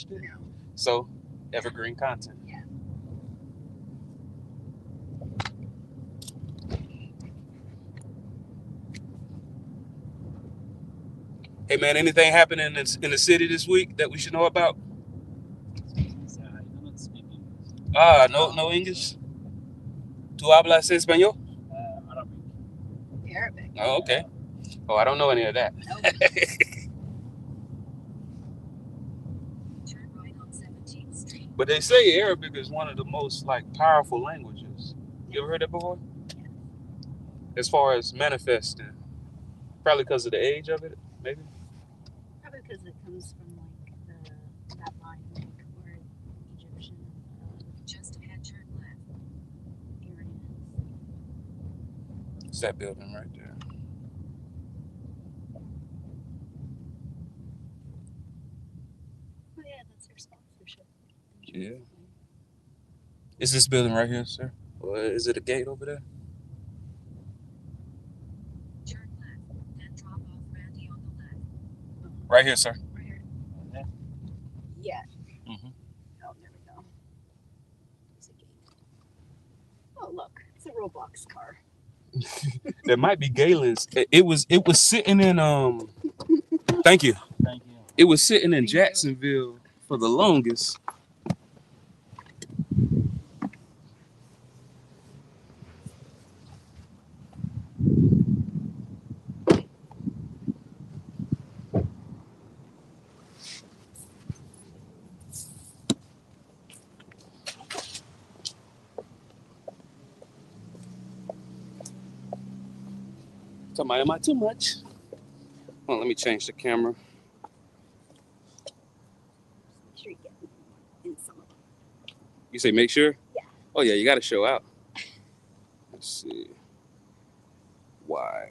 watched it. So, evergreen content. Yeah. Hey man, anything happening in the city this week that we should know about? No, no English. ¿Tú hablas español? Arabic. Oh, okay. Oh, I don't know any of that. Nope. Turn right on 17th Street. But they say Arabic is one of the most like powerful languages. You ever heard that before? As far as manifesting, probably because of the age of it, maybe. Probably because it comes from like that line, like where Egyptian. Just ahead, turn left. Aryans. It's that building right there. Oh yeah, that's their sponsorship. Yeah. Is this building right here, sir? Or is it a gate over there? Turn left, then drop off Randy on the left. Right here, sir. Right here. Yeah. Mm-hmm. Oh, there we go. There's a gate. Oh look, it's a Roblox car. There might be Galen's. It was sitting in Thank you. It was sitting in Jacksonville for the longest. Somebody, am I too much? Well, let me change the camera. Make sure you get in some of them. You say make sure? Yeah. Oh yeah, you got to show out. Let's see. Why?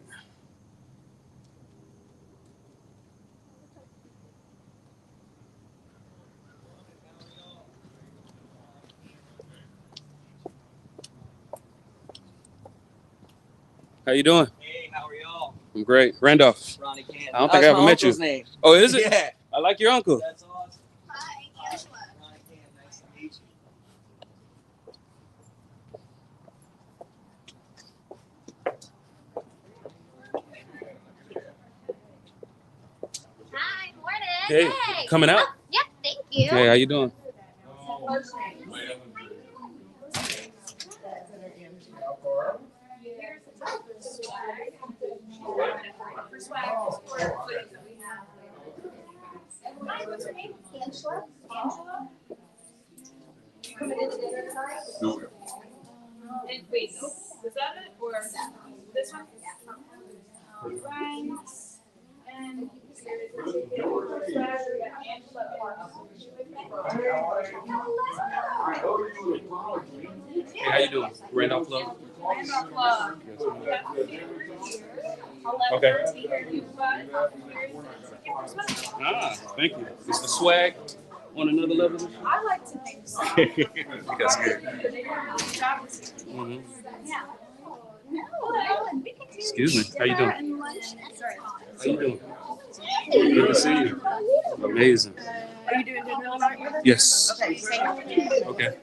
How you doing? Hey, how are y'all? I'm great. Randolph. Ronnie Cannon. I don't think I ever met you. Name. Oh, is it? Yeah. I like your uncle. That's awesome. Hi, Joshua. Ronnie Cannon, nice to meet you. Hi, morning. Hey, coming out? Yep, thank you. Okay, how you doing? Hi, what's your name? Angela. Angela. And wait, was that it or this one? Right. And Hey, how you doing? Randolph Love. Okay. Ah, thank you. Is the swag on another level? I like to think so. That's good. Mm-hmm. Yeah. No, we can do Excuse me. How you doing? and lunch. Sorry. How you doing? Good to see you. Amazing. Are you doing dinner tonight with us? Yes. Okay, same. Okay.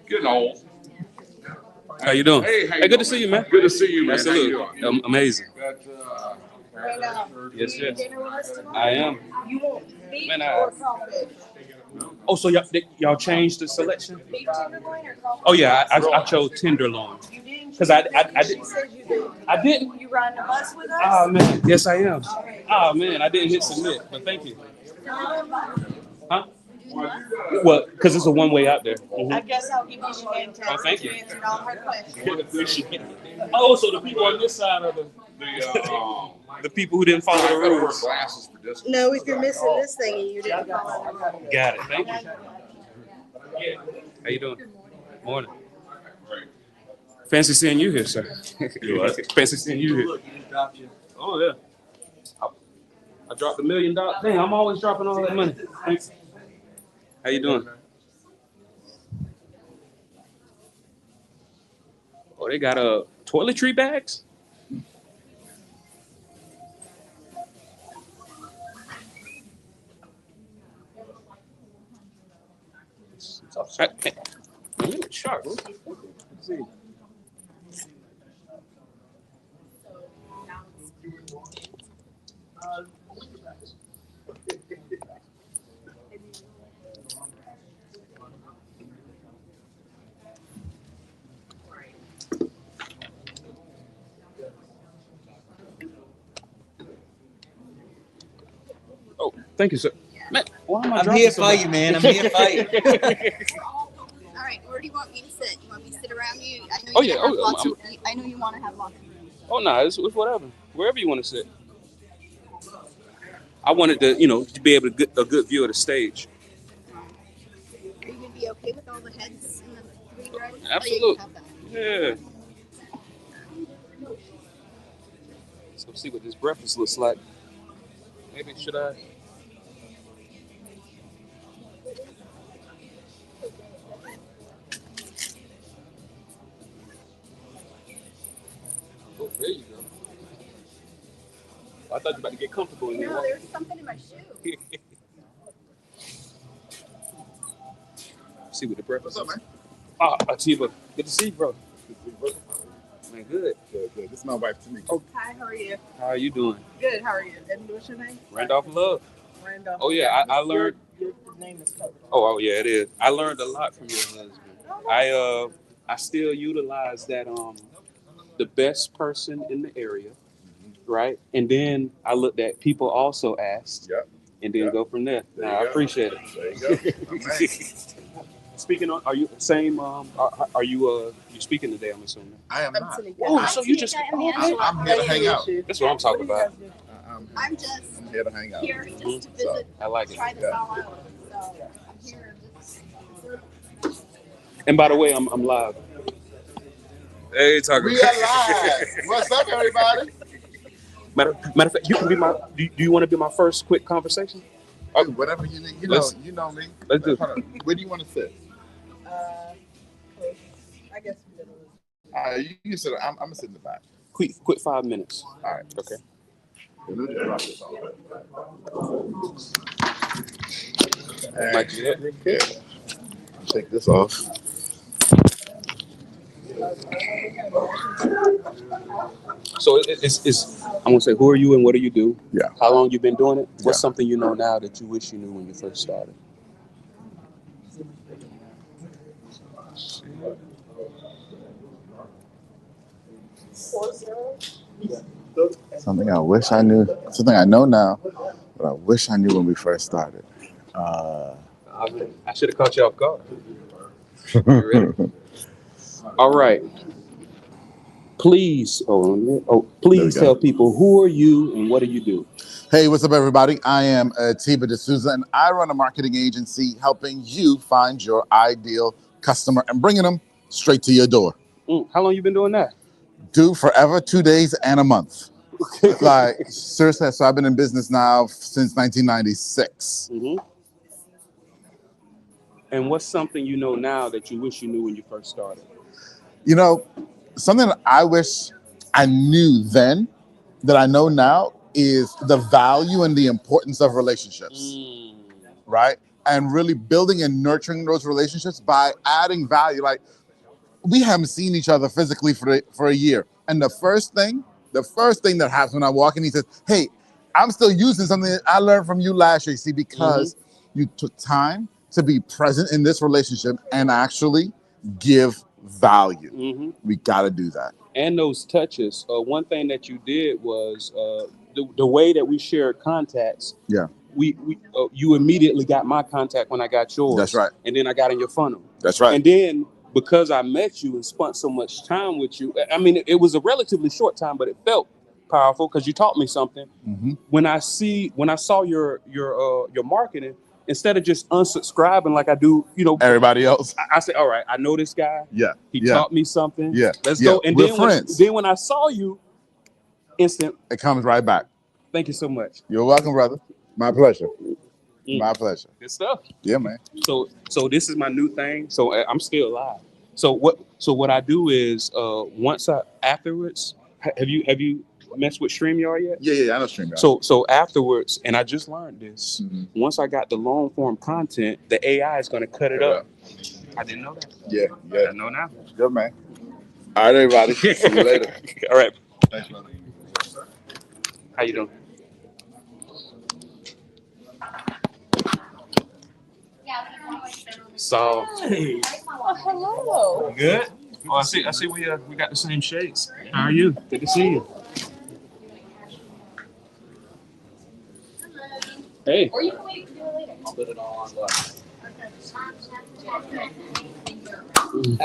Getting old. How you doing? Hey, how you Good doing, to see you, man. Good to see you, man. Yes, How you salute. doing? Amazing. Got, Yes, yes. Dinner with us tonight? I am. You want beef Man, or crawfish? Oh, so y'all changed the selection? Beef tenderloin or crawfish? Oh yeah, I chose tenderloin. You didn't? 'Cause I She did- said you did. I didn't. You riding the bus with us? Oh man, yes I am. Oh man, I didn't hit submit, but thank you. Huh? Well, because it's a one way out there. Mhm. I guess I'll give you your name tag. Oh, thank you. You answered all her questions. Oh, so the people on this side of the people who didn't follow the I wear rules. glasses for this. No, if you're missing this thing and you didn't follow it. Got it. Thank you. How you doing? Morning. Fancy seeing you here, sir. You what? Fancy seeing you here. Look, you just dropped your. Oh yeah. I dropped $1 million. Dang, I'm always dropping all that money. Thanks. How you doing? Oh, they got toiletry bags. Sharp. Let's see. Oh, thank you, sir. Man, why am I I'm dropping here so for much? you, man. I'm here for you. All right, where do you want me to sit? You want me to sit around you? I know Oh, you yeah, have oh, lots of. I know you want to have lots of room. Oh, no, it's whatever. Wherever you want to sit. I wanted to, to be able to get a good view of the stage. Are you gonna be okay with all the heads in the 3 rows? Absolutely. Oh, Yeah. Let's go see what this breakfast looks like. Maybe should I? Oh, there you go. I thought you were about to get comfortable in there. No, there's something in my shoe. See what the breakfast What's up, is. man? Ah, Atiba. Good to see you, bro. Man, good. Good. This is my wife, Tamika. Oh. Hi, how are you? How are you doing? Good, how are you? And what's your name? Randolph Love. Randolph. Oh, yeah, I learned. Your name is covered. Oh, yeah, it is. I learned a lot from your husband. I still utilize that the best person in the area, right? And then I looked at people also asked, Yep. and then Yep. go from there. There Nah, you I go. appreciate it. There you go. Okay. Speaking on, are you same? Are you speaking today? I'm assuming. I am not. Oh, so you just? I'm Angela. I'm here to hang out. That's what I'm talking about. I'm just I'm here to hang out. here just to So, visit, I like it. try this all out. So I'm here just. And by the way, I'm live. Hey, Tucker. we are live. What's up, everybody? Matter of fact, you can be my. Do you want to be my first quick conversation? Dude, whatever you need. Let's- You know me. let's do it. Hold on. Where do you want to sit? I guess middle is. You can sit. I'm gonna sit in the back. Quick 5 minutes. All right. Okay. Let me just drop this off. Like that. Yeah. Take this off. So it's I'm gonna say, who are you and what do you do? Yeah. How long you been doing it? What's Yeah. something you know now that you wish you knew when you first started? Something I wish I knew. Something I know now, but I wish I knew when we first started. I should have caught you off guard. You ready? All right. Please, please There we go. tell people, who are you and what do you do? Hey, what's up, everybody? I am Tiba D'Souza, and I run a marketing agency helping you find your ideal customer and bringing them straight to your door. How long you been doing that? Do forever, 2 days, and a month. Like, seriously, so I've been in business now since 1996. Mm-hmm. And what's something you know now that you wish you knew when you first started? You know, something that I wish I knew then that I know now is the value and the importance of relationships, right? And really building and nurturing those relationships by adding value. Like, we haven't seen each other physically for a year. And the first thing that happens when I walk in, he says, hey, I'm still using something that I learned from you last year. See, because you took time to be present in this relationship and actually give value. Mm-hmm. We got to do that. And those touches. One thing that you did was the way that we shared contacts. Yeah. You immediately got my contact when I got yours. That's right. And then I got in your funnel. That's right. And then because I met you and spent so much time with you, I mean, it was a relatively short time, but it felt powerful because you taught me something. Mm-hmm. When I saw your marketing, instead of just unsubscribing like I do, Everybody else. I said, all right, I know this guy. Yeah. He taught me something. Yeah. Let's Yeah. go. And We're then friends. then when I saw you, instant. It comes right back. Thank you so much. You're welcome, brother. My pleasure. Mm. My pleasure. Good stuff. Yeah, man. So this is my new thing. So I'm still live. So what I do is afterwards, have you messed with StreamYard yet? Yeah, I know StreamYard. So afterwards, and I just learned this. Mhm. Once I got the long form content, the AI is going to cut it up. I didn't know that. Yeah. I know now. Good man. All right, everybody. See you later. All right. Thanks, brother. How you doing? So Oh, hello. good. Oh, I see. We got the same shades. How are you? Good to see you. Hey. Or you can wait to do it later. I'll put it all on black.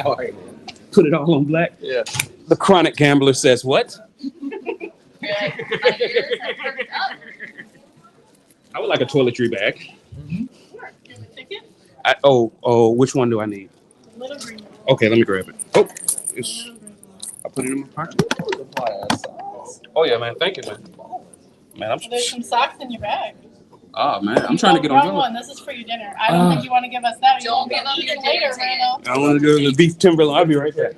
How are you? Put it all on black. Yeah. The chronic gambler says what? You're like, my ears have perked up. I would like a toiletry bag. Sure. Can we take it? Which one do I need? Little green. Okay, let me grab it. Oh, I put it in my pocket. Oh yeah, man. Thank you, man. Man, There's some socks in your bag. I'm trying to get on Wrong board. one. This is for your dinner. I don't think you want to give us that. You won't give us your later, Randall. I want to go to the beef Timberline. I'll be right back.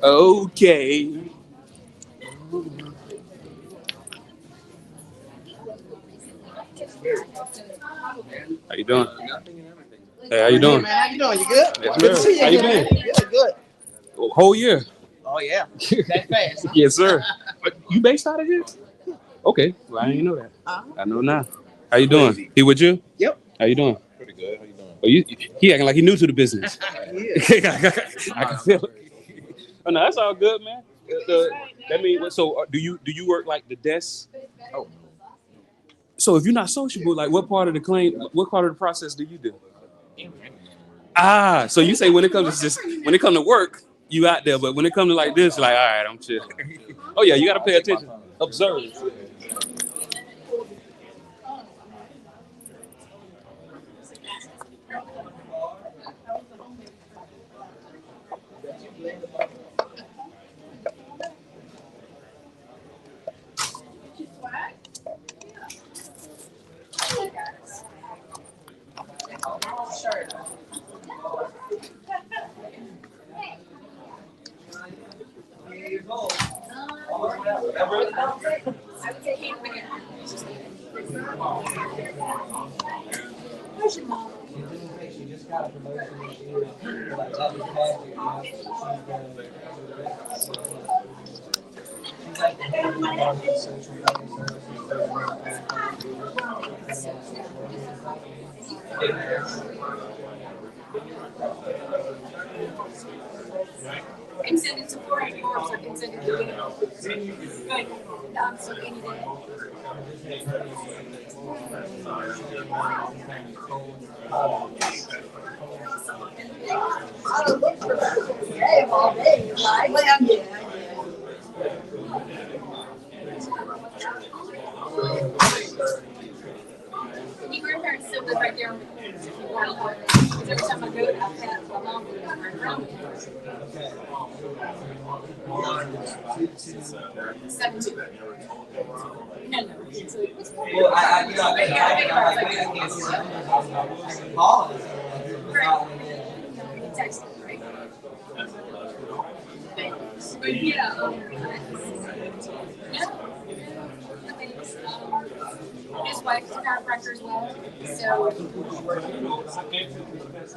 Okay. How you doing? Hey, how you doing? Man, how you doing? You good? Yes, Good to sir. see you. How you again. been? Yeah, good. Whole year. Oh yeah, that fast. Huh? Yes, sir. You based out of here? Okay. Well, I didn't know that. I know now. How you doing? He with you? Yep. How you doing? Pretty good. How you doing? Oh, he acting like he new to the business. Yeah. I can feel it. Oh no, that's all good, man. That means so. Do you work like the desk? Oh. So if you're not sociable, like what part of the process do you do? Ah, so you say when it comes to work, you out there, but when it comes to like this, like all right, I'm chill. Oh yeah, you gotta pay attention, observe. She just got a promotion this year. Like, that was past year, you know, she's like the head of the department of social media Consented to 44, so consented to good. So any day. I don't look for that all day, right? Well, yeah. You grandparents still live right there on the corner. If you want to work. Because every time I go, I pass my mom with my grandma. 17. Well, I you know, I think I can't see that. I can call it. Text it, right? But yeah, his wife's a chiropractor as well, so I mean, it depends.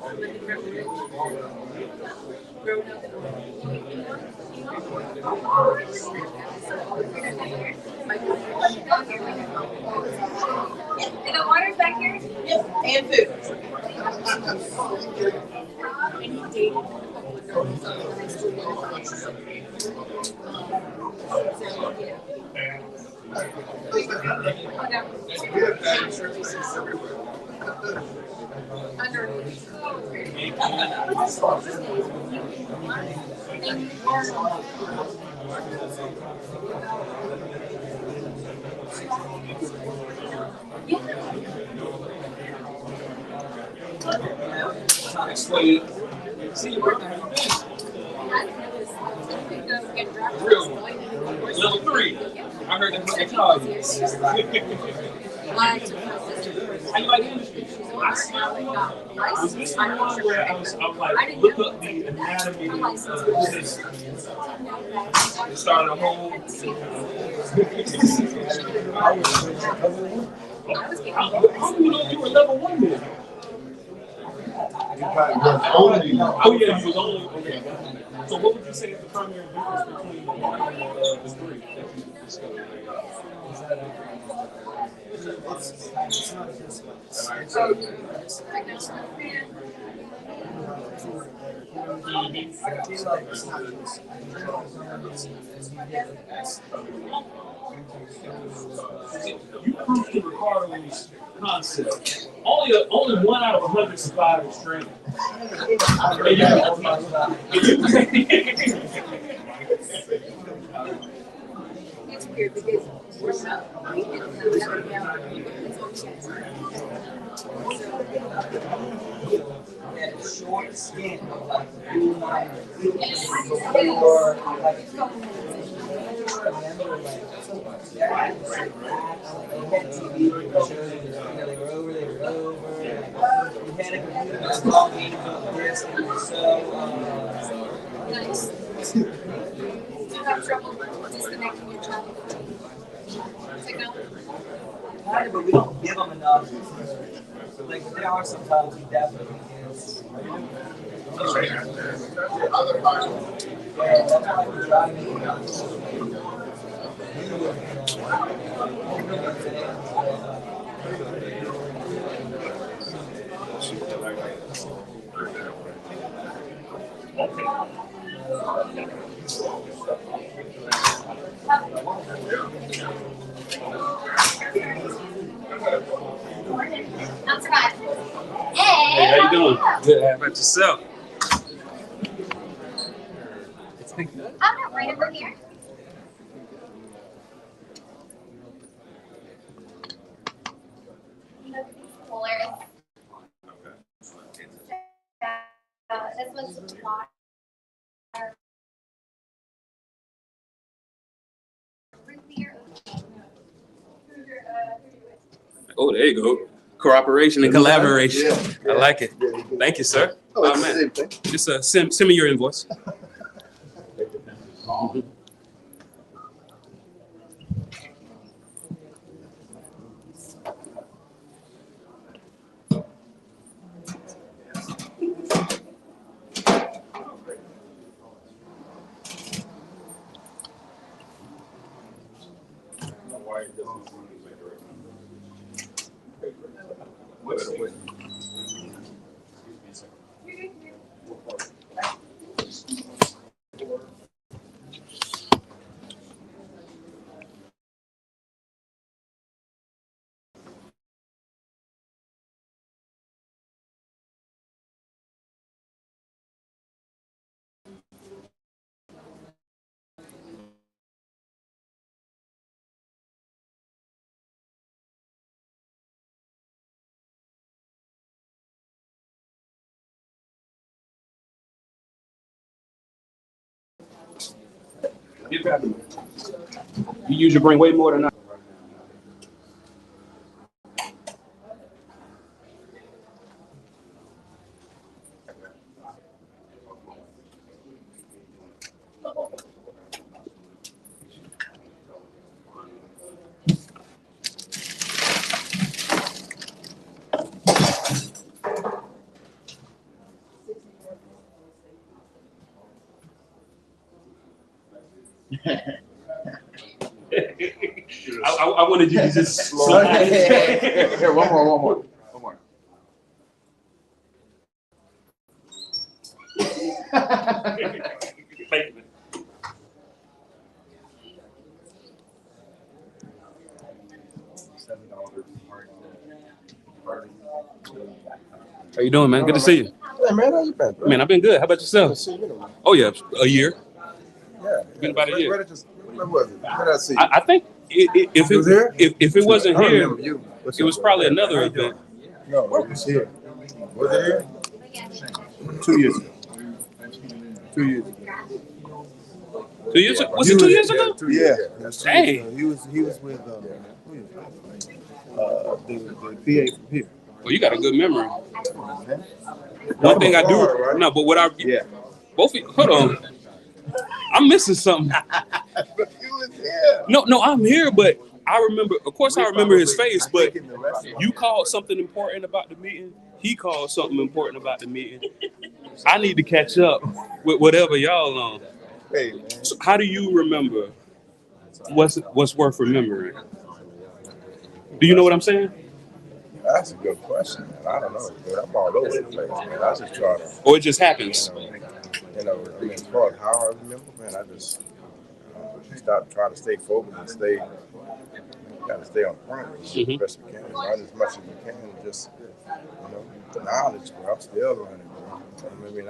They got waters back here? Yep, and food. Sweet. See, where have you been? Real one. Level 3. I heard that's what they call you. How you like the industry? Was this the one where I was like, look up the anatomy of this? It started a whole. I don't even know if you were level 1 then. Oh yeah, you was only okay. So what would you say is the primary difference between the three that you discovered? You proved to Ricardo's concept. Only 1 out of 100 survived his training. It's weird because growing up, we didn't have Had a short skin of like blue line or like remember like that was like they had TV shows, they were over. We had a computer that was long meeting about this and so nice. Do you have trouble disconnecting your child from technology? kind of, but we don't give them enough. Like there are sometimes we definitely is. Yeah, that's why we're driving. Not so bad. Hey, how you doing? Good. How about yourself? I'm not right over here. Coolers. This was water. Oh, there you go. Cooperation and collaboration. I like it. Thank you, sir. Oh, man. Just send me your invoice. You use your brain way more than I. I wanted you to just slide. Here, one more. Thank you. How you doing, man? Good to see you. Hey man, how you been, bro? Man, I've been good. How about yourself? Good to see you, man. Oh yeah, a year. Yeah. Been about a year. When was it? When did I see you? I think if You was here? if it wasn't I don't here, remember you. What's it up, was bro? probably Yeah, another how you event. doing? No, it was here. Was it here? 2 years ago. 2 years ago. 2 years ago? Was it 2 years ago? Yeah. Dang. He was with the PA from here. Well, you got a good memory. One thing I do, Right? no, but what I Yeah. both of you, hold on, I'm missing something. You was here. No, I'm here, but I remember. Of course, I remember his face. But you called something important about the meeting. He called something important about the meeting. I need to catch up with whatever y'all on. Hey, man. So how do you remember? What's worth remembering? Do you know what I'm saying? That's a good question, man. I don't know, dude. I'm all over the place, man. I just try to, Or it just happens? I mean, as far as how I remember, man, I just stop trying to stay focused and stay on point as best you can, learn as much as you can, and just, the knowledge, bro. I'm still learning, bro. I mean,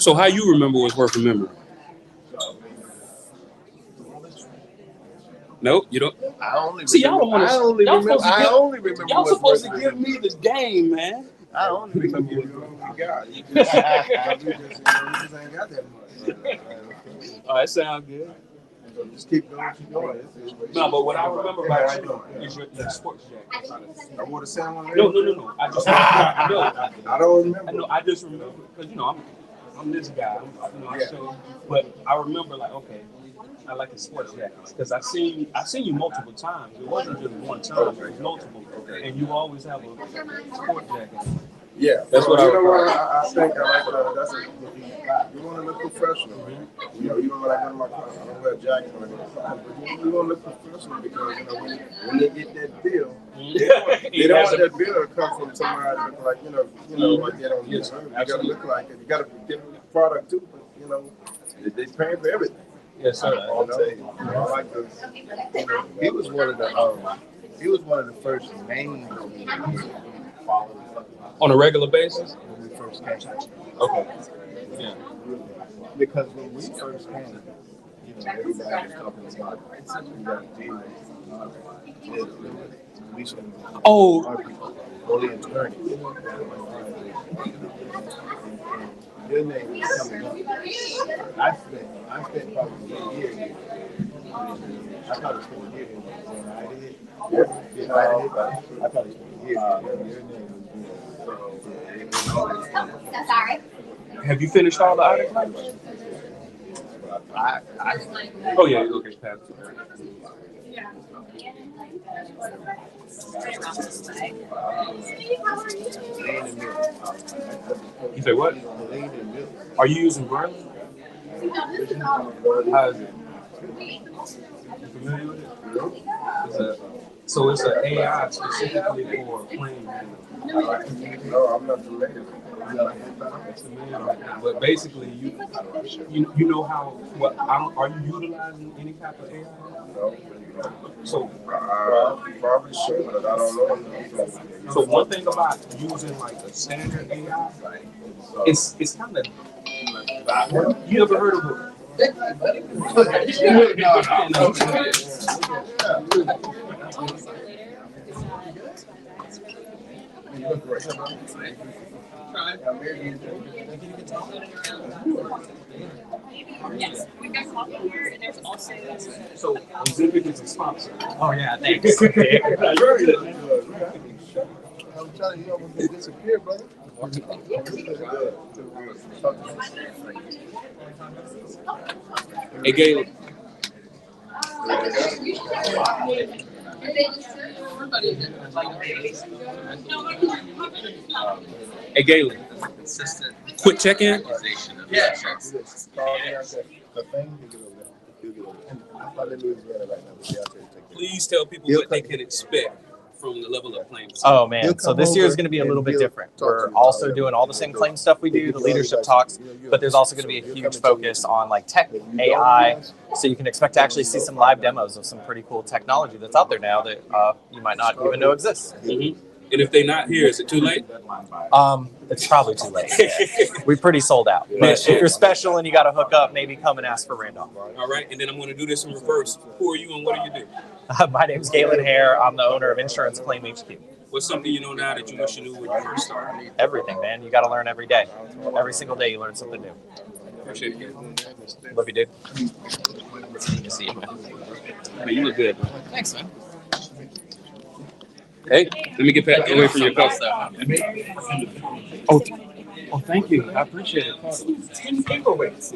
So how you remember what's worth remembering? Nope, you don't. I only See, y'all don't want to. I only remember. Y'all what's supposed to worth give me the game, man. I only remember what we got. You just ain't got that much. Oh, that sounds good. So just keep doing what you're doing. No, but what I remember about you is your sports jacket. I wore the same one. No. I just I don't remember. No, I just remember because I'm this guy. But I remember like, okay, I like the sports jackets because I seen you multiple times. It wasn't just one time; it was multiple. And you always have a sports jacket. Yeah, that's what I think. I like that's you want to look professional. You don't like my car. I don't wear a jacket when I go to class, but you want to look professional because when they get that bill, they don't want that bill to come from somebody look like like they don't use. You got to look like it. You got to get the product too, but they paying for everything. Yes, sir. I like the. He was one of the first names on a regular basis. When we first came. Okay. Yeah. Because when we first came, everybody was talking about only attorney. Your name was coming up. I spent probably a year here. I probably spent a year here when I did. I probably spent a year here. Sorry. Have you finished all the articles? Oh yeah, okay, pass it. You say what? Are you using Braille? How is it? You familiar with it? It's an AI specifically for playing. No, I'm not familiar. But basically, you know how? Are you utilizing any type of AI? No. So probably should, but I don't know. So one thing about using like a standard AI, it's kind of. You ever heard of it? Yes, we've got coffee here, and there's also. So Ozempic is a sponsor. Oh yeah, thanks. I'm telling you, I'm gonna disappear, brother. Hey, Galen. Hey, Galen. Quick check-in. Yeah. the thing, he'll get over there. He'll get over there. And I'm probably in Louisiana right now, but yeah, I'll tell you, take care. Please tell people He'll what they can expect from the level of claims. Oh man, so this year is going to be a little bit different. We're also doing all the same claim stuff we do, the leadership talks, but there's also going to be a huge focus on like tech, AI. So you can expect to actually see some live demos of some pretty cool technology that's out there now that you might not even know exists. Mm-hmm. And if they're not here, is it too late? It's probably too late. We're pretty sold out. But if you're special and you got to hook up, maybe come and ask for Randolph. All right, and then I'm going to do this in reverse. Who are you and what do you do? My name's Galen Hare. I'm the owner of Insurance Claim HQ. What's something you know now that you wish you knew when you first started? Everything, man. You got to learn every day. Every single day you learn something new. Appreciate it, Galen. Love you, dude. Good to see you, man. Man, you look good. Thanks, man. Hey, let me get back away from your cup. Oh, thank you. I appreciate it. 10 paperweights.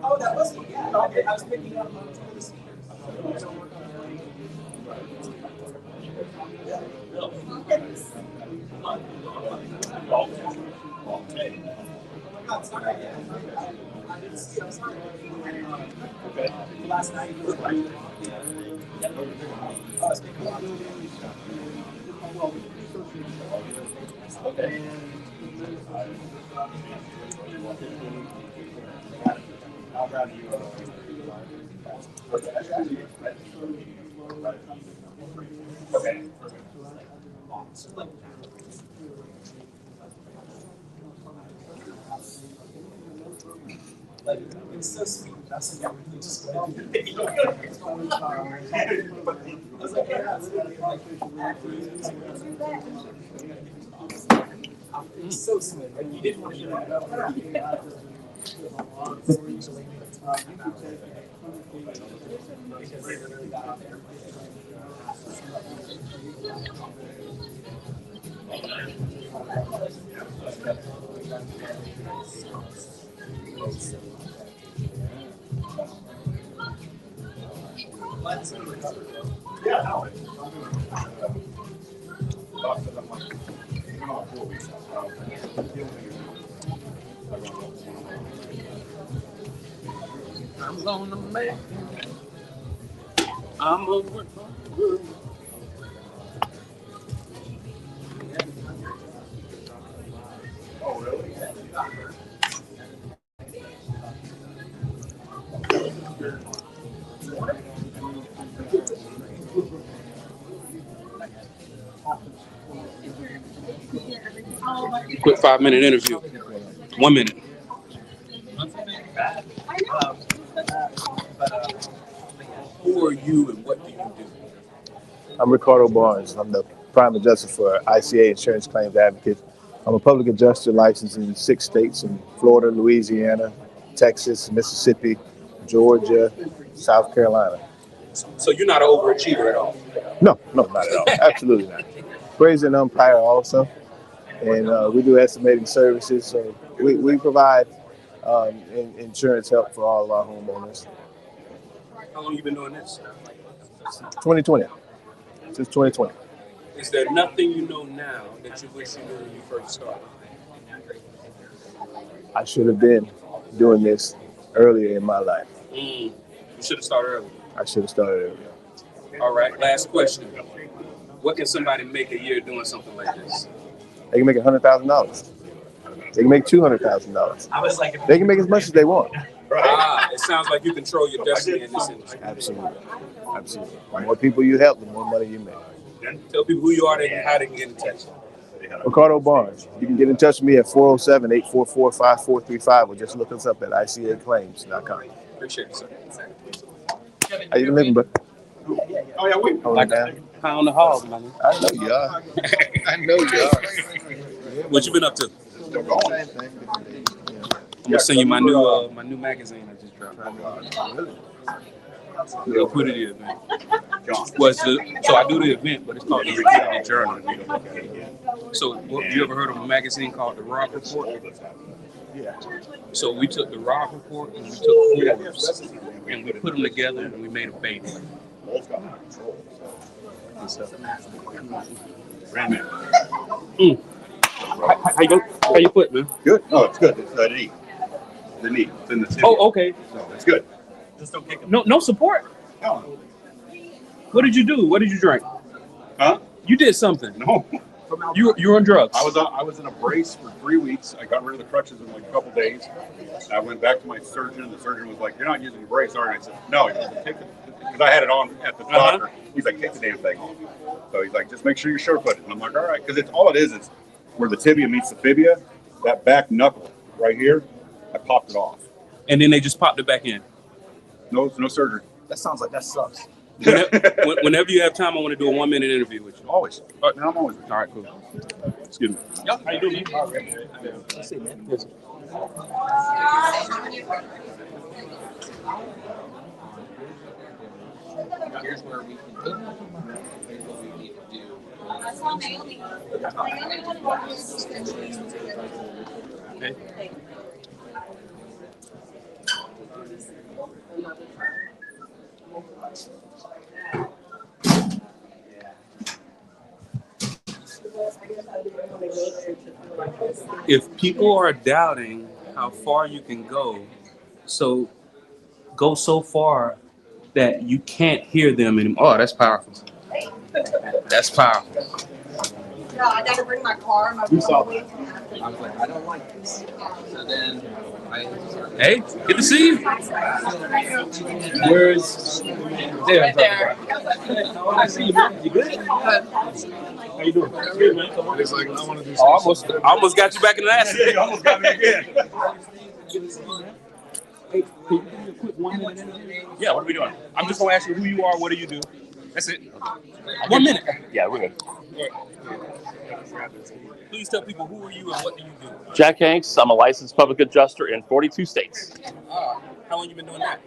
Oh, that was, yeah, okay, I was picking up on this. Last night, okay. I'll grab you. Okay. I'm gonna make. I'm over. Quick 5-minute interview. 1 minute. Who are you and what do you do? I'm Ricardo Barnes. I'm the prime adjuster for ICA Insurance Claims Advocate. I'm a public adjuster licensed in 6 states in Florida, Louisiana, Texas, Mississippi, Georgia, South Carolina. So you're not an overachiever at all? No, not at all. Absolutely not. Praise and umpire also. And we do estimating services. So we provide insurance help for all of our homeowners. How long you been doing this? 2020. Since 2020. Is there nothing you know now that you wish you knew when you first started? I should have been doing this earlier in my life. You should have started earlier. I should have started earlier. All right, last question. What can somebody make a year doing something like this? They can make $100,000. They can make $200,000. They can make as much as they want. It sounds like you control your destiny in this industry. Absolutely. The more people you help, the more money you make. Tell people who you are and how they can get in touch. Ricardo Barnes. You can get in touch with me at 407-844-5435 or just look us up at icaclaims.com. Appreciate it, sir. How you living, bro? Oh, yeah, we like a pound of hog, man. I know you are. I know you are. What you been up to? I'm gonna send you my new magazine I just dropped. The Liquidity event. So I do the event, but it's called the Liquidity Journal. So you ever heard of a magazine called the Robb Report? Yeah. So we took the Robb Report and we took Forbes and we put them together and we made a baby. How you put, man? Good. No, it's good. It's the knee. The knee. It's in the tibia. Oh, okay. So it's good. Just don't kick them. No support. No. What did you do? What did you drink? Huh? You did something. No. You were on drugs. I was in a brace for 3 weeks. I got rid of the crutches in like a couple days. I went back to my surgeon. The surgeon was like, "You're not using a brace, are you?" I said, "No." He said, because I had it on at the doctor. He's like, "Take the damn thing off." So he's like, "Just make sure you're sure-footed." And I'm like, "All right," because it's all it is where the tibia meets the fibia, that back knuckle right here. I popped it off. And then they just popped it back in. No surgery. That sounds like that sucks. Whenever you have time, I want to do a 1-minute interview with you. Always. All right, man, I'm always. All right, cool. Excuse me. Yep. How you doing, man? Let's see, man. Yes. Here's where we can do. Here's what we need to do. Okay. If people are doubting how far you can go, so go so far that you can't hear them anymore. Oh, that's powerful. That's powerful. Yeah, I gotta bring my car. I was like, I don't like this. So then Hey, good to see you. Where's Right there. I see you, man. You good? How you doing? Good, man. It's like, I want to do I almost got you back in the last. You almost got me again. Hey, can you give me a quick 1 minute interview? Yeah, what are we doing? I'm just gonna ask you who you are, what do you do? That's it. 1 minute. Yeah, we're good. Please tell people who are you and what do you do? Jack Hanks. I'm a licensed public adjuster in 42 states. How long you been doing that?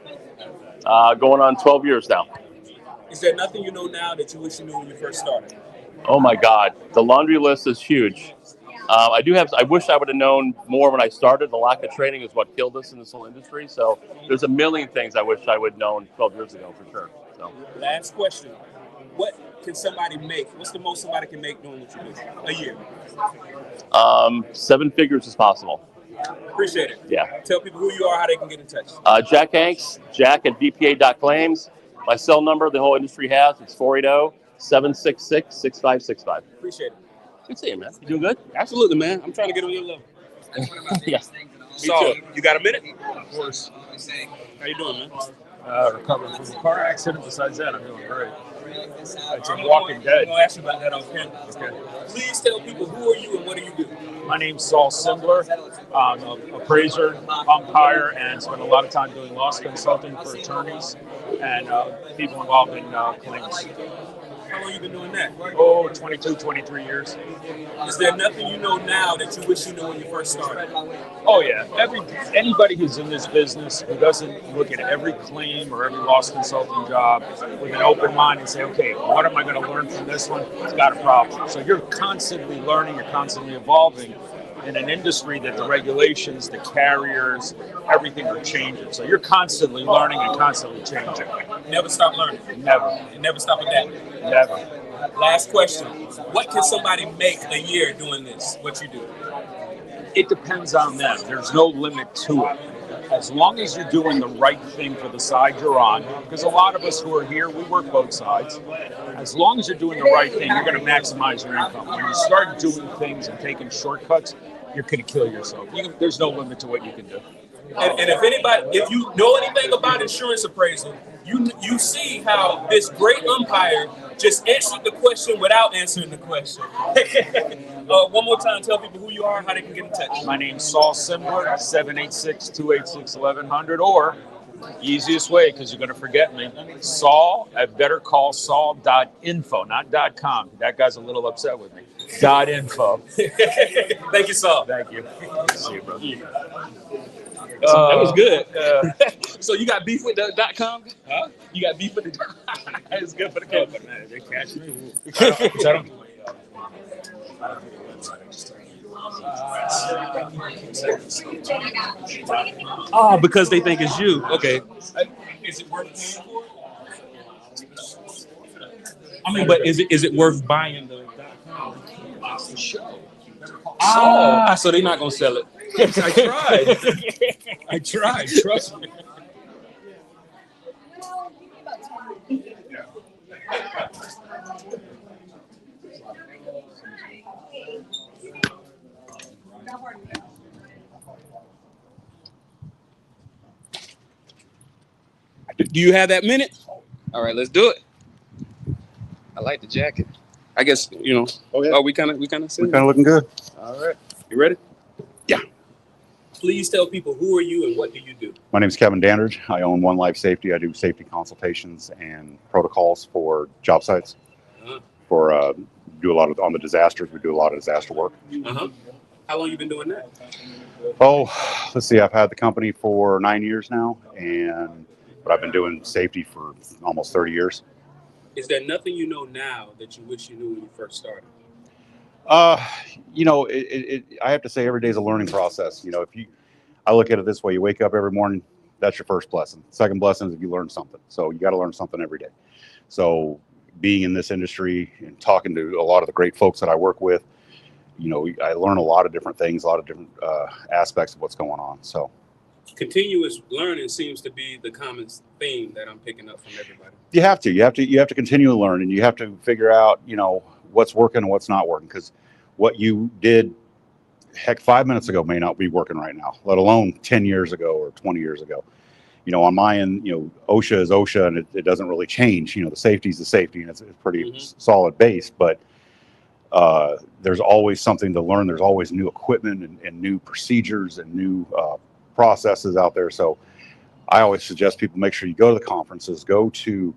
Going on 12 years now. Is there nothing you know now that you wish you knew when you first started? Oh my God, the laundry list is huge. I wish I would have known more when I started. The lack of training is what killed us in this whole industry. So there's a million things I wish I would have known 12 years ago for sure. So. Last question. What can somebody make? What's the most somebody can make doing what you do? A year? 7 figures is possible. Appreciate it. Yeah. Tell people who you are, how they can get in touch. Jack Hanks, jack@vpa.claims. My cell number, the whole industry has, it's 480-766-6565. Appreciate it. Good seeing you, man. You doing good? Absolutely, man. I'm trying to get on your level. Yes. So, you got a minute? Of course. How you doing, man? Recovering from a car accident. Besides that, I'm doing great. It's I'm Walking Dead. I'm going to ask you about that off camera. Okay. Please tell people who are you and what do you do? My name's Saul Simbler. I'm an appraiser, umpire, and spend a lot of time doing loss consulting for attorneys and people involved in claims. How long you been doing that? Oh, 22, 23 years. Is there nothing you know now that you wish you knew when you first started? Oh yeah, anybody who's in this business who doesn't look at every claim or every loss consulting job with an open mind and say, okay, what am I going to learn from this one? It's got a problem. So you're constantly learning, you're constantly evolving in an industry that the regulations, the carriers, everything are changing. So you're constantly learning and constantly changing. Never stop learning. Never. And never stop adapting. Never. Last question. What can somebody make a year doing this, what you do? It depends on them. The's no limit to it. As long as you're doing the right thing for the side you're on, because a lot of us who are here, we work both sides. As long as you're doing the right thing, you're going to maximize your income. When you start doing things and taking shortcuts, you're going to kill yourself. There's no limit to what you can do. And if you know anything about insurance appraisal, you see how this great umpire just answered the question without answering the question. One more time, tell people who you are, how they can get in touch. My name's Saul Simbler, 786-286-1100, or easiest way, because you're going to forget me, Saul at bettercallsaul.info, not .com. That guy's a little upset with me. .info. Thank you, Saul. Thank you. See you, brother. That was good. So you got beef with the .com? Huh? You got beef with the It's good for the company. Man, they catch me. Oh, because they think it's you. Okay. Is it worth paying for? I mean, but is it worth buying the .com? So they're not gonna sell it. Yes, I tried. I tried. Trust me. Do you have that minute? All right, let's do it. I like the jacket. I guess, Oh, yeah. Oh, we kind of We're kind of looking good. All right. You ready? Yeah. Please tell people who are you and what do you do? My name is Kevin Dandridge. I own One Life Safety. I do safety consultations and protocols for job sites. Uh-huh. Do a lot of on the disasters. We do a lot of disaster work. Uh-huh. How long you been doing that? Oh, let's see. I've had the company for 9 years now, but I've been doing safety for almost 30 years. Is there nothing you know now that you wish you knew when you first started? I have to say every day is a learning process. I look at it this way: you wake up every morning, that's your first blessing. Second blessing is if you learn something. So you got to learn something every day. So being in this industry and talking to a lot of the great folks that I work with, I learn a lot of different things, a lot of different aspects of what's going on. So Continuous learning seems to be the common theme that I'm picking up from everybody. you have to continue to learn, and you have to figure out, what's working and what's not working, because what you did 5 minutes ago may not be working right now, let alone 10 years ago or 20 years ago. On my end, OSHA is OSHA, and it doesn't really change. The safety is the safety, and it's a pretty solid base, but there's always something to learn. There's always new equipment and new procedures and new processes out there. So I always suggest people make sure you go to the conferences, go to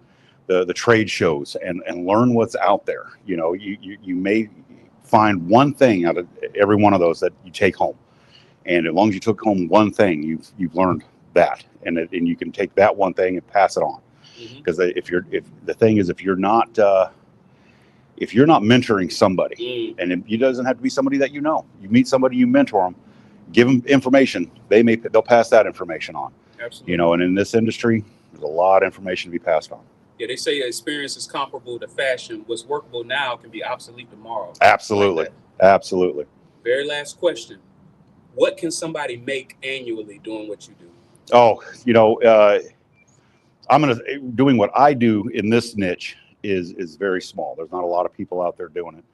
the trade shows, and learn what's out there. You know, you may find one thing out of every one of those that you take home, and as long as you took home one thing, you've learned that, and you can take that one thing and pass it on. Because if you're not mentoring somebody, and it doesn't have to be somebody that you know, you meet somebody, you mentor them, give them information, they'll pass that information on. Absolutely. You know, and in this industry, there's a lot of information to be passed on. Yeah, they say experience is comparable to fashion. What's workable now can be obsolete tomorrow. Absolutely. Like Absolutely. very last question. What can somebody make annually doing what you do? Oh, you know, doing what I do in this niche is very small. There's not a lot of people out there doing it.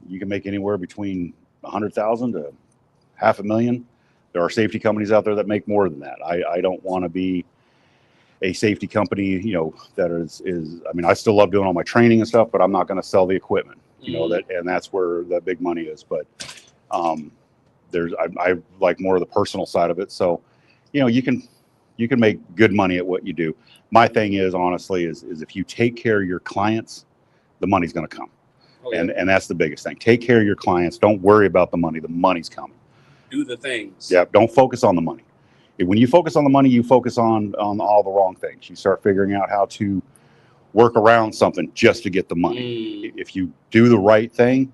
You can make anywhere between 100,000 to $500,000. There are safety companies out there that make more than that. I don't want to be a safety company, you know, that is, I mean, I still love doing all my training and stuff, but I'm not going to sell the equipment, you know, and that's where the big money is. But I like more of the personal side of it. So, you know, you can make good money at what you do. My thing is, honestly, is if you take care of your clients, the money's going to come. Oh, yeah. And that's the biggest thing. Take care of your clients. Don't worry about the money. The money's coming. Do the things. Yeah. Don't focus on the money. When you focus on the money, you focus on all the wrong things. You start figuring out how to work around something just to get the money. If you do the right thing,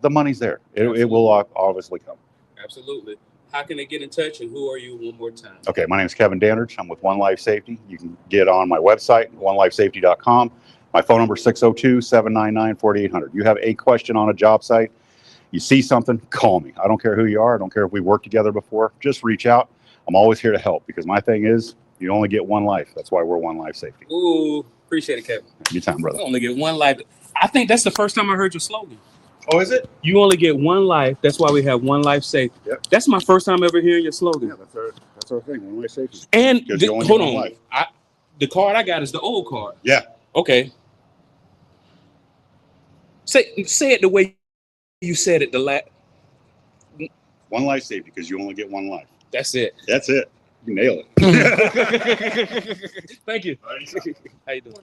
the money's there. It will obviously come. Absolutely. How can they get in touch, and who are you one more time? Okay, my name is Kevin Dandridge. I'm with One Life Safety. You can get on my website, onelifesafety.com. My phone number is 602-799-4800. You have a question on a job site, you see something, call me. I don't care who you are. I don't care if we worked together before. Just reach out. I'm always here to help, because my thing is, you only get one life. That's why we're One Life Safety. Ooh, appreciate it, Kevin. Anytime, brother. You only get one life. I think that's the first time I heard your slogan. Oh, is it? You only get one life. That's why we have One Life Safety. Yep. That's my first time ever hearing your slogan. Yeah, that's our thing, One Life Safety. And hold on, life. the card I got is the old card. Yeah. Okay. Say it the way you said it. One Life Safety, because you only get one life. That's it. That's it. You nail it. Thank you. How you doing?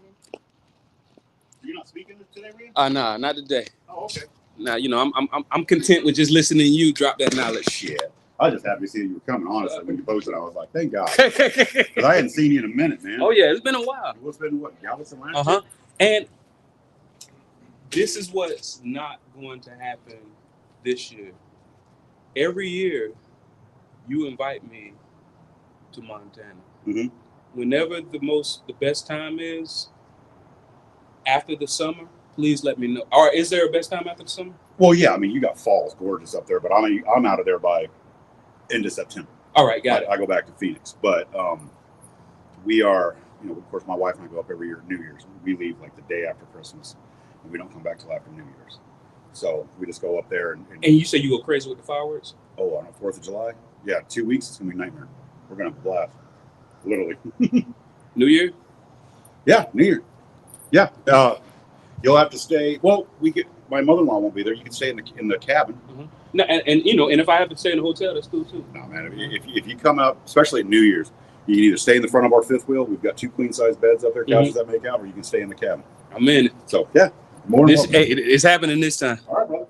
You're not speaking today, Rhea? Nah, not today. Oh, okay. Now, you know, I'm content with just listening to you drop that knowledge. Yeah. I was just happy to see you were coming. Honestly, when you posted, I was like, thank God, because I hadn't seen you in a minute, man. Oh yeah, it's been a while. What's been what? Galveston last year? And this is what's not going to happen this year. Every year, you invite me to Montana. Mm-hmm. Whenever the best time is after the summer, please let me know. Or is there a best time after the summer? Well, yeah. I mean, you got fall's gorgeous up there, but I'm out of there by end of September. All right, got it. I go back to Phoenix, but we are, you know, of course, my wife and I go up every year New Year's. We leave like the day after Christmas, and we don't come back till after New Year's. So we just go up there and you say you go crazy with the fireworks? Oh, on the 4th of July? Yeah, 2 weeks. It's gonna be a nightmare. We're gonna have a blast, literally. New Year? Yeah, New Year. Yeah. You'll have to stay. Well, my mother-in-law won't be there. You can stay in the cabin. Mm-hmm. No, and you know, and if I have to stay in a hotel, that's cool too. No, man. If you come out, especially at New Year's, you can either stay in the front of our fifth wheel. We've got 2 queen-size beds up there, couches that make out, or you can stay in the cabin. I'm in it. So yeah, more. It's happening this time. All right, brother.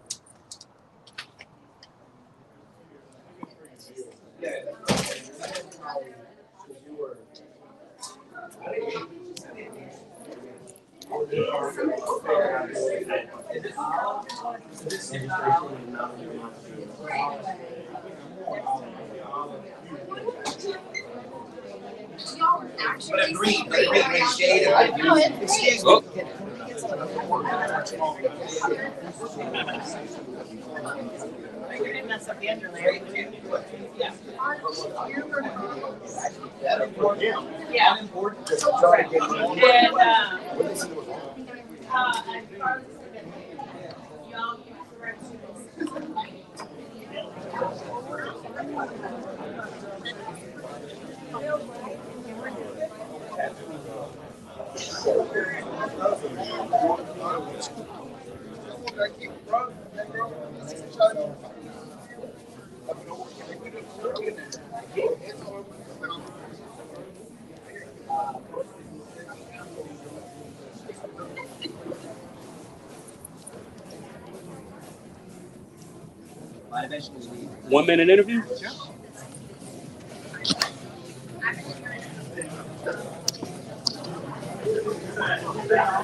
1 minute interview?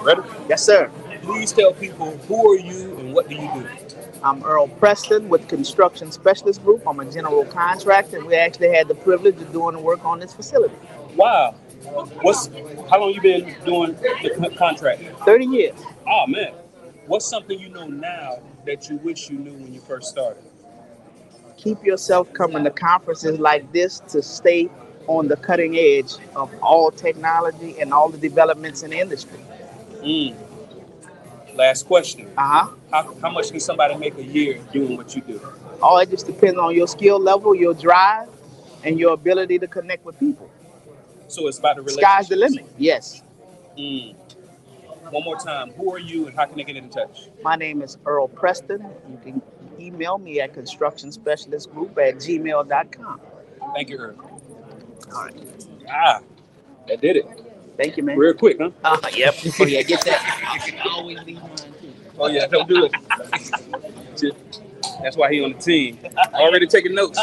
Ready? Yes, sir. Please tell people who are you and what do you do? I'm Earl Preston with Construction Specialist Group. I'm a general contractor, and we actually had the privilege of doing the work on this facility. Wow. How long you been doing the contract? 30 years. Oh man. What's something you know now that you wish you knew when you first started? Keep yourself coming to conferences like this to stay on the cutting edge of all technology and all the developments in the industry. Last question. Uh-huh. How much can somebody make a year doing what you do? Oh, it just depends on your skill level, your drive, and your ability to connect with people. So it's about the relationship. Sky's the limit. Yes. One more time. Who are you and how can they get in touch? My name is Earl Preston. You can email me at constructionspecialistgroup@gmail.com. Thank you, Earl. All right. That did it. Thank you, man. Real quick, huh? Yep. Oh, yeah, get that. I always leave mine, too. Oh, yeah, don't do it. That's why he on the team. Already taking notes.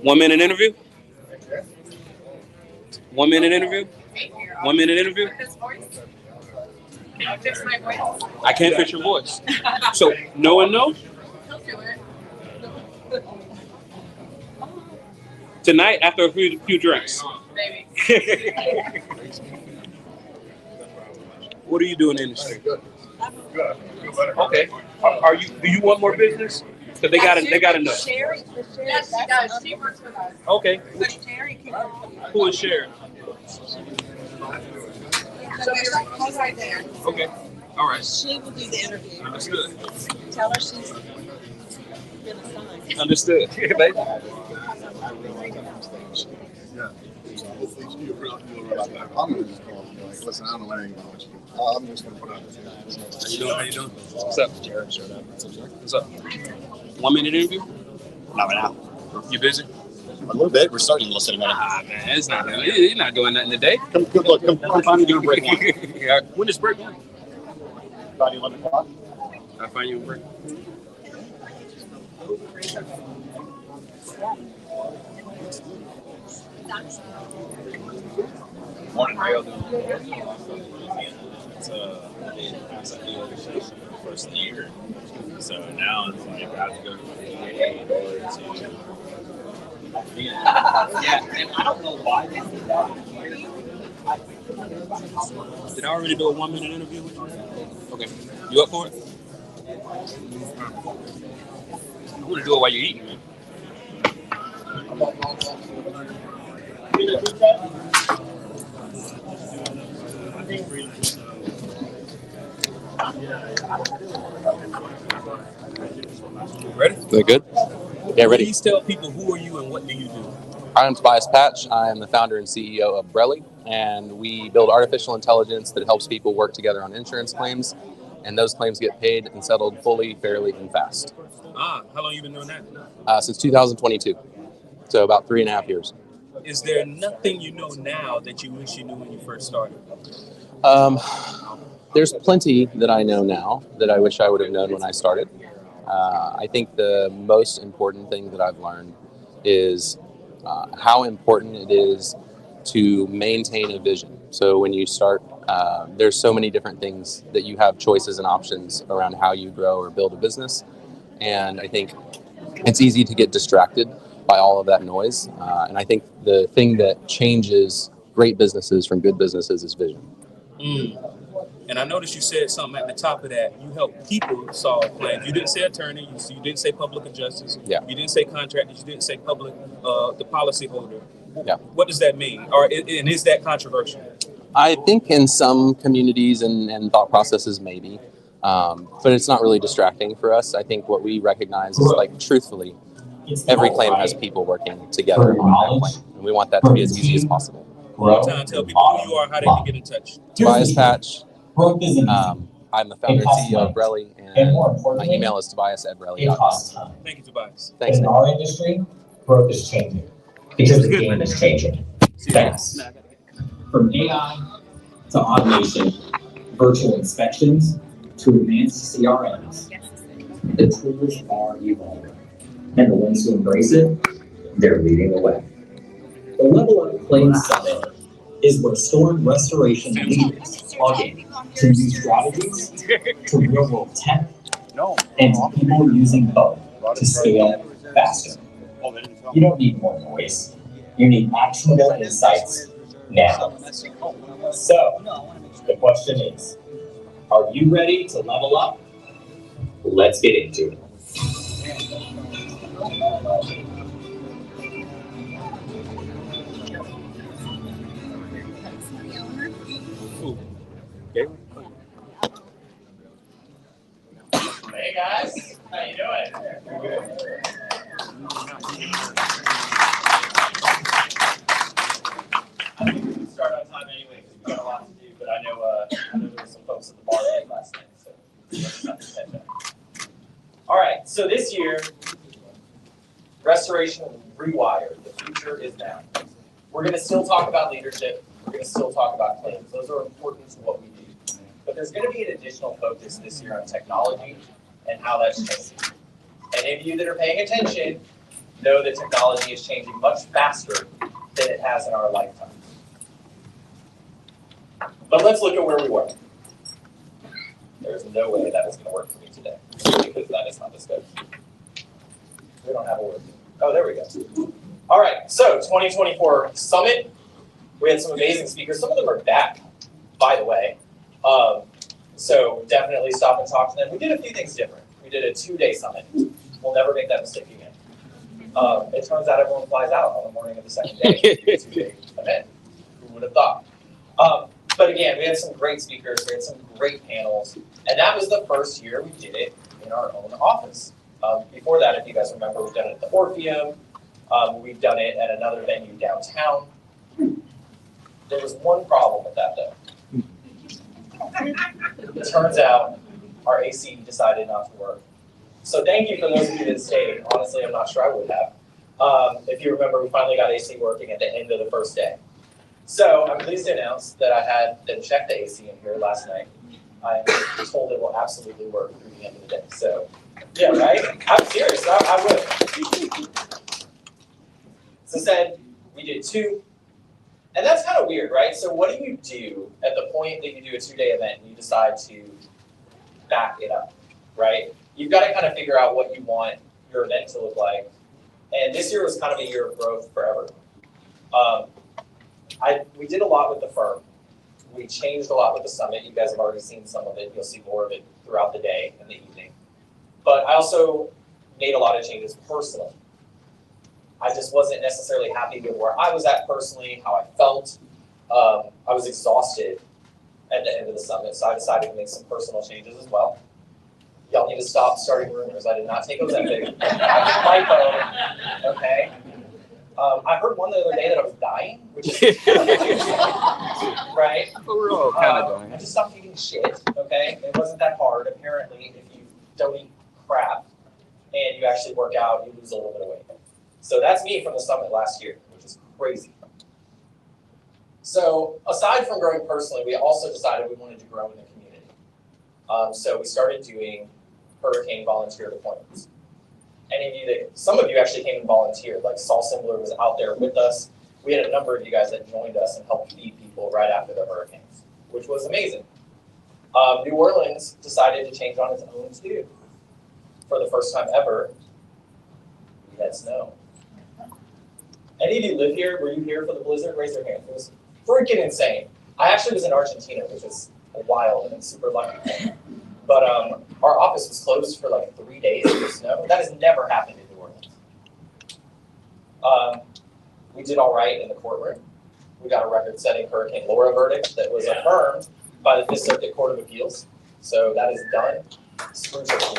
1 minute interview? 1 minute interview? 1 minute interview? I can't fix your voice. So no one knows? Tonight after a few drinks. What do you do in the industry? Okay. Do you want more business? Because they gotta know. Yes, she does. She works with us. Okay. But Sherry can Who is Sharon? she's right there. Okay. All right. She will do the interview. Understood. Tell her she's been assigned. Understood. Baby. I'm gonna just call him, like, listen, I don't know anything about what you do. I'm just gonna put out this. How you doing? How you doing? What's up? Jared showed up. What's up? 1 minute interview? Not right now. You busy? A little bit. We're starting in a little minute. Man, it's not. You're not doing nothing today. Come find me during break one. Yeah. When is break one? About 11 o'clock. I'll find you a break. Morning, how y'all doing? It's a new first year. So now it's like I have to go to the VA in order to. Yeah, and I don't know why they did that. Did I already do a 1 minute interview with you? Okay. You up for it? I want to do it while you're eating, man. Ready? They're good? Yeah, ready. Please tell people who are you and what do you do? I'm Tobias Patch. I am the founder and CEO of Brelly, and we build artificial intelligence that helps people work together on insurance claims, and those claims get paid and settled fully, fairly, and fast. How long you been doing that? Since 2022, so about 3.5 years. Is there nothing you know now that you wish you knew when you first started? There's plenty that I know now that I wish I would have known when I started. I think the most important thing that I've learned is how important it is to maintain a vision. So when you start, there's so many different things that you have choices and options around how you grow or build a business. And I think it's easy to get distracted by all of that noise. And I think the thing that changes great businesses from good businesses is vision. And I noticed you said something at the top of that. You help people solve claims. You didn't say attorney. You didn't say public justice. Yeah. You didn't say contractors. You didn't say public, the policy holder. Yeah. What does that mean? And is that controversial? I think in some communities and thought processes, maybe. But it's not really distracting for us. I think what we recognize is, like, truthfully, every claim has people working together on that claim. And we want that to be as easy as possible. One time, tell people who you are, how they can get in touch. Tobias Patch. I'm the founder and CEO of Brelly, and my email is tobias@brelly.com. Thank you, Tobias. Thanks, In man. our industry, growth is changing because the game is changing fast. From AI to automation, virtual inspections to advanced CRMs, the tools are evolving, and the ones who embrace it, they're leading the way. The Level Up Claims Summit is where storm restoration leaders plug in to new strategies, to real-world tech, and to people using both to scale faster. You don't need more voice. You need actionable insights now. So, the question is, are you ready to level up? Let's get into it. Hey guys, how you doing? I think we can start on time anyway because we've got a lot to do. But I know there were some folks at the bar late last night, so let's not just head back. All right, so this year, Restoration Rewired. The future is now. We're going to still talk about leadership. We're going to still talk about claims. Those are important to what we do. But there's going to be an additional focus this year on technology and how that's changing. Any of you that are paying attention know that technology is changing much faster than it has in our lifetime. But let's look at where we were. There's no way that is going to work for me today because that is not the scope. We don't have a word. Oh, there we go. All right, so 2024 Summit. We had some amazing speakers. Some of them are back, by the way. So definitely stop and talk to them. We did a few things different. We did a 2-day summit. We'll never make that mistake again. It turns out everyone flies out on the morning of the second day. It's a 2-day event. Who would have thought? But again, we had some great speakers. We had some great panels. And that was the first year we did it in our own office. Before that, if you guys remember, we've done it at the Orpheum. We've done it at another venue downtown. There was one problem with that, though. It turns out our AC decided not to work. So thank you for those of you that stayed. Honestly, I'm not sure I would have. If you remember, we finally got AC working at the end of the first day. So I'm pleased to announce that I had them check the AC in here last night. I am told it will absolutely work through the end of the day. So yeah, right? I'm serious. I would. So said, we did 2. And that's kind of weird, right? So what do you do at the point that you do a 2-day event and you decide to back it up, right? You've got to kind of figure out what you want your event to look like. And this year was kind of a year of growth for everyone. We did a lot with the firm. We changed a lot with the summit. You guys have already seen some of it. You'll see more of it throughout the day and the evening. But I also made a lot of changes personally. I just wasn't necessarily happy with where I was at personally, how I felt. I was exhausted at the end of the summit, so I decided to make some personal changes as well. Y'all need to stop starting rumors. I did not take Ozempic. I took my phone, okay? I heard one the other day that I was dying, which is right. We're all kind of dying. I just stopped eating shit, okay? It wasn't that hard. Apparently, if you don't eat crap and you actually work out, you lose a little bit of weight. So that's me from the summit last year, which is crazy. So aside from growing personally, we also decided we wanted to grow in the community. So we started doing hurricane volunteer deployments. Some of you actually came and volunteered, like Saul Simbler was out there with us. We had a number of you guys that joined us and helped feed people right after the hurricanes, which was amazing. New Orleans decided to change on its own too. For the first time ever, we had snow. Any of you live here? Were you here for the blizzard? Raise your hand. It was freaking insane. I actually was in Argentina, which is wild and super lucky. But our office was closed for like 3 days with snow. That has never happened in New Orleans. We did all right in the courtroom. We got a record-setting Hurricane Laura verdict that was affirmed by the 5th Circuit Court of Appeals. So that is done. Screws are cool.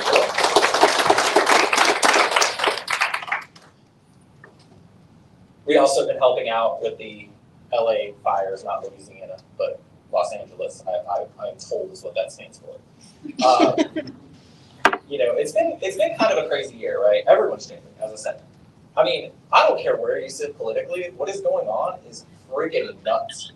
We also have been helping out with the LA fires, not Louisiana, but Los Angeles, I'm told is what that stands for. You know, it's been kind of a crazy year, right? Everyone's changing, as I said. I mean, I don't care where you sit politically. What is going on is freaking nuts,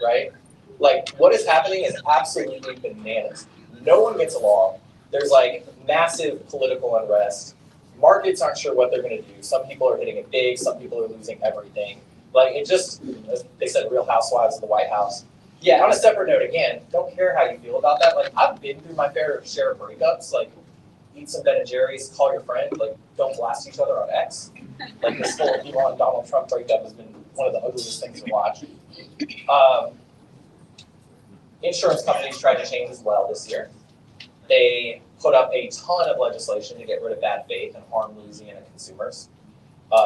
right? Like, what is happening is absolutely bananas. No one gets along. There's like massive political unrest. Markets aren't sure what they're going to do. Some people are hitting it big. Some people are losing everything. Like, it just, as they said, Real Housewives of the White House. Yeah, on a separate note, again, don't care how you feel about that. Like, I've been through my fair share of breakups. Like, eat some Ben and Jerry's, call your friend. Like, don't blast each other on X. Like, this whole Elon Donald Trump breakup has been one of the ugliest things to watch. Insurance companies tried to change as well this year. They put up a ton of legislation to get rid of bad faith and harm Louisiana consumers.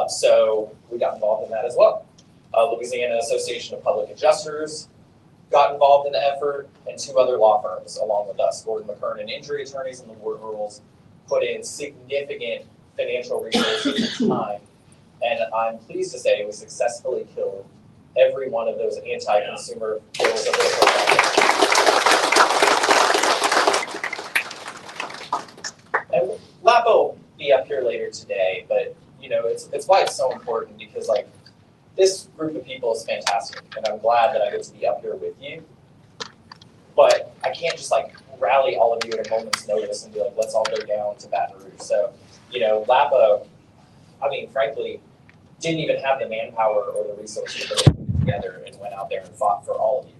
So we got involved in that as well. Louisiana Association of Public Adjusters got involved in the effort, and 2 other law firms along with us, Gordon McKernan Injury Attorneys and the Ward Rules, put in significant financial resources and time. And I'm pleased to say we successfully killed every one of those anti-consumer bills that were And Lapo will be up here later today, but you know, it's why it's so important, because like, this group of people is fantastic, and I'm glad that I get to be up here with you. But I can't just like rally all of you at a moment's notice and be like, let's all go down to Baton Rouge. So, you know, Lapo, I mean, frankly, didn't even have the manpower or the resources to put together and went out there and fought for all of you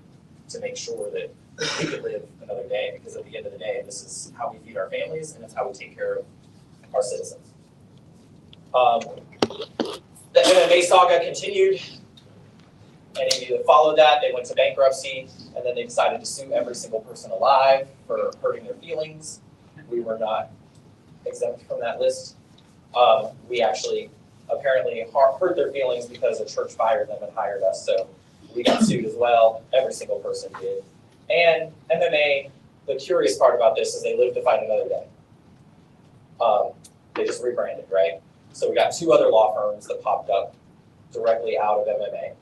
to make sure that we could live another day, because at the end of the day, this is how we feed our families and it's how we take care of our citizens. The MMA saga continued. Any of you that followed that, they went to bankruptcy, and then they decided to sue every single person alive for hurting their feelings. We were not exempt from that list. We actually apparently hurt their feelings because a church fired them and hired us, so we got sued as well. Every single person did. And MMA, the curious part about this is they live to fight another day. They just rebranded, right? So we got 2 other law firms that popped up directly out of MMA.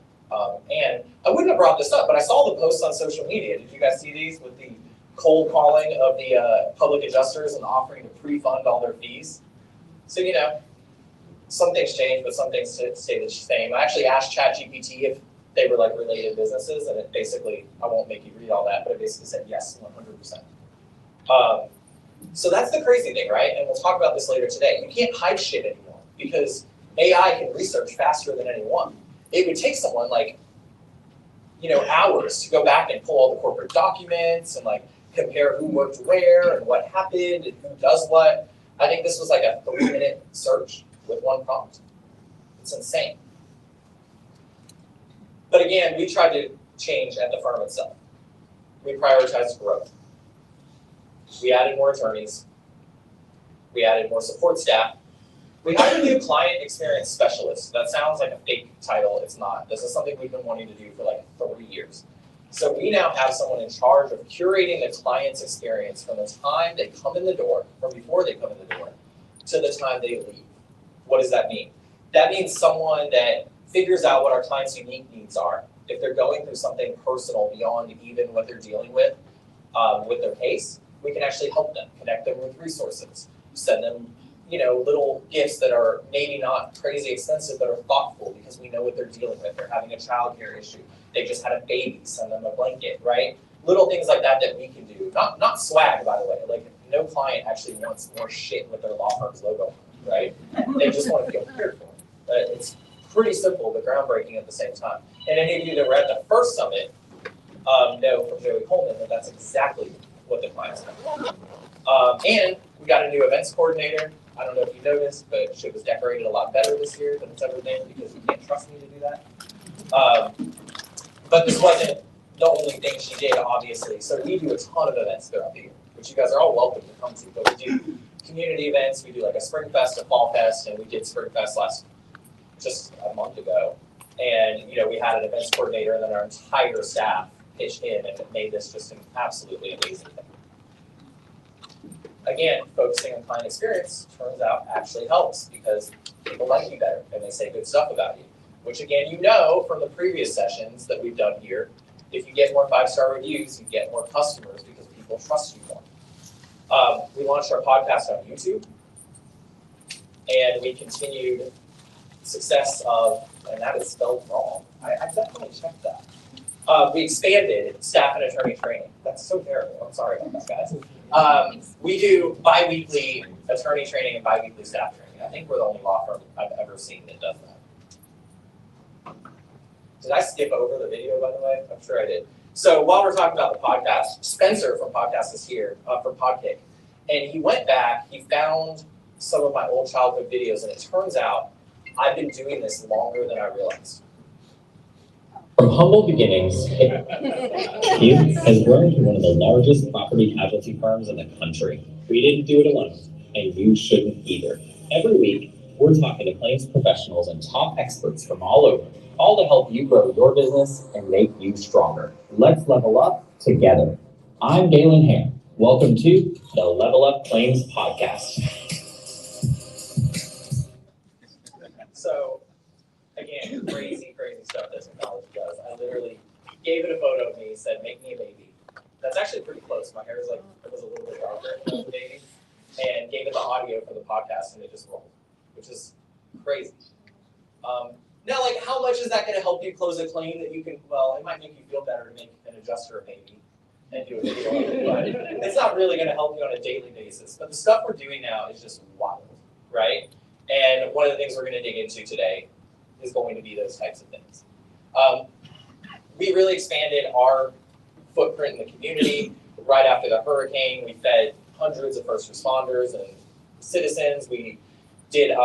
And I wouldn't have brought this up, but I saw the posts on social media. Did you guys see these with the cold calling of the public adjusters and offering to pre-fund all their fees? So, you know, some things change, but some things stay the same. I actually asked ChatGPT if they were like related businesses, and it basically, I won't make you read all that, but it basically said yes, 100%. So that's the crazy thing, right? And we'll talk about this later today. You can't hide shit anymore because AI can research faster than anyone. It would take someone like, you know, hours to go back and pull all the corporate documents and like compare who worked where and what happened and who does what. I think this was like a 3-minute search with 1 prompt. It's insane. But again, we tried to change at the firm itself. We prioritized growth. We added more attorneys. We added more support staff. We hired a new client experience specialist. That sounds like a fake title. It's not. This is something we've been wanting to do for like 3 years. So we now have someone in charge of curating the client's experience from the time they come in the door, from before they come in the door, to the time they leave. What does that mean? That means someone that figures out what our clients' unique needs are. If they're going through something personal beyond even what they're dealing with their case, we can actually help them, connect them with resources, send them, you know, little gifts that are maybe not crazy expensive, but are thoughtful because we know what they're dealing with. They're having a childcare issue. They just had a baby, send them a blanket, right? Little things like that that we can do. Not swag, by the way. Like, no client actually wants more shit with their law firm's logo on it, right? They just want to feel cared for. It's pretty simple, but groundbreaking at the same time. And any of you that were at the first summit know from Joey Coleman that that's exactly what the clients have. And we got a new events coordinator. I don't know if you noticed, but she was decorated a lot better this year than it's ever been because you can't trust me to do that. But this wasn't the only thing she did, obviously. So we do a ton of events throughout the year, which you guys are all welcome to come to. But we do community events. We do like a Spring Fest, a Fall Fest, and we did Spring Fest just a month ago. And, you know, we had an events coordinator, and then our entire staff pitched in and made this just an absolutely amazing thing. Again, focusing on client experience turns out actually helps because people like you better and they say good stuff about you, which again, you know from the previous sessions that we've done here, If you get more 5-star reviews, you get more customers because people trust you more. We launched our podcast on YouTube, and we continued success of, and that is spelled wrong. I definitely checked that. We expanded staff and attorney training. That's so terrible. I'm sorry about that, guys. We do bi-weekly attorney training and bi-weekly staff training. I think we're the only law firm I've ever seen that does that. Did I skip over the video, by the way? I'm sure I did. So while we're talking about the podcast, Spencer from Podcast is here, from Podkick. And he went back, he found some of my old childhood videos, and it turns out I've been doing this longer than I realized. From humble beginnings, he has grown to one of the largest property casualty firms in the country. We didn't do it alone, and you shouldn't either. Every week, we're talking to claims professionals and top experts from all over, all to help you grow your business and make you stronger. Let's level up together. I'm Galen Hare. Welcome to the Level Up Claims Podcast. So, again, crazy stuff that technology does. I literally gave it a photo of me, said, make me a baby. That's actually pretty close. My hair is like, it was a little bit darker than the baby. And gave it the audio for the podcast, and it just rolled, which is crazy. Now, like, how much is that going to help you close a claim that you can, well, it might make you feel better to make an adjuster a baby and do a video on it, but it's not really going to help you on a daily basis. But the stuff we're doing now is just wild, right? And one of the things we're going to dig into today is going to be those types of things. We really expanded our footprint in the community. Right after the hurricane, we fed hundreds of first responders and citizens. We did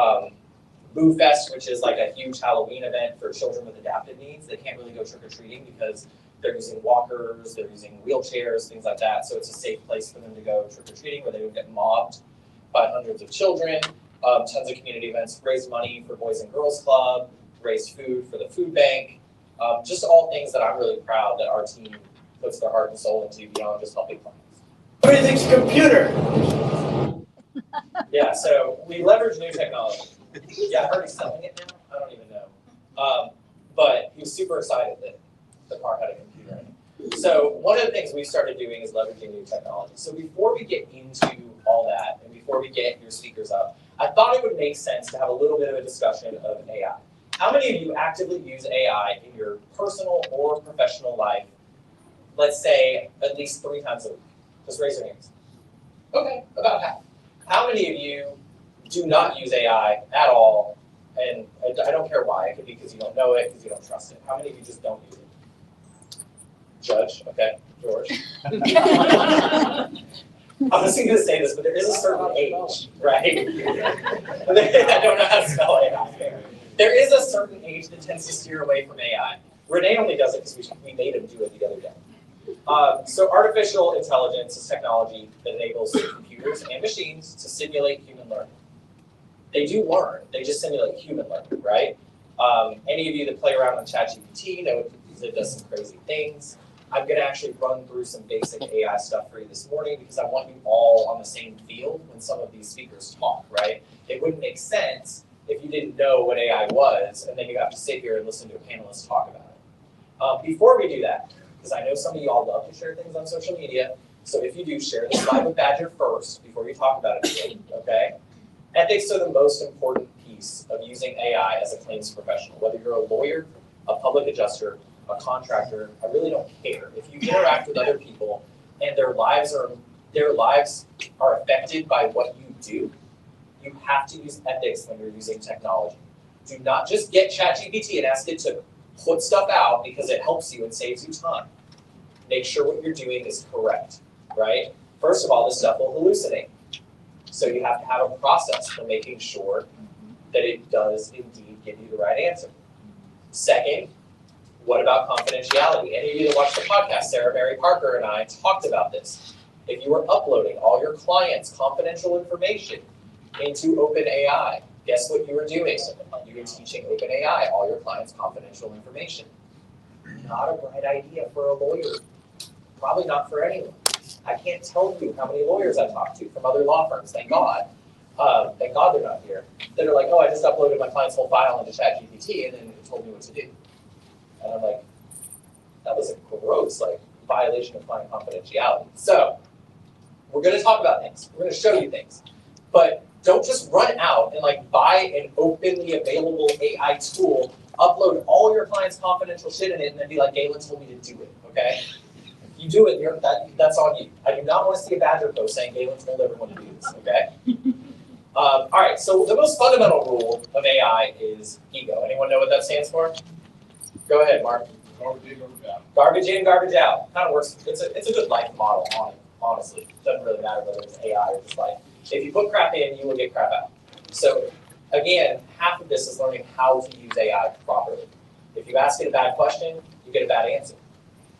Boo Fest, which is like a huge Halloween event for children with adaptive needs. They can't really go trick-or-treating because they're using walkers, they're using wheelchairs, things like that. So it's a safe place for them to go trick-or-treating where they would get mobbed by hundreds of children. Tons of community events, raised money for Boys and Girls Club, raised food for the food bank. Just all things that I'm really proud that our team puts their heart and soul into beyond just helping clients. Everything's computer. Yeah, so we leverage new technology. Yeah, I heard he's selling it now. I don't even know. But he was super excited that the car had a computer in it. So one of the things we started doing is leveraging new technology. So before we get into all that, and before we get your speakers up, I thought it would make sense to have a little bit of a discussion of AI. How many of you actively use AI in your personal or professional life, let's say at least 3 times a week? Just raise your hands. Okay, about half. How many of you do not use AI at all? And I don't care why. It could be because you don't know it, because you don't trust it. How many of you just don't use it? Judge, okay. George. I wasn't going to say this, but there is a certain age, right? I don't know how to spell AI. There is a certain age that tends to steer away from AI. Renee only does it because we made him do it the other day. So artificial intelligence is technology that enables computers and machines to simulate human learning. They do learn, they just simulate human learning, right? Any of you that play around on ChatGPT know it does some crazy things. I'm going to actually run through some basic AI stuff for you this morning because I want you all on the same field when some of these speakers talk, right? It wouldn't make sense if you didn't know what AI was and then you have to sit here and listen to a panelist talk about it. Before we do that, because I know some of you all love to share things on social media, so if you do, share the slide with Badger first before you talk about it, okay? Ethics are the most important piece of using AI as a claims professional. Whether you're a lawyer, a public adjuster, a contractor, I really don't care. If you interact with other people and their lives are affected by what you do, you have to use ethics when you're using technology. Do not just get ChatGPT and ask it to put stuff out because it helps you and saves you time. Make sure what you're doing is correct, right? First of all, this stuff will hallucinate. So you have to have a process for making sure that it does indeed give you the right answer. Second, what about confidentiality? Any of you that watch the podcast, Sarah Mary Parker and I talked about this. If you were uploading all your clients' confidential information into OpenAI, guess what you were doing? You were teaching OpenAI all your clients' confidential information. Not a bright idea for a lawyer. Probably not for anyone. I can't tell you how many lawyers I talked to from other law firms, thank God. Thank God they're not here. That are like, oh, I just uploaded my client's whole file into ChatGPT and then it told me what to do. And I'm like, That was a gross, like, violation of client confidentiality. So we're going to talk about things. We're going to show you things. But don't just run out and like buy an openly available AI tool, upload all your clients' confidential shit in it, and then be like, Galen told me to do it, okay? If you do it, that's on you. I do not want to see a Badger post saying Galen told everyone to do this, okay? All right, so the most fundamental rule of AI is ego. Anyone know what that stands for? Go ahead, Mark. Garbage in, garbage out. Garbage in, garbage out. Kind of works. It's a good life model on it, honestly. It doesn't really matter whether it's AI or just life. If you put crap in, you will get crap out. So again, half of this is learning how to use AI properly. If you ask it a bad question, you get a bad answer.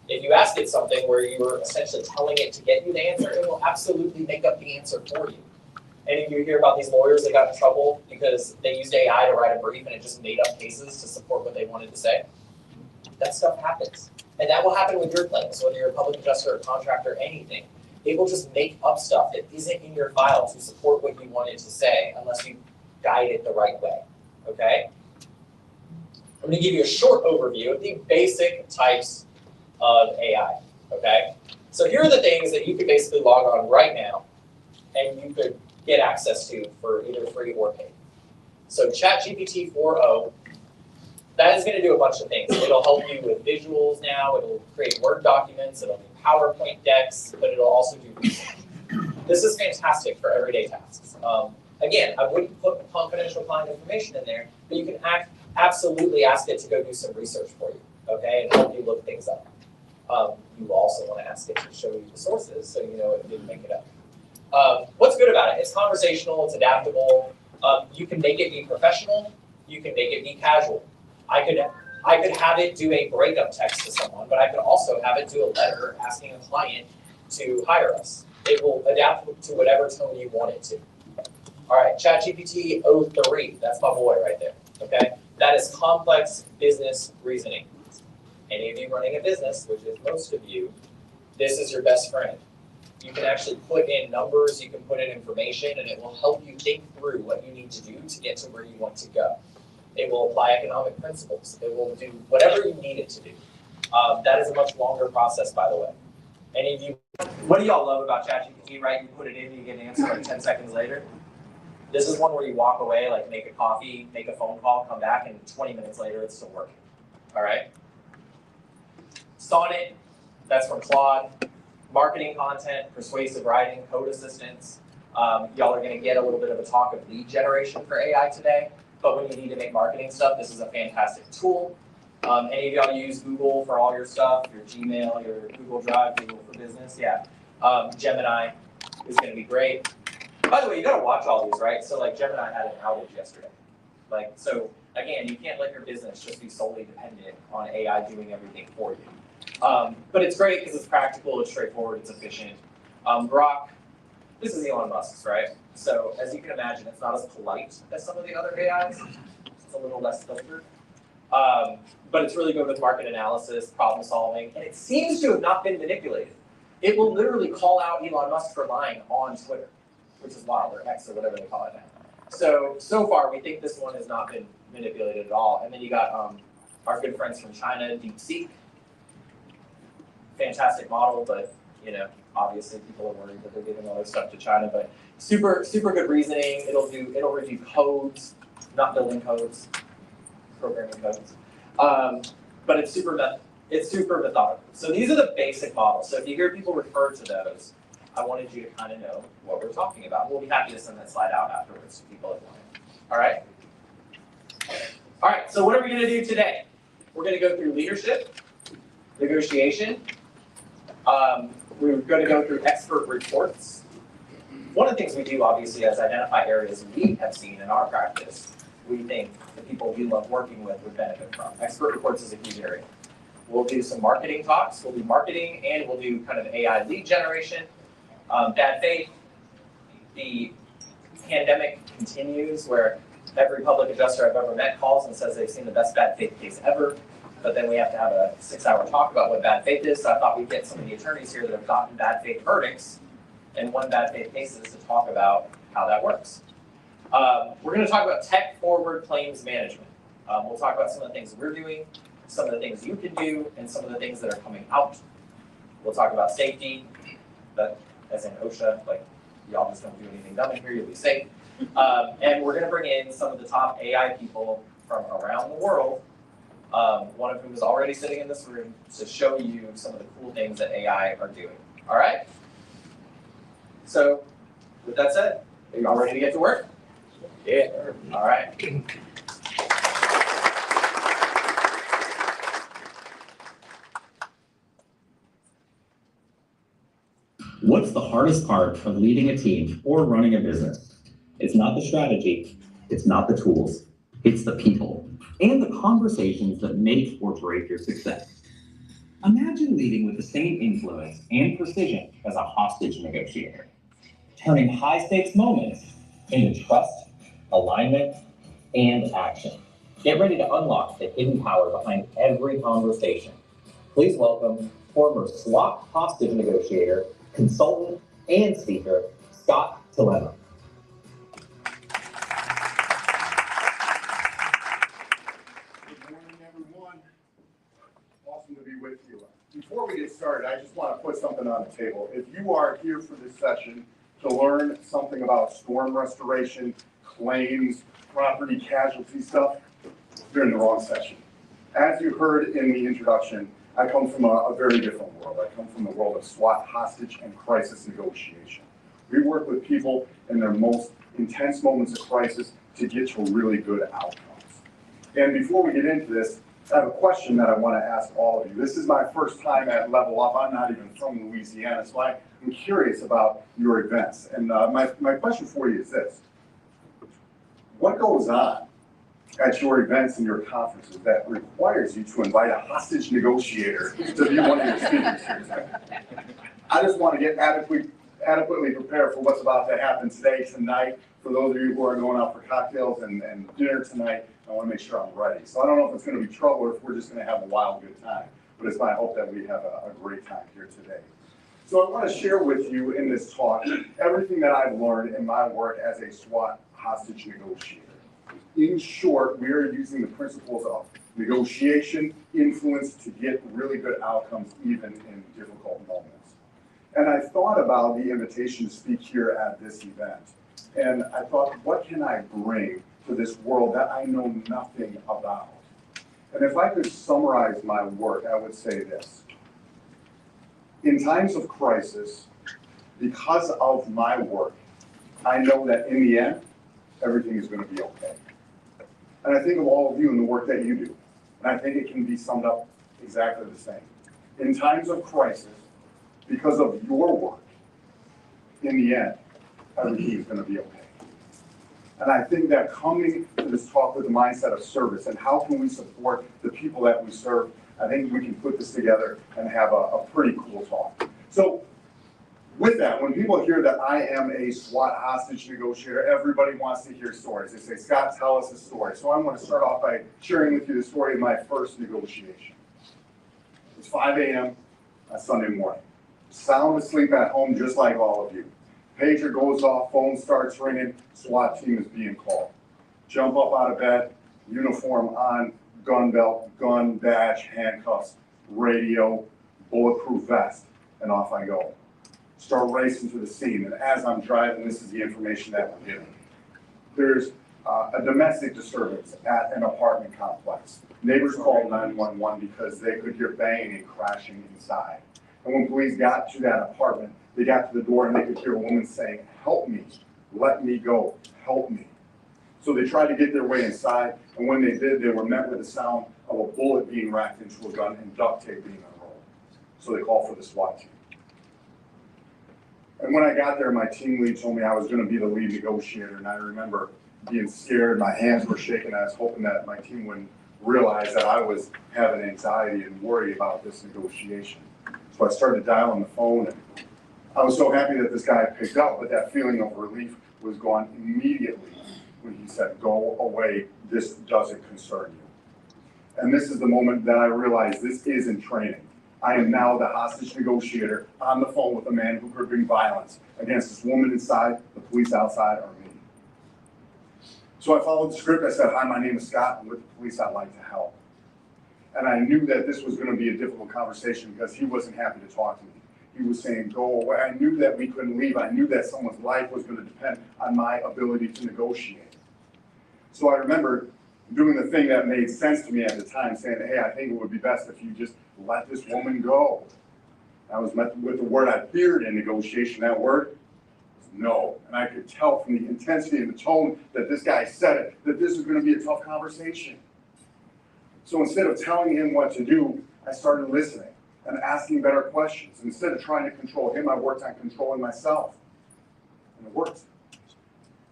If you ask it something where you are essentially telling it to get you the answer, it will absolutely make up the answer for you. Any of you hear about these lawyers that got in trouble because they used AI to write a brief and it just made up cases to support what they wanted to say? That stuff happens. And that will happen with your claims, whether you're a public adjuster or contractor, anything. It will just make up stuff that isn't in your file to support what you wanted to say unless you guide it the right way, okay? I'm gonna give you a short overview of the basic types of AI, okay? So here are the things that you could basically log on right now and you could get access to for either free or paid. So ChatGPT 4o, that is going to do a bunch of things. It'll help you with visuals now, it'll create Word documents, it'll do PowerPoint decks, but it'll also do research. This is fantastic for everyday tasks. Again, I wouldn't put confidential client information in there, but you can absolutely ask it to go do some research for you, okay, and help you look things up. You also want to ask it to show you the sources so you know it didn't make it up. What's good about it? It's conversational, it's adaptable. You can make it be professional, you can make it be casual. I could have it do a breakup text to someone, but I could also have it do a letter asking a client to hire us. It will adapt to whatever tone you want it to. All right, ChatGPT 03, that's my boy right there, okay? That is complex business reasoning. Any of you running a business, which is most of you, this is your best friend. You can actually put in numbers, you can put in information, and it will help you think through what you need to do to get to where you want to go. It will apply economic principles. It will do whatever you need it to do. That is a much longer process, by the way. Any of you, what do y'all love about ChatGPT, right? You put it in, you get an answer like 10 seconds later. This is one where you walk away, like make a coffee, make a phone call, come back, and 20 minutes later, it's still working. All right? Sonnet, that's from Claude. Marketing content, persuasive writing, code assistance. Y'all are gonna get a little bit of a talk of lead generation for AI today, but when you need to make marketing stuff, this is a fantastic tool. Any of y'all use Google for all your stuff, your Gmail, your Google Drive, Google for Business? Yeah. Gemini is gonna be great. By the way, you gotta watch all these, right? So like Gemini had an outage yesterday. Like, so again, you can't let your business just be solely dependent on AI doing everything for you. But it's great because it's practical, it's straightforward, it's efficient. Grok, this is Elon Musk's, right? So as you can imagine, it's not as polite as some of the other AIs. It's a little less filtered. But it's really good with market analysis, problem solving, and it seems to have not been manipulated. It will literally call out Elon Musk for lying on Twitter, which is wild, or X, or whatever they call it now. So far, we think this one has not been manipulated at all. And then you got our good friends from China, DeepSeek. Fantastic model, but you know, obviously people are worried that they're giving all their stuff to China. But super good reasoning. It'll review codes, not building codes, programming codes. But it's super methodical. So these are the basic models. So if you hear people refer to those, I wanted you to kind of know what we're talking about. We'll be happy to send that slide out afterwards to people that want it. All right. All right. So what are we going to do today? We're going to go through leadership, negotiation. We're going to go through expert reports. One of the things we do, obviously, is identify areas we have seen in our practice we think the people we love working with would benefit from. Expert reports is a huge area. We'll do some marketing talks. We'll do marketing, and we'll do kind of AI lead generation. Bad faith. The pandemic continues where every public adjuster I've ever met calls and says they've seen the best bad faith case ever. But then we have to have a 6-hour talk about what bad faith is. So I thought we'd get some of the attorneys here that have gotten bad faith verdicts and won bad faith cases to talk about how that works. We're going to talk about tech-forward claims management. We'll talk about some of the things we're doing. some of the things you can do, and some of the things that are coming out. We'll talk about safety, but as in OSHA, like y'all just don't do anything dumb in here, you'll be safe. And we're gonna bring in some of the top AI people from around the world, one of whom is already sitting in this room to show you some of the cool things that AI are doing. All right? So, with that said, are you all ready to get to work? Yeah. All right. What's the hardest part of leading a team or running a business? It's not the strategy, it's not the tools, it's the people and the conversations that make or break your success. Imagine leading with the same influence and precision as a hostage negotiator, turning high-stakes moments into trust, alignment, and action. Get ready to unlock the hidden power behind every conversation. Please welcome former SWAT hostage negotiator, consultant, and speaker, Scott Telema. Good morning, everyone. Awesome to be with you. Before we get started, I just want to put something on the table. If you are here for this session to learn something about storm restoration, claims, property casualty stuff, you're in the wrong session. As you heard in the introduction, I come from a very different world. I come from the world of SWAT, hostage, and crisis negotiation. We work with people in their most intense moments of crisis to get to really good outcomes. And before we get into this, I have a question that I want to ask all of you. This is my first time at Level Up. I'm not even from Louisiana, so I'm curious about your events. And my question for you is this. What goes on at your events and your conferences that requires you to invite a hostage negotiator to be one of your speakers here today? I just want to get adequately prepared for what's about to happen today, tonight. For those of you who are going out for cocktails and dinner tonight, I want to make sure I'm ready. So I don't know if it's going to be trouble or if we're just going to have a wild good time, but it's my hope that we have a great time here today. So I want to share with you in this talk everything that I've learned in my work as a SWAT hostage negotiator. In short, we are using the principles of negotiation, influence to get really good outcomes even in difficult moments. And I thought about the invitation to speak here at this event. And I thought, what can I bring to this world that I know nothing about? And if I could summarize my work, I would say this. In times of crisis, because of my work, I know that in the end, everything is going to be okay. And I think of all of you and the work that you do. And I think it can be summed up exactly the same. In times of crisis, because of your work, in the end, everything is going to be okay. And I think that coming to this talk with the mindset of service and how can we support the people that we serve, I think we can put this together and have a pretty cool talk. So with that, when people hear that I am a SWAT hostage negotiator, everybody wants to hear stories. They say, Scott, tell us a story. So I want to start off by sharing with you the story of my first negotiation. It's 5 a.m. on Sunday morning. Sound asleep at home just like all of you. Pager goes off, phone starts ringing, SWAT team is being called. Jump up out of bed, uniform on, gun belt, gun, badge, handcuffs, radio, bulletproof vest, and off I go. Start racing to the scene, and as I'm driving, this is the information that we're getting. There's a domestic disturbance at an apartment complex. Neighbors called 911 because they could hear banging and crashing inside. And when police got to that apartment, they got to the door and they could hear a woman saying, help me, let me go, help me. So they tried to get their way inside, and when they did, they were met with the sound of a bullet being racked into a gun and duct tape being unrolled. So they called for the SWAT team. And when I got there, my team lead told me I was going to be the lead negotiator, and I remember being scared, my hands were shaking, I was hoping that my team wouldn't realize that I was having anxiety and worry about this negotiation. So I started dialing the phone, and I was so happy that this guy picked up, but that feeling of relief was gone immediately when he said, go away, this doesn't concern you. And this is the moment that I realized this isn't training. I am now the hostage negotiator on the phone with a man who could bring violence against this woman inside, the police outside, or me. So I followed the script. I said, hi, my name is Scott. I'm with the police. I'd like to help. And I knew that this was going to be a difficult conversation because he wasn't happy to talk to me. He was saying, go away. I knew that we couldn't leave. I knew that someone's life was going to depend on my ability to negotiate. So I remember doing the thing that made sense to me at the time, saying, hey, I think it would be best if you just let this woman go. I was met with the word I feared in negotiation. That word was no. And I could tell from the intensity and the tone that this guy said it, that this was going to be a tough conversation. So instead of telling him what to do, I started listening and asking better questions. Instead of trying to control him, I worked on controlling myself. And it worked.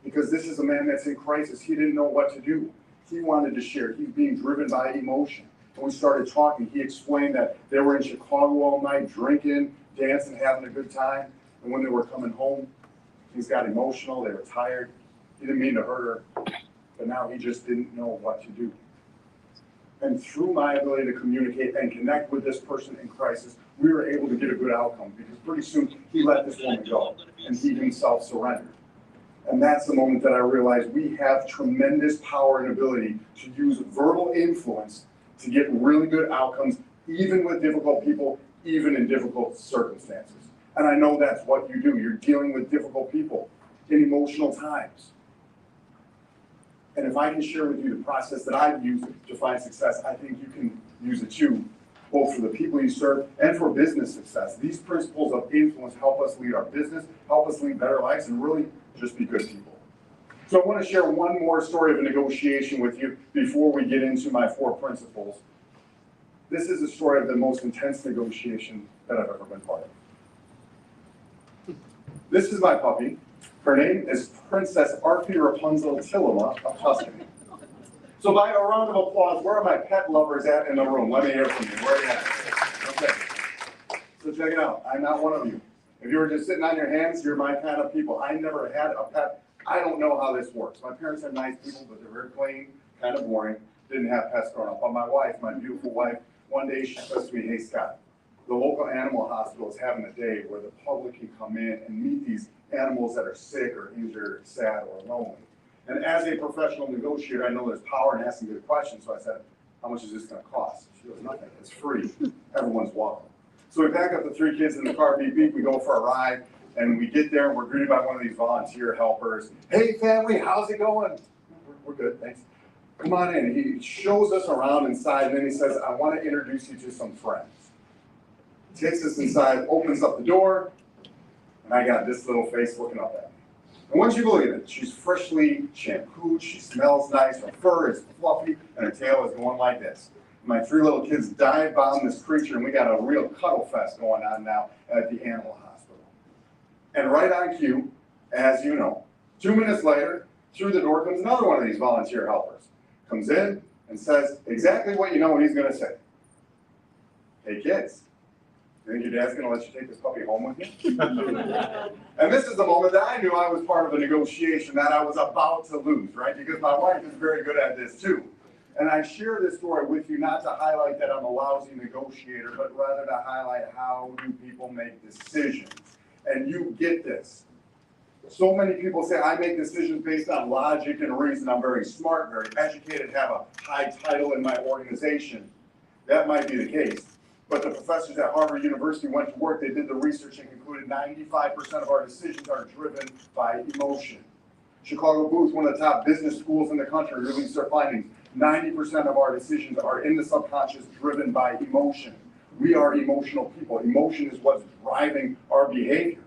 Because this is a man that's in crisis. He didn't know what to do. He wanted to share. He's being driven by emotion. When we started talking, he explained that they were in Chicago all night, drinking, dancing, having a good time. And when they were coming home, things got emotional. They were tired. He didn't mean to hurt her, but now he just didn't know what to do. And through my ability to communicate and connect with this person in crisis, we were able to get a good outcome because pretty soon he let this woman go and he himself surrendered. And that's the moment that I realized we have tremendous power and ability to use verbal influence to get really good outcomes, even with difficult people, even in difficult circumstances. And I know that's what you do. You're dealing with difficult people in emotional times. And if I can share with you the process that I've used to find success, I think you can use it too, both for the people you serve and for business success. These principles of influence help us lead our business, help us lead better lives, and really just be good people. So I want to share one more story of a negotiation with you before we get into my 4 principles. This is a story of the most intense negotiation that I've ever been part of. This is my puppy. Her name is Princess Arfie Rapunzel Tillema of Tuscany. So by a round of applause, where are my pet lovers at in the room? Let me hear from you. Where are you at? Okay. So check it out. I'm not one of you. If you were just sitting on your hands, you're my kind of people. I never had a pet. I don't know how this works. My parents are nice people, but they're very plain, kind of boring. Didn't have pets growing up. But my wife, my beautiful wife, one day she says to me, hey, Scott, the local animal hospital is having a day where the public can come in and meet these animals that are sick or injured, sad, or lonely. And as a professional negotiator, I know there's power in asking good questions. So I said, how much is this going to cost? She goes, nothing. It's free. Everyone's welcome. So we pack up the 3 kids in the car, beep, beep. We go for a ride. And we get there and we're greeted by one of these volunteer helpers. Hey, family, how's it going? We're good, thanks. Come on in. He shows us around inside, and then he says, I want to introduce you to some friends. Takes us inside, opens up the door, and I got this little face looking up at me. And once you believe it, she's freshly shampooed, she smells nice, her fur is fluffy, and her tail is going like this. My 3 little kids dive bomb this creature, and we got a real cuddle fest going on now at the animal hospital. And right on cue, as you know, 2 minutes later, through the door comes another one of these volunteer helpers. Comes in and says exactly what you know what he's going to say. Hey kids, you think your dad's going to let you take this puppy home with you? And this is the moment that I knew I was part of a negotiation that I was about to lose, right? Because my wife is very good at this too. And I share this story with you not to highlight that I'm a lousy negotiator, but rather to highlight how do people make decisions. And you get this. So many people say I make decisions based on logic and reason. I'm very smart, very educated, have a high title in my organization. That might be the case. But the professors at Harvard University went to work, they did the research and concluded 95% of our decisions are driven by emotion. Chicago Booth, one of the top business schools in the country, released their findings. 90% of our decisions are in the subconscious driven by emotion. We are emotional people. Emotion is what's driving our behavior.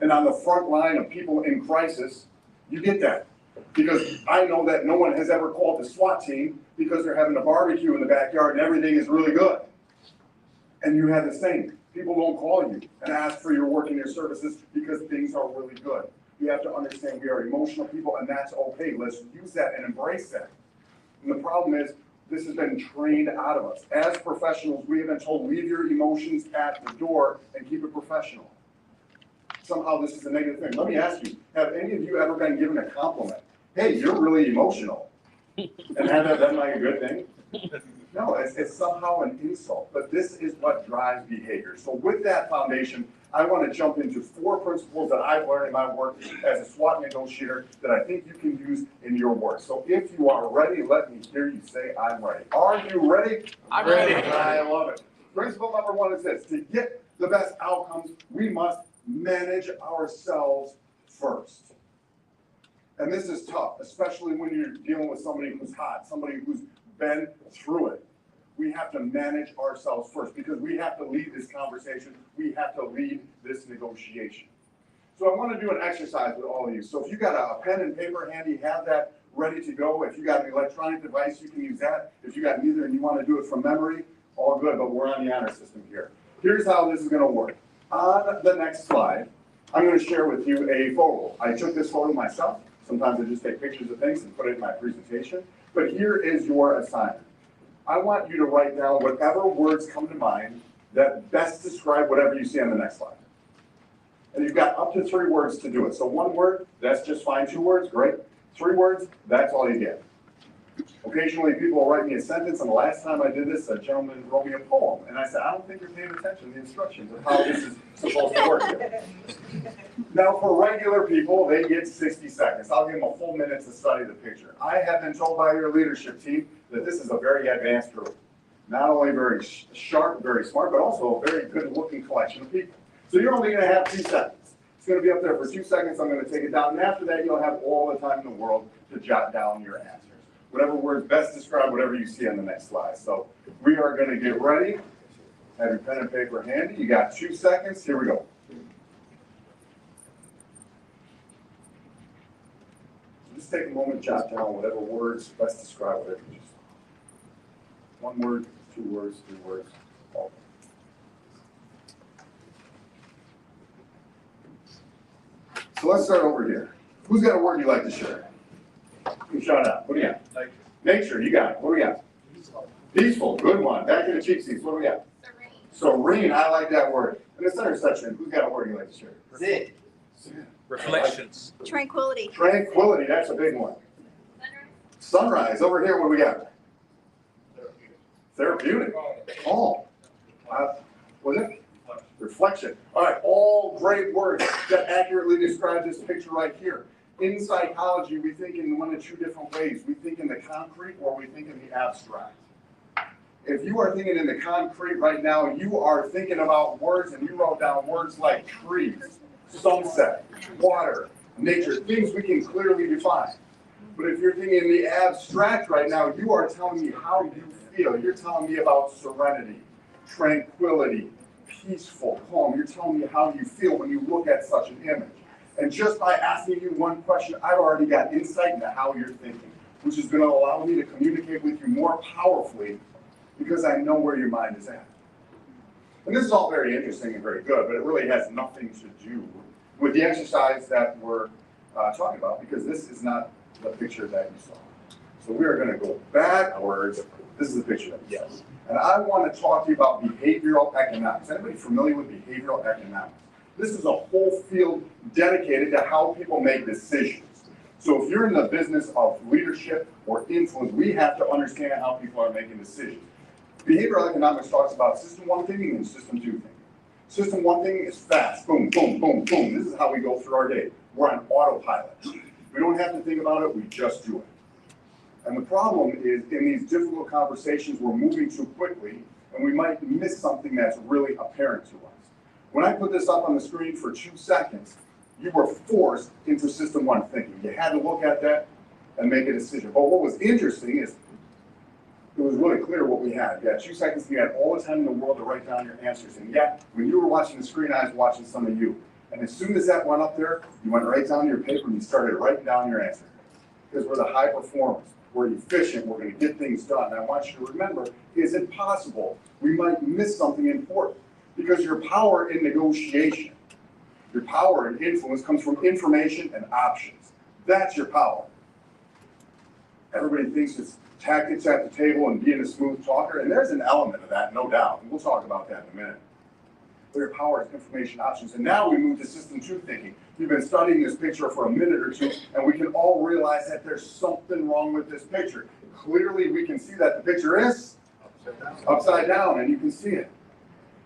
And on the front line of people in crisis, you get that. Because I know that no one has ever called the SWAT team because they're having a barbecue in the backyard and everything is really good. And you have the same. People don't call you and ask for your work and your services because things are really good. You have to understand we are emotional people and that's okay. Let's use that and embrace that. And the problem is, this has been trained out of us. As professionals, we have been told, leave your emotions at the door and keep it professional. Somehow this is a negative thing. Let me ask you, have any of you ever been given a compliment? Hey, you're really emotional. And have that been like a good thing? No, it's somehow an insult, but this is what drives behavior. So with that foundation, I want to jump into 4 principles that I've learned in my work as a SWOT negotiator that I think you can use in your work. So if you are ready, let me hear you say, I'm ready. Are you ready? I'm ready. I love it. Principle number 1 is this: to get the best outcomes, we must manage ourselves first. And this is tough, especially when you're dealing with somebody who's hot, somebody who's been through it. We have to manage ourselves first because we have to lead this conversation. We have to lead this negotiation. So I want to do an exercise with all of you. So if you got a pen and paper handy, have that ready to go. If you got an electronic device, you can use that. If you got neither and you want to do it from memory, all good, but we're on the honor system here. Here's how this is going to work. On the next slide, I'm going to share with you a photo. I took this photo myself. Sometimes I just take pictures of things and put it in my presentation. But here is your assignment. I want you to write down whatever words come to mind that best describe whatever you see on the next slide. And you've got up to 3 words to do it. So 1 word, that's just fine. 2 words, great. 3 words, that's all you get. Occasionally people will write me a sentence, and the last time I did this, a gentleman wrote me a poem. And I said, I don't think you're paying attention to the instructions of how this is supposed to work here. Now for regular people, they get 60 seconds. I'll give them a full minute to study the picture. I have been told by your leadership team that this is a very advanced group. Not only very sharp, very smart, but also a very good looking collection of people. So you're only gonna have 2 seconds. It's gonna be up there for 2 seconds, I'm gonna take it down, and after that you'll have all the time in the world to jot down your answers. Whatever words best describe whatever you see on the next slide. So we are gonna get ready. Have your pen and paper handy. You got 2 seconds, here we go. Just take a moment, jot down whatever words best describe whatever you just saw. 1 word, 2 words, 3 words, all. So let's start over here. Who's got a word you'd like to share? You can shout out. What do you got? Nature, you got it. What do we got? Peaceful, good one. Back in the cheap seats, what do we got? Serene, I like that word. In the center section, who's got a word you'd like to share? Zen. Reflections. Tranquility. Tranquility, that's a big one. Sunrise, over here, what do we got? Therapeutic. Calm. What is it? Reflection. All right, all great words that accurately describe this picture right here. In psychology, we think in 1 of 2 different ways. We think in the concrete or we think in the abstract. If you are thinking in the concrete right now, you are thinking about words and you wrote down words like trees, sunset, water, nature, things we can clearly define. But if you're thinking in the abstract right now, you are telling me how you feel. You're telling me about serenity, tranquility, peaceful, calm. You're telling me how you feel when you look at such an image. And just by asking you 1 question, I've already got insight into how you're thinking, which is going to allow me to communicate with you more powerfully because I know where your mind is at. And this is all very interesting and very good, but it really has nothing to do with the exercise that we're talking about because this is not the picture that you saw. So we are going to go backwards. This is the picture that you saw. And I want to talk to you about behavioral economics. Anybody familiar with behavioral economics? This is a whole field dedicated to how people make decisions. So if you're in the business of leadership or influence, we have to understand how people are making decisions. Behavioral economics talks about system 1 thinking and system 2 thinking. System 1 thinking is fast, boom, boom, boom, boom. This is how we go through our day. We're on autopilot. We don't have to think about it, we just do it. And the problem is in these difficult conversations, we're moving too quickly and we might miss something that's really apparent to us. When I put this up on the screen for 2 seconds, you were forced into system 1 thinking. You had to look at that and make a decision. But what was interesting is it was really clear what we had. You had 2 seconds, you had all the time in the world to write down your answers. And yet, when you were watching the screen, I was watching some of you. And as soon as that went up there, you went right down to your paper and you started writing down your answer. Because we're the high performers. We're efficient. We're going to get things done. And I want you to remember, is it possible we might miss something important? Because your power in negotiation, your power in influence comes from information and options. That's your power. Everybody thinks it's tactics at the table and being a smooth talker, and there's an element of that, no doubt. And we'll talk about that in a minute. Clear powers, information options. And now we move to system 2 thinking. We've been studying this picture for a minute or two, and we can all realize that there's something wrong with this picture. Clearly, we can see that the picture is upside down, and you can see it.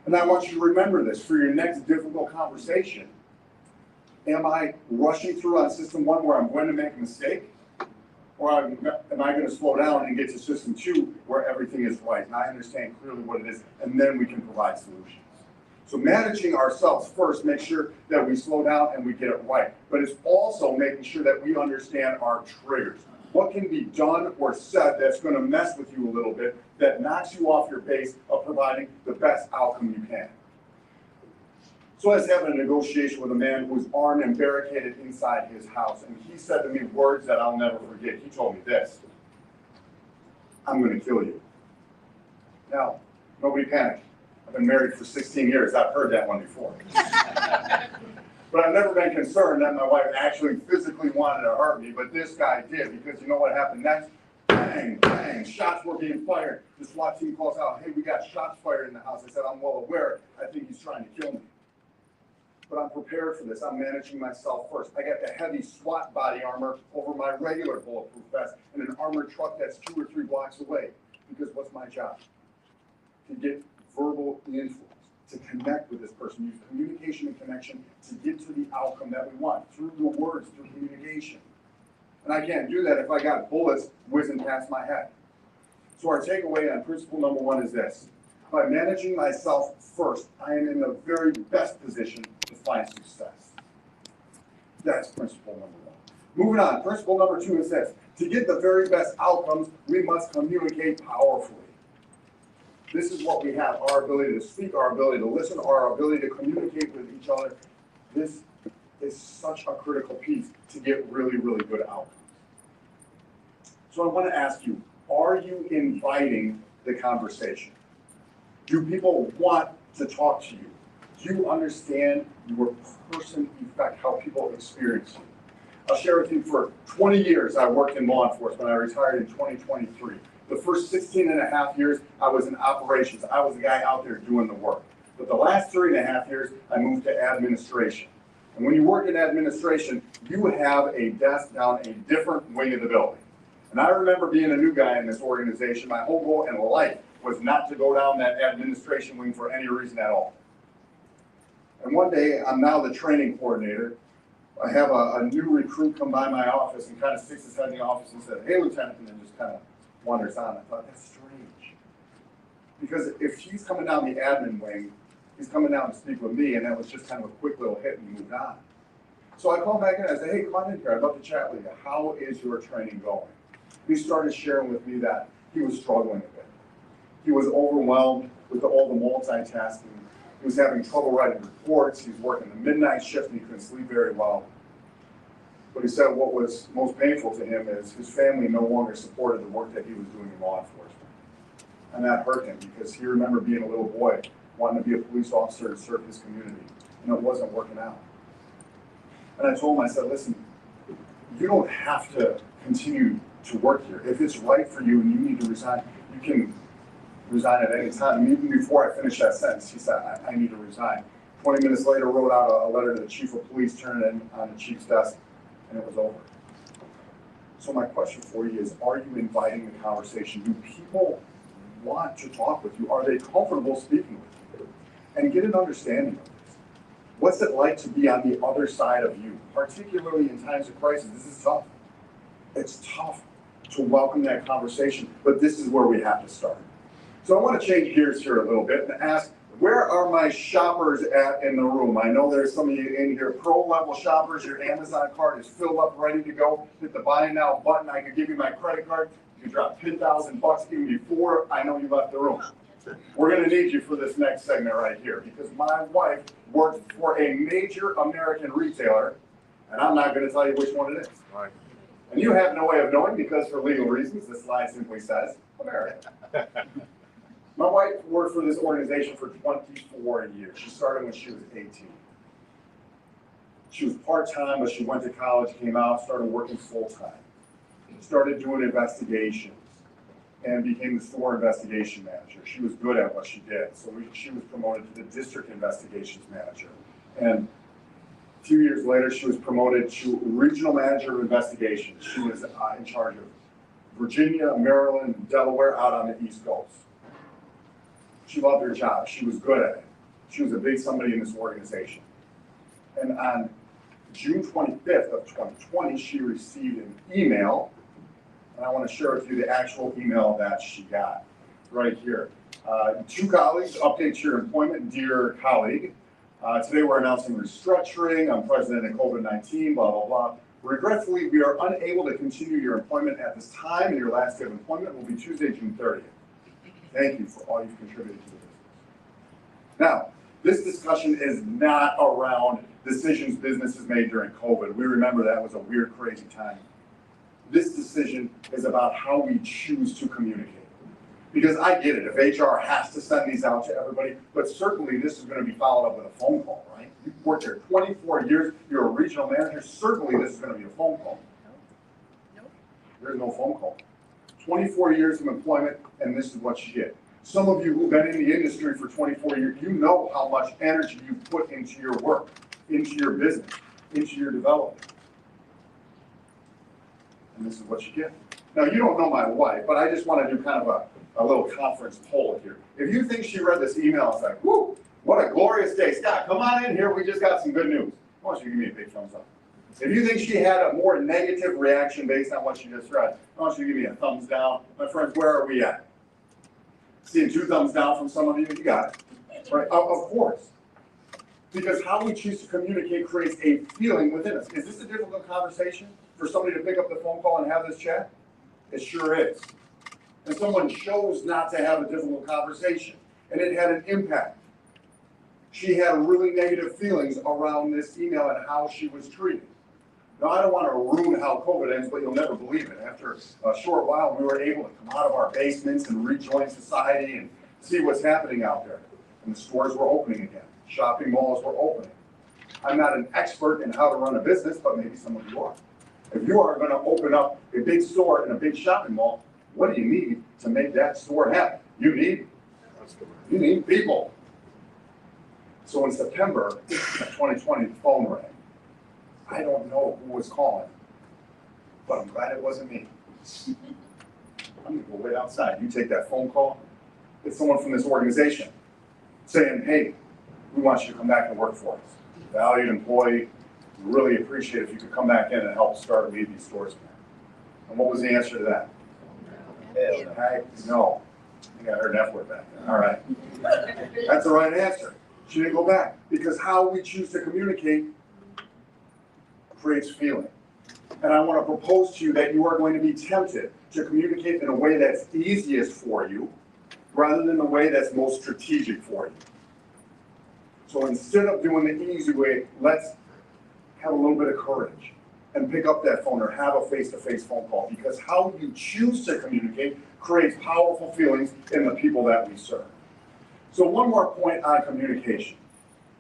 And I want you to remember this for your next difficult conversation. Am I rushing through on system 1 where I'm going to make a mistake? Or am I going to slow down and get to system 2 where everything is right? And I understand clearly what it is, and then we can provide solutions. So managing ourselves first, make sure that we slow down and we get it right. But it's also making sure that we understand our triggers. What can be done or said that's going to mess with you a little bit, that knocks you off your base of providing the best outcome you can. So I was having a negotiation with a man who was armed and barricaded inside his house. And he said to me words that I'll never forget. He told me this: "I'm going to kill you." Now, nobody panic. I've been married for 16 years. I've heard that one before. But I've never been concerned that my wife actually physically wanted to hurt me, but this guy did, because you know what happened next? Bang, bang, shots were being fired. The SWAT team calls out, "Hey, we got shots fired in the house." I said, "I'm well aware. I think he's trying to kill me." But I'm prepared for this. I'm managing myself first. I got the heavy SWAT body armor over my regular bulletproof vest in an armored truck that's 2 or 3 blocks away. Because what's my job? To get verbal influence, to connect with this person, use communication and connection to get to the outcome that we want through the words, through communication. And I can't do that if I got bullets whizzing past my head. So our takeaway on principle number 1 is this: by managing myself first, I am in the very best position to find success. That's principle number 1. Moving on, principle number 2 is this: to get the very best outcomes, we must communicate powerfully. This is what we have: our ability to speak, our ability to listen, our ability to communicate with each other. This is such a critical piece to get really, really good outcomes. So I want to ask you, are you inviting the conversation? Do people want to talk to you? Do you understand your person effect, how people experience you? I'll share with you, for 20 years I worked in law enforcement. I retired in 2023. The first 16 and a half years, I was in operations. I was the guy out there doing the work. But the last 3.5 years, I moved to administration. And when you work in administration, you have a desk down a different wing of the building. And I remember being a new guy in this organization. My whole goal in life was not to go down that administration wing for any reason at all. And one day, I'm now the training coordinator. I have a new recruit come by my office and kind of sticks his head in the office and said, "Hey, Lieutenant," and then just kind of wanders on. I thought, that's strange. Because if he's coming down the admin wing, he's coming down to speak with me, and that was just kind of a quick little hit and moved on. So I called back in and I said, "Hey, come on in here. I'd love to chat with you. How is your training going?" He started sharing with me that he was struggling a bit. He was overwhelmed with all the multitasking. He was having trouble writing reports. He was working the midnight shift and he couldn't sleep very well. But he said what was most painful to him is his family no longer supported the work that he was doing in law enforcement. And that hurt him, because he remembered being a little boy wanting to be a police officer and serve his community. And it wasn't working out. And I told him, I said, "Listen, you don't have to continue to work here. If it's right for you and you need to resign, you can resign at any time." And even before I finished that sentence, he said, I need to resign. 20 minutes later, wrote out a letter to the chief of police, turned it in on the chief's desk, and it was over. So my question for you is, are you inviting the conversation? Do people want to talk with you? Are they comfortable speaking with you? And get an understanding of this. What's it like to be on the other side of you? Particularly in times of crisis, this is tough. It's tough to welcome that conversation, but this is where we have to start. So I want to change gears here a little bit and ask, where are my shoppers at in the room? I know there's some of you in here, pro-level shoppers. Your Amazon card is filled up, ready to go. Hit the buy now button. I could give you my credit card. You can drop $10,000 even before I know you left the room. We're going to need you for this next segment right here, because my wife worked for a major American retailer, and I'm not going to tell you which one it is. Right. And you have no way of knowing, because for legal reasons, this slide simply says America. My wife worked for this organization for 24 years. She started when she was 18. She was part-time, but she went to college, came out, started working full-time. Started doing investigations. and became the store investigation manager. She was good at what she did, so she was promoted to the district investigations manager. And a few years later, she was promoted to regional manager of investigations. She was in charge of Virginia, Maryland, Delaware, out on the East Coast. She loved her job. She was good at it. She was a big somebody in this organization. And on June 25th of 2020, she received an email, and I want to share with you the actual email that she got right here. Two colleagues, update to your employment, dear colleague. Today we're announcing restructuring. I'm president of COVID-19, blah, blah, blah. Regretfully, we are unable to continue your employment at this time, and your last day of employment will be Tuesday, June 30th. Thank you for all you've contributed to the business. Now, this discussion is not around decisions businesses made during COVID. We remember that was a weird, crazy time. This decision is about how we choose to communicate. Because I get it, if HR has to send these out to everybody, but certainly this is going to be followed up with a phone call, right? You've worked here 24 years, you're a regional manager, certainly this is going to be a phone call. There's no phone call. 24 years of employment, and this is what you get. Some of you who've been in the industry for 24 years, you know how much energy you put into your work, into your business, into your development. And this is what you get. Now, you don't know my wife, but I just want to do kind of a little conference poll here. If you think she read this email, it's like, whoo, what a glorious day. Scott, come on in here. We just got some good news. I want you to give me a big thumbs up. If you think she had a more negative reaction based on what she just read, I want you to give me a thumbs down. My friends, where are we at? Seeing 2 thumbs down from some of you? You got it. Right? Of course. Because how we choose to communicate creates a feeling within us. Is this a difficult conversation for somebody to pick up the phone call and have this chat? It sure is. And someone chose not to have a difficult conversation, and it had an impact. She had really negative feelings around this email and how she was treated. Now, I don't want to ruin how COVID ends, but you'll never believe it. After a short while, we were able to come out of our basements and rejoin society and see what's happening out there. And the stores were opening again. Shopping malls were opening. I'm not an expert in how to run a business, but maybe some of you are. If you are going to open up a big store in a big shopping mall, what do you need to make that store happen? You need people. So in September of 2020, the phone rang. I don't know who was calling, but I'm glad it wasn't me. I'm gonna go wait outside. You take that phone call. It's someone from this organization saying, hey, we want you to come back and work for us. Valued employee, we really appreciate it if you could come back in and help start and lead these stores again. And what was the answer to that? Heck no. I think I heard an F word back there. All right. That's the right answer. She didn't go back because how we choose to communicate creates feeling. And I want to propose to you that you are going to be tempted to communicate in a way that's easiest for you rather than the way that's most strategic for you. So instead of doing the easy way, let's have a little bit of courage and pick up that phone or have a face-to-face phone call, because how you choose to communicate creates powerful feelings in the people that we serve. So one more point on communication.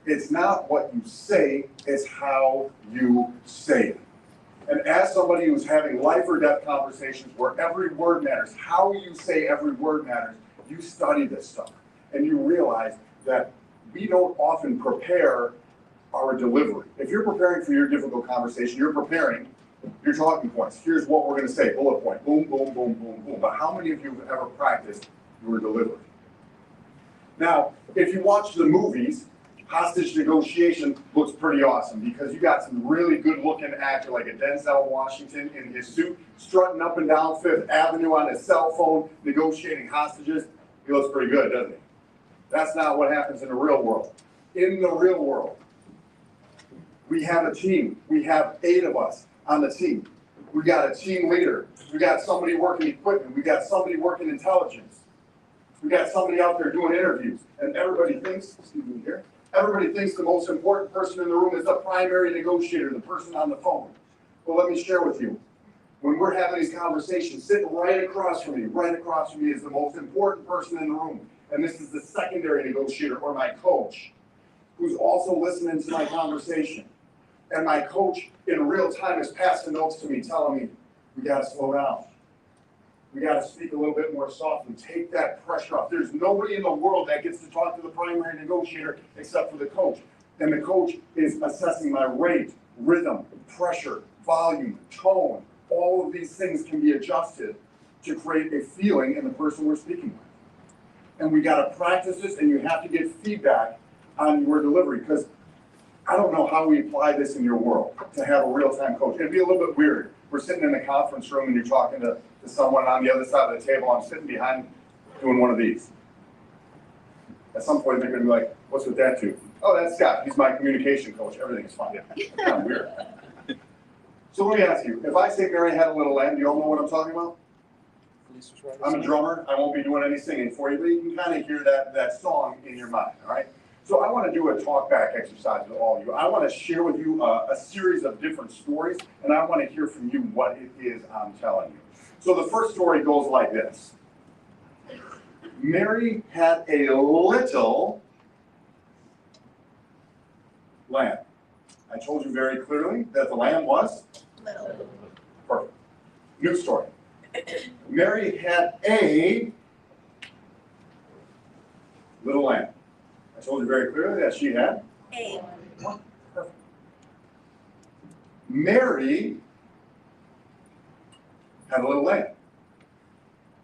It's not what you say, it's how you say it. And as somebody who's having life or death conversations where every word matters, how you say every word matters, you study this stuff and you realize that we don't often prepare our delivery. If you're preparing for your difficult conversation, you're preparing your talking points. Here's what we're going to say, bullet point, boom, boom, boom, boom, boom. But how many of you have ever practiced your delivery? Now, if you watch the movies, hostage negotiation looks pretty awesome because you got some really good looking actor like a Denzel Washington in his suit, strutting up and down Fifth Avenue on his cell phone, negotiating hostages. He looks pretty good, doesn't he? That's not what happens in the real world. In the real world, we have a team. We have 8 of us on the team. We got a team leader. We got somebody working equipment. We got somebody working intelligence. We got somebody out there doing interviews. And everybody thinks, excuse me here, everybody thinks the most important person in the room is the primary negotiator, the person on the phone. Well, let me share with you. When we're having these conversations, sitting right across from me is the most important person in the room. And this is the secondary negotiator, or my coach, who's also listening to my conversation. And my coach in real time is passing notes to me, telling me, we got to slow down. We got to speak a little bit more softly. Take that pressure off. There's nobody in the world that gets to talk to the primary negotiator except for the coach. And the coach is assessing my rate, rhythm, pressure, volume, tone. All of these things can be adjusted to create a feeling in the person we're speaking with. And we got to practice this, and you have to get feedback on your delivery, because I don't know how we apply this in your world to have a real-time coach. It'd be a little bit weird. We're sitting in the conference room and you're talking to someone on the other side of the table. I'm sitting behind doing one of these. At some point, they're going to be like, what's with that too? Oh, that's Scott. He's my communication coach. Everything's fine. Kind of weird. So let me ask you, if I say Mary Had a Little Lamb, do you all know what I'm talking about? I'm a drummer. I won't be doing any singing for you, but you can kind of hear that song in your mind, all right? So I want to do a talk back exercise with all of you. I want to share with you a series of different stories, and I want to hear from you what it is I'm telling you. So the first story goes like this. Mary had a little lamb. I told you very clearly that the lamb was little. Perfect. New story. Mary had a little lamb. I told you very clearly that she had A. Perfect. Mary had a little lamb.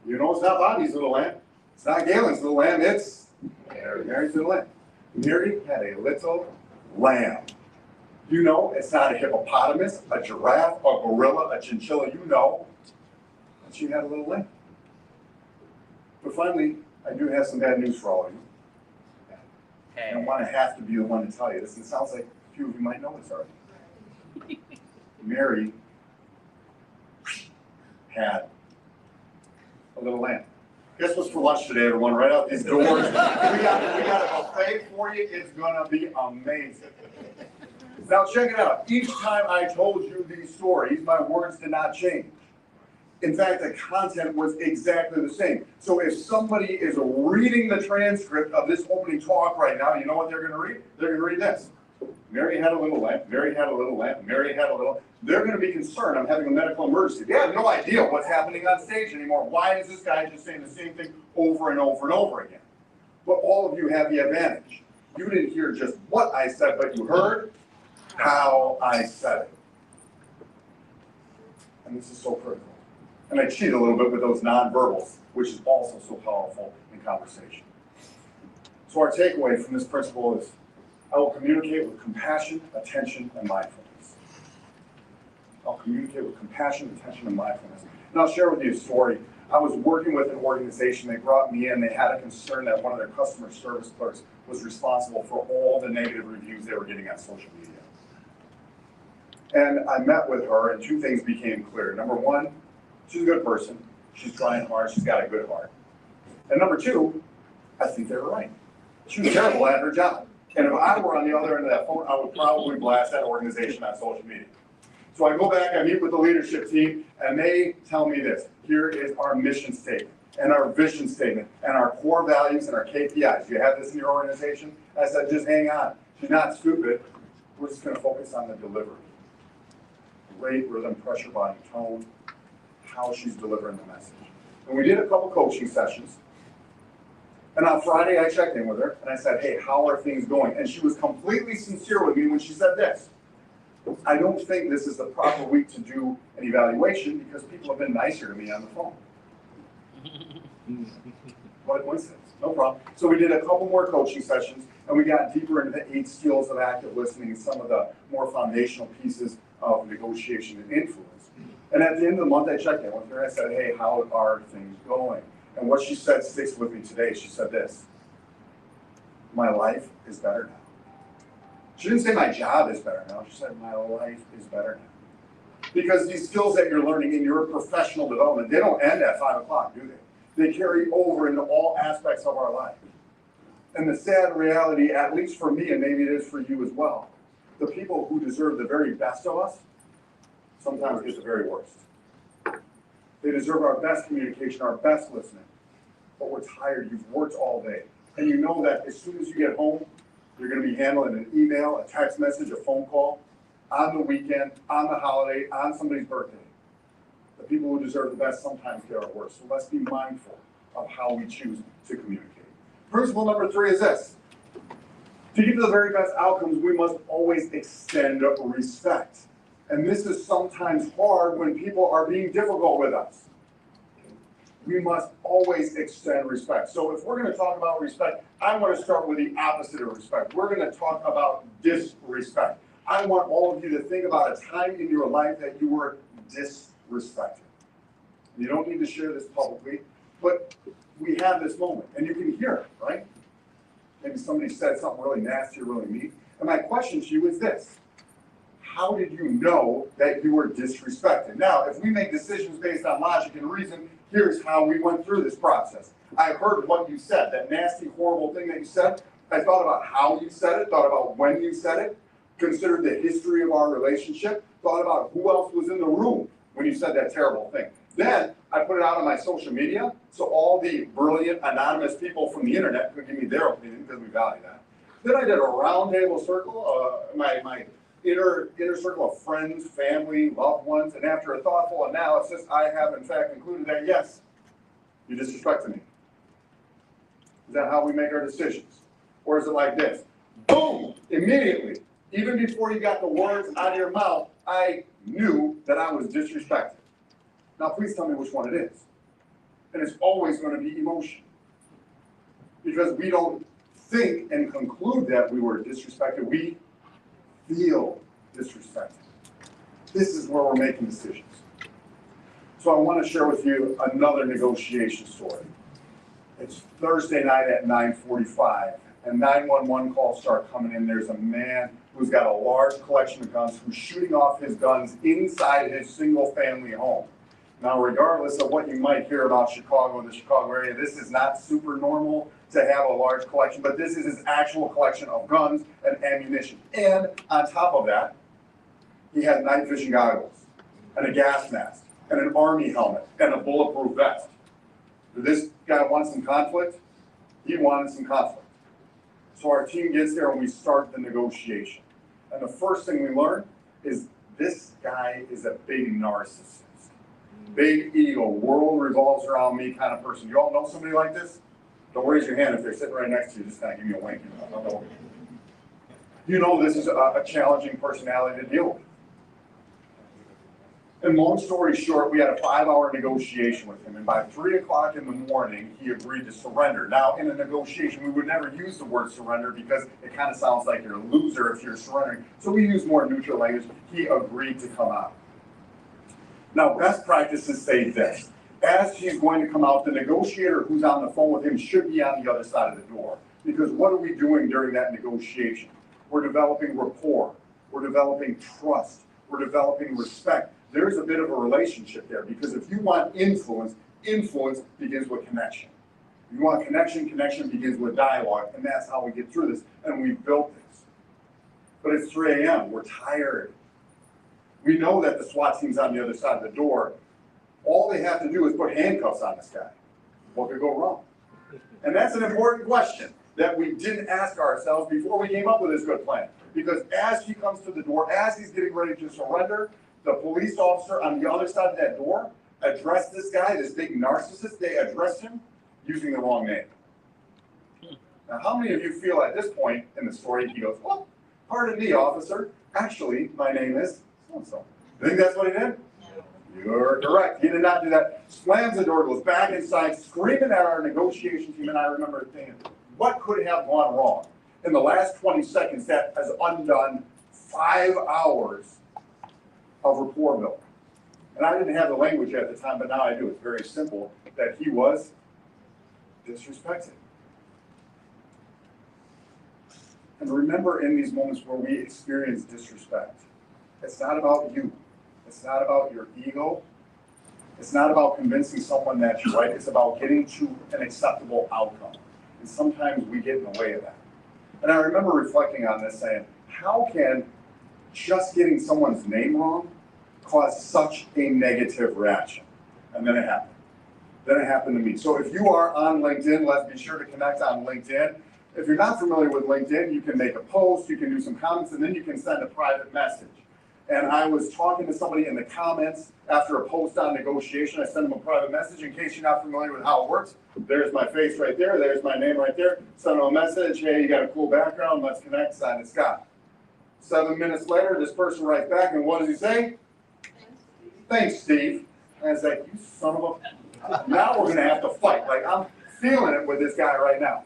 You know it's not Bobby's little lamb. It's not Galen's little lamb. It's Mary's little lamb. Mary had a little lamb. You know it's not a hippopotamus, a giraffe, a gorilla, a chinchilla. You know that she had a little lamb. But finally, I do have some bad news for all of you. And I want to have to be the one to tell you this. And it sounds like a few of you might know this already. Mary had a little lamb. Guess what's for lunch today, everyone? Right out these doors. we got a buffet for you. It's going to be amazing. Now check it out. Each time I told you these stories, my words did not change. In fact, the content was exactly the same. So if somebody is reading the transcript of this opening talk right now, you know what they're going to read? They're going to read this. Mary had a little lamb. Mary had a little lamb. Mary had a little. They're going to be concerned. I'm having a medical emergency. They have no idea what's happening on stage anymore. Why is this guy just saying the same thing over and over and over again? But all of you have the advantage. You didn't hear just what I said, but you heard how I said it. And this is so critical. And I cheat a little bit with those nonverbals, which is also so powerful in conversation. So our takeaway from this principle is, I will communicate with compassion, attention, and mindfulness. I'll communicate with compassion, attention, and mindfulness. And I'll share with you a story. I was working with an organization. They brought me in. They had a concern that one of their customer service clerks was responsible for all the negative reviews they were getting on social media. And I met with her, and two things became clear. Number one, she's a good person. She's trying hard. She's got a good heart. And number two, I think they were right. She was terrible at her job. And if I were on the other end of that phone, I would probably blast that organization on social media. So I go back, I meet with the leadership team, and they tell me this. Here is our mission statement, and our vision statement, and our core values, and our KPIs. Do you have this in your organization? I said, just hang on. She's not stupid. We're just going to focus on the delivery. Rate, rhythm, pressure, volume, tone, how she's delivering the message. And we did a couple coaching sessions. And on Friday, I checked in with her, and I said, hey, how are things going? And she was completely sincere with me when she said this. I don't think this is the proper week to do an evaluation because people have been nicer to me on the phone. What a coincidence. No problem. So we did a couple more coaching sessions, and we got deeper into the 8 skills of active listening and some of the more foundational pieces of negotiation and influence. And at the end of the month, I checked in with her, and I said, hey, how are things going? And what she said sticks with me today. She said this: my life is better now. She didn't say my job is better now. She said my life is better now. Because these skills that you're learning in your professional development, they don't end at 5 o'clock, do they? They carry over into all aspects of our life. And the sad reality, at least for me, and maybe it is for you as well, the people who deserve the very best of us sometimes get the very worst. They deserve our best communication, our best listening. But we're tired. You've worked all day. And you know that as soon as you get home, you're going to be handling an email, a text message, a phone call, on the weekend, on the holiday, on somebody's birthday. The people who deserve the best sometimes get our worst. So let's be mindful of how we choose to communicate. Principle number 3 is this. To get to the very best outcomes, we must always extend respect. And this is sometimes hard when people are being difficult with us. We must always extend respect. So if we're going to talk about respect, I'm going to start with the opposite of respect. We're going to talk about disrespect. I want all of you to think about a time in your life that you were disrespected. You don't need to share this publicly, but we have this moment, and you can hear it, right? Maybe somebody said something really nasty or really mean. And my question to you is this. How did you know that you were disrespected? Now, if we make decisions based on logic and reason, here's how we went through this process. I heard what you said, that nasty, horrible thing that you said. I thought about how you said it, thought about when you said it, considered the history of our relationship, thought about who else was in the room when you said that terrible thing. Then I put it out on my social media, so all the brilliant, anonymous people from the internet could give me their opinion because we value that. Then I did a roundtable circle, my inner circle of friends, family, loved ones, and after a thoughtful analysis, I have in fact concluded that yes, you disrespected me. Is that how we make our decisions? Or is it like this? Boom! Immediately, even before you got the words out of your mouth, I knew that I was disrespected. Now please tell me which one it is. And it's always going to be emotion. Because we don't think and conclude that we were disrespected. We feel disrespected. This is where we're making decisions. So I want to share with you another negotiation story. It's Thursday night at 9:45, and 911 calls start coming in. There's a man who's got a large collection of guns who's shooting off his guns inside his single-family home. Now, regardless of what you might hear about Chicago and the Chicago area, this is not super normal to have a large collection, but this is his actual collection of guns and ammunition. And on top of that, he had night vision goggles and a gas mask and an army helmet and a bulletproof vest. Did this guy want some conflict? He wanted some conflict. So our team gets there and we start the negotiation. And the first thing we learn is this guy is a big narcissist. Big ego, world revolves around me kind of person. You all know somebody like this? Don't raise your hand if they're sitting right next to you. Just kind of give me a wink. You know this is a challenging personality to deal with. And long story short, we had a 5-hour negotiation with him. And by 3 o'clock in the morning, he agreed to surrender. Now, in a negotiation, we would never use the word surrender because it kind of sounds like you're a loser if you're surrendering. So we use more neutral language. He agreed to come out. Now, best practices say this. As he's going to come out, the negotiator who's on the phone with him should be on the other side of the door. Because what are we doing during that negotiation? We're developing rapport. We're developing trust. We're developing respect. There's a bit of a relationship there because if you want influence, influence begins with connection. If you want connection, connection begins with dialogue, and that's how we get through this, and we've built this. But it's 3 a.m., we're tired. We know that the SWAT team's on the other side of the door. All they have to do is put handcuffs on this guy. What could go wrong? And that's an important question that we didn't ask ourselves before we came up with this good plan. Because as he comes to the door, as he's getting ready to surrender, the police officer on the other side of that door addressed this guy, this big narcissist. They addressed him using the wrong name. Now, how many of you feel at this point in the story, he goes, well, pardon me, officer. Actually, my name is so-and-so. You think that's what he did? You're correct. He did not do that. Slams the door, goes back inside, screaming at our negotiation team, and I remember thinking, what could have gone wrong? In the last 20 seconds, that has undone 5 hours of rapport building. And I didn't have the language at the time, but now I do. It's very simple that he was disrespected. And remember in these moments where we experience disrespect, it's not about you. It's not about your ego. It's not about convincing someone that you're right. It's about getting to an acceptable outcome. And sometimes we get in the way of that. And I remember reflecting on this saying, how can just getting someone's name wrong cause such a negative reaction? And then it happened. Then it happened to me. So if you are on LinkedIn, let's be sure to connect on LinkedIn. If you're not familiar with LinkedIn, you can make a post, you can do some comments, and then you can send a private message. and I was talking to somebody in the comments after a post on negotiation. I sent them a private message in case you're not familiar with how it works. There's my face right there. There's my name right there. Send them a message. Hey, you got a cool background. Let's connect. Sign it, Scott. 7 minutes later, this person writes back, and what does he say? Thanks, Steve. And I was like, you son of a... Now we're going to have to fight. Like, I'm feeling it with this guy right now.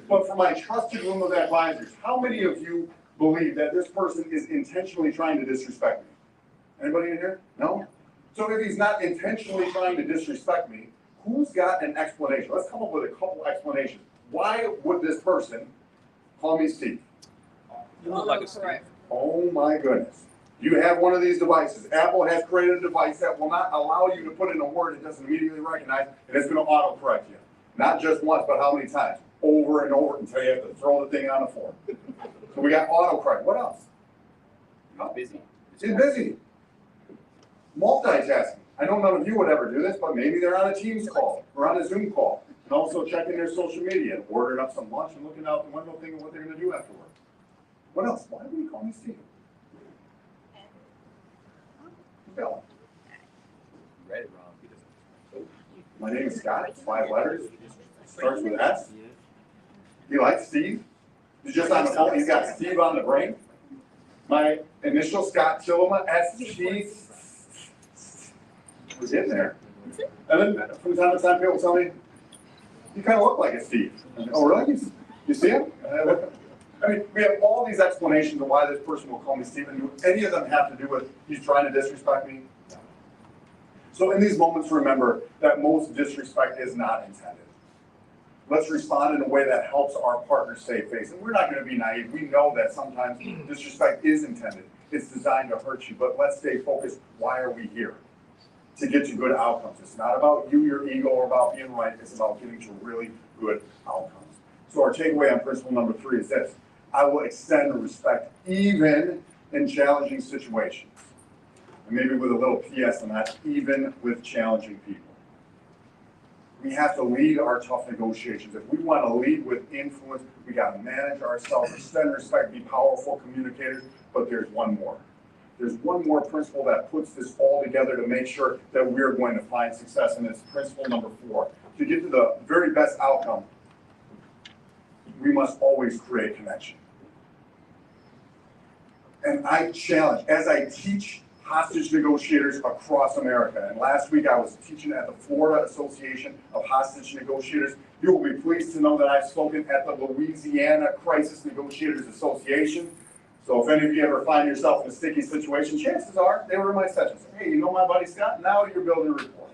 But for my trusted room of advisors, how many of you believe that this person is intentionally trying to disrespect me? Anybody in here? No? So if he's not intentionally trying to disrespect me, who's got an explanation? Let's come up with a couple explanations. Why would this person call me Steve? You look like a Steve. Oh my goodness. You have one of these devices. Apple has created a device that will not allow you to put in a word it doesn't immediately recognize, and it's going to autocorrect you. Not just once, but how many times? Over and over until you have to throw the thing on the floor. So we got autocorrect. What else? Not busy. It's busy. Multitasking. I know none of you would ever do this, but maybe they're on a Teams call or on a Zoom call, and also checking their social media and ordering up some lunch and looking out the window thinking what they're going to do afterward. What else? Why do you call me Steve? Bill. You read it wrong. He doesn't. My name is Scott. It's 5 letters. Starts with S. You like Steve? You're just on the phone. You got Steve on the brain. My initial Scott Tillema, S-T. We're getting there. And then from time to time, people tell me, you kind of look like a Steve. Oh, really? You see him? I mean, we have all these explanations of why this person will call me Steve, and do any of them have to do with he's trying to disrespect me? No. So in these moments, remember that most disrespect is not intended. Let's respond in a way that helps our partner save face. And we're not going to be naive. We know that sometimes disrespect is intended. It's designed to hurt you, but let's stay focused. Why are we here? To get you good outcomes. It's not about you, your ego, or about being right. It's about getting to really good outcomes. So our takeaway on principle number 3 is this. I will extend respect even in challenging situations. And maybe with a little PS on that, even with challenging people. We have to lead our tough negotiations. If we want to lead with influence, we got to manage ourselves, extend respect, be powerful communicators. But there's one more. There's one more principle that puts this all together to make sure that we're going to find success, and it's principle number 4. To get to the very best outcome, we must always create connection. And I challenge, as I teach hostage negotiators across America, and last week I was teaching at the Florida Association of Hostage Negotiators. You will be pleased to know that I've spoken at the Louisiana Crisis Negotiators Association. So if any of you ever find yourself in a sticky situation, chances are they were in my sessions. Hey, you know my buddy Scott? Now you're building a rapport.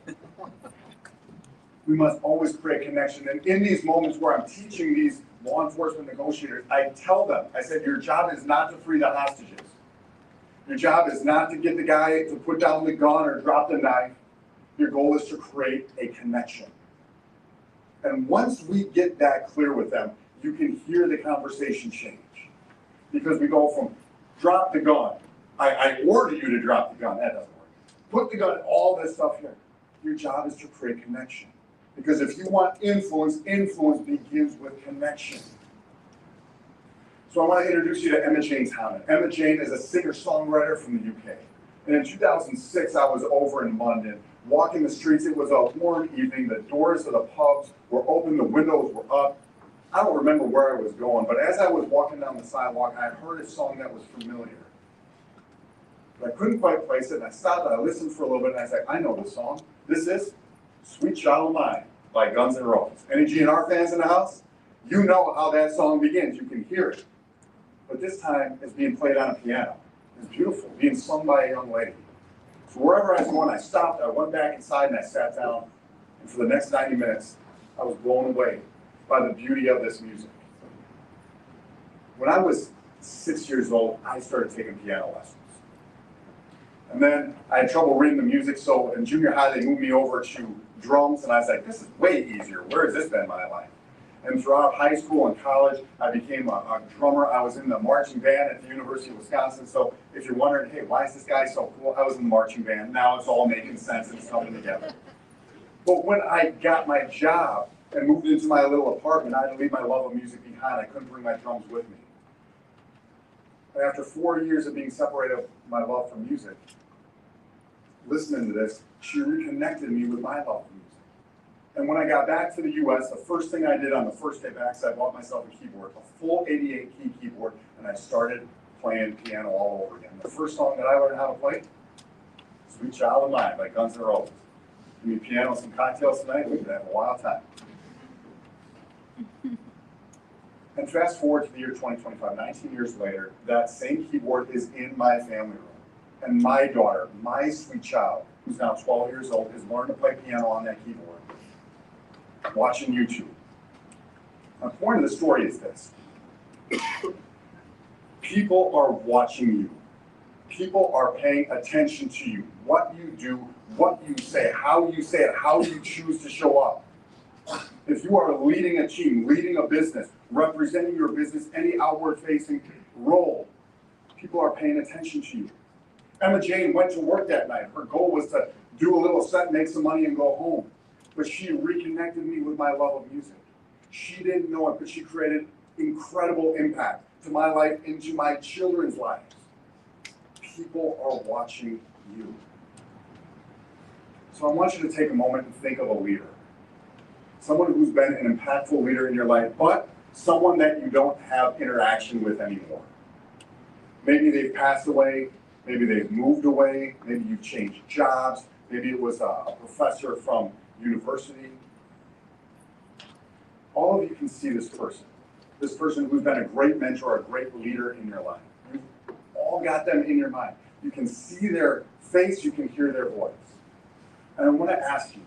We must always create connection. And in these moments where I'm teaching these law enforcement negotiators, I tell them, I said, your job is not to free the hostages. Your job is not to get the guy to put down the gun or drop the knife. Your goal is to create a connection. And once we get that clear with them, you can hear the conversation change. Because we go from drop the gun, I order you to drop the gun, that doesn't work. Put the gun, all this stuff here. Your job is to create connection. Because if you want influence, influence begins with connection. So I want to introduce you to Emma Jane Thomas. Emma Jane is a singer-songwriter from the UK. And in 2006, I was over in London, walking the streets. It was a warm evening. The doors of the pubs were open. The windows were up. I don't remember where I was going, but as I was walking down the sidewalk, I heard a song that was familiar. But I couldn't quite place it, and I stopped and I listened for a little bit, and I was like, I know this song. This is Sweet Child of Mine by Guns N' Roses. Any GNR fans in the house? You know how that song begins. You can hear it. But this time, it's being played on a piano. It's beautiful, being sung by a young lady. So wherever I was going, I stopped, I went back inside, and I sat down. And for the next 90 minutes, I was blown away by the beauty of this music. When I was 6 years old, I started taking piano lessons. And then I had trouble reading the music, so in junior high, they moved me over to drums, and I was like, this is way easier. Where has this been in my life? And throughout high school and college, I became a drummer. I was in the marching band at the University of Wisconsin. So if you're wondering, hey, why is this guy so cool? I was in the marching band. Now it's all making sense and it's coming together. But when I got my job and moved into my little apartment, I had to leave my love of music behind. I couldn't bring my drums with me. And after 4 years of being separated from my love for music, listening to this, she reconnected me with my love for music. And when I got back to the US, the first thing I did on the first day back is I bought myself a keyboard, a full 88 key keyboard, and I started playing piano all over again. The first song that I learned how to play, Sweet Child of Mine by Guns N' Roses. Give me piano and some cocktails tonight, we could have a wild time. And fast forward to the year 2025, 19 years later, that same keyboard is in my family room. And my daughter, my sweet child, who's now 12 years old, has learned to play piano on that keyboard, watching YouTube. The point of the story is this. People are watching you. People are paying attention to you. What you do, what you say it, how you choose to show up. If you are leading a team, leading a business, representing your business, any outward-facing role, people are paying attention to you. Emma Jane went to work that night. Her goal was to do a little set, make some money, and go home. But she reconnected me with my love of music. She didn't know it, but she created incredible impact to my life and to my children's lives. People are watching you. So I want you to take a moment and think of a leader. Someone who's been an impactful leader in your life, but someone that you don't have interaction with anymore. Maybe they've passed away, maybe they've moved away, maybe you've changed jobs, maybe it was a professor from university. All of you can see this person who's been a great mentor, a great leader in your life. You've all got them in your mind. You can see their face, you can hear their voice. And I want to ask you,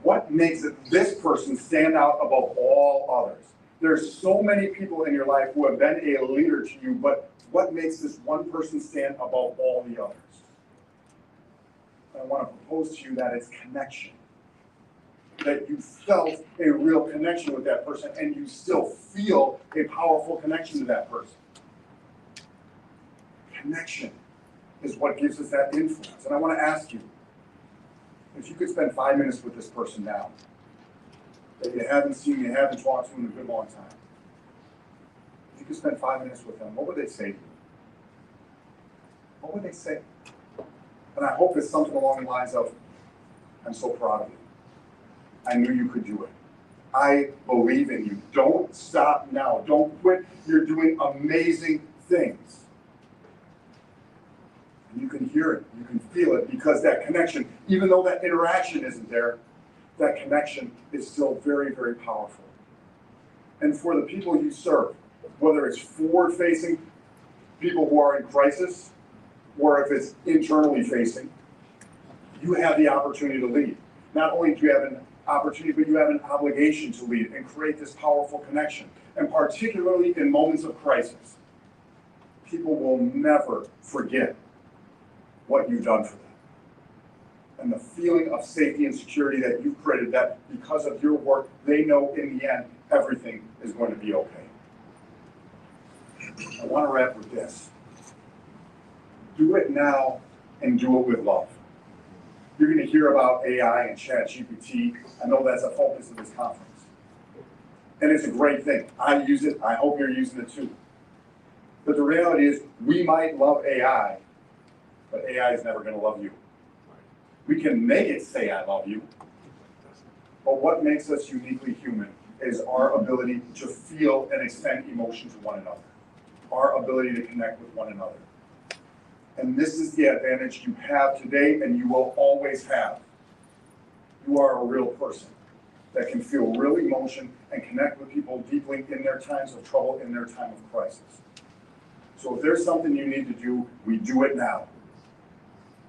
what makes this person stand out above all others? There's so many people in your life who have been a leader to you, but what makes this one person stand above all the others? I want to propose to you that it's connection. That you felt a real connection with that person and you still feel a powerful connection to that person. Connection is what gives us that influence. And I want to ask you, if you could spend 5 minutes with this person now, that you haven't seen, you haven't talked to in a good long time. If you could spend 5 minutes with them, what would they say to you? What would they say? And I hope it's something along the lines of, I'm so proud of you. I knew you could do it. I believe in you. Don't stop now. Don't quit. You're doing amazing things. And you can hear it. You can feel it because that connection, even though that interaction isn't there, that connection is still very, very powerful. And for the people you serve, whether it's forward-facing people who are in crisis, or if it's internally facing, you have the opportunity to lead. Not only do you have an opportunity, but you have an obligation to lead and create this powerful connection. And particularly in moments of crisis, people will never forget what you've done for them. And the feeling of safety and security that you've created, that because of your work, they know in the end, everything is going to be okay. I want to wrap with this. Do it now and do it with love. You're going to hear about AI and ChatGPT. I know that's a focus of this conference. And it's a great thing. I use it. I hope you're using it too. But the reality is, we might love AI, but AI is never going to love you. We can make it say, I love you. But what makes us uniquely human is our ability to feel and extend emotion to one another. Our ability to connect with one another. And this is the advantage you have today and you will always have. You are a real person that can feel real emotion and connect with people deeply in their times of trouble, in their time of crisis. So if there's something you need to do, we do it now.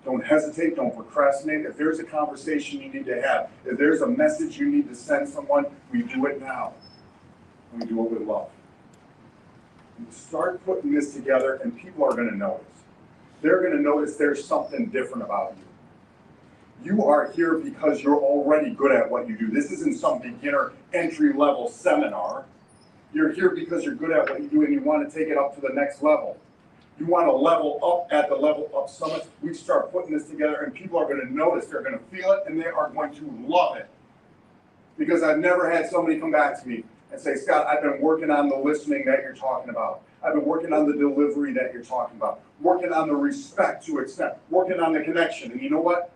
Don't hesitate, don't procrastinate. If there's a conversation you need to have, if there's a message you need to send someone, we do it now. And we do it with love. We start putting this together and people are going to notice. They're going to notice there's something different about you. You are here because you're already good at what you do. This isn't some beginner entry-level seminar. You're here because you're good at what you do and you want to take it up to the next level. You want to level up at the level of Summit. We start putting this together and people are going to notice, they're going to feel it, and they are going to love it. Because I've never had somebody come back to me and say, Scott, I've been working on the listening that you're talking about. I've been working on the delivery that you're talking about, working on the respect to accept, working on the connection. And you know what?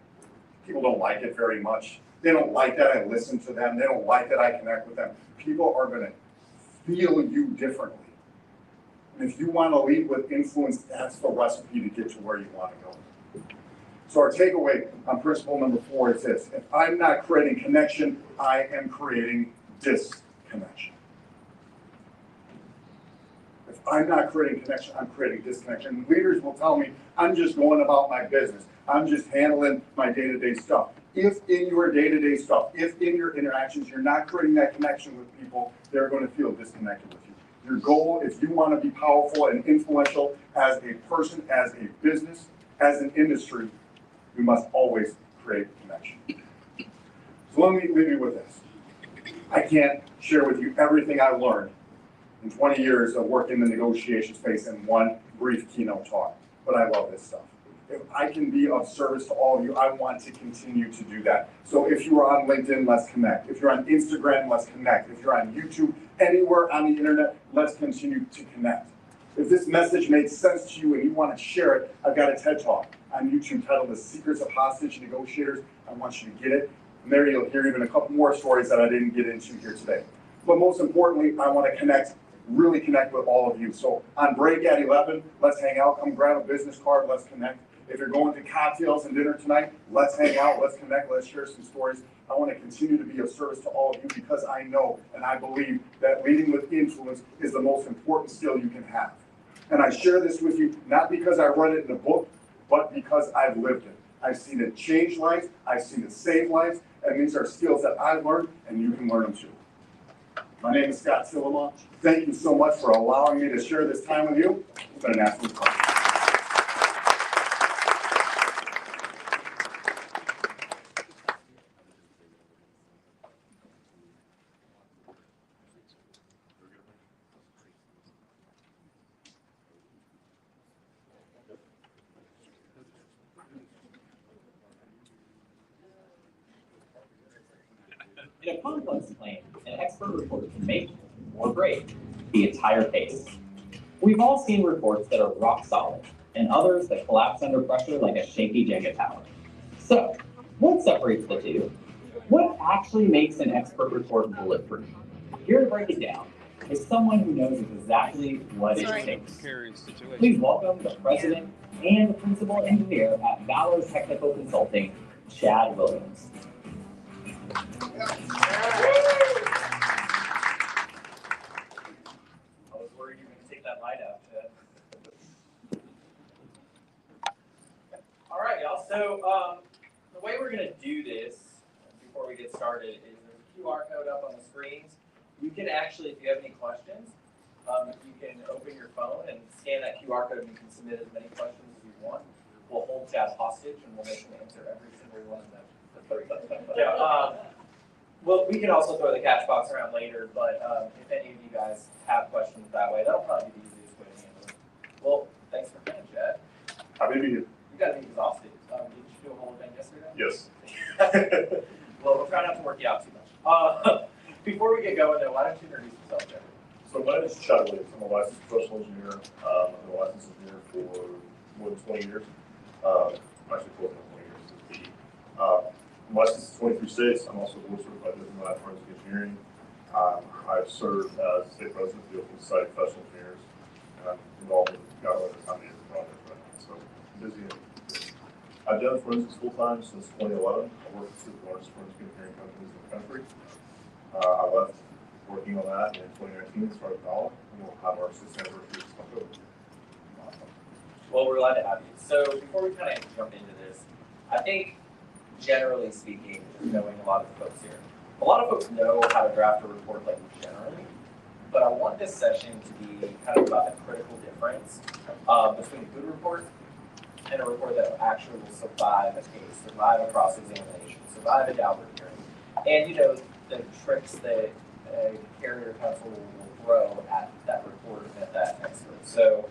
People don't like it very much. They don't like that I listen to them. They don't like that I connect with them. People are going to feel you differently. And if you want to lead with influence, that's the recipe to get to where you want to go. So our takeaway on principle number 4 is this: if I'm not creating connection, I am creating disconnection. If I'm not creating connection, I'm creating disconnection. Leaders will tell me, I'm just going about my business. I'm just handling my day-to-day stuff. If in your day-to-day stuff, if in your interactions, you're not creating that connection with people, they're going to feel disconnected with you. Your goal, if you want to be powerful and influential as a person, as a business, as an industry, you must always create connection. So let me leave you with this. I can't share with you everything I've learned in 20 years of working in the negotiation space in one brief keynote talk, but I love this stuff. If I can be of service to all of you, I want to continue to do that. So if you are on LinkedIn, let's connect. If you're on Instagram, let's connect. If you're on YouTube, anywhere on the internet, let's continue to connect. If this message makes sense to you and you want to share it, I've got a TED Talk on YouTube titled The Secrets of Hostage Negotiators. I want you to get it. And there you'll hear even a couple more stories that I didn't get into here today. But most importantly, I want to connect, really connect with all of you. So on break at 11, let's hang out. Come grab a business card. Let's connect. If you're going to cocktails and dinner tonight, let's hang out. Let's connect. Let's share some stories. I want to continue to be of service to all of you because I know and I believe that leading with influence is the most important skill you can have. And I share this with you not because I read it in a book, but because I've lived it. I've seen it change lives. I've seen it save lives. And these are skills that I've learned, and you can learn them too. My name is Scott Silema. Thank you so much for allowing me to share this time with you. It's been an absolute pleasure. In a complex claim, an expert reporter can make or break the entire case. We've all seen reports that are rock solid and others that collapse under pressure like a shaky Jenga tower. So, what separates the two? What actually makes an expert report bulletproof? Here to break it down is someone who knows exactly what it takes. Please welcome the president and the principal engineer at Valor Technical Consulting, Chad Williams. I was worried you were going to take that light out, Chad. All right, y'all. So the way we're going to do this before we get started is there's a QR code up on the screens. You can actually, if you have any questions, you can open your phone and scan that QR code and you can submit as many questions as you want. We'll hold Chad hostage and we'll make him answer every single one of them. Yeah, well, we can also throw the catch box around later, but if any of you guys have questions that way, that'll probably be the easiest way to handle it. Well, thanks for coming, Chad. Happy to be here. You got to be exhausted. Did you do a whole event yesterday? Yes. Well, we'll try not to work you out too much. Before we get going, though, why don't you introduce yourself, Chad? So my name is Chad Williams. I'm a licensed professional engineer. I've been a licensed engineer for more than 20 years. Actually, more than 20 years. I'm licensed in 23 states. I'm also board certified in forensic engineering. I've served as state president of the Open Society of Professional Engineers. And I'm involved in God knows how many different projects right now. So I'm busy. I've done forensics full time since 2011. I worked for the largest forensic engineering companies in the country. I left working on that in 2019 and started Valor, and we'll have our 6th anniversary this October. Well, we're glad to have you. So before we kind of jump into this, I think generally speaking, knowing a lot of the folks here, a lot of folks know how to draft a report like generally, but I want this session to be kind of about the critical difference between a good report and a report that actually will survive a case, survive a cross-examination, survive a Daubert hearing, and the tricks that a carrier counsel will throw at that report and at that expert. So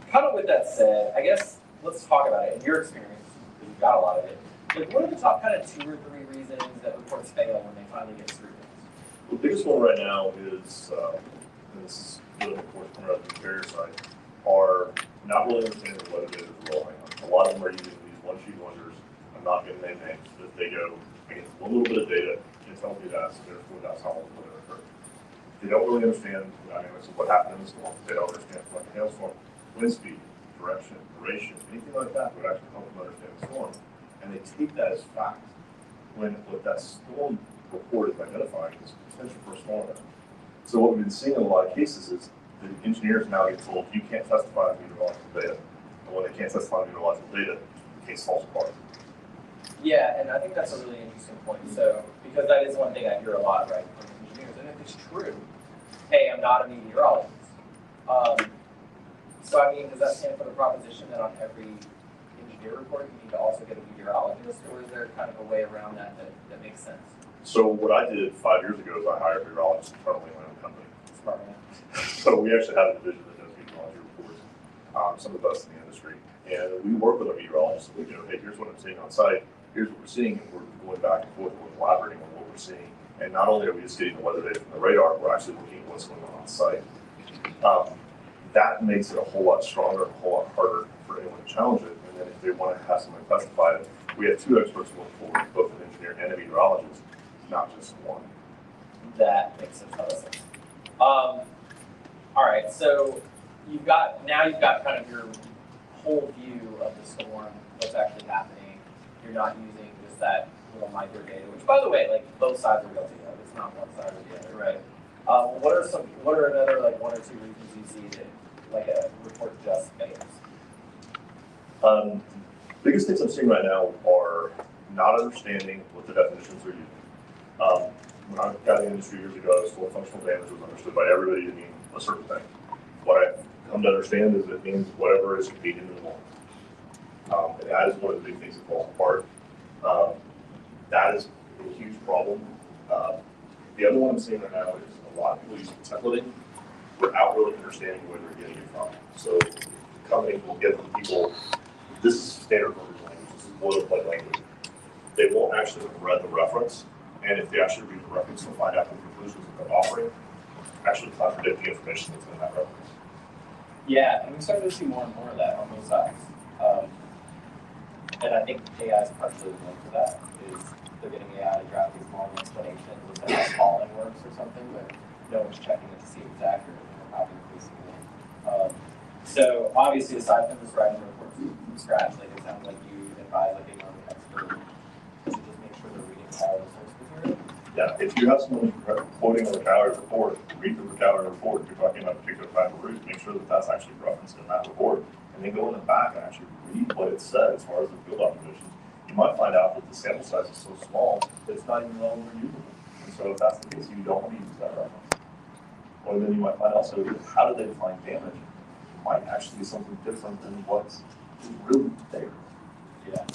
kind of with that said, I guess let's talk about it. In your experience, because you've got a lot of it, like what are the top kind of 2 or 3 reasons that reports fail when they finally get scrutinized? The biggest one right now is and this is really important from the carrier side, are not really understanding what it is as well. A lot of them are using these one-sheet wonders. I'm not going to name names, that they go against one little bit of data and tell me that's therefore that's how it's going to occur. They don't really understand the dynamics of what happened in the storm. They don't understand like a hailstorm, wind speed, direction, duration, anything like that would actually help them understand the storm. And they take that as fact when what that storm report is identifying is potential for a storm event. So what we've been seeing in a lot of cases is the engineers now get told you can't testify on meteorological data. And when they can't testify on meteorological data, the case falls apart. Yeah, and I think that's a really interesting point. So, because that is one thing I hear a lot, right, from engineers, and if it's true, hey, I'm not a meteorologist. So, I mean, does that stand for the proposition that on every engineer report you need to also get a meteorologist, or is there kind of a way around that that makes sense? So what I did 5 years ago is I hired a meteorologist internally in my own company. Smart man. So we actually have a division that does meteorology reports, some of the best in the industry. And we work with our meteorologists. We go, hey, here's what I'm seeing on site. Here's what we're seeing. And we're going back and forth. We're collaborating on what we're seeing. And not only are we just getting the weather data from the radar, we're actually looking at what's going on site. That makes it a whole lot stronger, a whole lot harder for anyone to challenge it. And then if they want to have someone testify, we have 2 experts working for us, both an engineer and a meteorologist, not just one. That makes a ton of sense. All right, so you've got kind of your whole view of the storm, what's actually happening. You're not using just that little micro data, which, by the way, like both sides are guilty of. It's not one side or the other, right? What are another like 1 or 2 reasons you see that like a report just fails? Biggest things I'm seeing right now are not understanding what the definitions are using. When I got in the industry years ago, I was told functional damage was understood by everybody to mean a certain thing. What I've come to understand is it means whatever is convenient in the moment. And that is one of the big things that falls apart. That is a huge problem. The other one I'm seeing right now is a lot of people using templating without really understanding where they're getting it from. So companies will give people, this is standard verbiage language, this is boilerplate language. They won't actually read the reference, and if they actually read the reference, they'll find out the conclusions that they're offering actually contradict the information that's in that reference. Yeah, and we're starting to see more and more of that on both sides. And I think AI is partially linked to that, is they're getting AI to draft these long explanations of how calling works or something, but no one's checking it to see if it's accurate and how they're increasing it. So obviously, aside from just writing reports from scratch, like it sounds like you advise like a young expert to just make sure they're reading all the source material. Yeah, if you have someone quoting a Recality report, read the Recality report. If you're talking about a particular type of route, make sure that that's actually referenced in that report. And then go in the back and actually read what it said as far as the field observations. You might find out that the sample size is so small that it's not even no longer usable. And so if that's the case, you don't want to use that reference. Or then you might find also how do they define damage? It might actually be something different than what's really there. Yeah.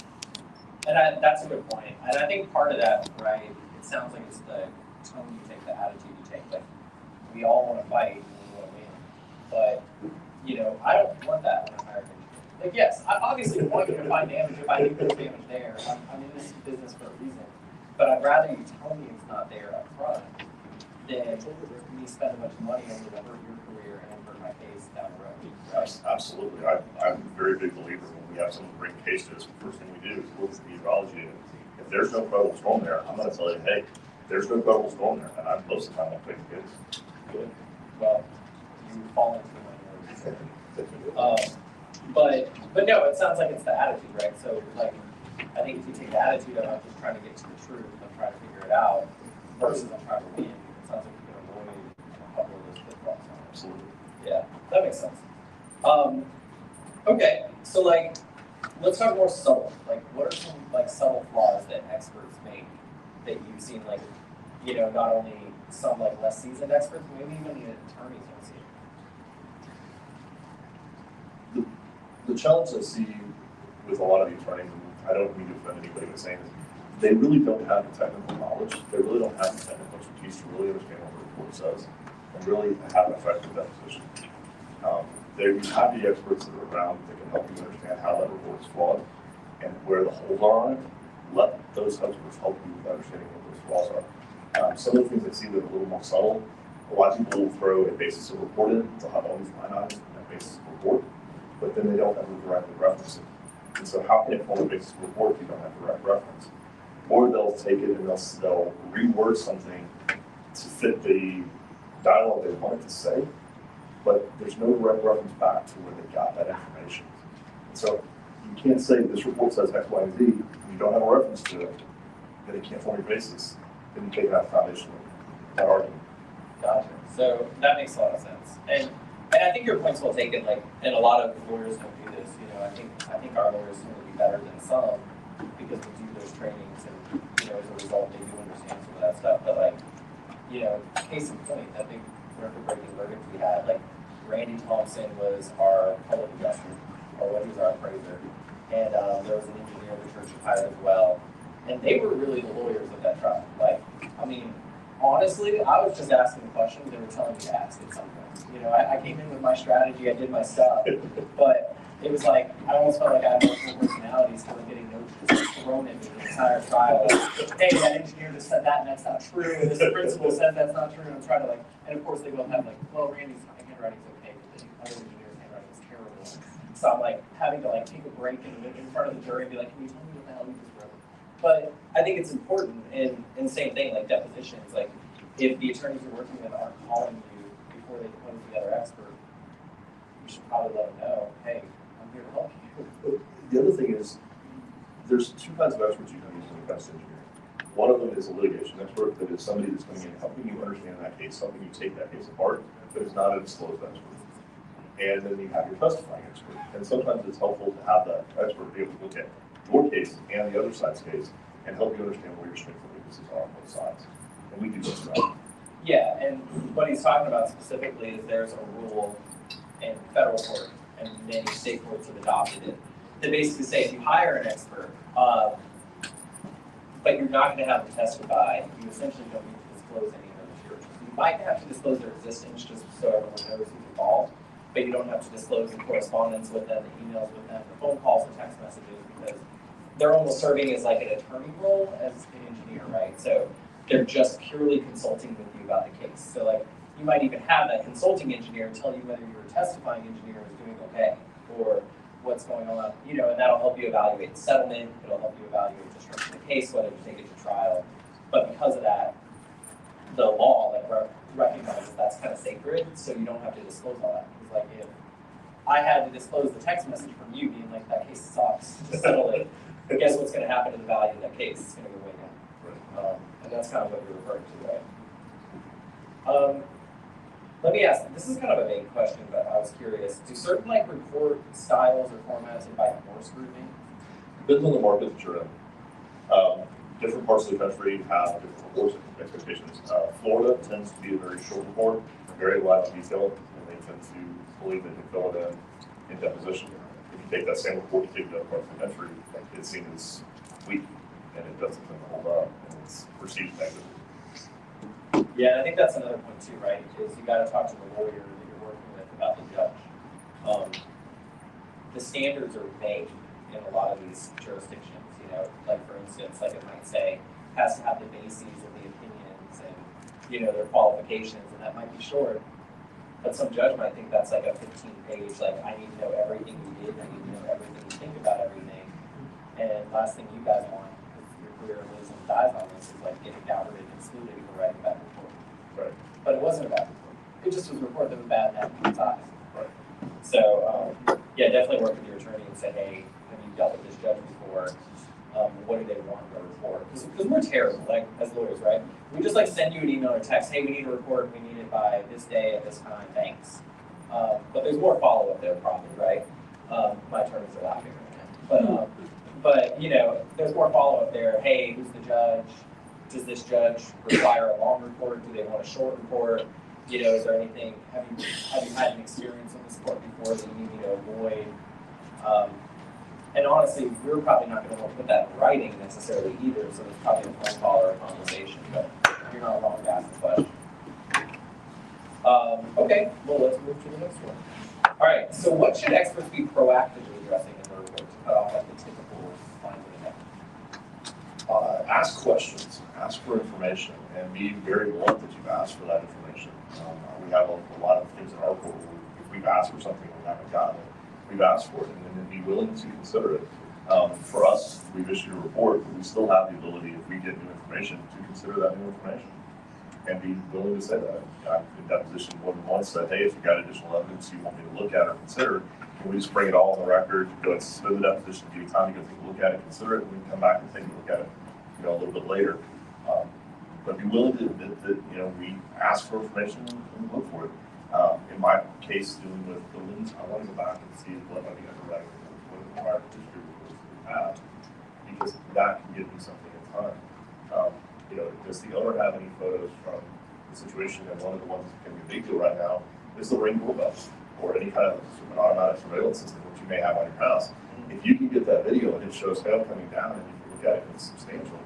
And that's a good point. And I think part of that, right, it sounds like it's the tone you take, the attitude you take. Like, we all want to fight and we want to win. But, you know, I don't want that when I'm hiring an engineer. Like, yes, I obviously want you to find damage if I think there's damage there. I'm in this business for a reason. But I'd rather you tell me it's not there up front than me spend a bunch of money on whatever your career and hurt my case down the road. Right? Absolutely. I'm a very big believer when we have someone bring a case to us, the first thing we do is look at the meteorology. And if there's no credible storm there, I'm going to tell you, hey, there's no credible storm there. And most of the time I'll take the case. Good. Well, you fall into the minority. But no, it sounds like it's the attitude, right? So like, I think if you take the attitude of I'm just trying to get to the truth, I'm trying to figure it out, versus I'm trying to win, it sounds like you can avoid a couple of those pitfalls. Absolutely. Yeah, that makes sense. Okay, so like, let's talk more subtle. Like, what are some like subtle flaws that experts make that you've seen? Like, you know, not only some like less seasoned experts, maybe even the attorneys don't see it. The challenge I see with a lot of the attorneys, and I don't mean to offend anybody by saying this, they really don't have the technical knowledge. They really don't have the technical expertise to really understand what the report says and really have an effective deposition. They have the experts that are around that can help you understand how that report is flawed and where the holes are on it. Let those experts help you with understanding what those flaws are. Some of the things I see that are a little more subtle A lot of people will throw a basis of report in, they'll have all these line items in that basis of report, but then they don't ever directly reference it. And so how can it form a basis of report if you don't have direct reference? Or they'll take it and they'll reword something to fit the dialogue they wanted to say, but there's no direct reference back to where they got that information. And so you can't say this report says X, Y, and Z, and you don't have a reference to it, then it can't form your basis. Then you take it out of foundation of that argument. Gotcha. So that makes a lot of sense. And I think your point's well taken, like, and a lot of lawyers don't do this, you know, I think our lawyers seem to be better than some because we do those trainings and, you know, as a result, they do understand some of that stuff. But like, you know, case in point, that big record-breaking verdict we had, like, Randy Thompson was our public adjuster, or he was our appraiser. And there was an engineer the church had hired as well. And they were really the lawyers of that trial. Like, I mean, honestly, I was just asking questions they were telling me to ask at some point. You know, I came in with my strategy, I did my stuff, but it was like, I almost felt like I had multiple personalities because I'm getting notes thrown at me the entire trial. Like, hey, that engineer just said that and that's not true, and this principal said that's not true, and I'm trying to like, and of course they both have like, well, Randy's handwriting's okay, but the other engineer's handwriting is terrible. So I'm like having to like take a break in front of the jury and be like, can you tell me what the hell you just wrote? But I think it's important, and same thing, like depositions, like if the attorneys you're working with aren't calling you before they put the other expert, you should probably let them know, hey, I'm here to help you. The other thing is, there's two kinds of experts you can use when it comes to engineering. One of them is a litigation expert, that is somebody that's coming in helping you understand that case, helping you take that case apart, but is not a disclosed expert. And then you have your testifying expert. And sometimes it's helpful to have that expert be able to look at your case and the other side's case and help you understand where your strengths and weaknesses are on both sides. And we do just that. Yeah, and what he's talking about specifically is there's a rule in federal court, and many state courts have adopted it, that basically say if you hire an expert, but you're not going to have them testify, you essentially don't need to disclose any of their materials. You might have to disclose their existence just so everyone knows who's involved, but you don't have to disclose the correspondence with them, the emails with them, the phone calls, the text messages, because they're almost serving as like an attorney role as an engineer, right? So they're just purely consulting with you about the case. So like, you might even have that consulting engineer tell you whether your testifying engineer is doing okay, or what's going on, you know, and that'll help you evaluate the settlement, it'll help you evaluate the structure of the case, whether to take it to trial. But because of that, the law like recognizes that's kind of sacred, so you don't have to disclose all that. Because like if I had to disclose the text message from you being like, that case sucks, just settle it, guess what's going to happen to the value of that case? It's going to go way down. And that's kind of what you're referring to, right? Let me ask, this is kind of a vague question, but I was curious. Do certain like report styles or formats invite more scrutiny? Depends on the market that you're in. Different parts of the country have different reports and expectations. Florida tends to be a very short report, very light on detail, and they tend to believe they can fill it in deposition. If you take that same report and take it to other parts of the country, it's seen as weak, and it doesn't hold up, and it's perceived negatively. Yeah, and I think that's another point too, right? Is you got to talk to the lawyer that you're working with about the judge. The standards are vague in a lot of these jurisdictions. You know, like for instance, like it might say has to have the bases of the opinions and you know their qualifications, and that might be short. But some judge might think that's like a 15-page. Like I need to know everything you did. I need to know everything you think about everything. And last thing you guys want, if your career lives and dies on this, is like getting doubted and excluded for writing a bad report. Right. But it wasn't a bad report. It just was a report that was bad in everyone's eyes. Right. So yeah, definitely work with your attorney and say, hey, have you dealt with this judge before? What do they want in a report? Because we're terrible, like as lawyers, right? We just like send you an email or text, hey, we need a report, we need it by this day at this time, thanks. But there's more follow-up there probably, right? My attorneys are laughing right now. But you know, there's more follow-up there. Hey, who's the judge? Does this judge require a long report? Do they want a short report? You know, is there anything, have you had an experience in this court before that you need me to avoid? And honestly, we're probably not going to want to put that in writing necessarily either, so there's probably a phone call or a conversation, but you're not wrong to ask the question. Okay, well, let's move to the next one. All right, so what should experts be proactively addressing in their report to cut off like the typical fines of the neck? ask questions, ask for information, and be very blunt that you've asked for that information. We have a lot of things in our report where if we've asked for something and we haven't gotten it, we've asked for it, and then be willing to consider it. For us, we've issued a report, but we still have the ability, if we get new information, to consider that new information and be willing to say that. I've in deposition more than once said, hey, if you've got additional evidence you want me to look at or consider, can we just bring it all on the record, go and suspend the deposition, give you time to go take a look at it, consider it, and we can come back and take a look at it, a little bit later. But be willing to admit that, we ask for information and look for it. In my case, dealing with buildings, I want to go back and see what I think I can write with the prior history reports that we have, because that can give me something in time. Does the owner have any photos from the situation? And one of the ones that's going to be a big deal right now is the Ring doorbell or any kind of an automatic surveillance system which you may have on your house. If you can get that video and it shows hail coming down and you can look at it and it's substantial,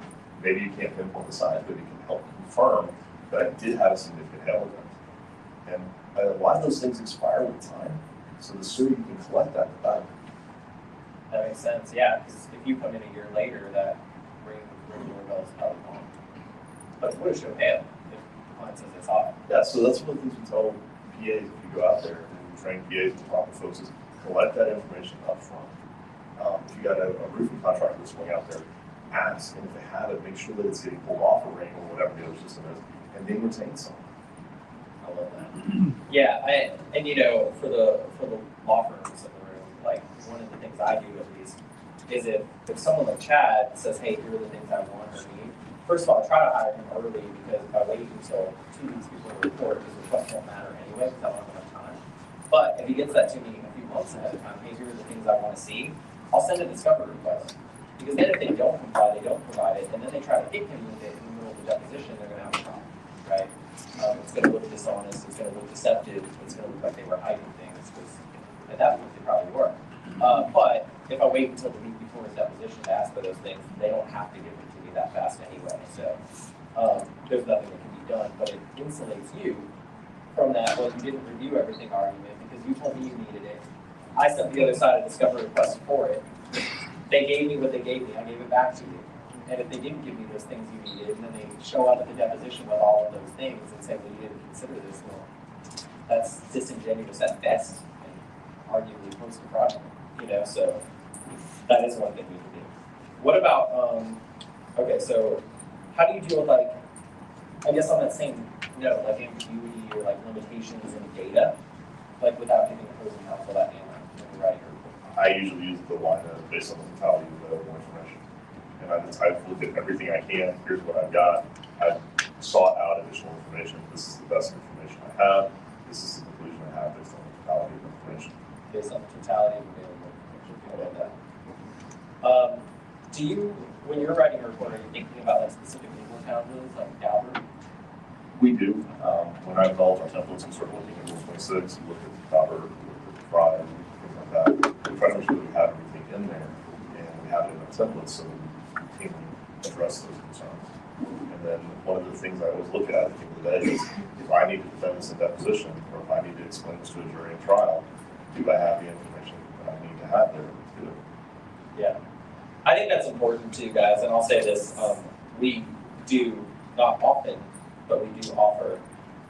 maybe you can't pinpoint the size, but it can help confirm that I did have a significant hail event. And a lot of those things expire with time, so the sooner you can collect that, the better. That makes sense, yeah, because if you come in a year later, that Ring doorbell is probably gone. But it would have shown hail if the client says it's hot. Yeah, so that's one of the things we tell PAs if you go out there and train PAs and talk to folks is collect that information up front. If you got a roofing contractor that's going out there, ask, and if they have it, make sure that it's getting pulled off a ring or whatever the other system is, and then retain some. I love that. Yeah, for the law firms in the room, like one of the things I do at least is if someone like Chad says, hey, here are the things I want or need, first of all, I try to hire him early, because if I wait until 2 weeks before the report, his request won't matter anyway, because I don't have enough time. But if he gets that to me a few months ahead of time, hey, here are the things I want to see, I'll send a discovery request. Because then if they don't comply, they don't provide it, and then they try to hit him with it in the middle of the deposition, they're going to have a problem, right? It's going to look dishonest, it's going to look deceptive, it's going to look like they were hiding things, because at that point they probably were. But if I wait until the week before his deposition to ask for those things, they don't have to give them to me that fast anyway. So there's nothing that can be done, but it insulates you from that, well, you didn't review everything argument because you told me you needed it. I sent the other side a discovery request for it. They gave me what they gave me, I gave it back to you. And if they didn't give me those things you needed, and then they show up at the deposition with all of those things and say, well, you didn't consider this, well, that's disingenuous at best, and arguably close to fraudulent, so that is one thing we can do. What about, okay, so how do you deal with, I guess on that same note, ambiguity or limitations in data, without giving opposing counsel that answer when you're writing your report? I usually use the line based on the totality of more information. And I've looked at everything I can. Here's what I've got. I've sought out additional information. This is the best information I have. This is the conclusion I have based on the totality of information. Based on the totality of available information. I love that. Do you, when you're writing a report, are you thinking about specific legal challenges like Calvert? We do. When I develop our templates and start looking at Rule 26, we look at the Calvert, we look at the fraud, things like that. We try to make sure that we have everything in there and we have it in our templates so that we can address those concerns. And then one of the things I always look at the end of the day is if I need to defend this in deposition or if I need to explain this to a jury in trial, do I have the information that I need to have there to do it? Yeah. I think that's important too, guys, and I'll say this, we do, not often, but we do offer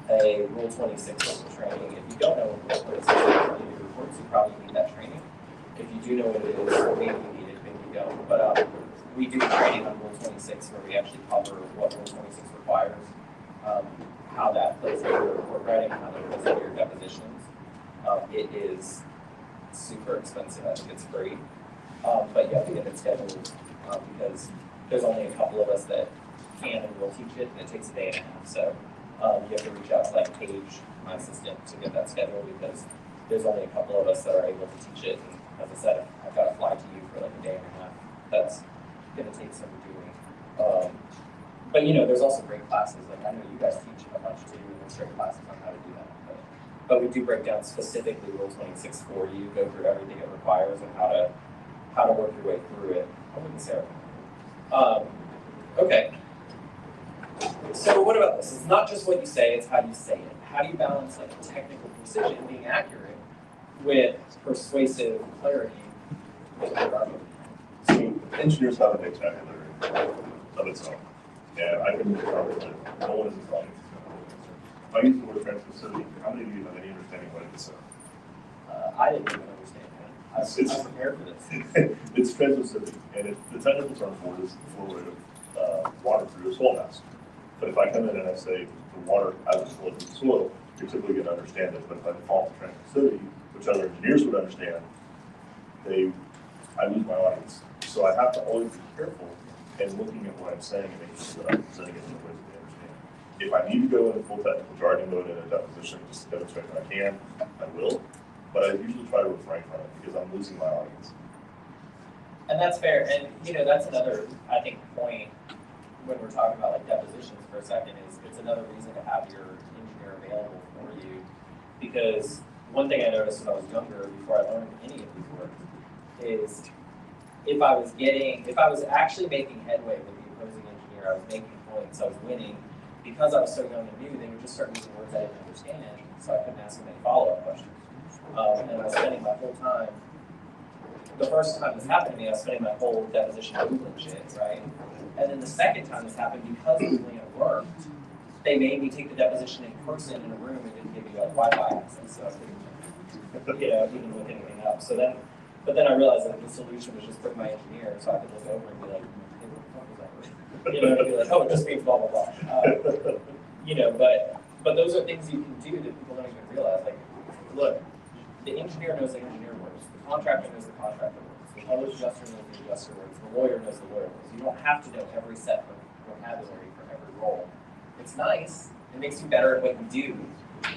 a Rule 26 training. If you don't know what Rule 26 is in your reports, you probably need that training. If you do know what it is, maybe you need it, maybe you don't. But we do training on Rule 26 where we actually cover what Rule 26 requires, how that plays into your report writing, how that plays into your depositions. It is super expensive. I think it's free. But you have to get it scheduled because there's only a couple of us that can and will teach it, and it takes a day and a half. So you have to reach out to Paige, my assistant, to get that scheduled because there's only a couple of us that are able to teach it. And as I said, I've got to fly to you for a day and a half. That's going to take some doing. But there's also great classes. I know you guys teach a bunch too, and there's great classes on how to do that. But we do break down specifically Rule 26 for you, go through everything it requires and how to work your way through it. I'm with Sarah. Okay. So what about this? It's not just what you say, it's how you say it. How do you balance technical precision, being accurate, with persuasive clarity? So engineers have a vocabulary. of its own. And I can tell that no one is as long as it's going to hold concern. If I use the word transmissivity, how many of you have any understanding what it is? I didn't even understand that. I'm prepared for this. It's transmissivity, and the technical term for it is the flow rate of water through a soil mass. But if I come in and I say the water as it flows through the soil, you're typically going to understand it. But if I default to transmissivity, which other engineers would understand, I lose my audience. So I have to always be careful in looking at what I'm saying and making sure that I'm presenting it in a way that they understand. If I need to go into full technical jargon mode in a deposition just to demonstrate that I can, I will. But I usually try to refrain from it because I'm losing my audience. And that's fair. And that's another, I think, point when we're talking about like depositions for a second is it's another reason to have your engineer available for you. Because one thing I noticed when I was younger, before I learned any of these work, is if I was actually making headway with the opposing engineer, I was making points, I was winning, because I was so young and new, they would just start using words I didn't understand, so I couldn't ask them any follow-up questions. And I was spending my whole time, the first time this happened to me, I was spending my whole deposition Googling shit, right? And then the second time this happened, because Googling it worked, they made me take the deposition in person in a room and didn't give me like Wi-Fi access, so I couldn't, even look anything up. But then I realized that the solution was just bring my engineer so I could look over and be like, hey, what the fuck was that? And be like, oh, it just means blah, blah, blah. But those are things you can do that people don't even realize. Like, look, the engineer knows the engineer works. The contractor knows the contractor works. The public adjuster knows the adjuster works. The lawyer knows the lawyer works. You don't have to know every set of vocabulary for every role. It's nice. It makes you better at what you do.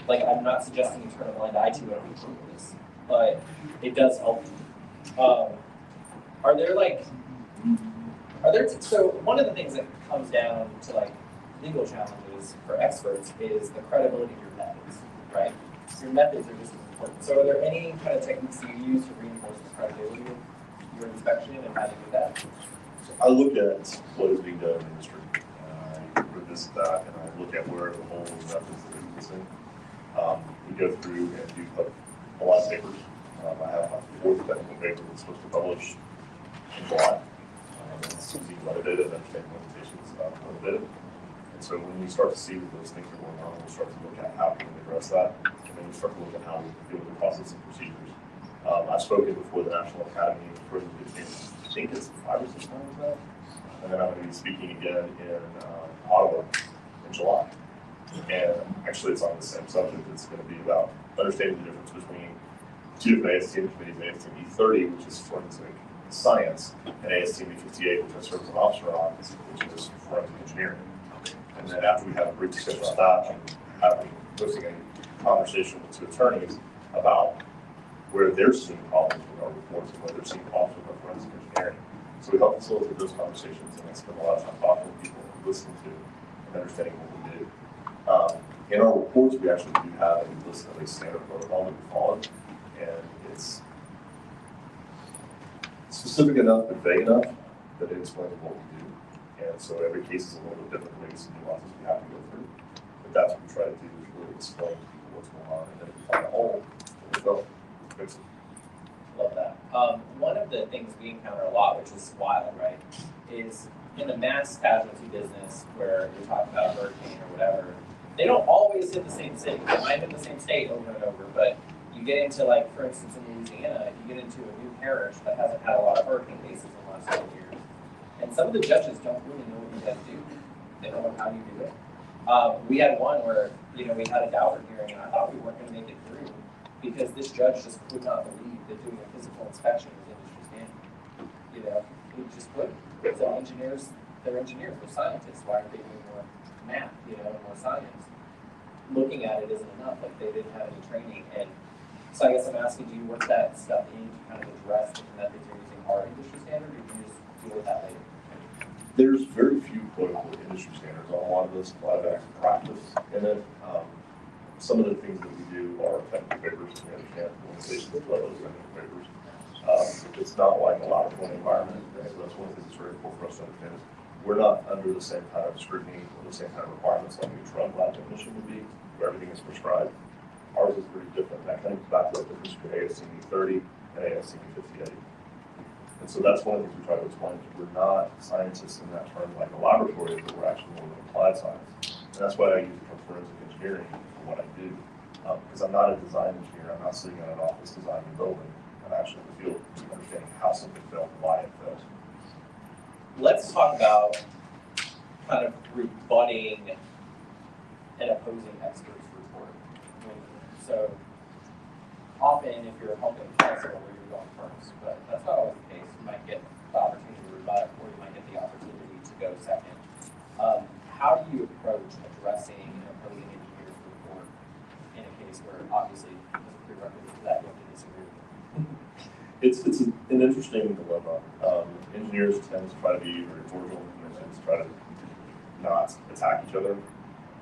Like, I'm not suggesting you turn a blind eye to it on purpose, but it does help you. So one of the things that comes down to like legal challenges for experts is the credibility of your methods, right? Your methods are just as important. So are there any kind of techniques that you use to reinforce the credibility of your inspection and how do you do that? So I look at what is being done in the industry. I revisit that and I look at where the holes and methods that are using. We go through and do like a lot of papers. I have my fourth technical paper that's supposed to publish in July. It's using metadata and understanding limitations of metadata. And so when we start to see that those things are going on, we'll start to look at how we can address that. And then we start to look at how we can deal with the process and procedures. I've spoken before the National Academy for I think it's 5 or 6 times now. And then I'm going to be speaking again in Ottawa in July. And actually it's on the same subject. It's going to be about understanding the difference between two different ASTM committees, ASTM 30, which is forensic science, and ASTM 58, which I serve as an officer on, which is forensic engineering. And then after we have a brief discussion about that, I'm hosting a conversation with 2 attorneys about where they're seeing problems with our reports and where they're seeing problems with our forensic engineering. So we help facilitate those conversations, and I spend a lot of time talking with people and listening to and understanding what we do. In our reports, we actually do have a list of a standard protocol that we follow, and it's specific enough and vague enough that it explains what we do. And so every case is a little bit different, maybe some nuances we have to go through. But that's what we try to do, is really explain to people what's going on, and then if we find a hole, we'll go fix it. Love that. One of the things we encounter a lot, which is wild, right, is in the mass casualty business where you're talking about a hurricane or whatever, they don't always hit the same city. They might hit the same state over and over, but you get into, like, for instance, in Louisiana, you get into a new parish that hasn't had a lot of hurricane cases in the last couple of years. And some of the judges don't really know what you guys do. They don't know how you do it. We had one where, we had a doubter hearing, and I thought we weren't going to make it through because this judge just could not believe that doing a physical inspection was industry standard. He just couldn't. So engineers, they're scientists. Why aren't they doing more math, and more science? Looking at it isn't enough. Like, they didn't have any training. And so I guess I'm asking, do you work that stuff in to kind of address the methods you're using are industry standard, or do you just deal with that later? There's very few quote-unquote industry standards on a lot of this, a lot of actual practice in it. Some of the things that we do are technical papers, we understand limitations of those technical papers. It's not like a laboratory environment, and so that's one of the things that's very important for us to understand is we're not under the same kind of scrutiny or the same kind of requirements like a drug lab technician would be, where everything is prescribed. Ours is pretty different. That kind of comes back to the difference between ASTM 30 and ASTM 58. And so that's one of the things we try to explain. We're not scientists in that term like a laboratory, but we're actually more of applied science. And that's why I use the term forensic engineering for what I do. Because I'm not a design engineer. I'm not sitting in an office designing a building. I'm actually in the field understanding how something failed, why it failed. Let's talk about kind of rebutting an opposing expert's report. So often if you're helping counsel, you're going first, but that's not always the case. You might get the opportunity to rebut, or you might get the opportunity to go second. How do you approach addressing an opposing engineer's report in a case where obviously as a prerequisite to that you have to disagree with it? It's an interesting dilemma. Engineers tend to try to be very cordial and tend to try to not attack each other.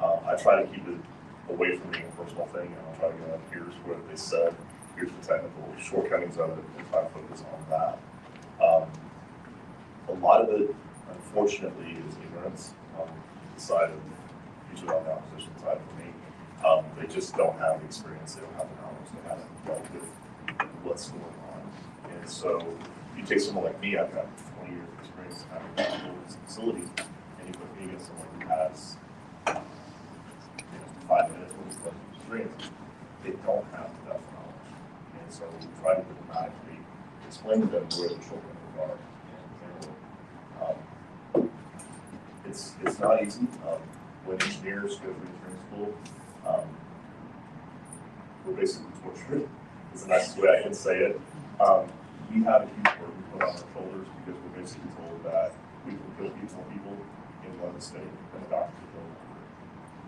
I try to keep it away from being a personal thing, and I'll try to go, here's what they said, here's the technical shortcomings of it, and try to focus on that. A lot of it, unfortunately, is ignorance on the side of, usually on the opposition side for me. They just don't have the experience, they don't have the knowledge, they haven't dealt with what's going on. And so you take someone like me, I've got 20 years of experience having these facilities, and you put me against someone who has 5 minutes of experience, they don't have enough knowledge. And so we try to diplomatically explain to them where the shortcomings are. It's not easy. When engineers go through engineering school, we're basically tortured. It's the nicest way I can say it. We have a huge burden put on our shoulders because we're basically told that we can kill people in one state and the doctor can kill them.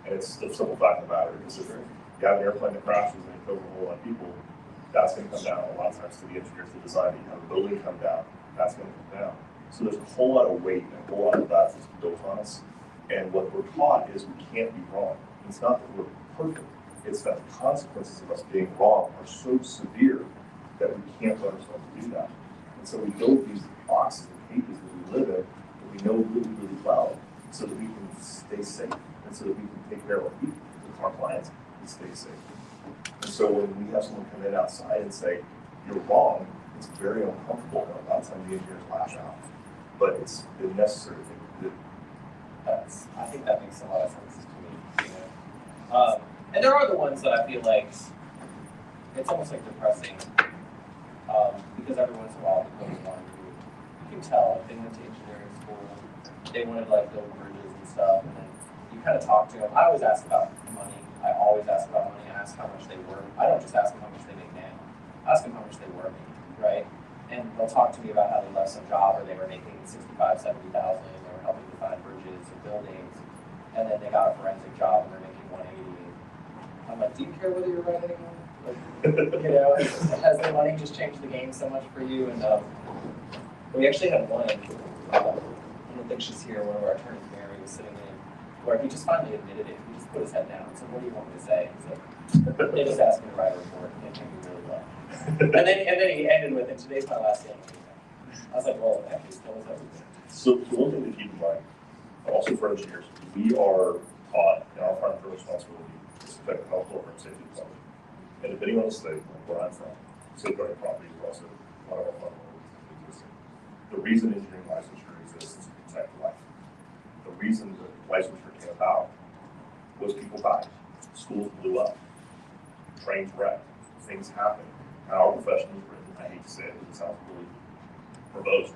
And it's the simple fact of the matter. Because if you have an airplane that crashes and it kills a whole lot of people, that's going to come down a lot of times to the engineers that design it. You have a building come down, that's going to come down. So there's a whole lot of weight and a whole lot of that that's built on us. And what we're taught is we can't be wrong. It's not that we're perfect. It's that the consequences of us being wrong are so severe that we can't let ourselves do that. And so we build these boxes and cages that we live in that we know really, really well so that we can stay safe and so that we can take care of our people, our clients, and stay safe. And so when we have someone come in outside and say, you're wrong, it's very uncomfortable, and a lot of times the engineers lash out. But it's the necessary thing to do. I think that makes a lot of sense to me. You know? And there are the ones that I feel like it's almost like depressing because every once in a while they go one who you can tell if they went to engineering school, they wanted to like build bridges and stuff, and then you kind of talk to them. I always ask about money. I always ask about money. I ask how much they were. I don't just ask them how much they make now. I ask them how much they were making, right? And they'll talk to me about how they left some job or they were making $65,000, $70,000, they were helping design bridges and buildings, and then they got a forensic job and they're making $180,000. I'm like, do you care whether you're right anymore? Like, you know, has the money just changed the game so much for you? And we actually had one, I don't think she's here, one of our attorneys, Mary, was sitting in, where he just finally admitted it. He just put his head down and said, what do you want me to say? He's like, they just asked me to write a report and it came really well. and then he ended with, and today's my last day. I was like, well, actually, tell us everything. So the one thing to keep in mind, also for engineers, we are taught in our primary responsibility is to protect the health, welfare, and safety of the public. And depending on the state, like where I'm from, safeguarding property is also one of our fundamentals. The reason engineering licensure exists is to protect life. The reason that licensure came about was people died, schools blew up, trains wrecked, things happened. And our profession is written, I hate to say it, because it sounds really verbose,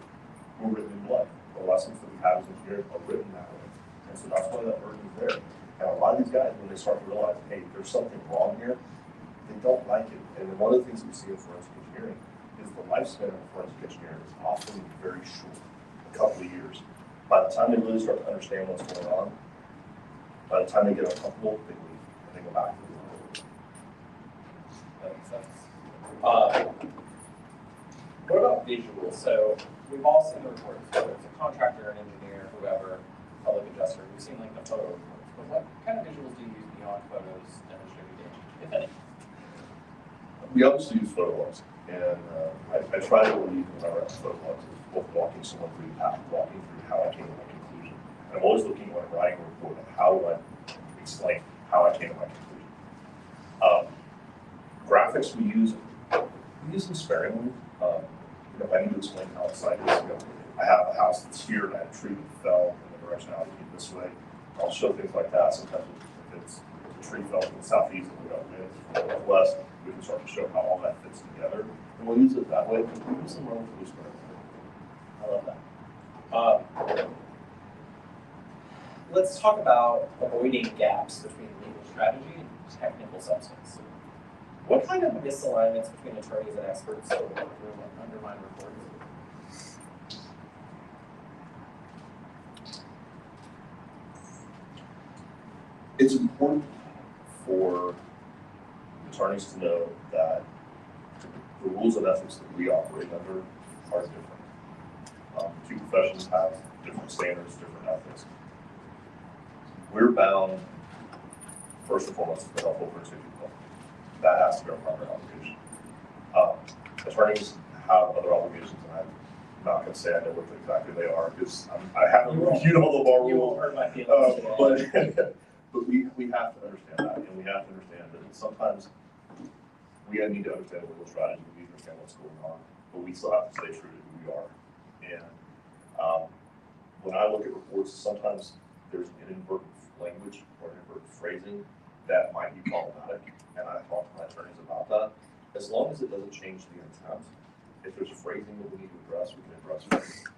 we're written in blood. The lessons that we have as engineers are written that way. And so that's why that burden is there. And a lot of these guys, when they start to realize, hey, there's something wrong here, they don't like it. And one of the things that we see in forensic engineering is the lifespan of a forensic engineer is often very short, a couple of years. By the time they really start to understand what's going on, by the time they get uncomfortable, they leave and they go back to the world. That makes sense. What about visuals? So we've all seen the reports, whether it's a contractor, an engineer, whoever, public adjuster. We've seen like the photo reports. But what kind of visuals do you use beyond photos demonstrating data, if any? We obviously use photo logs, and I try to believe in our photo logs is both walking someone through the path, walking through how I came to my conclusion. And I'm always looking when I'm writing a report at how do I explain how I came to my conclusion. Graphics we use them sparingly. if I need to explain how the site is, I have a house that's here and I have a tree that fell in the directionality this way. I'll show things like that. Sometimes if it's a tree fell from the southeast and we got wind from the northwest, we can start to show how all that fits together. And we'll use it that way. We use some relatively square. I love that. Let's talk about avoiding gaps between legal strategy and technical substance. What kind of misalignments between attorneys and experts undermine reports? It's important for attorneys to know that the rules of ethics that we operate under are different. Two professions have different standards, different ethics. We're bound, first and foremost, to be helpful for two people. That has to be our primary obligation. Attorneys have other obligations, and I'm not going to say I know what exactly they are because I haven't reviewed all of our rules. You won't hurt my feelings but we have to understand that, and we have to understand that sometimes we need to understand legal strategy, we need to understand what's going on, but we still have to stay true to who we are. And when I look at reports, sometimes there's an inadvertent language or inadvertent phrasing that might be problematic, and I talk to my attorneys about that. As long as it doesn't change the intent, if there's a phrasing that we need to address, we can address it.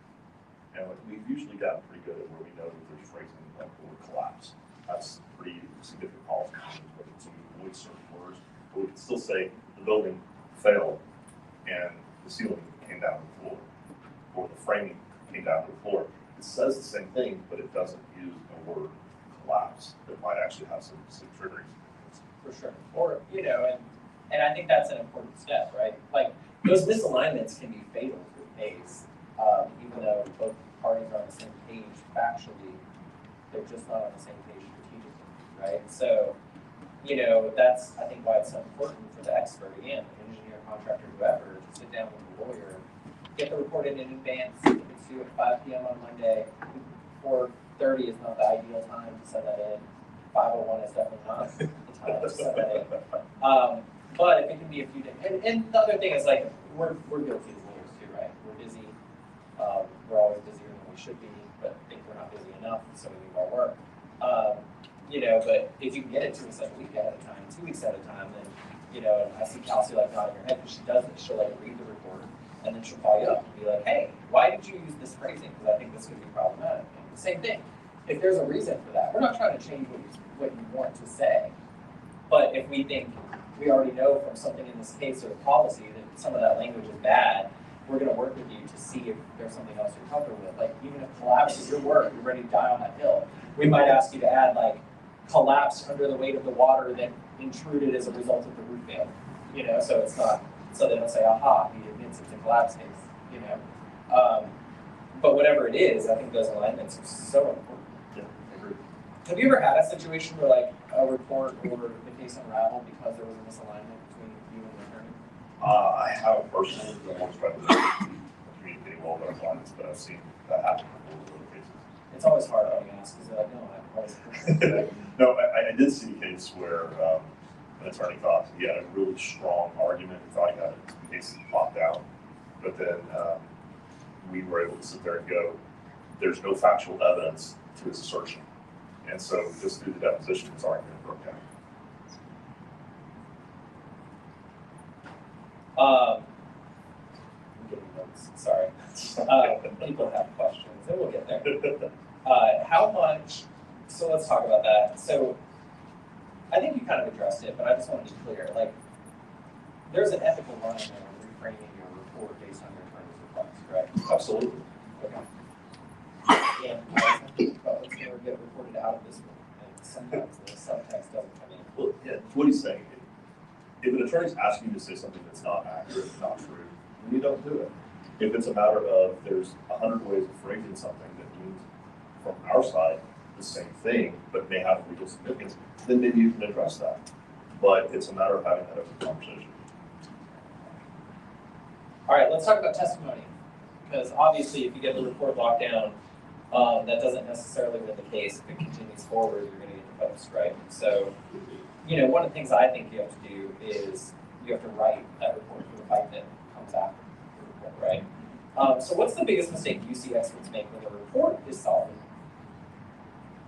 And we've usually gotten pretty good at where we know that there's phrasing like the word collapse. That's pretty significant policy, but to avoid certain words, but we can still say the building failed and the ceiling came down to the floor, or the framing came down to the floor. It says the same thing, but it doesn't use the word collapse. That might actually have some triggering. For sure. Or, and I think that's an important step, right? Like, those misalignments can be fatal to the case, even though both parties are on the same page factually, they're just not on the same page strategically, right? So, that's, I think, why it's so important for the expert, again, engineer, contractor, whoever, to sit down with the lawyer, get the report in advance. If it's due at 5 p.m. on Monday, 4:30 is not the ideal time to send that in. 5:01 is definitely not the time to send that in. But if it can be a few days, and the other thing is, like, we're guilty as lawyers too, right? We're busy. We're always busier than we should be, but think we're not busy enough, so we leave our work. But if you can get it to us like a week at a time, 2 weeks at a time, then, and I see Kelsey like nodding her head because she does it. She'll like read the report, and then she'll call you up and be like, hey, why did you use this phrasing? Because I think this could be problematic. And the same thing. If there's a reason for that, we're not trying to change what you want to say. But if we think we already know from something in this case or the policy that some of that language is bad, we're going to work with you to see if there's something else you're comfortable with. Like, even if collapse is your work, you're ready to die on that hill. We might ask you to add, like, collapse under the weight of the water that intruded as a result of the roof failure. So it's not, so they don't say, aha, he admits it's a collapse case, But whatever it is, I think those alignments are so important. Yeah, I agree. Have you ever had a situation where, like, a report or the case unraveled because there was a misalignment between you and the attorney? I haven't personally, but I'm always trying to communicate well with our clients, but I've seen that happen in other cases. It's always hard when you ask, because they're like, no, I've always. No, I did see a case where an attorney thought he had a really strong argument. He thought he had a case locked down, but then we were able to sit there and go, there's no factual evidence to his assertion. And so just through the deposition, his argument broke down. I'm getting notes, sorry. People have questions, and we'll get there. How much, so let's talk about that. So I think you kind of addressed it, but I just want to be clear. Like, there's an ethical line there when reframing your report based on your attorney's request, correct? Absolutely. Okay. And it's never get reported out of this one, and sometimes the subtext doesn't come in. Well, yeah, what he's saying, if an attorney's asking you to say something that's not accurate, not true, then you don't do it. If it's a matter of there's 100 ways of phrasing something that means from our side the same thing, but may have legal significance, then maybe you can address that. But it's a matter of having that open conversation. All right, let's talk about testimony. Because obviously, if you get the report locked down, that doesn't necessarily win the case. If it continues forward, you're going to get the post, right? So, one of the things I think you have to do is you have to write that report for the fight that comes after the report, right? So what's the biggest mistake you see experts make when the report is solid,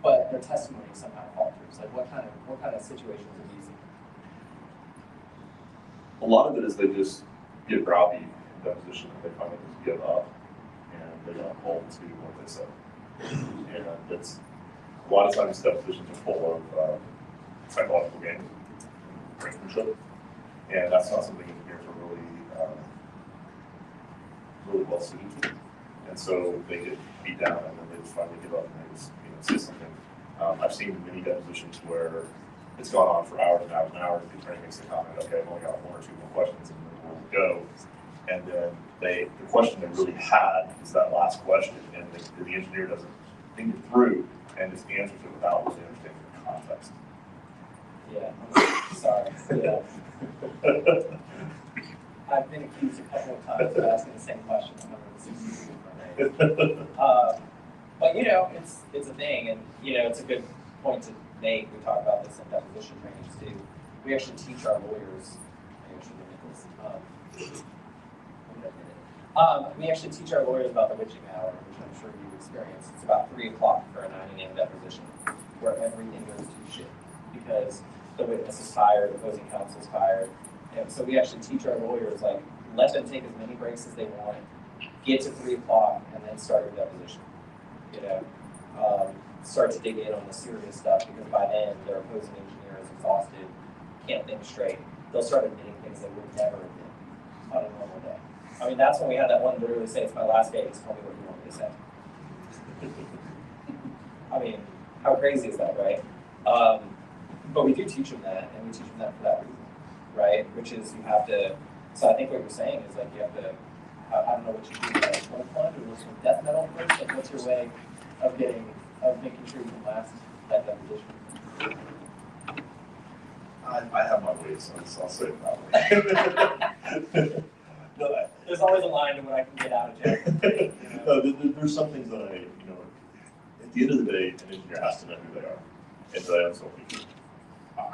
but their testimony somehow falters? Like what kind of situations are you seeing? A lot of it is they just get browbeat in deposition and they finally just give up and they don't hold to what they said. And it's a lot of times depositions are full of psychological games, brinkmanship, and that's not something engineers are really well suited to. And so they get beat down and then they just finally give up and they just say something. I've seen many depositions where it's gone on for hours and hours and hours. The attorney makes the comment, okay, I've only got one or two more questions and then we'll go. And then the question they really had is that last question, and the engineer doesn't think it through and just answers it without really understanding the context. Yeah, I'm sorry. Yeah. I've been accused a couple of times of asking the same question 160 different ways. But it's a thing, and it's a good point to make. We talk about this in deposition trainings too. We actually teach our lawyers. We actually teach our lawyers about the witching hour, which I'm sure you've experienced. It's about 3 o'clock for a 9 a.m. deposition, where everything goes to shit because the witness is tired, opposing counsel is tired. And so we actually teach our lawyers, like, let them take as many breaks as they want, get to 3 o'clock, and then start your deposition. Start to dig in on the serious stuff, because by then their opposing engineer is exhausted, can't think straight. They'll start admitting things they would never admit on a normal day. I mean, that's when we had that one literally say, it's my last day, just tell me what you want me to say. I mean, how crazy is that, right? But we do teach them that, and we teach them that for that reason, right? Which is you have to, so I think what you're saying is like you have to, I don't know what you do, like smoke fund or listen to death metal first, like what's your way of making sure you can last that deposition? I have my ways, so I'll say it that way. No, there's always a line to what I can get out of jail. No, there's some things that at the end of the day, an engineer has to know who they are and they own something.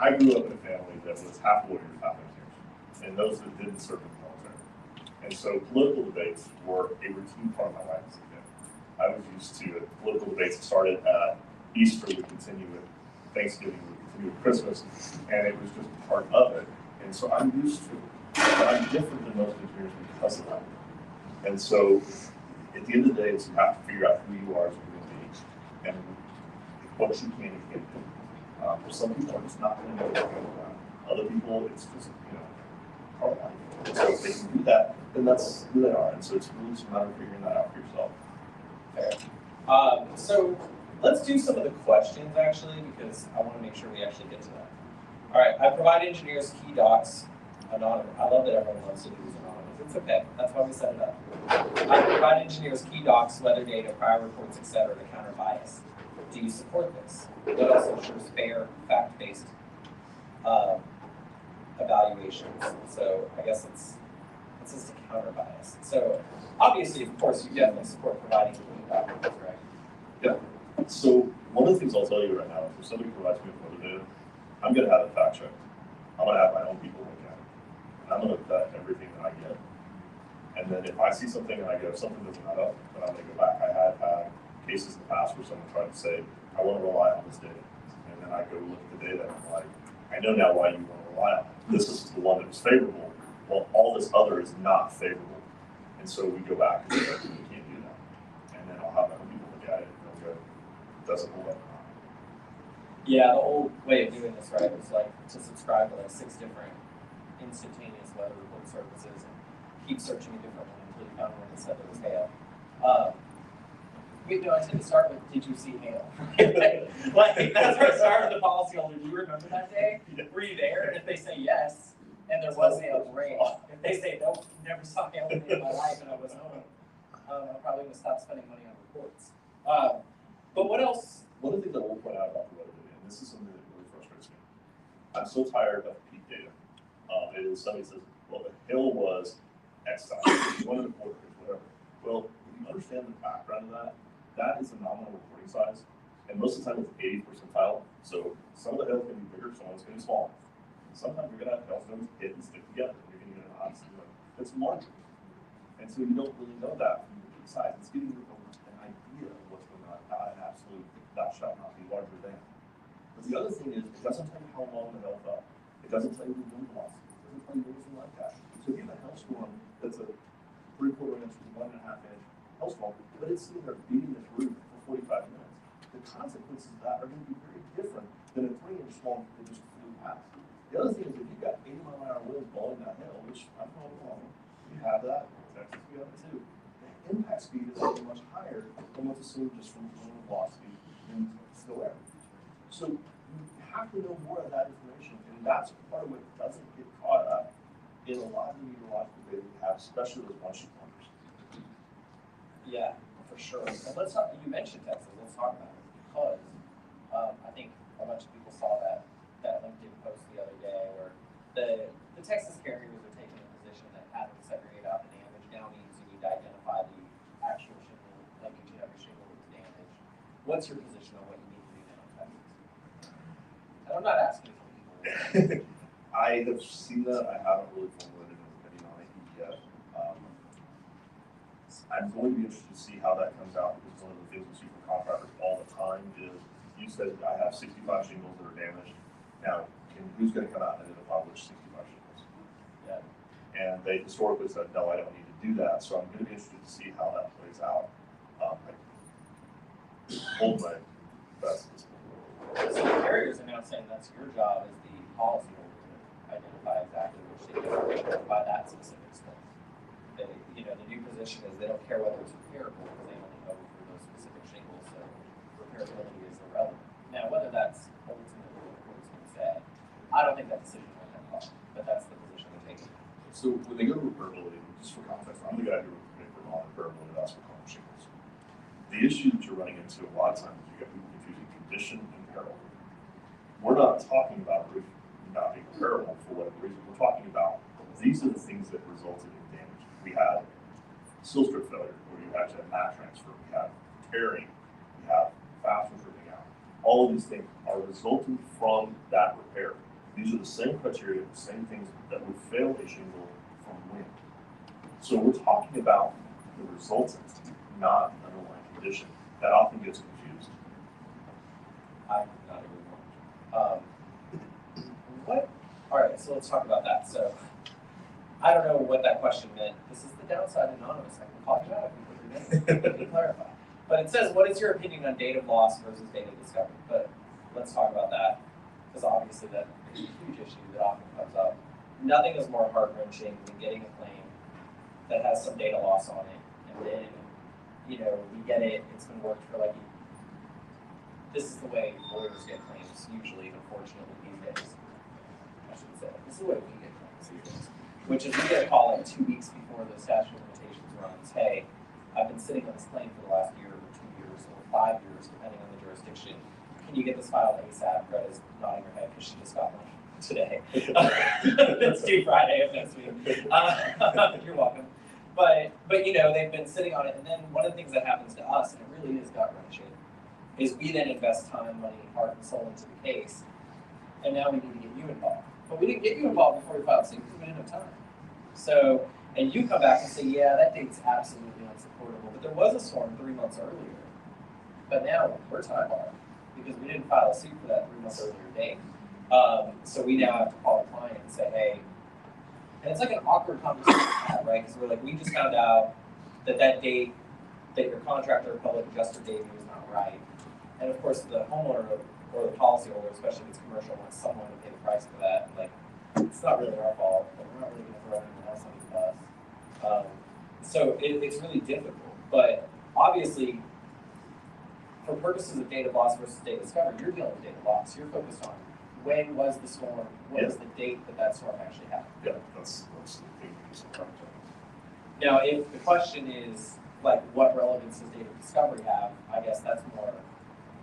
I grew up in a family that was half lawyers, half engineers, and those that didn't serve in the military. And so political debates were a routine part of my life as a kid. I was used to it. Political debates that started at Easter would continue with Thanksgiving, would continue with Christmas, and it was just part of it. And so I'm used to it. But I'm different than most engineers because of that. And so at the end of the day, it's you have to figure out who you are as a human being and what you can and can't do. For some people, it's not going to know other people, it's just, part of life. And so if they can do that, then that's who they are. And so it's really just a matter of figuring that out for yourself. Fair. So let's do some of the questions, actually, because I want to make sure we actually get to that. All right, I provide engineers key docs. Anonymous. I love that everyone wants to do these anonymous. It's okay. That's why we set it up. I provide engineers key docs, weather data, prior reports, etc. to counter bias. Do you support this? What also ensures fair, fact-based evaluations? So I guess it's just to counter bias. So obviously, of course, you definitely support providing key documents, right? Yeah. So one of the things I'll tell you right now is if somebody provides me with weather data, I'm going to have it fact checked. I'm going to have my own people look at it. And I'm going to vet everything that I get. And then if I see something and I go, something doesn't add up, then I'm going to go back. I have had cases in the past where someone tried to say, I want to rely on this data. And then I go look at the data and I'm like, I know now why you want to rely on it. This is the one that was favorable. Well, all this other is not favorable. And so we go back and say, you can't do that. And then I'll have my own people look at it and they'll go, does it hold up? Yeah, the old way of doing this, right, was like to subscribe to like 6 different instantaneous weather report services and keep searching a different one until you found one that said there was hail. I tend to start with, did you see hail? Like, that's where I started the policyholder. Do you remember that day? Were you there? And if they say yes, and there was hail, great. If they say, nope, never saw hail in my life and I was home, I probably would stop spending money on reports. But what else? One of the things I will point out about the weather data, and this is something that really frustrates me, I'm so tired of peak data. It is somebody says, well, the hill was X size, 1.25, whatever. Well, if you understand the background of that, that is a nominal reporting size, and most of the time it's 80th percentile. So some of the hills can be bigger, some of it's going to be smaller. Sometimes you're going to have hailstones hit and stick together. You're going to get an odds, it's larger. And so you don't really know that from the size. It's giving you an idea of what's going on, not an absolute, that shall not be larger than. But the other thing is, it doesn't tell you how long the hell's up. It doesn't tell you the wind velocity. It doesn't tell you anything like that. So if you have a hailstorm that's a 3/4 inch to 1.5 inch hailstorm, but it's sitting there beating this roof for 45 minutes, the consequences of that are going to be very different than a 3-inch storm that just flew past. The other thing is, if you've got 80-mile-an-hour winds blowing that hill, which I'm not alone, you have that, Texas, we have it too. The impact speed is going to be much higher than what's assumed just from wind velocity and still air. So you have to know more of that information, and that's part of what doesn't get caught up in a lot of the meteorological data we have, especially those one-sheet numbers. Yeah, for sure. And let's talk, you mentioned Texas, let's talk about it, because I think a bunch of people saw that LinkedIn post the other day where the Texas carriers are taking a position that having to segregate out the damage now means you need to identify the actual shingle, like each and every shingle that's damaged. What's your position on what you need to do now in Texas? And I'm not asking for people. I have seen that. I haven't really formulated an opinion on it yet. I'm going to be interested to see how that comes out, because one of the things we see from contractors all the time is, you said I have 65 shingles that are damaged. Now, who's going to come out and identify which 65 shingles? Yeah. And they historically said, no, I don't need to do that. So I'm going to be interested to see how that plays out. I hold my best at this point. So the carriers are now saying that's your job as the policyholder to identify exactly which they by that specific stuff. They, you know, the new position is they don't care whether it's repairable because they only know for those specific shingles, so repairability is irrelevant. Now, whether that's ultimately what the court's going to say, I don't think that decision will come up, but that's the position they're taking. So when they go to repairability, just for context, I'm the guy who on repairability, that's what common shingles. The issue that you're running into a lot of times is you got people confusing condition and peril. We're not talking about roof not being repairable for whatever reason. We're talking about these are the things that resulted in damage. We had seal strip failure, where you had to have mat transfer. We had tearing. We have fasteners ripping out. All of these things are resulting from that repair. These are the same criteria, the same things that would fail a shingle from wind. So we're talking about the resultant, not the underlying condition. That often gets confused. I'm not agree more. What? All right, so let's talk about that. So I don't know what that question meant. This is the downside of anonymous. I can call you out if you put your name to clarify. But it says, what is your opinion on data loss versus data discovery? But let's talk about that, because obviously that is a huge issue that often comes up. Nothing is more heart-wrenching than getting a claim that has some data loss on it, and then, you know, we get it, it's been worked for like, this is the way lawyers get claims usually, unfortunately, these days. I should say, this is the way we get claims these days. Which is we get a call like 2 weeks before the statute of limitations runs. Hey, I've been sitting on this claim for the last year or 2 years or 5 years, depending on the jurisdiction. Can you get this filed ASAP? Greta's nodding her head because she just got one today. It's due Friday of next week. You're welcome. But you know, they've been sitting on it, and then one of the things that happens to us, and it really is gut wrenching, is we then invest time, money, heart, and soul into the case, and now we need to get you involved. But we didn't get you involved before we filed suit because we didn't have time. So, and you come back and say, yeah, that date's absolutely unsupportable, but there was a storm 3 months earlier. But now we're time barred because we didn't file a suit for that 3 months earlier date. So we now have to call the client and say, hey, and it's like an awkward conversation to have, right? Because we're like, we just found out that that date that your contractor or public adjuster gave you is not right. And of course, the homeowner or the policyholder, especially if it's commercial, wants someone to pay the price for that. Like, it's not really our fault, but we're not really going to throw anyone else under the bus. So it's really difficult. But obviously, for purposes of data loss versus data discovery, you're dealing with data loss. You're focused on when was the storm, what was the date that that storm actually happened. Yeah, that's the thing. Now, if the question is, like, what relevance does data discovery have, I guess that's more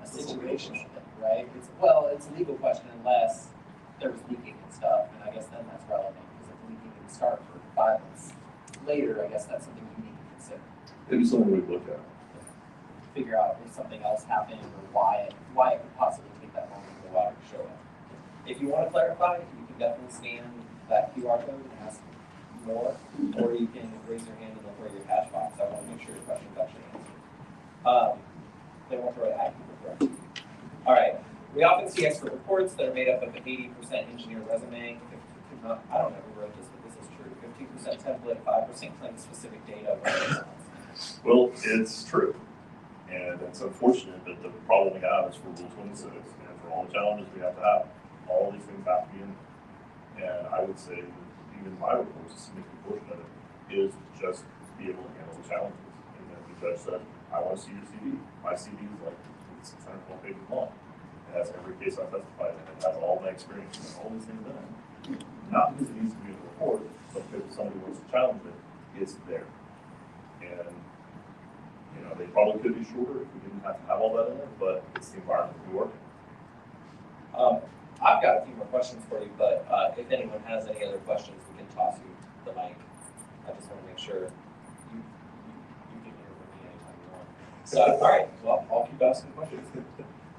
a situational thing, right? It's a legal question unless there was leaking and stuff, and I guess then that's relevant, because if leaking didn't start for 5 months later, I guess that's something you need to consider. Maybe something we'd look at. Figure out if something else happened or why it could possibly take that long for the water to show up. If you want to clarify, you can definitely scan that QR code and ask more, or you can raise your hand and they'll throw your catch box. I want to make sure your question's actually answered. They won't throw it at you. Correct. All right. We often see expert reports that are made up of an 80% engineer resume. I don't know who wrote this, but this is true. 15% template, 5% claim-specific data. Well, it's true. And it's unfortunate that the problem we have is for Rule 26 and for all the challenges we have to have. All these things have to be in there. And I would say that even my reports, a significant portion of it, is just to be able to handle the challenges. And then the judge said, I want to see your CV. My CV is like 612 pages long. It has every case I testified in. It has all my experience and all these things in it. Not because it needs to be in the report, but because if somebody wants to challenge it, it's there. And you know, they probably could be shorter if we didn't have to have all that in there, but it's the environment we work in. I've got a few more questions for you, but if anyone has any other questions, we can toss you the mic. I just want to make sure you can hear from me anytime you want. So, all right, well, I'll keep asking questions.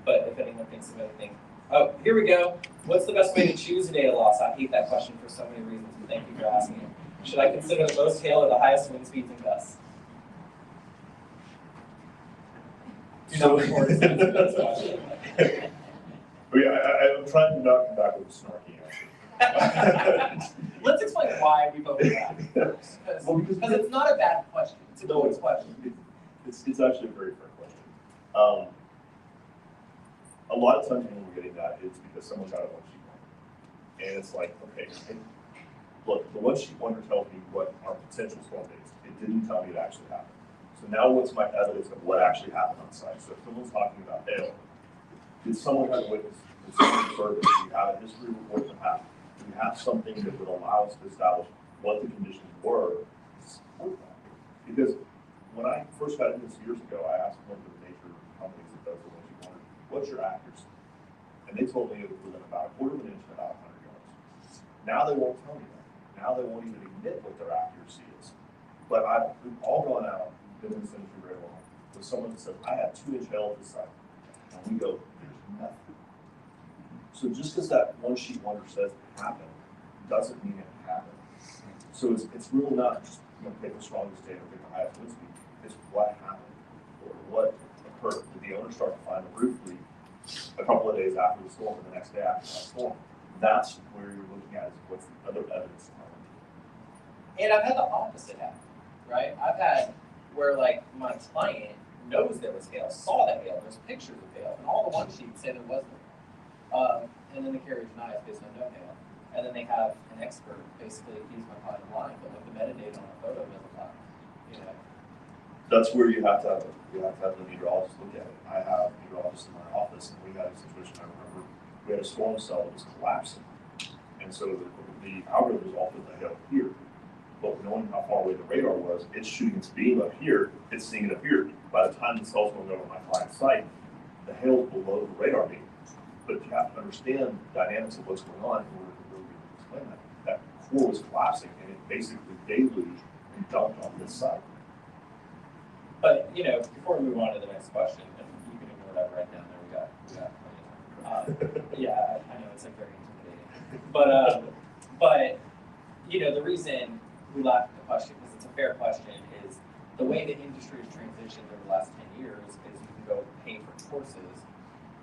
But if anyone thinks of anything. Oh, here we go. What's the best way to choose a data loss? I hate that question for so many reasons, and thank you for asking it. Should I consider the most tail or the highest wind speeds and gusts? So, I'm trying to not come back with a snarky answer. Let's explain why we voted that first. Because it's not a bad question. It's a good question. It's actually a very fair question. A lot of times when we're getting that, it's because someone got a one-sheet wonder. And it's like, okay, look, the one-sheet wonder tells me what our potential storm dates. It didn't tell me it actually happened. So now what's my evidence of what actually happened on site? So if someone's talking about hail, did someone have a witness? Did someone observe it? Do we have a history report that happened? Do we have something that would allow us to establish what the conditions were to support that? Because when I first got into this years ago, I asked one of the major companies that does the one-sheet wonder, what's your accuracy? And they told me it was within about a quarter of an inch and about 100 yards. Now they won't tell me that. Now they won't even admit what their accuracy is. But we've all gone out, been in this industry very long, with someone that says, I have 2-inch hail at this site. And we go, there's nothing. So just because that one-sheet wonder says it happened, doesn't mean it happened. So it's really not just pick the strongest data, pick the highest wind speed. It's what happened, or what occurred. Did the owner start to find a roof leak a couple of days after the storm, or the next day after that storm? That's where you're looking at is what's the other evidence. And I've had the opposite happen, right? I've had where like my client knows there was hail, saw that hail, there's pictures of hail, and all the one sheets say there wasn't. And then the carrier denies based on no hail. And then they have an expert basically accuse my client of lying, but like the metadata on a photo doesn't lie. You know. That's where you have to have the meteorologist look at it. I have meteorologists in my office, and we had a situation. I remember we had a storm cell that was collapsing, and so the algorithms all put the hail here. But knowing how far away the radar was, it's shooting its beam up here. It's seeing it up here. By the time the cell's going over my client's site, the hail's below the radar beam. But you have to understand the dynamics of what's going on in order to really explain that. That core was collapsing, and it basically deluged and dumped on this side. But, you know, before we move on to the next question, and you can ignore that right now, there we got plenty of time. Yeah, I know, it's like very intimidating. But, you know, the reason we laugh at the question, because it's a fair question, is the way the industry has transitioned over the last 10 years is you can go pay for courses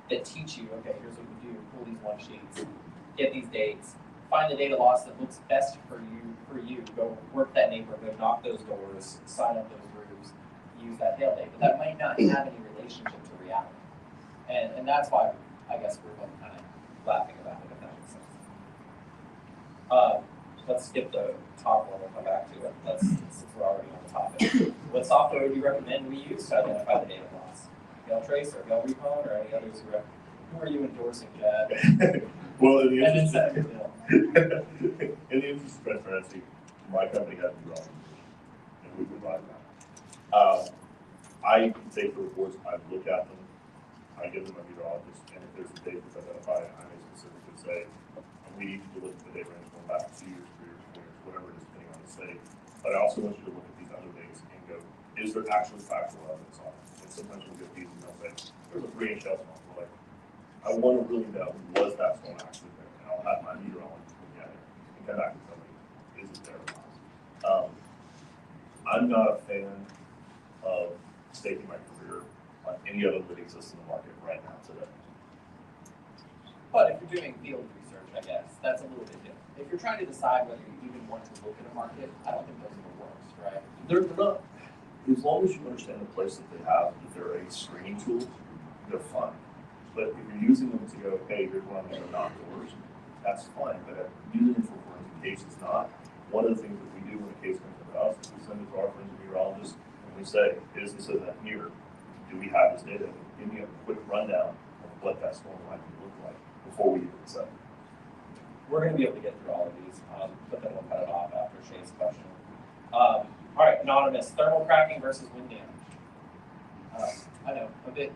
that teach you, okay, here's what you do, pull these one sheets, get these dates, find the data loss that looks best for you, go work that neighborhood, go knock those doors, sign up those roofs, use that hail data. But that might not have any relationship to reality. And that's why I guess we're both kind of laughing about it, if that makes sense. Let's skip the top one, we'll come back to it. Since we're already on the topic. What software would you recommend we use to identify the data loss? GailTrace or GailRecon or any others who are you endorsing, Chad? Well, in the interest of transparency, my company has a drawing, and we provide that. I take the reports, I look at them, I give them a meteorologist, and if there's a date that's identified, I may specifically say, we need you to look at the date range going back 2 years, 3 years, 4 years, whatever it is, depending on the state. But I also want you to look at these other dates and go, is there actually factual evidence on it? And sometimes we'll get these and they'll say, there's a 3-inch hailstorm. We're like, I want to really know, was that storm actually there? And I'll have my meteorologist look at it and come back and tell me, is it there or not? I'm not a fan of staking my career on any other that exists in the market right now today. But if you're doing field research, I guess, that's a little bit different. If you're trying to decide whether you even want to look at a market, I don't think those are the worst, right? They're not, as long as you understand the place that they have, if they're a screening tool, they're fine. But if you're using them to go, hey, here's one of them knock doors, that's fine. But using them for forensic cases, not. One of the things that we do when a case comes to us is we send it to our forensic neurologist and we say, is this event here? Do we have this data? Give me a quick rundown of what that storm might look like before we even set it. We're going to be able to get through all of these, but then we'll cut it off after Shay's question. All right, anonymous, thermal cracking versus wind damage. I know, a bit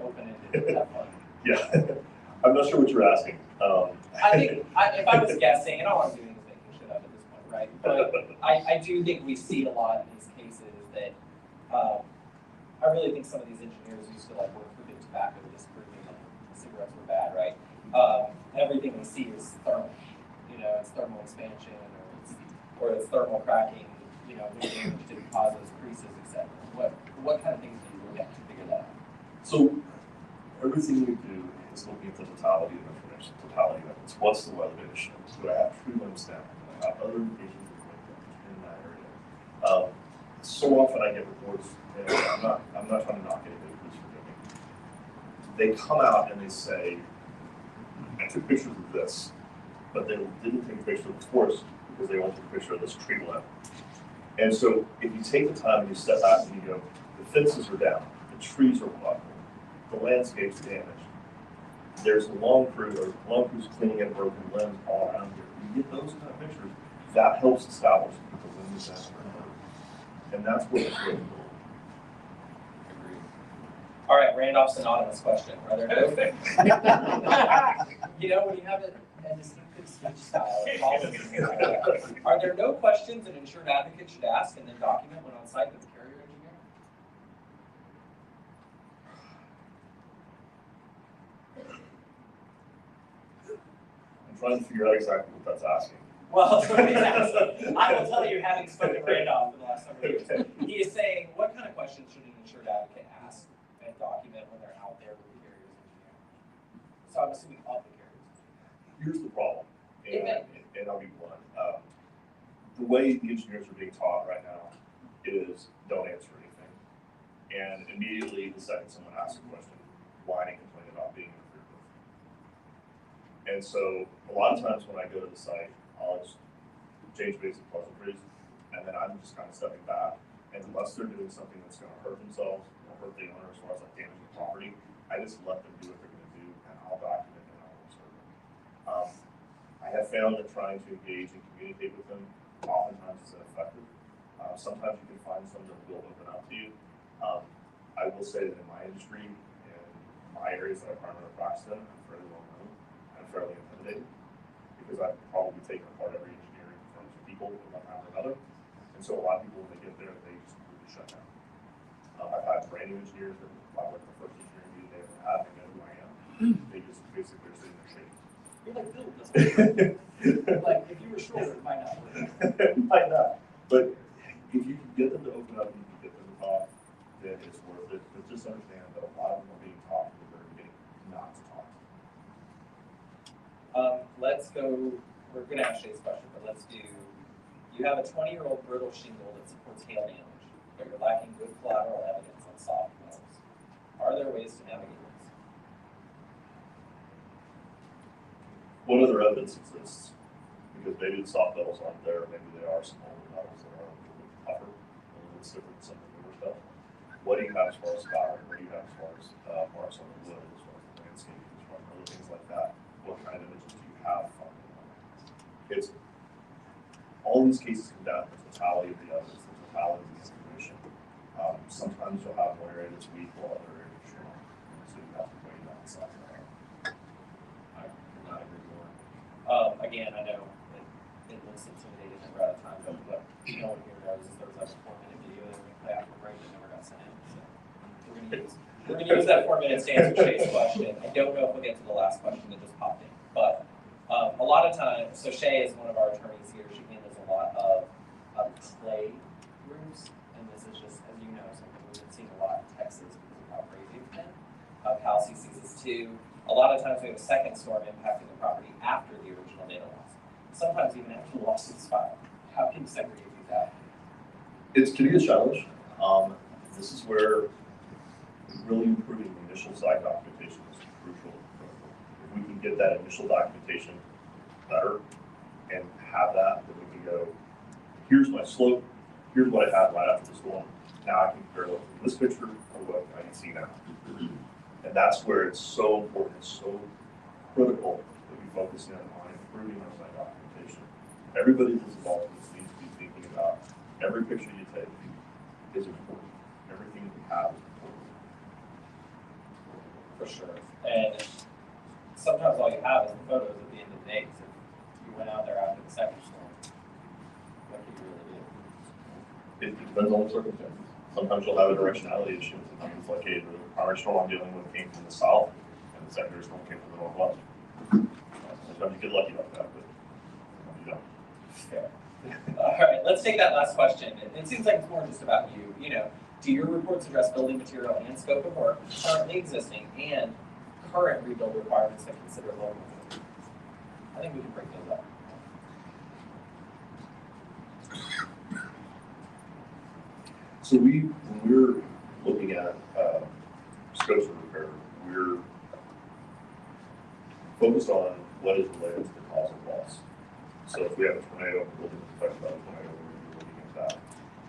open-ended. Have fun. Yeah, I'm not sure what you're asking. I think if I was guessing, and all I'm doing is making shit up at this point, right? But I do think we see a lot in these cases that I really think some of these engineers used to like work for big tobacco, disproving that cigarettes were bad, right? Everything we see is thermal. You know, it's thermal expansion, or it's thermal cracking. You know, wind damage didn't cause those creases, etc. What kind of things do you look at to figure that out? So everything we do is looking at the totality of information, totality of evidence. What's the weather condition? Do I have tree limbs down? Do I have other indications of wind damage in that area? So often I get reports, and I'm not trying to knock anybody, please forgive me. They come out and they say, I took pictures of this, but they didn't take a picture of the forest because they only took a picture of this tree limb. And so if you take the time and you step back and you go, the fences are down, the trees are buckled, the landscape's damaged. There's a lawn crews cleaning up broken limbs all around here. You get those kind of pictures, that helps establish that the wind is down. And that's what it's really cool. All right, Randolph's anonymous question. Are there no you know, when you have a distinctive speech style, are there no questions an insured advocate should ask and then document when on site with the carrier engineer? I'm trying to figure out exactly what that's asking. Well, I will tell you, having spoken to Randolph for the last several years, he is saying, what kind of questions should an insured advocate ask and document when they're out there with the carrier's engineer? So I'm assuming all the carriers. Here's the problem, and I'll be blunt. The way the engineers are being taught right now is don't answer anything. And immediately, the second someone asks a question, whine and complain about being interfered with. And so a lot of times when I go to the site, I'll just change basic pleasantries, and then I'm just kind of stepping back. And unless they're doing something that's going to hurt themselves or hurt the owner as far as like damaging property, I just let them do what they're going to do, and I'll document and I'll observe them. I have found that trying to engage and communicate with them oftentimes is ineffective. Sometimes you can find some that will open up to you. I will say that in my industry, in my areas that I primarily practice in, I'm fairly well known. I'm fairly intimidated because I've probably taken apart every engineering firm's people at one time or another. And so a lot of people, when they get there, they just completely shut down. I've had brand new engineers that like the first engineering meeting they ever had, they know who I am. They just basically are sitting there shaking. You're like, Bill, doesn't like, if you were shorter, it might not work. It might not. But if you can get them to open up and you can get them to talk, then it's worth it. But just understand that a lot of them are being taught from the very beginning not to talk. Let's go, we're going to ask Shay's question, but let's do, you have a 20-year-old brittle shingle that supports hail damage, but you're lacking good collateral evidence on soft metals. Are there ways to navigate this? What other evidence exists? Because maybe the soft metals aren't there, maybe they are some older metals that are a little bit tougher, a little bit different than some of the newer stuff. What do you have as far as firing? What do you have as far as marks on the wood, as far as the landscape, as far as other things like that? What kind of images do you have from it? It's all these cases come down to the totality of the evidence, the totality of the information. Sometimes you'll have one area that's weak while other areas are strong. So you have to weigh that side of that. I could not agree more. Again, I know it looks intimidating and we're out of time, but what no one here knows is there was like a 4-minute video that we play after break that never got sent in. So we're going to use that 4 minutes to answer Shay's question. I don't know if we'll get to the last question that just popped in, but a lot of times, so Shay is one of our attorneys here. She handles a lot of clay roofs, and this is just, as you know, something we've been seeing a lot in Texas because of how crazy it's been, of how CCS2, a lot of times we have a second storm impacting the property after the original data loss. Sometimes even after the lawsuit is filed. How can you segregate these out? It's can be a challenge. This is where really improving the initial site documentation is crucial. If we can get that initial documentation better and have that, then we can go, here's my slope, here's what I had right after the storm. Now I can compare it to this picture or what I can see now. And that's where it's so important, it's so critical that we focus in on improving our site documentation. Everybody who's involved in this needs to be thinking about every picture you take is important. Everything that we have is important. For sure. And sometimes all you have is the photos at the end of the day. So if you went out there after the second storm, what could you really do? It depends on the circumstances. Sometimes you'll have a directionality issue. Sometimes it's like, hey, the primary storm I'm dealing with came from the south, and the secondary storm came from the northwest. Sometimes you get lucky like that, but you don't. Fair. All right, let's take that last question. It seems like it's more just about you. You know, do your reports address building material and scope of work currently existing and current rebuild requirements that consider local? I think we can break those up. So when we're looking at scopes of repair, we're focused on what is related to the cause of loss. So if we have a tornado, we're looking at a tornado, we're looking at that.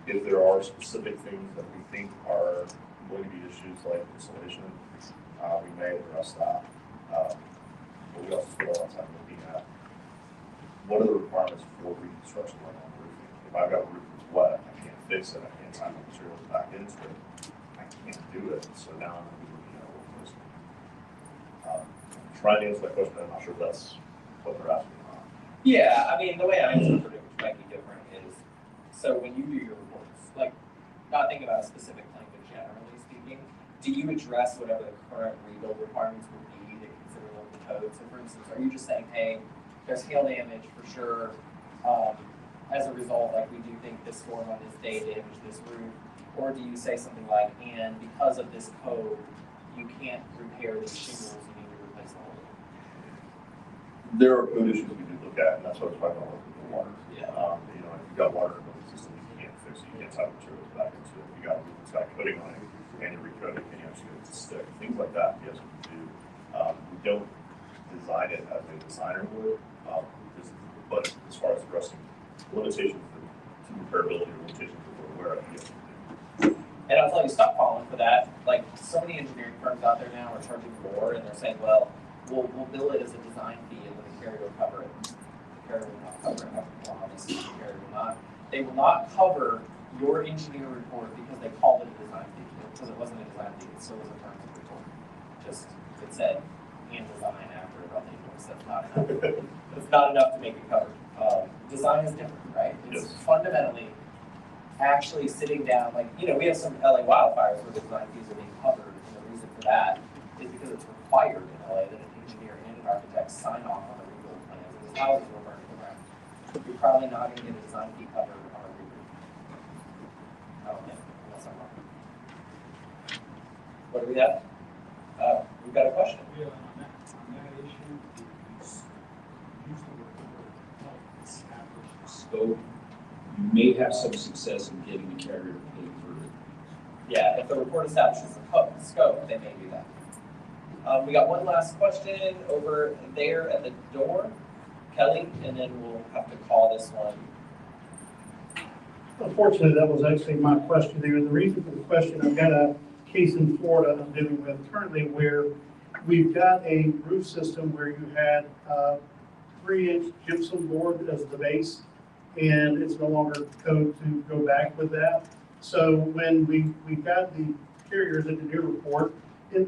If there are specific things that we think are going to be issues like insulation, we may address that. But we also spend a lot of time looking at what are the requirements for reconstruction like on roofing. If I've got a roof that's wet, I can't fix it, I can't tie my materials back into it, I can't do it. So now I'm going to be looking at what trying to answer that question, I'm not sure if that's what they're asking. Yeah, I mean, the way I interpret it, which might be different, is so when you do your reports, like not thinking about a specific claim, but generally speaking, do you address whatever the current rebuild requirements would be to consider local code? So for instance, are you just saying, hey, there's hail damage for sure, as a result, like we do think this storm on this day damaged this roof, or do you say something like, and because of this code, you can't repair these shingles, you need to replace the whole roof? There are code issues we do look at, and that's what I was talking about with the water. Yeah. You know, if you've got water in the system, you can't fix it, you can't tie materials back into it. If you got a roof that's got coating on it, and you recoat it, and you actually get it to stick. Things like that, yes, we do. We don't design it as a designer would, but as far as addressing limitations to repairability or limitations that we're aware of, yes, we do. And I'll tell you, stop falling for that. Like so many engineering firms out there now are charging more, and they're saying, well, we'll bill it as a design fee, and then the carrier will cover it. The carrier will not cover it. Well, obviously, the carrier will not. They will not cover your engineer report because they called it a design fee. Because it wasn't a design fee, it still was a terms of report. Just it said and design after about the invoice. That's not enough. It's not enough to make it covered. Design is different, right? It's fundamentally actually sitting down, like, you know, we have some LA wildfires where the design fees are being covered, and the reason for that is because it's required in LA that an engineer and an architect sign off on the rebuild plans, because houses will burn to the ground. You're probably not going to get a design fee covered on a rebuild. I don't think, unless I'm wrong. What do we have? We've got a question. Yeah, on that issue, it's usually establish the scope. You may have some success in getting the carrier to pay for it. Yeah, if the report establishes the scope, they may do that. We got one last question over there at the door, Kelly, and then we'll have to call this one. Unfortunately, that was actually my question there. The reason for the question, I've got a case in Florida I'm dealing with currently where we've got a roof system where you had 3-inch gypsum board as the base, and it's no longer code to go back with that. So when we got the carrier's engineer report, it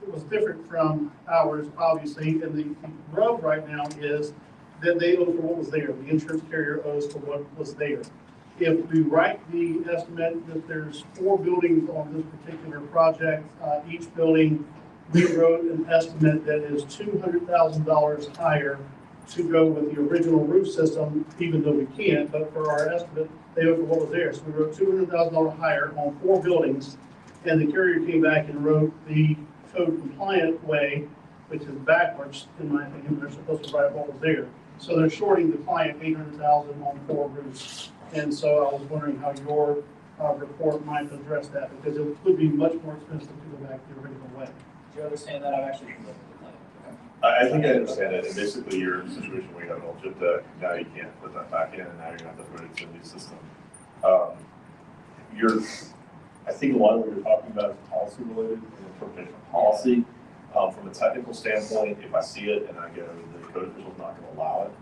was different from ours, obviously, and the rub right now is that they owe for what was there. The insurance carrier owes for what was there. If we write the estimate that there's 4 buildings on this particular project, each building, we wrote an estimate that is $200,000 higher to go with the original roof system, even though we can't, but for our estimate, they wrote for what was there. So we wrote $200,000 higher on 4 buildings, and the carrier came back and wrote the code compliant way, which is backwards, in my opinion. They're supposed to write what was there. So they're shorting the client $800,000 on 4 roofs. And so I was wondering how your report might address that, because it would be much more expensive to go back the original way. Do you understand that? I've actually. I think I understand it, and basically you're in a situation where you have an old chip deck, now you can't put that back in, and now you're gonna have to put it into a new system. I think a lot of what you're talking about is policy related, and interpretation of policy. From a technical standpoint, if I see it and I go, the code official's not gonna allow it,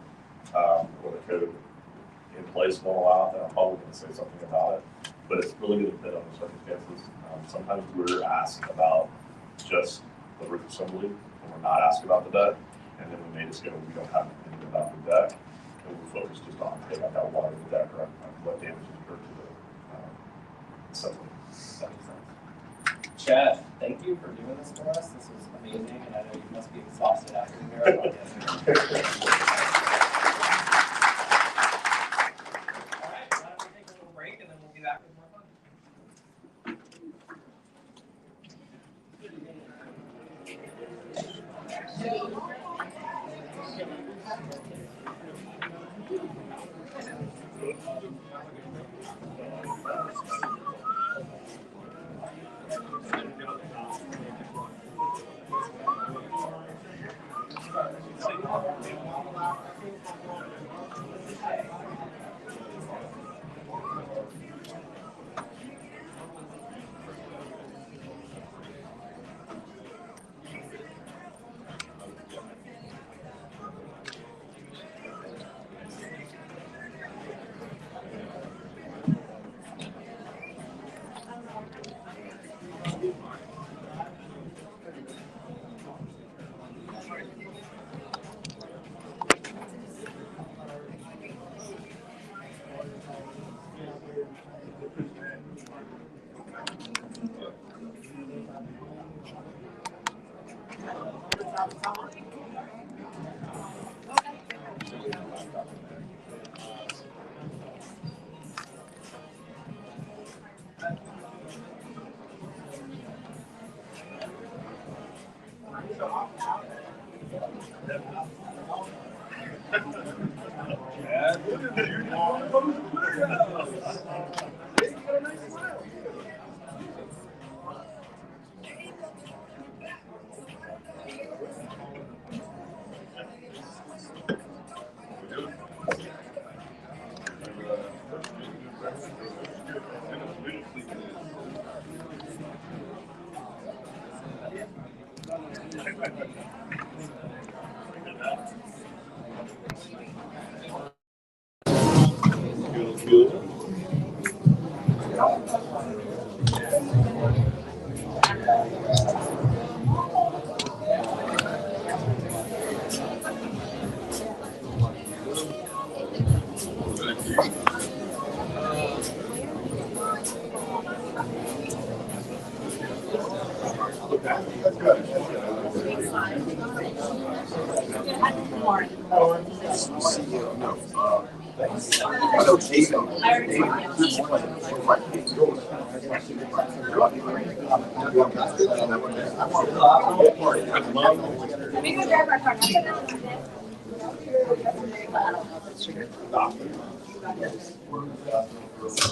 or the code in place won't allow it, then I'm probably gonna say something about it. But it's really gonna depend on the circumstances. Sometimes we're asked about just the roof assembly, and we're not asked about the deck, and then we may just go, we don't have anything about the deck, and we're focused just on, hey, I've got water in the deck, or what damage has occurred to the assembly. That makes sense. Chad, thank you for doing this for us. This was amazing, and I know you must be exhausted after the marathon yesterday. All right, why don't we take a little break, and then we'll be back with more fun.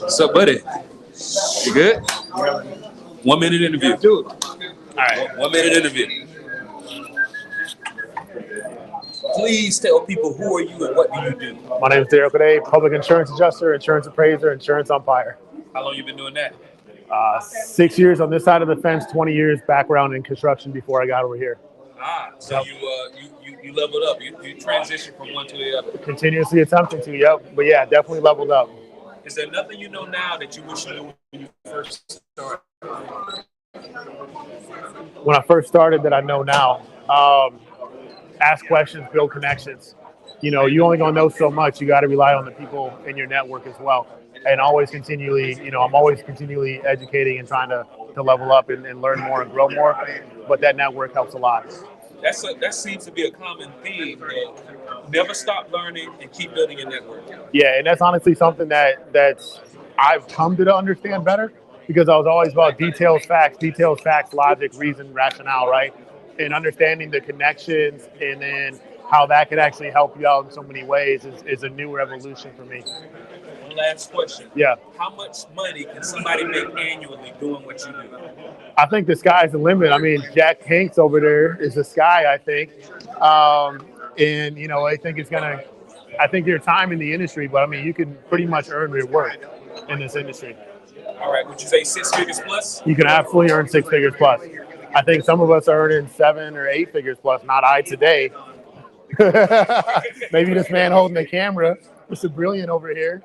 What's up, buddy? You good? 1 minute interview. Do it. All right, 1 minute interview. Please tell people who are you and what do you do? My name is Daryl Cadet, public insurance adjuster, insurance appraiser, insurance umpire. How long you been doing that? 6 years on this side of the fence, 20 years background in construction before I got over here. So you leveled up. You transitioned from one to the other. Continuously attempting to, yep. But yeah, definitely leveled up. Is there nothing you know now that you wish you knew when you first started? When I first started that I know now, ask questions, build connections. You know, you only gonna know so much. You got to rely on the people in your network as well. And always continually, you know, I'm always continually educating and trying to level up and learn more and grow more. But that network helps a lot. That seems to be a common theme. never stop learning and keep building your network. Yeah, and that's honestly something that's I've come to understand better because I was always about details, facts, logic, reason, rationale, right? And understanding the connections and then how that could actually help you out in so many ways is a new revolution for me. One last question. Yeah. How much money can somebody make annually doing what you do? I think the sky's the limit. I mean, Jack Hanks over there is the sky, I think. And, you know, I think your time in the industry, but I mean, you can pretty much earn your worth in this industry. All right. Would you say 6 figures plus? You can absolutely earn 6 figures plus. I think some of us are earning 7 or 8 figures plus. Not I today. Maybe this man holding the camera, Mr. Brilliant over here.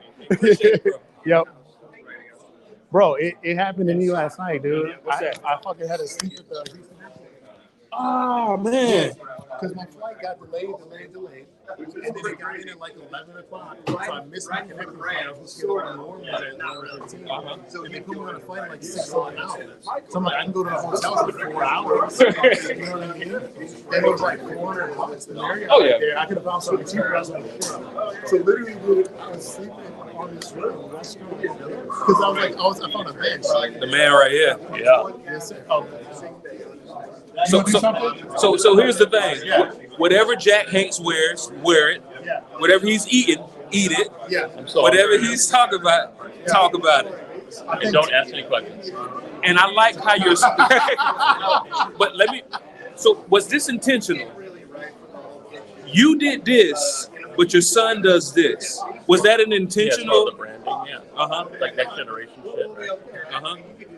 Yep. Bro, it happened to me last night, dude. I fucking had to sleep at the Houston airport. Oh, man. Because my flight got delayed. And then it got in at like 11 o'clock. So I missed my connecting flight. I was supposed to get on Norman at 11:15. So they put me on a flight in like 6 hours. So I'm like, I can go to the hotel for 4 hours. You know what I mean? And it was like $400 the Marriott right there. I could have found something cheaper. I was like, so literally, dude, I was sleeping on this room restaurant because I found a bench. The man right here. Yeah. Yes, sir. So here's the thing. Whatever Jack Hanks wears, wear it. Yeah. Whatever he's eating, eat it. Yeah. Whatever he's talking about, talk about it. And don't ask any questions. And I like how you're. But so was this intentional? You did this, but your son does this. Was that an intentional? Yeah, the branding, yeah. Like next generation shit, right?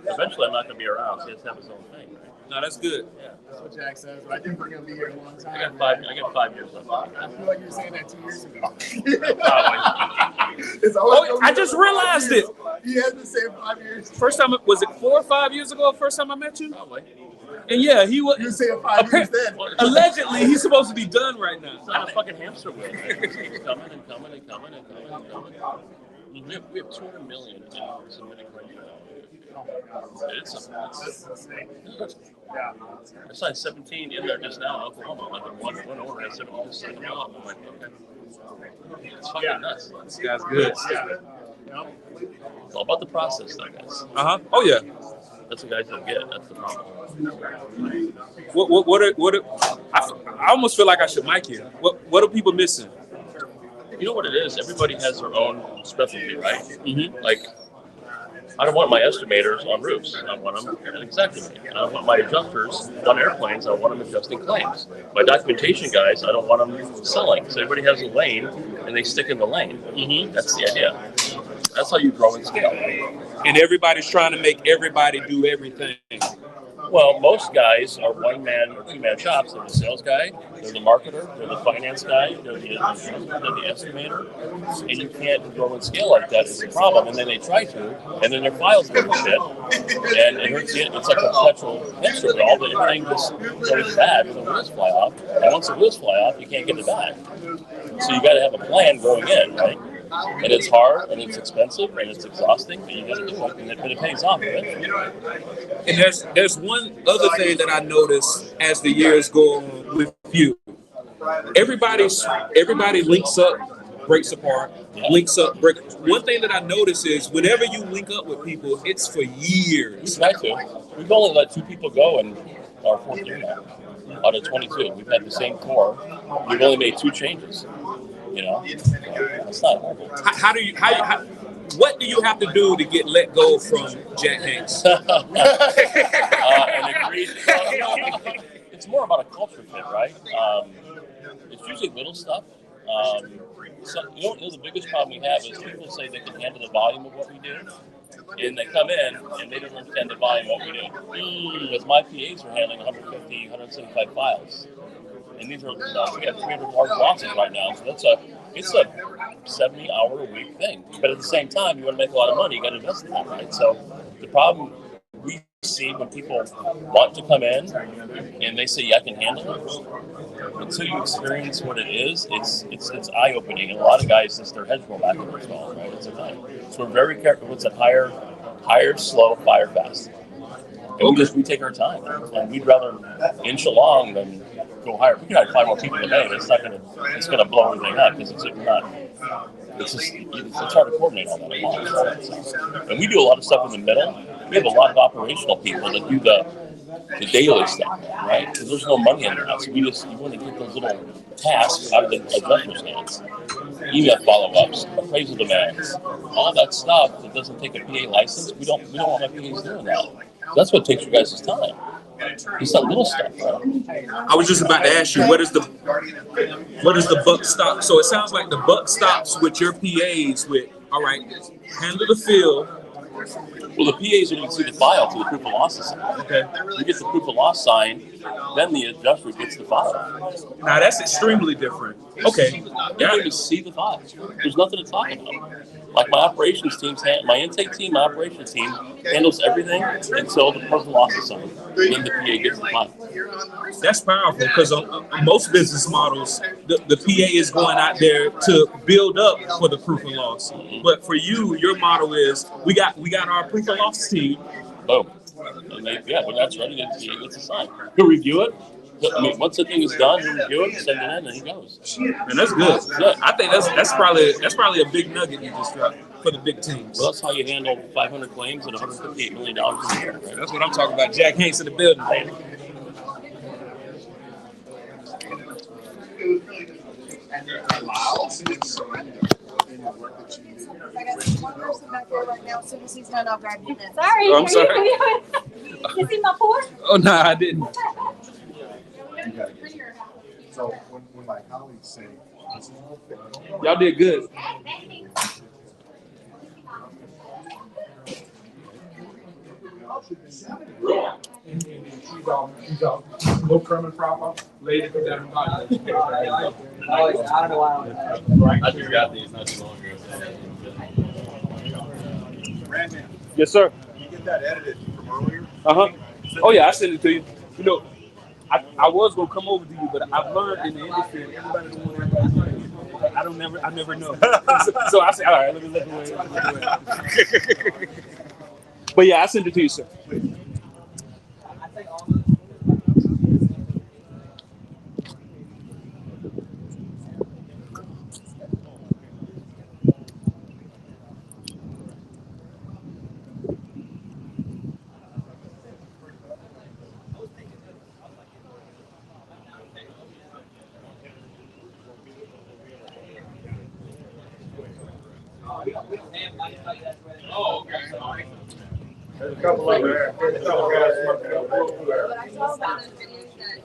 Eventually I'm not going to be around, so he has to have his own thing, right? No, that's good. Yeah. That's what Jack says, but I think we're going to be here a long time. I got 5 years left. I feel like you were saying that 2 years ago. I just realized it. He has the same 5 years. First time, was it 4 or 5 years ago? First time I met you? Probably. And yeah, he was. You were saying 5 years then. Allegedly, he's supposed to be done right now. It's not a fucking hamster wheel. It's coming and coming and coming and coming and coming. We have 200 million submitting right now. It's I signed 17 in there just now in Oklahoma. Like one owner, I said, "Oh, just sign them off." I'm like, okay. It's fucking nuts. This guy's good. It's all about the process, though, guys. Oh yeah. That's what guys don't get. That's the problem. I almost feel like I should mic you. What are people missing? You know what it is? Everybody has their own specialty, right? Like, I don't want my estimators on roofs. I want them exactly. I don't want my adjusters on airplanes. I want them adjusting claims. My documentation guys, I don't want them selling. So everybody has a lane, and they stick in the lane. That's the idea. That's how you grow and scale. And everybody's trying to make everybody do everything. Well, most guys are one-man or two-man shops. They're the sales guy, they're the marketer, they're the finance guy, they're the estimator, and you can't grow and scale like that is a problem. And then they try to, and then their files go to shit, and it's like a perpetual hamster wheel. Everything just goes bad when the wheels fly off, and once the wheels fly off, you can't get it back. So you got to have a plan going in, right? And it's hard, and it's expensive, and it's exhausting, but you got to do it, but it pays off eventually. And there's one other thing that I noticed as the years go on with you. Everybody links up, breaks apart, links up, breaks. One thing that I notice is whenever you link up with people, it's for years. We try to. We've only let 2 people go in our 4th year now, out of 22. We've had the same core. We've only made 2 changes. You know, it's not horrible. What do you have to do to get let go from Jack Hanks? It's more about a culture fit, right? It's usually little stuff. So, the biggest problem we have is people say they can handle the volume of what we do, and they come in and they don't understand the volume of what we do. Because my PAs are handling 150, 175 files. And these are, we got 300 large losses right now, so it's a 70-hour-a-week thing. But at the same time, you want to make a lot of money, you got to invest in that, right? So the problem we see when people want to come in and they say, "Yeah, I can handle it," until you experience what it is, it's eye-opening. And a lot of guys, just their heads roll back in their skull, right? It's a thing. So we're very careful. What's a higher, slow, fire fast. And we take our time, and we'd rather inch along than go hire. We can hire 5 more people today, but it's gonna blow everything up because it's not. It's hard to coordinate all that at once. And we do a lot of stuff in the middle. We have a lot of operational people that do the daily stuff, right? Because there's no money in that. So you want to get those little tasks out of the adjuster's hands. Email follow-ups, appraisal demands, all that stuff that doesn't take a PA license. We don't want our PAs doing that. That's what takes your guys' time. It's that little stuff, right? I was just about to ask you, what does the buck stop? So it sounds like the buck stops with your PAs with, all right, handle the field. Well, the PAs are going to see the file to the proof of loss sign. Okay. We get the proof of loss signed, then the adjuster gets the file. Now that's extremely different. Okay. You don't even see the file. There's nothing to talk about. Like my operations teams, my intake team, my operations team handles everything until the proof of loss is signed. Then the PA gets the file. That's powerful because on most business models, the PA is going out there to build up for the proof of loss. But for you, your model is we got our proof of loss team. Boom. And when that's ready, the PA gets assigned. He'll review it. I mean, once the thing is done, he'll review it, send it in, and he goes. And that's good. Yeah. I think that's probably a big nugget you just dropped for the big teams. Well, that's how you handle 500 claims at $158 million a year. Right? That's what I'm talking about. Jack Hanks in the building. I got one person back there right now. As soon as he's done, I'll grab you. Sorry. Oh, I'm sorry. You see my pour? Oh, no, I didn't. So when my colleagues say, Y'all did good. She's a low Kermit proper lady from down the bottom. I don't know why. I just got these not too long ago. Brandon, Yes, sir. you get that edited from earlier? Uh-huh. Oh, yeah, I sent it to you. You know, I was going to come over to you, but I've learned in the industry, and everybody don't want everybody to know. I never know. So I said, all right, let me look away. But yeah, I sent it to you, sir. Oh, okay. There's a couple over there. There's a couple guys working over there. But I saw about the videos that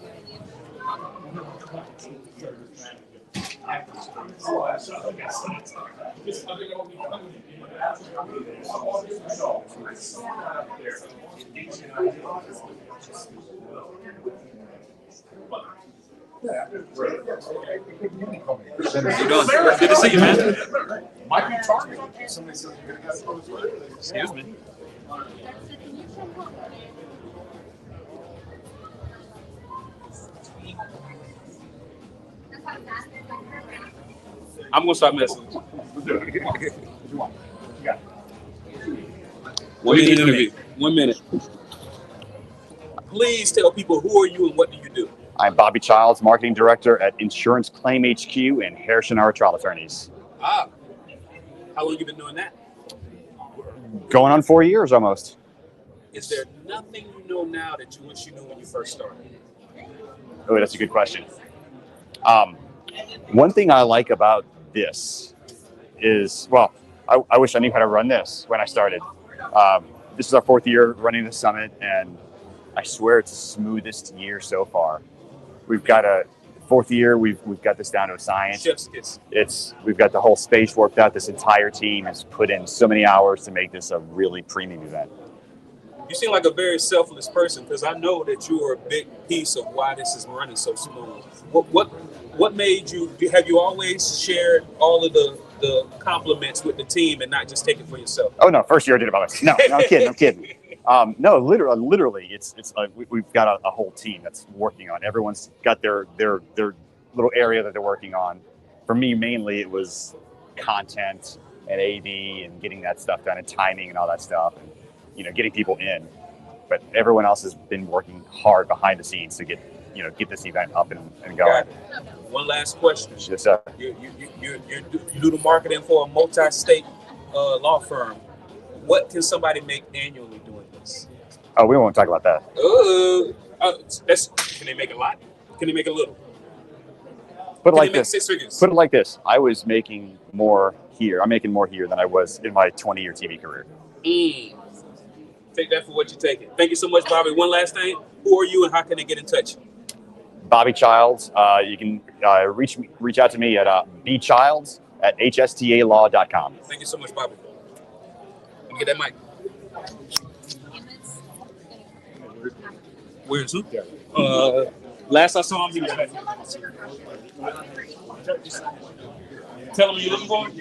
Good to see you, man. Might be targeted. Somebody says you're gonna go. Excuse me. I'm gonna start messing. 1 minute interview. 1 minute. Please tell people who are you and what do you do? I'm Bobby Childs, Marketing Director at Insurance Claim HQ and Harrison R. Trial Attorneys. Ah, how long you been doing that? Going on 4 years almost. Is there nothing you know now that you wish you knew when you first started? Oh, that's a good question. One thing I like about this is, well, I wish I knew how to run this when I started. This is our 4th year running the summit, and I swear it's the smoothest year so far. We've got a 4th year. We've got this down to a science. Chef's kiss. We've got the whole space worked out. This entire team has put in so many hours to make this a really premium event. You seem like a very selfless person because I know that you are a big piece of why this is running so smooth. What made you? Have you always shared all of the compliments with the team and not just take it for yourself? Oh no, first year I did it by myself. No, I'm kidding. No, literally, it's we've got a whole team that's working on. Everyone's got their little area that they're working on. For me, mainly it was content and AD and getting that stuff done and timing and all that stuff, and getting people in. But everyone else has been working hard behind the scenes to get get this event up and going. One last question. Yes, sir. You do the marketing for a multi-state law firm. What can somebody make annually doing this? Oh, we won't talk about that. Can they make a lot? Can they make a little? Put it Can like they make this. 6 figures? Put it like this. I was making more here. I'm making more here than I was in my 20-year TV career. Take that for what you take it. Thank you so much, Bobby. One last thing. Who are you and how can they get in touch? Bobby Childs. You can reach out to me at bchilds@hstalaw.com. Thank you so much, Bobby. Let me get that mic. Where's who? Last I saw him, he was back. Tell him you're looking for him.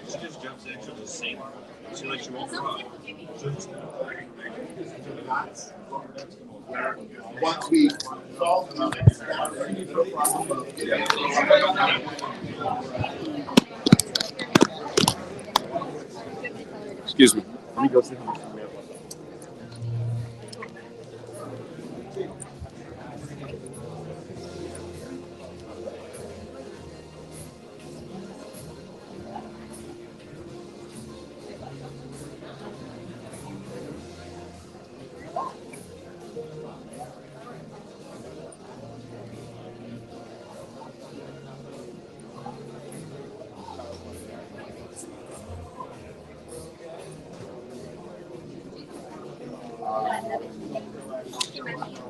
She just jumps into the sink. She lets you walk around. Once we solve them, Excuse me. Let me go see him.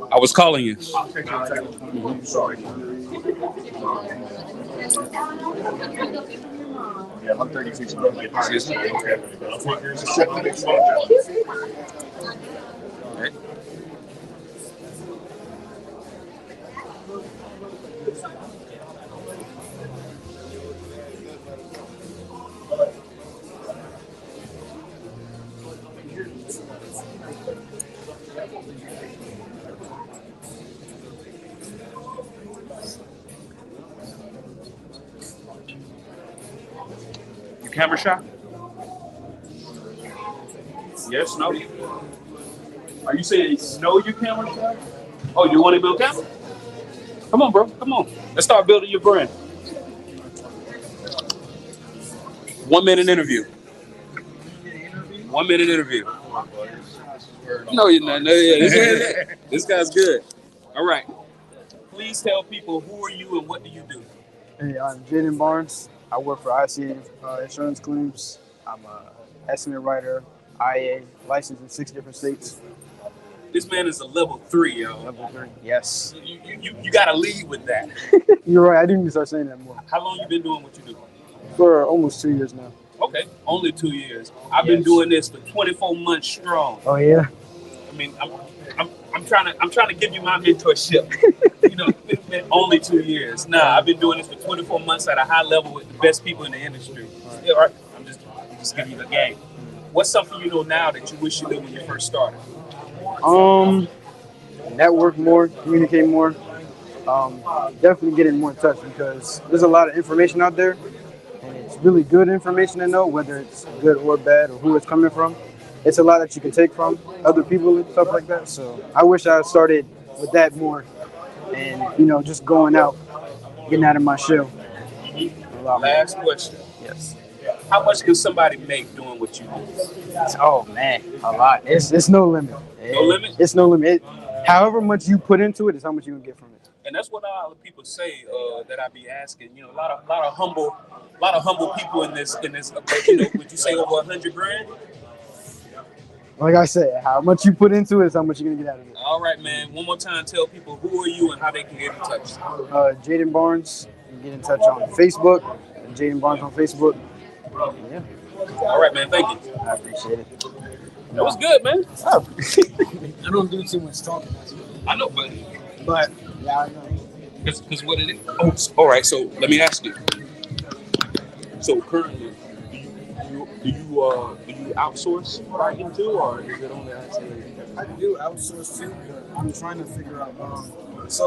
I was calling you. Sorry. Yeah, I'm 36. Excuse me. Okay. You camera shy? Yes, no? Are you saying no, you camera shy? Oh, you want to build camera? Come on, bro. Come on. Let's start building your brand. 1 minute interview. 1 minute interview. No, you're not. No, yeah, this guy's good. All right. Please tell people who are you and what do you do? Hey, I'm Jaden Barnes. I work for ICA Insurance Claims. I'm an estimate writer, IA, licensed in 6 different states. This man is a level 3, yo. Level 3, yes. You got to lead with that. You're right. I do need to start saying that more. How long you been doing what you do? For almost 2 years now. Okay, only 2 years. I've been doing this for 24 months strong. Oh yeah. I mean, I'm trying to give you my mentorship. It's been only 2 years. Nah, I've been doing this for 24 months at a high level with the best people in the industry. Yeah, all right. I'm just giving you the game. What's something you know now that you wish you knew when you first started? Network more, communicate more. Definitely getting more in touch because there's a lot of information out there, and it's really good information to know whether it's good or bad or who it's coming from. It's a lot that you can take from other people and stuff like that. So I wish I started with that more, and just going out, getting out of my shell. Last question. Yes. How much can somebody make doing what you do? Oh man, a lot. It's no limit. No limit? It's no limit. However much you put into it is how much you can get from it. And that's what a lot of people say that I be asking. A lot of humble people in this. Would you say over 100 grand? Like I said, how much you put into it is how much you're gonna get out of it. All right, man. One more time, tell people who are you and how they can get in touch. Jaden Barnes. You can get in touch on Facebook. Jaden Barnes on Facebook. Yeah. All right, man. Thank you. I appreciate it. That was good, man. I don't do too much talking. I know, but yeah, I know. Because what it is. Oh, all right. So let me ask you. So currently, do you outsource writing too, or is it only I do outsource too, but I'm trying to figure out. She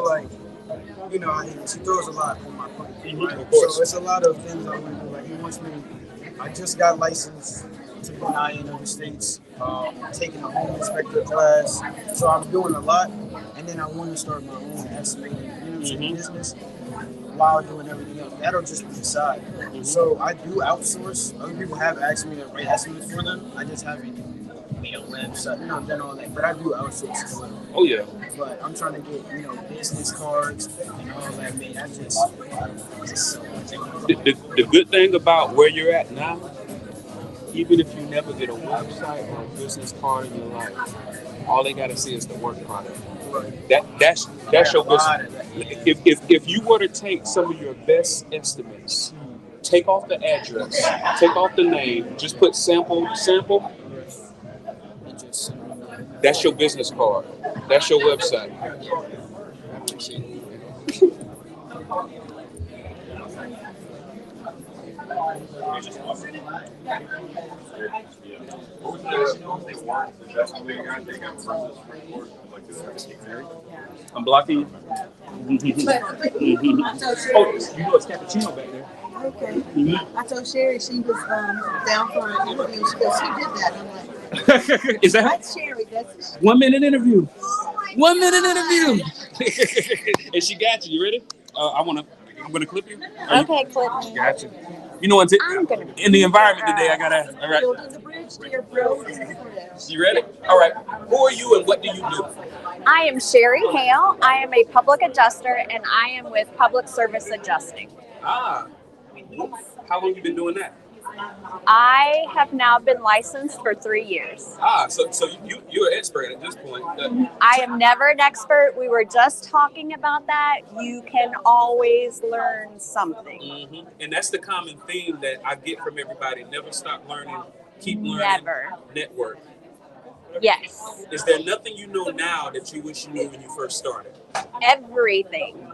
throws a lot on my plate. Of course. So it's a lot of things I want to do. Like he wants me. I just got licensed to the NIA in other states, taking a home inspector class. So I'm doing a lot, and then I want to start my own estimating business while doing everything else. That'll just be the side. So I do outsource. Other people have asked me to write estimates for them. I just haven't made a website, done all that. But I do outsource as well. Oh yeah. But I'm trying to get, business cards and all that made. I just so The good thing about where you're at now, even if you never get a website or a business card in your life, all they gotta see is the work product. That's your business. If you were to take some of your best estimates, take off the address, take off the name, just put sample. That's your business card. That's your website. I'm blocking you. Oh, you know it's cappuccino back there. Okay. I told Sherry she was down for an interview because she did that. I'm like, Is that that's Sherry? That's 1 minute interview. 1 minute interview. And she got you. You ready? I'm gonna clip you. okay, clip me. Got you. You know, in the environment today, I gotta. All right. Building the bridge to your road is important. You ready? All right. Who are you and what do you do? I am Sherry Hale. I am a public adjuster and I am with Public Service Adjusting. Ah. How long you been doing that? I have now been licensed for 3 years. Ah, so you're an expert at this point. I am never an expert. We were just talking about that. You can always learn something. Mm-hmm. And that's the common theme that I get from everybody. Never stop learning. Keep learning. Never. Network. Yes. Is there nothing you know now that you wish you knew when you first started? Everything.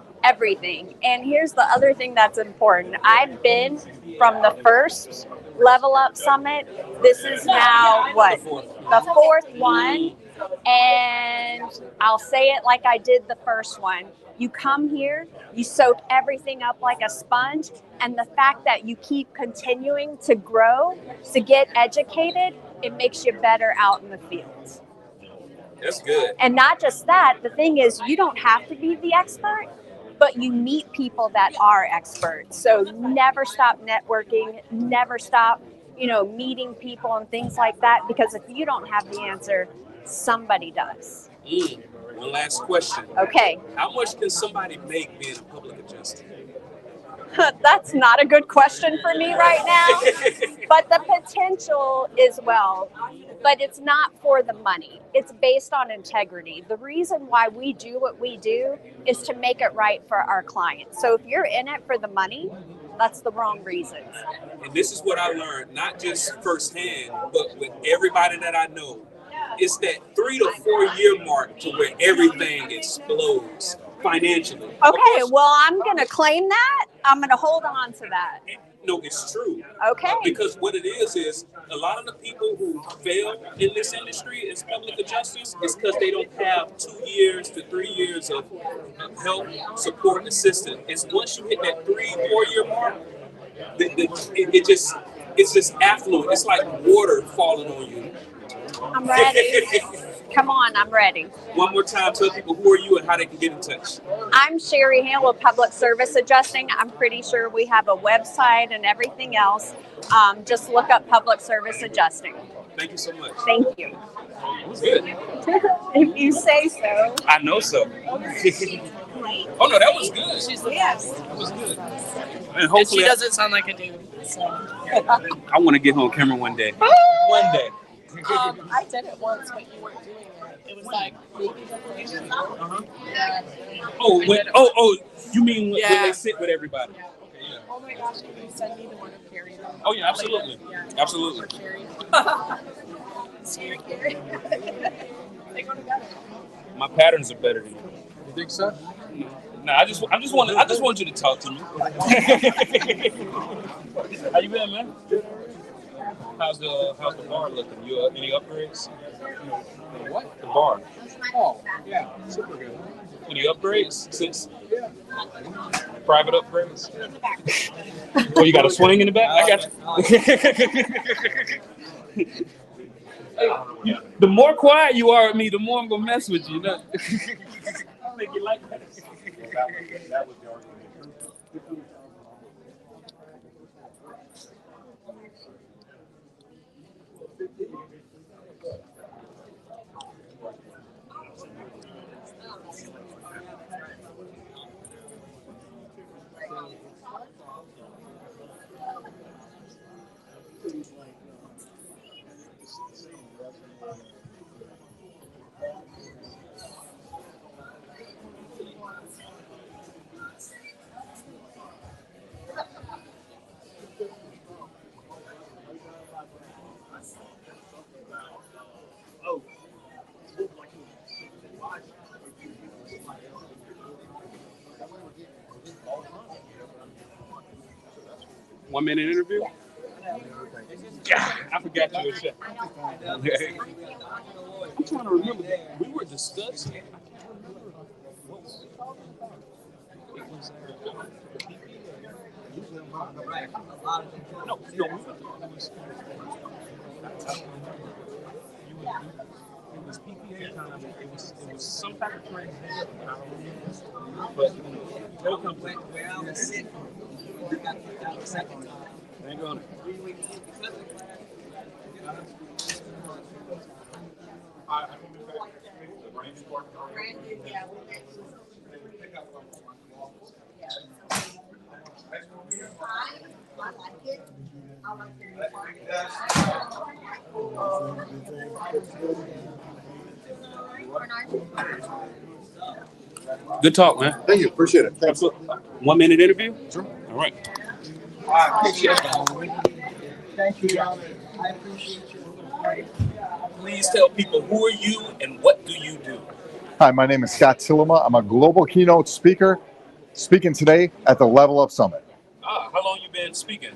And here's the other thing that's important. I've been from the first Level Up Summit. This is now the fourth one. And I'll say it like I did the first one. You come here, you soak everything up like a sponge. And the fact that you keep continuing to grow, to get educated, it makes you better out in the field. That's good. And not just that, the thing is, you don't have to be the expert, but you meet people that are experts. So never stop networking, never stop, meeting people and things like that, because if you don't have the answer, somebody does. One last question. Okay. How much can somebody make being a public adjuster? That's not a good question for me right now, but the potential is but it's not for the money. It's based on integrity. The reason why we do what we do is to make it right for our clients. So if you're in it for the money, that's the wrong reasons. And this is what I learned, not just firsthand, but with everybody that I know. It's that 3 to 4 year mark to where everything explodes financially. Okay, well, I'm going to claim that. I'm going to hold on to that. No, it's true. Okay. Because what it is a lot of the people who fail in this industry as public adjusters is because they don't have 2 years to 3 years of help, support, and assistance. It's once you hit that 3-4 year mark, it's just affluent. It's like water falling on you. I'm ready. Come on, I'm ready. One more time, tell people who are you and how they can get in touch. I'm Sherry Hale with Public Service Adjusting. I'm pretty sure we have a website and everything else. Just look up Public Service Adjusting. Thank you so much. Thank you. It was good. If you say so. I know so. Oh no, that was good. She's the best. That was good. And And hopefully, she doesn't sound like a dude. So. I want to get on camera one day. One day. I did it once, but you weren't doing it. It was like baby decoration. Yeah. Oh, you mean when they sit with everybody? Yeah. Okay, yeah. Oh my gosh, can you send me the one of Carrie? Oh yeah, absolutely. Absolutely. Scary Carrie. They go together. My patterns are better than you. You think so? No, I just want you to talk to me. How you been, man? How's the bar looking? You any upgrades? What? The bar. Oh, yeah, super good. Any upgrades since? Yeah. Private upgrades? Oh, you got a swing in the back? I got you. The more quiet you are with me, the more I'm gonna mess with you. I think you like that. That was the argument. Oh. 1 minute interview? God, I forgot you were chef. I'm trying to remember. We were discussing. What was it called? It was. No, it was PPA time. It was some type of trade. But they'll come back where I was sitting. I got kicked out the second time. Hang on. Good talk, man. Thank you. Appreciate it. Thanks. 1 minute interview? Sure. All right. Thank you, John. I appreciate you. Please tell people who are you and what do you do? Hi, my name is Scott Tillema. I'm a global keynote speaker, speaking today at the Level Up Summit. How long you been speaking?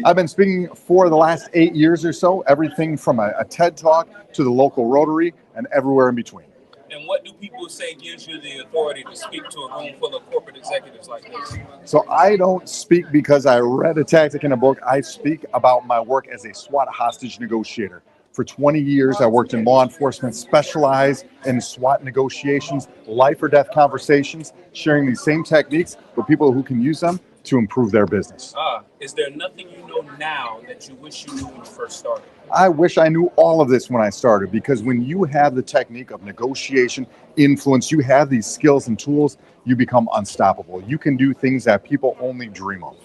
I've been speaking for the last 8 years or so, everything from a TED Talk to the local Rotary and everywhere in between. And what do people say gives you the authority to speak to a room full of corporate executives like this? So I don't speak because I read a tactic in a book. I speak about my work as a SWAT hostage negotiator. For 20 years, I worked in law enforcement, specialized in SWAT negotiations, life or death conversations, sharing these same techniques with people who can use them to improve their business. Is there nothing you know now that you wish you knew when you first started? I wish I knew all of this when I started, because when you have the technique of negotiation, influence, you have these skills and tools, you become unstoppable. You can do things that people only dream of.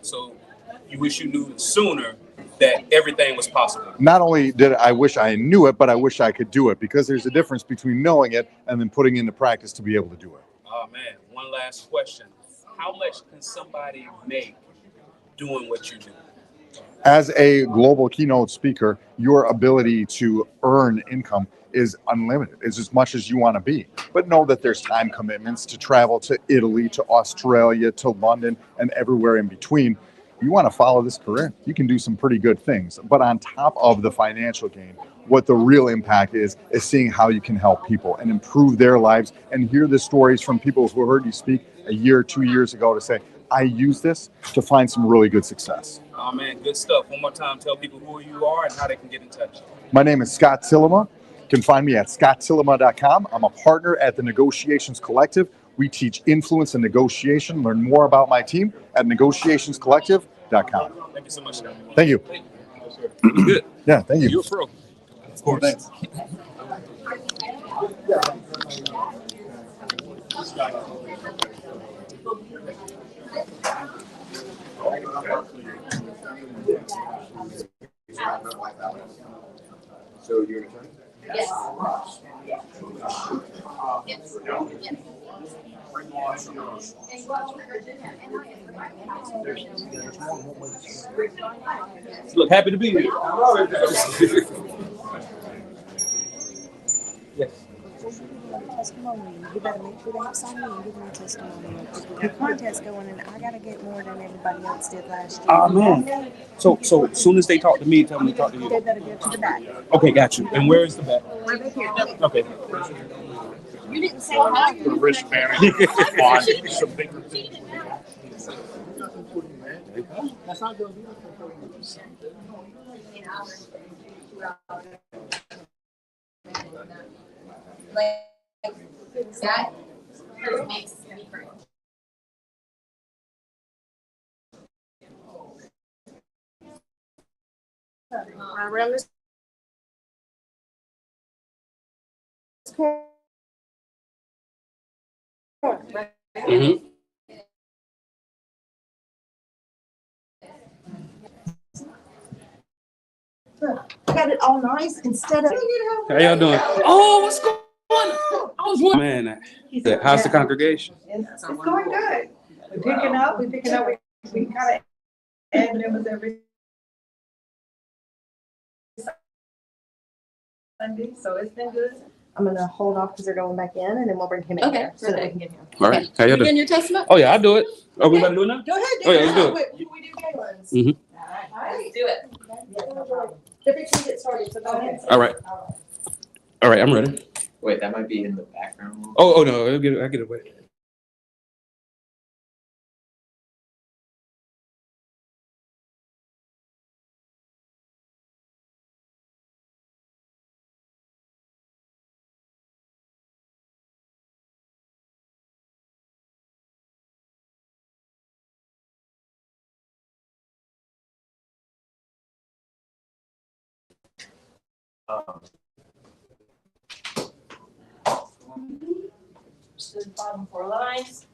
So you wish you knew sooner that everything was possible. Not only did I wish I knew it, but I wish I could do it, because there's a difference between knowing it and then putting it into practice to be able to do it. Oh man, one last question. How much can somebody make doing what you do? As a global keynote speaker, your ability to earn income is unlimited. It's as much as you want to be. But know that there's time commitments to travel to Italy, to Australia, to London, and everywhere in between. You want to follow this career, you can do some pretty good things. But on top of the financial gain, what the real impact is seeing how you can help people and improve their lives, and hear the stories from people who heard you speak a year, 2 years ago to say, I use this to find some really good success. Oh man, good stuff. One more time, tell people who you are and how they can get in touch. My name is Scott Tillema. You can find me at scotttillema.com. I'm a partner at the Negotiations Collective. We teach influence and negotiation. Learn more about my team at negotiationscollective.com. Thank you so much, Scott. Thank you. Good. Yeah, thank you. You're a pro. Of course. Thanks. So you're an attorney? Yes. Look, happy to be here. Yes. told me, you better make sure they have something and give me a testimony. Because we got a contest going and I got to get more than everybody else did last year. Oh, man. So as soon as they talk to me, tell them to talk to you. They better go to the back. Okay, got you. And where is the back? Right back here. Okay. You didn't say hi. The risk management on some bigger things. That's not going to be Like that makes me cringe. around this corner. Mm-hmm. Got it all nice instead of. How y'all doing? Oh, what's going on? I was wondering. Man, how's the congregation? It's going good. We're picking up. We kind of add members every Sunday, so it's been good. I'm gonna hold off because they're going back in, and then we'll bring him in Okay, here so that we can get him. All right. How y'all You getting doing? your testimony? Oh, yeah, I'll do it. Are we about to do it now? Go ahead. Oh, yeah, let's do it. We do Galen's. Mm-hmm. Let's do it. They're fixing to get started, so go ahead. All right. All right, I'm ready. Wait, that might be in the background. Oh no, I get it away. Just the bottom 4 lines.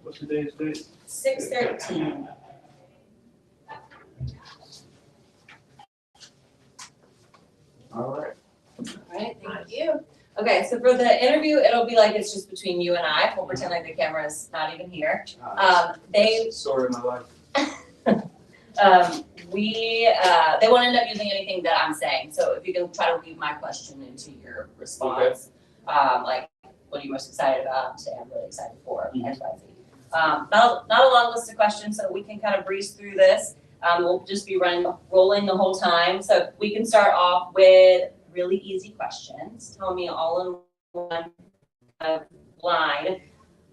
What's today's date? 6/13. All right. All right, thank you. Okay, so for the interview, it'll be like it's just between you and I. We'll pretend like the camera's not even here. Story of my life. They won't end up using anything that I'm saying. So if you can try to weave my question into your response, like, what are you most excited about? I'm saying I'm really excited for X, Y, Z. Not a long list of questions, so we can kind of breeze through this. We'll just be rolling the whole time. So we can start off with really easy questions. Tell me all in one line.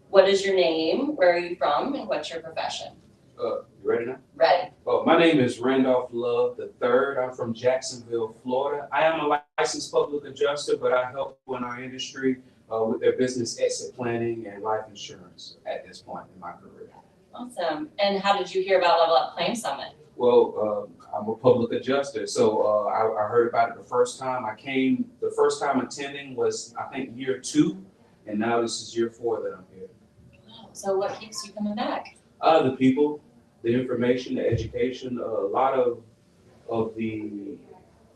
What is your name? Where are you from? And what's your profession? You ready now? Ready. Oh, my name is Randolph Love III. I'm from Jacksonville, Florida. I am a licensed public adjuster, but I help in our industry with their business exit planning and life insurance at this point in my career. Awesome. And how did you hear about Level Up Claim Summit? Well, I'm a public adjuster, so I heard about it the first time. The first time attending was, I think, year 2, and now this is year 4 that I'm here. So what keeps you coming back? The people, the information, the education, a lot of the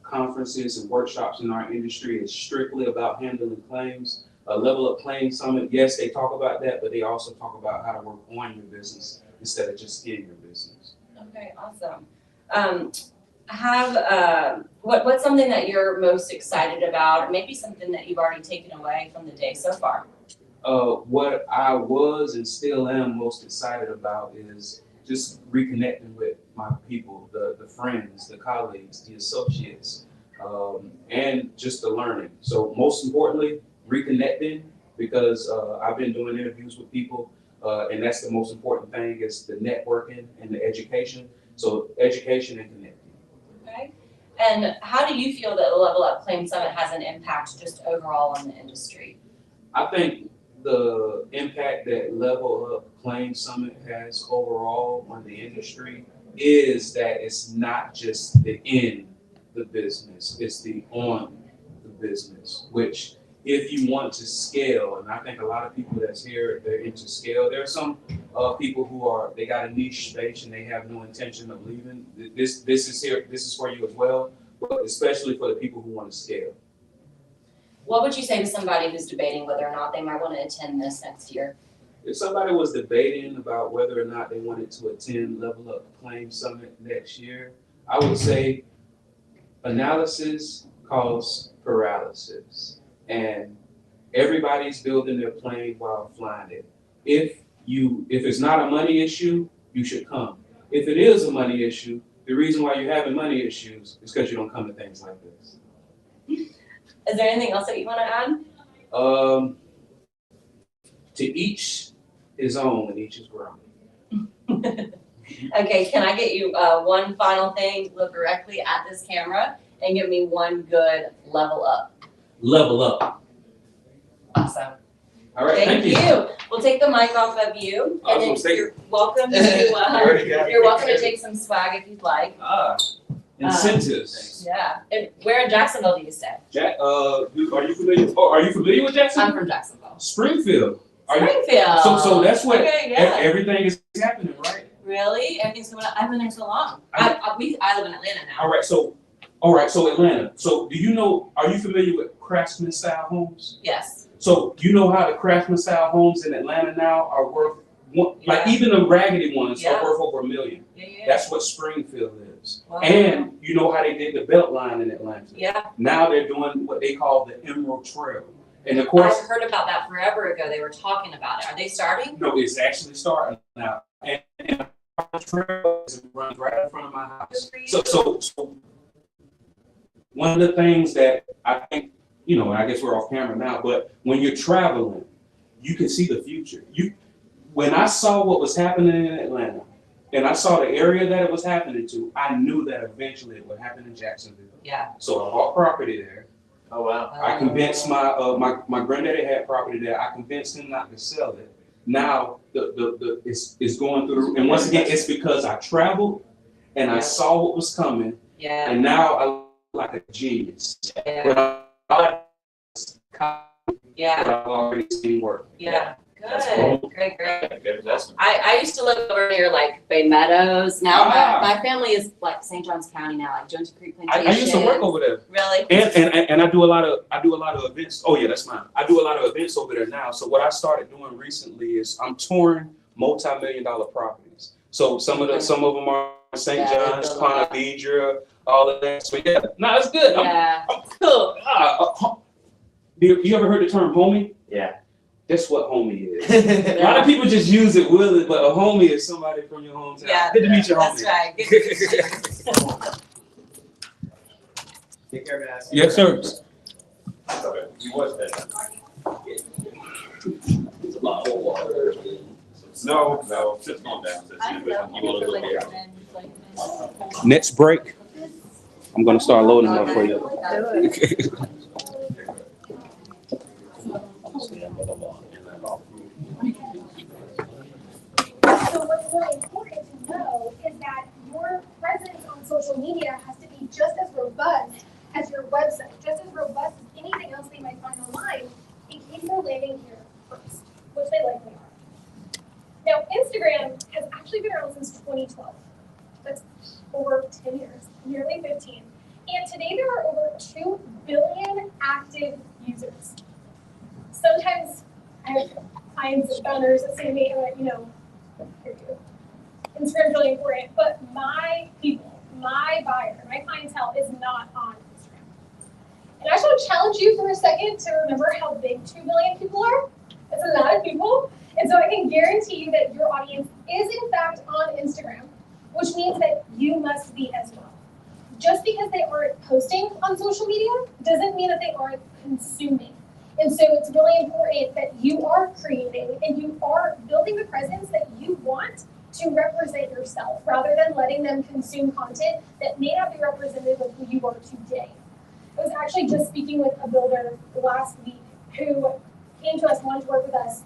conferences and workshops in our industry is strictly about handling claims. Level Up Claim Summit, yes, they talk about that, but they also talk about how to work on your business instead of just in your business. Okay, awesome. What's something that you're most excited about, or maybe something that you've already taken away from the day so far? What I was and still am most excited about is just reconnecting with my people, the friends, the colleagues, the associates, and just the learning. So most importantly, reconnecting, because I've been doing interviews with people, and that's the most important thing, is the networking and the education. So education and connecting. Okay. And how do you feel that the Level Up Claim Summit has an impact just overall on the industry? I think the impact that Level Up Claim Summit has overall on the industry is that it's not just the in the business, it's the on the business, which if you want to scale, and I think a lot of people that's here, they're into scale. There are some people they got a niche space and they have no intention of leaving. This is for you as well, but especially for the people who want to scale. What would you say to somebody who's debating whether or not they might want to attend this next year? If somebody was debating about whether or not they wanted to attend Level Up Claim Summit next year, I would say analysis causes paralysis. And everybody's building their plane while flying it. If it's not a money issue, you should come. If it is a money issue, the reason why you're having money issues is because you don't come to things like this. Is there anything else that you want to add? To each his own and each his grown. Okay, can I get you one final thing? Look directly at this camera and give me one good level up. Level up. Awesome. All right, thank you. We'll take the mic off of you, and then you're welcome to take some swag if you'd like. Incentives. Yeah. And where in Jacksonville do you stay? Are you familiar with Jacksonville? I'm from Jacksonville. Springfield. Springfield. So that's what everything is happening, right? Really? Everything's coming up. I've been there so long. I live in Atlanta now. All right, so Atlanta. So are you familiar with craftsman style homes? Yes. So you know how the craftsman style homes in Atlanta now are worth, like even the raggedy ones are worth over $1 million. Yeah. That's what Springfield is. Wow. And you know how they did the Beltline in Atlanta. Yeah. Now they're doing what they call the Emerald Trail. And of course, I've heard about that forever ago. They were talking about it. Are they starting? No, it's actually starting now. And the trail runs right in front of my house. So one of the things that I think, I guess we're off camera now, but when you're traveling, you can see the future. When I saw what was happening in Atlanta, and I saw the area that it was happening to, I knew that eventually it would happen in Jacksonville. Yeah. So I bought property there. Oh wow. I convinced my granddaddy had property there. I convinced him not to sell it. Now it's going through, and once again, it's because I traveled and I saw what was coming. Yeah. And now I look like a genius. Yeah. But I've already seen work. Yeah. That's Good. cool. Great. Good investment. I used to live over near like Bay Meadows. Now my family is like St. Johns County now, like Jones Creek Plantation. I used to work over there. Really? And I do a lot of events. Oh yeah, that's mine. I do a lot of events over there now. So what I started doing recently is I'm touring multi-million-dollar properties. So some of them are St. John's, Ponte Vedra, all of that. So yeah, no, it's good. Yeah. I'm cool. You ever heard the term homie? Yeah. That's what homie is. A lot of people just use it willingly, but a homie is somebody from your hometown. Yeah. Good to meet your homie. That's right. Good to meet you. Take care, guys. Yes, sir. You was that. It's a lot of water. No, just going down. You want to look here. Next break, I'm gonna start loading up for you. So what's really important to know is that your presence on social media has to be just as robust as your website, just as robust as anything else they might find online, in case they're landing here first, which they likely are. Now, Instagram has actually been around since 2012. That's over 10 years, nearly 15. And today there are over 2 billion active users. Sometimes I have clients and founders that say to me, Instagram's really important, but my people, my buyer, my clientele is not on Instagram. And I just want to challenge you for a second to remember how big 2 billion people are. That's a lot of people. And so I can guarantee you that your audience is in fact on Instagram, which means that you must be as well. Just because they aren't posting on social media doesn't mean that they aren't consuming. And so it's really important that you are creating and you are building the presence that you want to represent yourself rather than letting them consume content that may not be representative of who you are today. I was actually just speaking with a builder last week who came to us, wanted to work with us,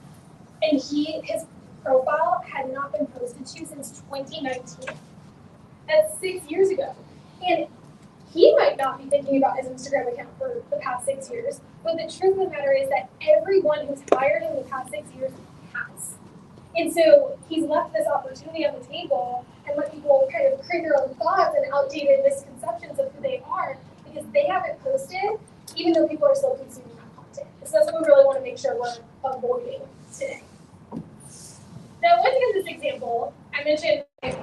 and his profile had not been posted to since 2019. That's 6 years ago. And he might not be thinking about his Instagram account for the past 6 years, but the truth of the matter is that everyone who's hired in the past 6 years has. And so he's left this opportunity on the table and let people kind of create their own thoughts and outdated misconceptions of who they are because they haven't posted, even though people are still consuming that content. So that's what we really want to make sure we're avoiding today. Now, once again, this example, I mentioned my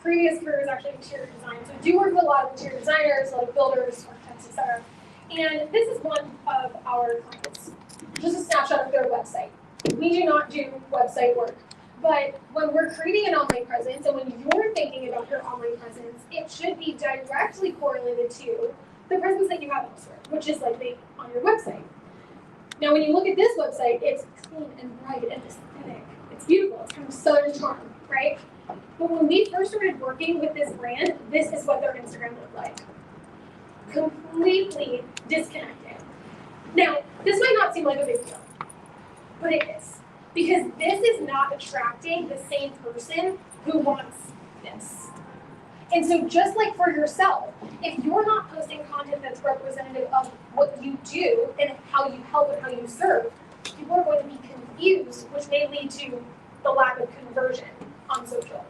previous career is actually interior design. So I do work with a lot of interior designers, like builders, architects, etc. And this is one of our clients. Just a snapshot of their website. We do not do website work. But when we're creating an online presence, and when you're thinking about your online presence, it should be directly correlated to the presence that you have elsewhere, which is likely on your website. Now, when you look at this website, it's clean and bright and aesthetic. It's beautiful. It's kind of Southern charm, right? But when we first started working with this brand, this is what their Instagram looked like. Completely disconnected. Now, this might not seem like a big deal, but it is. Because this is not attracting the same person who wants this. And so just like for yourself, if you're not posting content that's representative of what you do and how you help and how you serve, people are going to be confused, which may lead to the lack of conversion on social.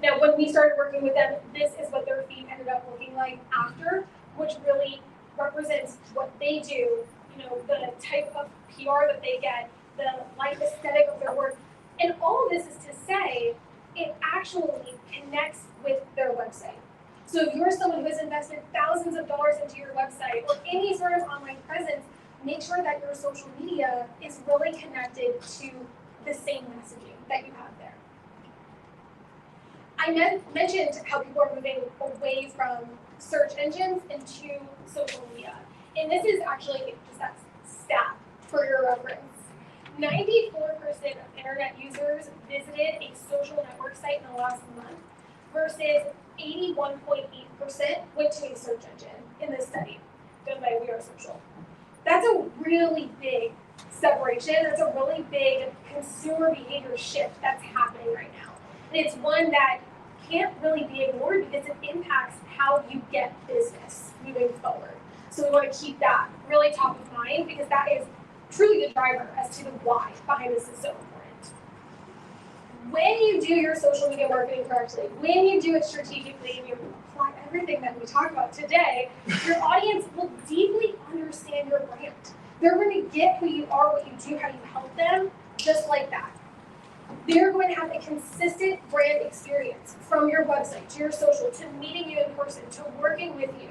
Now, when we started working with them, this is what their feed ended up looking like after, which really represents what they do, the type of PR that they get, the light aesthetic of their work. And all of this is to say, it actually connects with their website. So if you're someone who has invested thousands of dollars into your website or any sort of online presence, make sure that your social media is really connected to the same messaging that you have there. I mentioned how people are moving away from search engines into social media. And this is actually just that stat for your reference. 94% of internet users visited a social network site in the last month versus 81.8% went to a search engine in this study done by We Are Social. That's a really big separation. That's a really big consumer behavior shift that's happening right now. And it's one that can't really be ignored because it impacts how you get business moving forward. So we want to keep that really top of mind because that is truly the driver as to the why behind this is so important. When you do your social media marketing correctly, when you do it strategically, and you apply everything that we talk about today, your audience will deeply understand your brand. They're going to get who you are, what you do, how you help them, just like that. They're going to have a consistent brand experience from your website to your social, to meeting you in person, to working with you.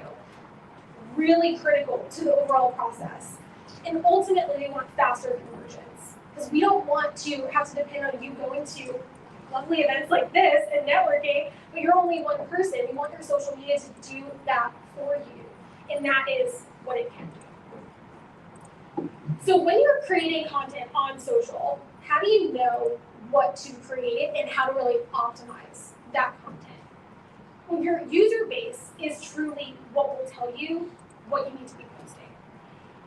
Really critical to the overall process. And ultimately, we want faster conversions because we don't want to have to depend on you going to lovely events like this and networking, but you're only one person. We want your social media to do that for you, and that is what it can do. So when you're creating content on social, how do you know what to create and how to really optimize that content? Well, your user base is truly what will tell you what you need to be posting.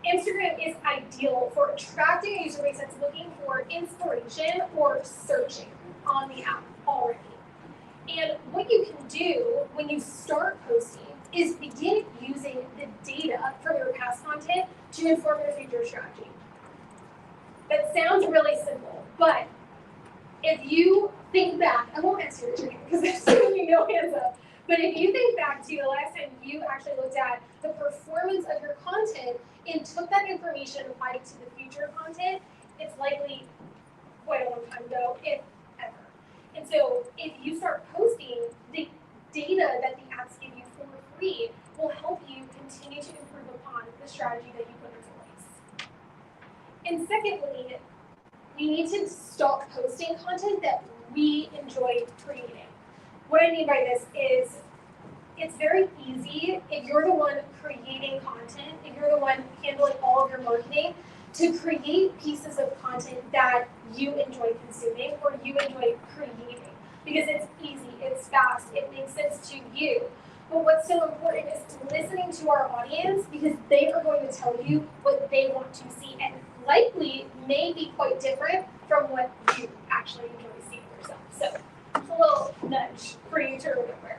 Instagram is ideal for attracting a user base that's looking for inspiration or searching on the app already. And what you can do when you start posting is begin using the data from your past content to inform your future strategy. That sounds really simple, but if you think back, I won't answer your question because there's so many no hands up, but if you think back to the last time you actually looked at the performance of your content and took that information and applied it to the future content, it's likely quite a long time ago, if ever. And so if you start posting, the data that the apps give you for free will help you continue to improve upon the strategy that you put into place. And secondly, we need to stop posting content that we enjoy creating. What I mean by this is it's very easy if you're the one creating content, if you're the one handling all of your marketing, to create pieces of content that you enjoy consuming or you enjoy creating. Because it's easy, it's fast, it makes sense to you. But what's so important is listening to our audience because they are going to tell you what they want to see and likely may be quite different from what you actually enjoy seeing yourself. So it's a little nudge for you to remember.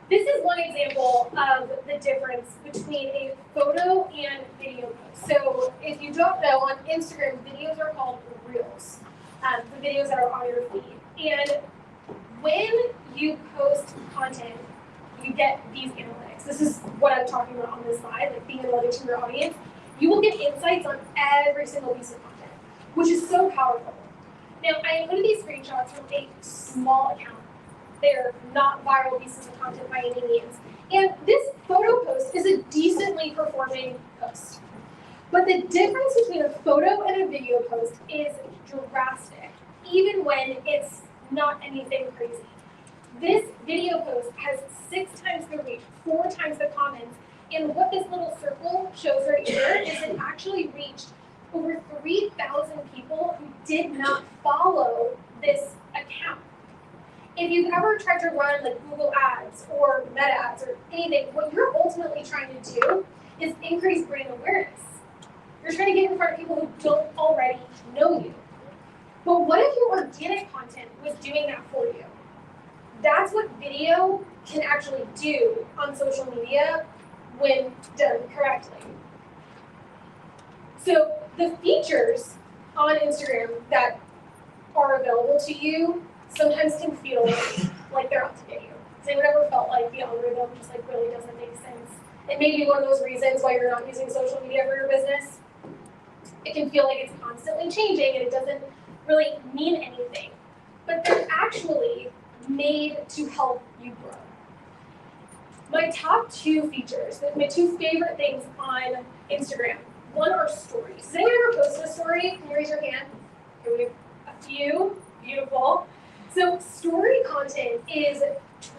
This is one example of the difference between a photo and video post. So if you don't know, on Instagram, videos are called Reels, the videos that are on your feed. And when you post content, you get these analytics. This is what I'm talking about on this slide, like the analytics from your audience. You will get insights on every single piece of content, which is so powerful. Now, I included these screenshots from a small account. They're not viral pieces of content by any means. And this photo post is a decently performing post. But the difference between a photo and a video post is drastic, even when it's not anything crazy. This video post has 6 times the reach, 4 times the comments, and what this little circle shows right here is it actually reached over 3,000 people who did not follow this account. If you've ever tried to run like Google Ads or Meta Ads or anything, what you're ultimately trying to do is increase brand awareness. You're trying to get in front of people who don't already know you. But what if your organic content was doing that for you? That's what video can actually do on social media when done correctly. So the features on Instagram that are available to you sometimes can feel like they're out to get you. Has anyone ever felt like the algorithm just like really doesn't make sense? It may be one of those reasons why you're not using social media for your business. It can feel like it's constantly changing and it doesn't really mean anything. But they're actually made to help you grow. My top 2 features, my 2 favorite things on Instagram. One are stories. Does anyone ever post a story? Can you raise your hand? Okay, we have a few. Beautiful. So story content is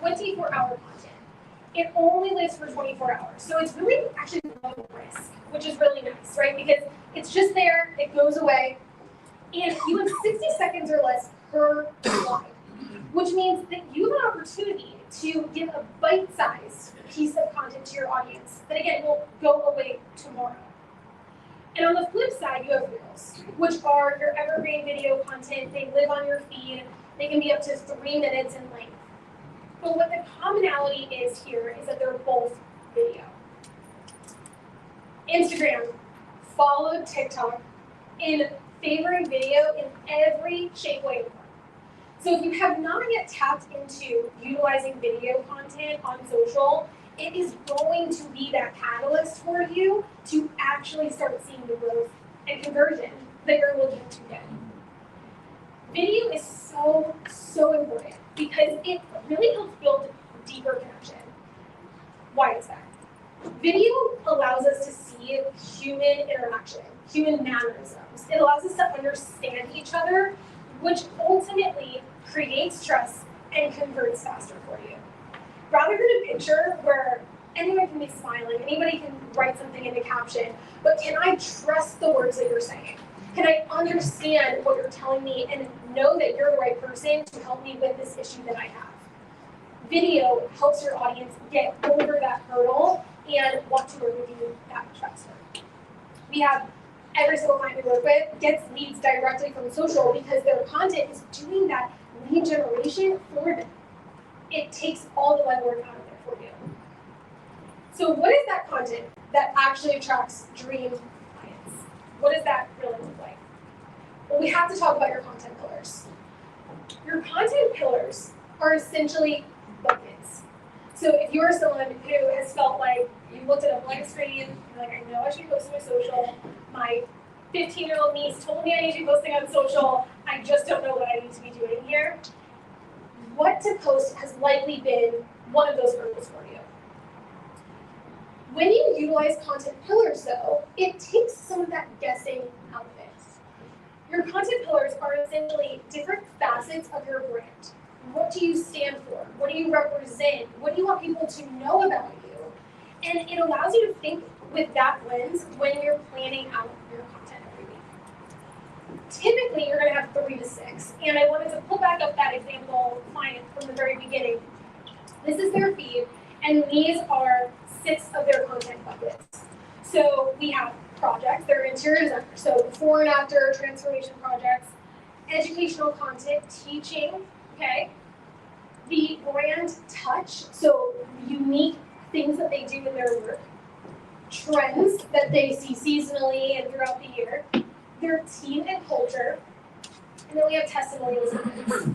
24-hour content. It only lives for 24 hours. So it's really actually low risk, which is really nice, right? Because it's just there, it goes away, and you have 60 seconds or less per live, which means that you have an opportunity to give a bite-sized piece of content to your audience that, again, will go away tomorrow. And on the flip side, you have Reels, which are your evergreen video content. They live on your feed. They can be up to 3 minutes in length. But what the commonality is here is that they're both video. Instagram followed TikTok in favoring video in every shape, way, and form. So if you have not yet tapped into utilizing video content on social, it is going to be that catalyst for you to actually start seeing the growth and conversion that you're looking to get. Video is so important because it really helps build deeper connection. Why is that? Video allows us to see human interaction, human mannerisms. It allows us to understand each other, which ultimately creates trust and converts faster for you. Rather than a picture where anyone can be smiling, anybody can write something in the caption, but can I trust the words that you're saying? Can I understand what you're telling me and know that you're the right person to help me with this issue that I have? Video helps your audience get over that hurdle and want to work with you that much faster. We have every single client we work with gets leads directly from social because their content is doing that lead generation for them. It takes all the legwork out of there for you. So what is that content that actually attracts dream clients? What does that really look like? Well, we have to talk about your content pillars. Your content pillars are essentially buckets. So if you're someone who has felt like you looked at a blank screen, you're like, I know I should be posting on social. My 15-year-old niece told me I need to be posting on social. I just don't know what I need to be doing here. What to post has likely been one of those hurdles for you. When you utilize content pillars, though, it takes some of that guessing out of it. Your content pillars are essentially different facets of your brand. What do you stand for? What do you represent? What do you want people to know about you? And it allows you to think with that lens when you're planning out your content every week. Typically, you're going to have 3 to 6. And I wanted to pull back up that example client from the very beginning. This is their feed, and these are 6 of their content buckets. So we have projects, they're interior designers, so before and after transformation projects, educational content, teaching, okay? The brand touch, so unique things that they do in their work, trends that they see seasonally and throughout the year, their team and culture, and then we have testimonials and events.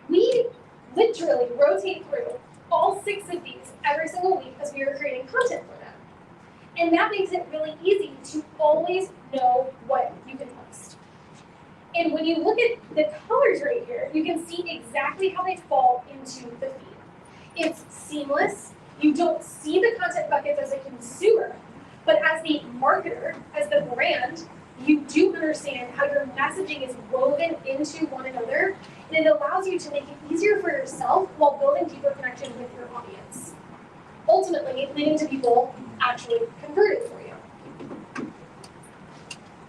We literally rotate through all 6 of these every single week as we are creating content for them. And that makes it really easy to always know what you can post. And when you look at the colors right here, you can see exactly how they fall into the feed. It's seamless. You don't see the content buckets as a consumer, but as the marketer, as the brand, you do understand how your messaging is woven into one another, and it allows you to make it easier for yourself while building deeper connection with your audience. Ultimately, leading to people actually converting for you.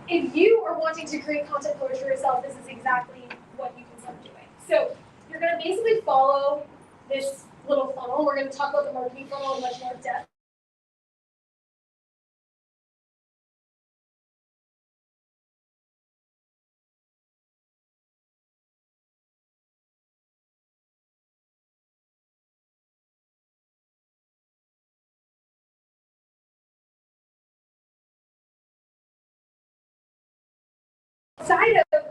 If you are wanting to create content pillars for yourself, this is exactly what you can start doing. So you're going to basically follow this little funnel. We're going to talk about the marketing funnel in much more depth. Side of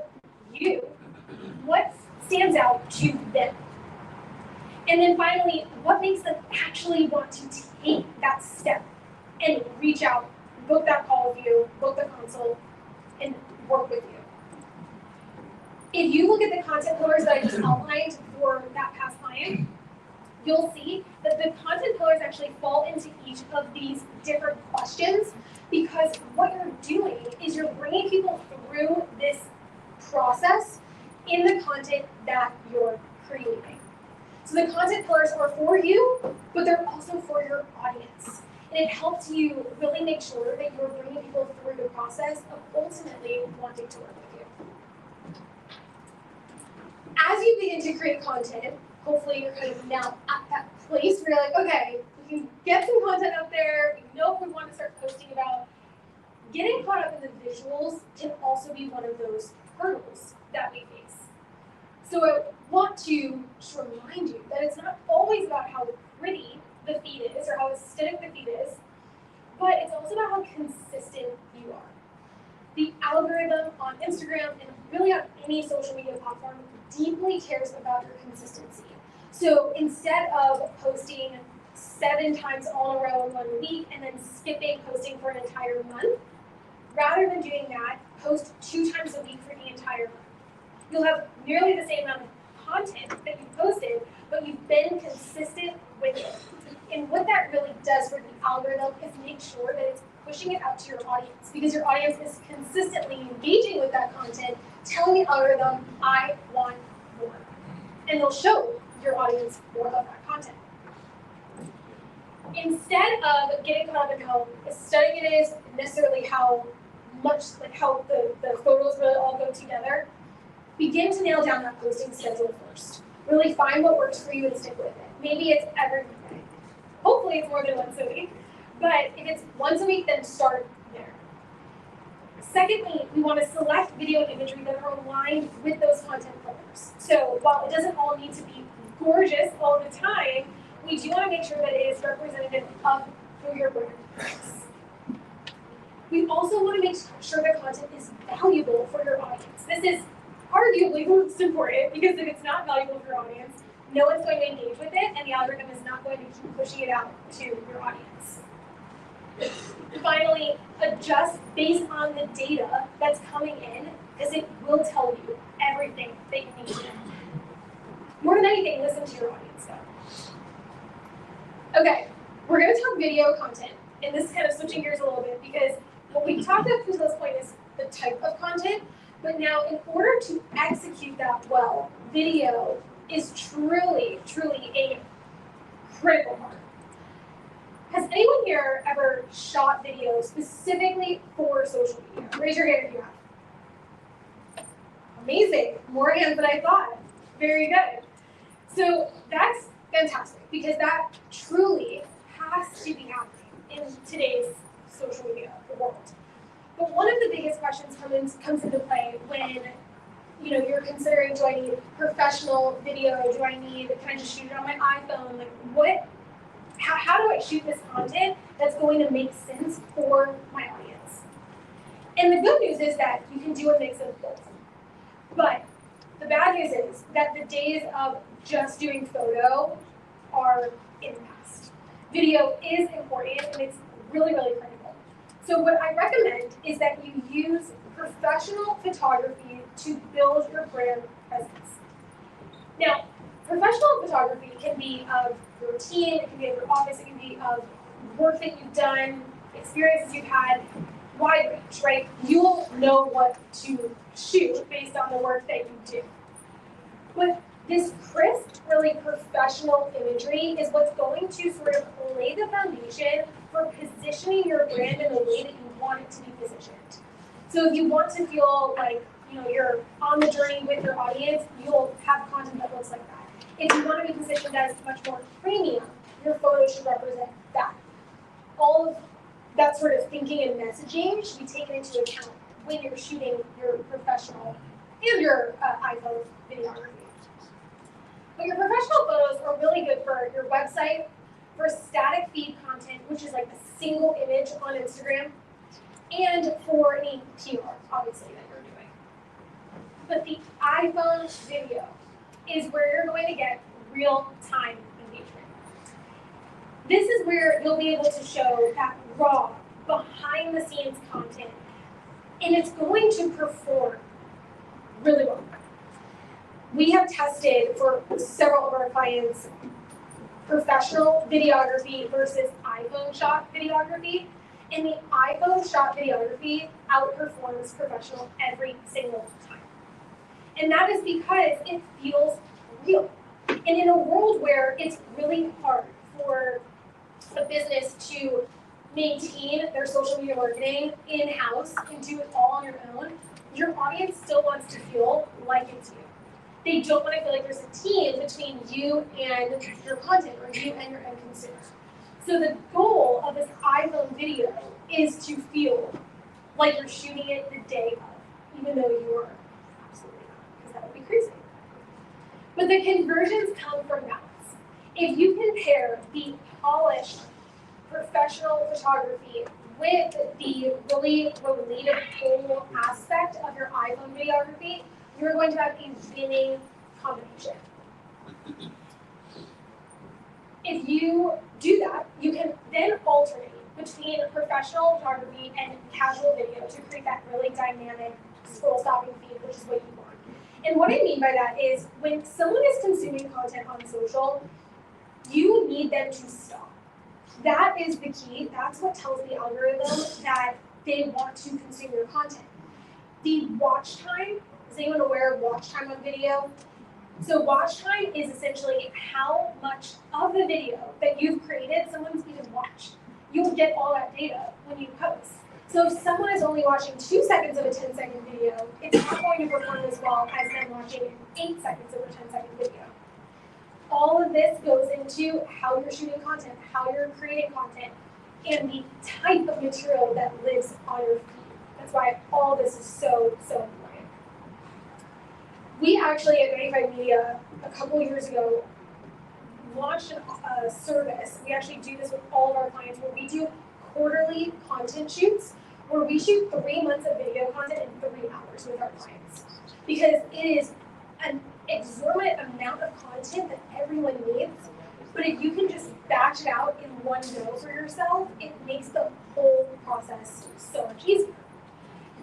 you, what stands out to them? And then finally, what makes them actually want to take that step and reach out, book that call with you, book the consult, and work with you? If you look at the content pillars that I just outlined for that past client, you'll see that the content pillars actually fall into each of these different questions, because what you're doing is you're bringing people through this process in the content that you're creating. So the content pillars are for you, but they're also for your audience. And it helps you really make sure that you're bringing people through the process of ultimately wanting to work with you. As you begin to create content, hopefully you're kind of now at that place where you're like, okay, we can get some content out there, we know what we want to start posting about. Getting caught up in the visuals can also be one of those hurdles that we face. So I want to just remind you that it's not always about how pretty the feed is or how aesthetic the feed is, but it's also about how consistent you are. The algorithm on Instagram and really on any social media platform deeply cares about your consistency. So instead of posting 7 times all in a row in 1 week and then skipping posting for an entire month, rather than doing that, post 2 times a week for the entire month. You'll have nearly the same amount of content that you posted, but you've been consistent with it. And what that really does for the algorithm is make sure that it's pushing it out to your audience, because your audience is consistently engaging with that content, telling the algorithm, I want more. And they'll show your audience more of that content. Instead of getting caught up in how stunning it is, necessarily how much, like how the photos really all go together, begin to nail down that posting schedule first. Really find what works for you and stick with it. Maybe it's every week. Hopefully it's more than once a week. But if it's once a week, then start there. Secondly, we want to select video and imagery that are aligned with those content pillars. So while it doesn't all need to be gorgeous all the time, we do want to make sure that it is representative of who your brand is. We also want to make sure the content is valuable for your audience. This is arguably most important, because if it's not valuable for your audience, no one's going to engage with it, and the algorithm is not going to keep pushing it out to your audience. Finally, adjust based on the data that's coming in, because it will tell you everything that you need to know. More than anything, listen to your audience, though. Okay, we're going to talk video content, and this is kind of switching gears a little bit, because what we talked up to this point is the type of content, but now in order to execute that well, video is truly, truly a critical part. Has anyone here ever shot video specifically for social media? Raise your hand if you have. Amazing, more hands than I thought. Very good. So that's fantastic, because that truly has to be happening in today's social media world. But one of the biggest questions comes into play when you're considering, do I need professional video? Do I need, can I just shoot it on my iPhone? Like how do I shoot this content that's going to make sense for my audience? And the good news is that you can do a mix of both. But the bad news is that the days of just doing photo are in the past. Video is important, and it's really, really critical. So what I recommend is that you use professional photography to build your brand presence. Now, professional photography can be of your routine, it can be of your office, it can be of work that you've done, experiences you've had, wide range, right? You'll know what to shoot based on the work that you do. But this crisp, really professional imagery is what's going to sort of lay the foundation for positioning your brand in the way that you want it to be positioned. So if you want to feel like you're on the journey with your audience, you'll have content that looks like that. If you want to be positioned as much more premium, your photo should represent that. All of that sort of thinking and messaging should be taken into account when you're shooting your professional and your iPhone videography. But your professional photos are really good for your website, for static feed content, which is like a single image on Instagram, and for any PR, obviously, that you're doing. But the iPhone video is where you're going to get real-time engagement. This is where you'll be able to show that raw, behind-the-scenes content, and it's going to perform really well. We have tested for several of our clients professional videography versus iPhone shot videography, and the iPhone shot videography outperforms professional every single time. And that is because it feels real. And in a world where it's really hard for a business to maintain their social media marketing in-house and do it all on your own, your audience still wants to feel like it's you. They don't want to feel like there's a team between you and your content or you and your end consumer. So the goal of this iPhone video is to feel like you're shooting it the day of, even though you are absolutely not, because that would be crazy. But the conversions come from balance. If you can pair the polished professional photography with the really relatable aspect of your iPhone videography, you're going to have a winning combination. If you do that, you can then alternate between professional photography and casual video to create that really dynamic scroll stopping feed, which is what you want. And what I mean by that is when someone is consuming content on social, you need them to stop. That is the key. That's what tells the algorithm that they want to consume your content. The watch time, is anyone aware of watch time on video? So watch time is essentially how much of the video that you've created someone's even watched. You'll get all that data when you post. So if someone is only watching 2 seconds of a 10-second video, it's not going to perform as well as them watching 8 seconds of a 10-second video. All of this goes into how you're shooting content, how you're creating content, and the type of material that lives on your feed. That's why all this is so, so important. We actually at 95 Media a couple years ago launched a service. We actually do this with all of our clients where we do quarterly content shoots where we shoot 3 months of video content in 3 hours with our clients. Because it is an exorbitant amount of content that everyone needs, but if you can just batch it out in one go for yourself, it makes the whole process so much easier.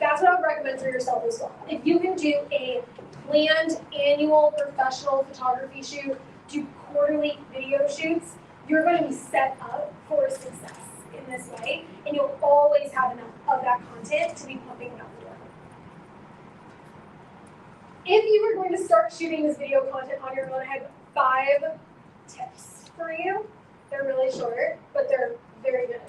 That's what I would recommend for yourself as well. If you can do a planned annual professional photography shoot, do quarterly video shoots, you're going to be set up for success in this way, and you'll always have enough of that content to be pumping out the door. If you were going to start shooting this video content on your own, I have 5 tips for you. They're really short, but they're very good.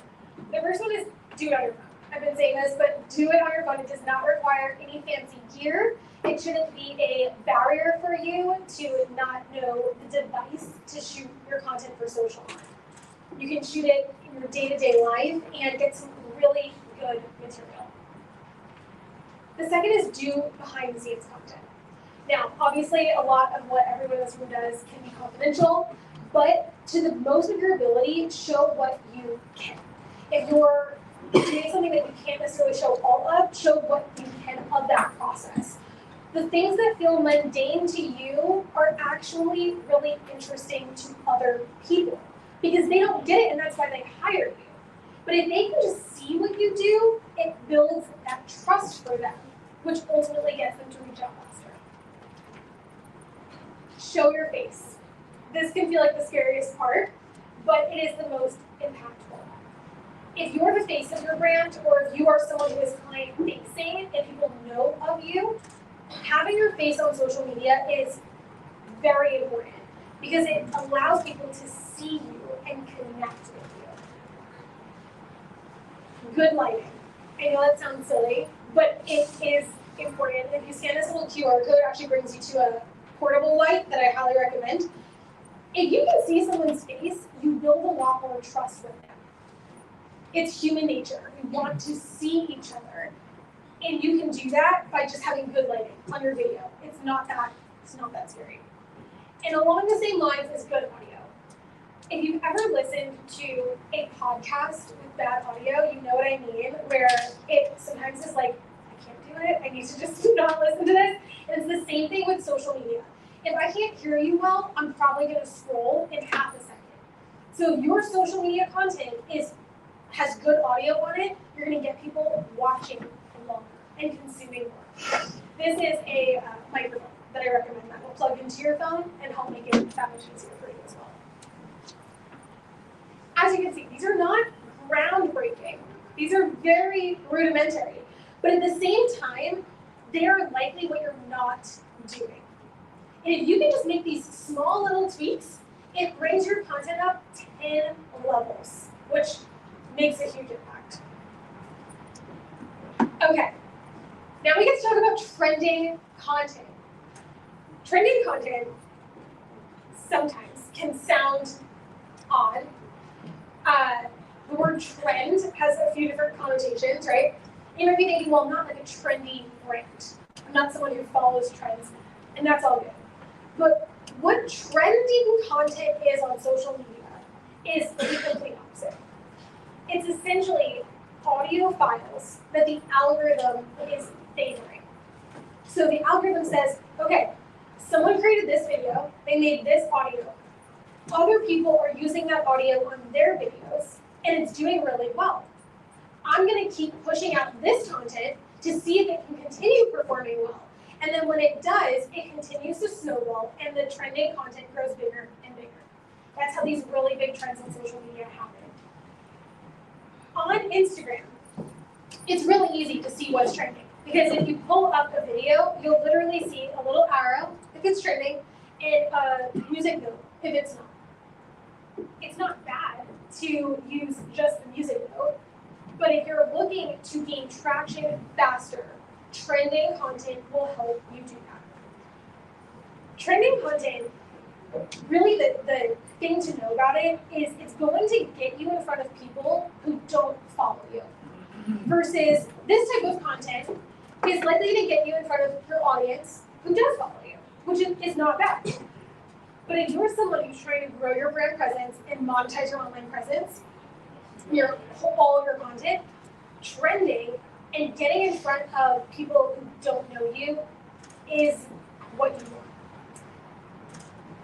The first one is do it on your phone. I've been saying this, but do it on your phone. It does not require any fancy gear. It shouldn't be a barrier for you to not know the device to shoot your content for social on. You can shoot it in your day-to-day life and get some really good material. The second is do behind-the-scenes content. Now, obviously, a lot of what everyone in this room does can be confidential, but to the most of your ability, show what you can. If you're doing something that you can't necessarily show all of, show what you can of that process. The things that feel mundane to you are actually really interesting to other people because they don't get it and that's why they hire you. But if they can just see what you do, it builds that trust for them which ultimately gets them to reach out faster. Show your face. This can feel like the scariest part, but it is the most impactful. If you're the face of your brand, or if you are someone who is client facing and people know of you, having your face on social media is very important because it allows people to see you and connect with you. Good lighting. I know that sounds silly, but it is important. If you scan this little QR code, it actually brings you to a portable light that I highly recommend. If you can see someone's face, you build a lot more trust with them. It's human nature. We want to see each other. And you can do that by just having good lighting on your video. It's not that scary. And along the same lines is good audio. If you've ever listened to a podcast with bad audio, you know what I mean, where it sometimes is like, I can't do it, I need to just not listen to this. And it's the same thing with social media. If I can't hear you well, I'm probably gonna scroll in half a second. So if your social media content has good audio on it, you're gonna get people watching longer and consuming more. This is a microphone that I recommend that will plug into your phone and help make it that much easier for you as well. As you can see, these are not groundbreaking. These are very rudimentary, but at the same time, they're likely what you're not doing. And if you can just make these small little tweaks, it brings your content up 10 levels, which makes a huge impact. Okay, now we get to talk about trending content. Trending content sometimes can sound odd. The word trend has a few different connotations, right? You might be thinking, well, I'm not like a trendy brand. I'm not someone who follows trends, and that's all good. But what trending content is on social media is the complete opposite. It's essentially audio files that the algorithm is favoring. So the algorithm says, okay, someone created this video, they made this audio. Other people are using that audio on their videos, and it's doing really well. I'm gonna keep pushing out this content to see if it can continue performing well. And then when it does, it continues to snowball, and the trending content grows bigger and bigger. That's how these really big trends on social media happen. On Instagram, it's really easy to see what's trending, because if you pull up a video, you'll literally see a little arrow if it's trending, and a music note if it's not. It's not bad to use just the music note, but if you're looking to gain traction faster, trending content will help you do that. Trending content, really the thing to know about it is it's going to get you in front of people who don't follow you. Versus this type of content is likely to get you in front of your audience who does follow you, which is not bad. But if you're someone who's trying to grow your brand presence and monetize your online presence, all of your content, trending and getting in front of people who don't know you is what you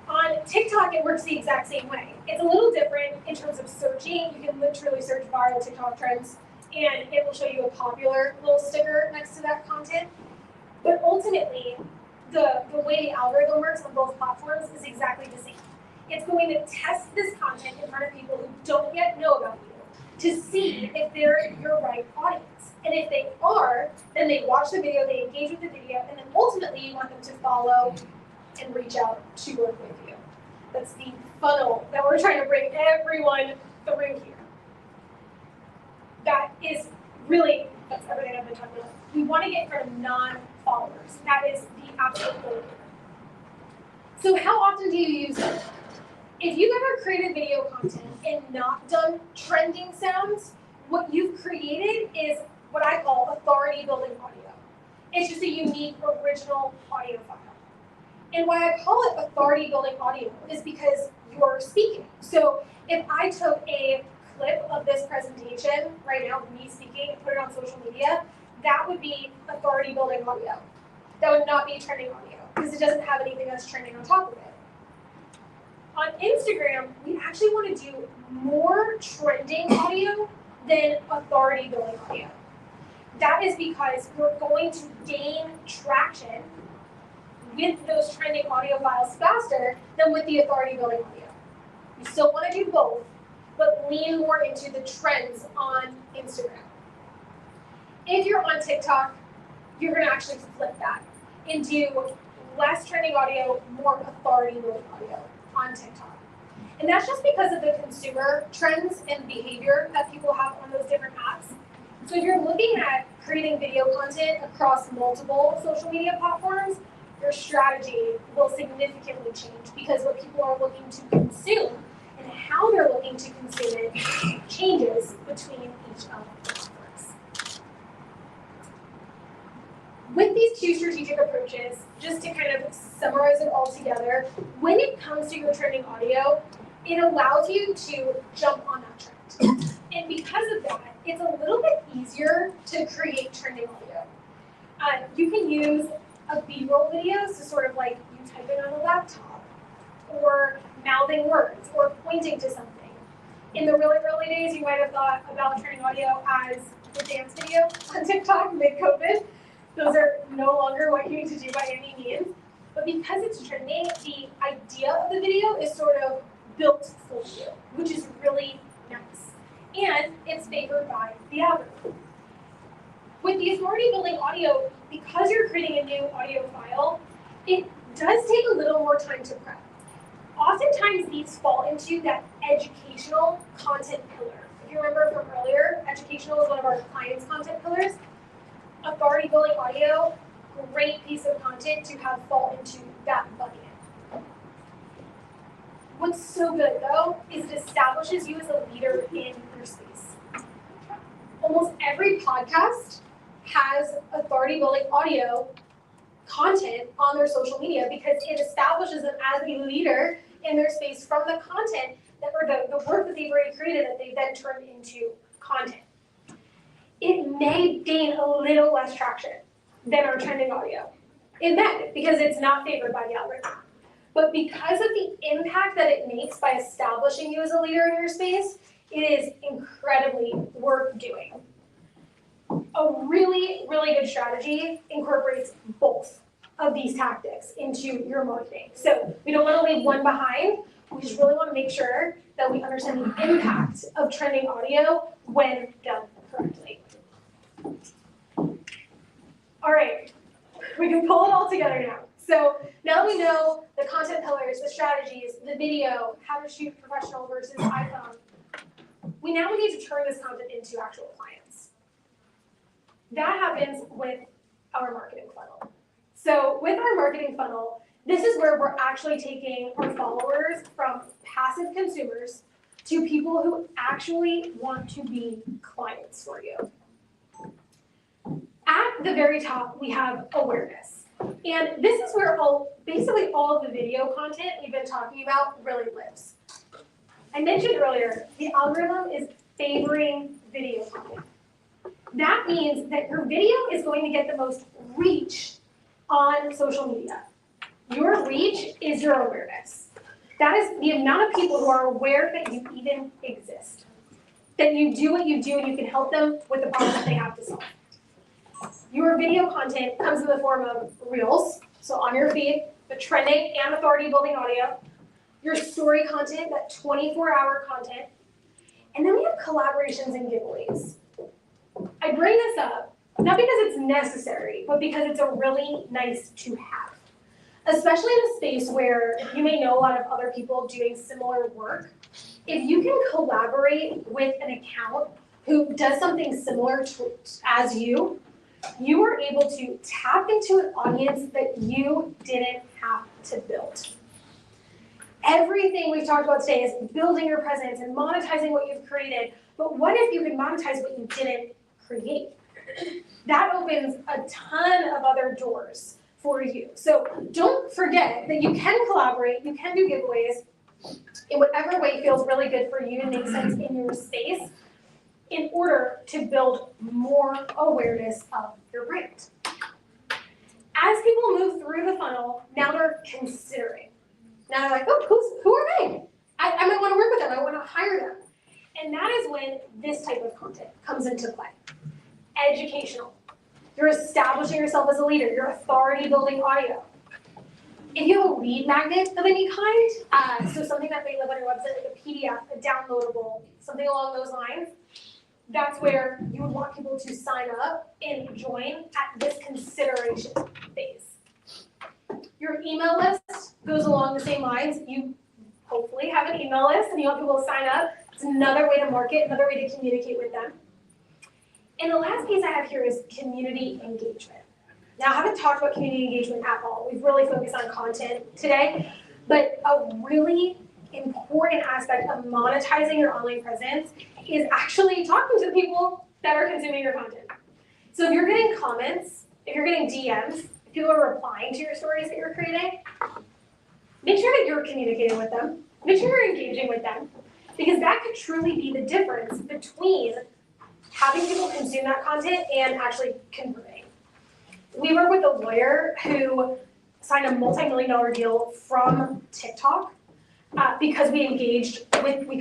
want. On TikTok, it works the exact same way. It's a little different in terms of searching. You can literally search viral TikTok trends, and it will show you a popular little sticker next to that content. But ultimately, the way the algorithm works on both platforms is exactly the same. It's going to test this content in front of people who don't yet know about you to see if they're your right audience. And if they are, then they watch the video, they engage with the video, and then ultimately you want them to follow and reach out to work with you. That's the funnel that we're trying to bring everyone through here. That is really, that's everything I've been talking about. We want to get in front of non-followers. That is the absolute goal. So how often do you use it? If you've ever created video content and not done trending sounds, what you've created is what I call authority building audio. It's just a unique original audio file. And why I call it authority building audio is because you're speaking. So if I took a clip of this presentation right now, me speaking, and put it on social media, that would be authority building audio. That would not be trending audio because it doesn't have anything that's trending on top of it. On Instagram, we actually want to do more trending audio than authority building audio. that is because you're going to gain traction with those trending audio files faster than with the authority building audio. You still want to do both, but lean more into the trends on Instagram. If you're on TikTok, you're going to actually flip that and do less trending audio, more authority building audio on TikTok. And that's just because of the consumer trends and behavior that people have on those different apps. So if you're looking at creating video content across multiple social media platforms, your strategy will significantly change because what people are looking to consume and how they're looking to consume it changes between each of the platforms. With these two strategic approaches, just to kind of summarize it all together, when it comes to your trending audio, it allows you to jump on that trend. And because of that, it's a little bit easier to create trending audio. You can use a B-roll videos to sort of like you type it on a laptop, or mouthing words, or pointing to something. In the really early days, you might have thought about trending audio as the dance video on TikTok mid-COVID. Those are no longer what you need to do by any means. But because it's trending, the idea of the video is sort of built for you, which is really nice. And it's favored by the algorithm. With the authority building audio, because you're creating a new audio file, it does take a little more time to prep. Oftentimes these fall into that educational content pillar. If you remember from earlier, educational is one of our clients' content pillars. Authority building audio, great piece of content to have fall into that bucket. What's so good though is it establishes you as a leader in your space. Almost every podcast has authority building audio content on their social media because it establishes them as a leader in their space from the content that, or the work that they've already created that they then turned into content. It may gain a little less traction than our trending audio. It may, because it's not favored by the algorithm. But because of the impact that it makes by establishing you as a leader in your space, it is incredibly worth doing. A really, really good strategy incorporates both of these tactics into your marketing. So we don't want to leave one behind. We just really want to make sure that we understand the impact of trending audio when done correctly. All right, we can pull it all together now. So now that we know the content pillars, the strategies, the video, how to shoot professional versus iPhone, we now need to turn this content into actual clients. That happens with our marketing funnel. So with our marketing funnel, this is where we're actually taking our followers from passive consumers to people who actually want to be clients for you. At the very top, we have awareness. And this is where basically all of the video content we've been talking about really lives. I mentioned earlier, the algorithm is favoring video content. That means that your video is going to get the most reach on social media. Your reach is your awareness. That is the amount of people who are aware that you even exist, that you do what you do and you can help them with the problem that they have to solve. Your video content comes in the form of reels, so on your feed, the trending and authority building audio, your story content, that 24-hour content, and then we have collaborations and giveaways. I bring this up, not because it's necessary, but because it's a really nice to have. Especially in a space where you may know a lot of other people doing similar work. If you can collaborate with an account who does something similar as you are able to tap into an audience that you didn't have to build. Everything we've talked about today is building your presence and monetizing what you've created, but what if you could monetize what you didn't create? That opens a ton of other doors for you. So don't forget that you can collaborate, you can do giveaways in whatever way feels really good for you and makes sense in your space in order to build more awareness of your brand. As people move through the funnel, now they're considering. Now they're like, oh, who are they? I might want to work with them, I want to hire them. And that is when this type of content comes into play. educational. You're establishing yourself as a leader. You're authority building audio. If you have a lead magnet of any kind, so something that may live on your website, like a PDF, a downloadable, something along those lines, that's where you would want people to sign up and join at this consideration phase. Your email list goes along the same lines. You hopefully have an email list and you want people to sign up. It's another way to market, another way to communicate with them. And the last piece I have here is community engagement. Now, I haven't talked about community engagement at all. We've really focused on content today, but a really important aspect of monetizing your online presence is actually talking to the people that are consuming your content. So if you're getting comments, if you're getting DMs, if people are replying to your stories that you're creating, make sure that you're communicating with them. Make sure you're engaging with them, because that could truly be the difference between having people consume that content and actually converting. We work with a lawyer who signed a multi-million-dollar deal from TikTok because we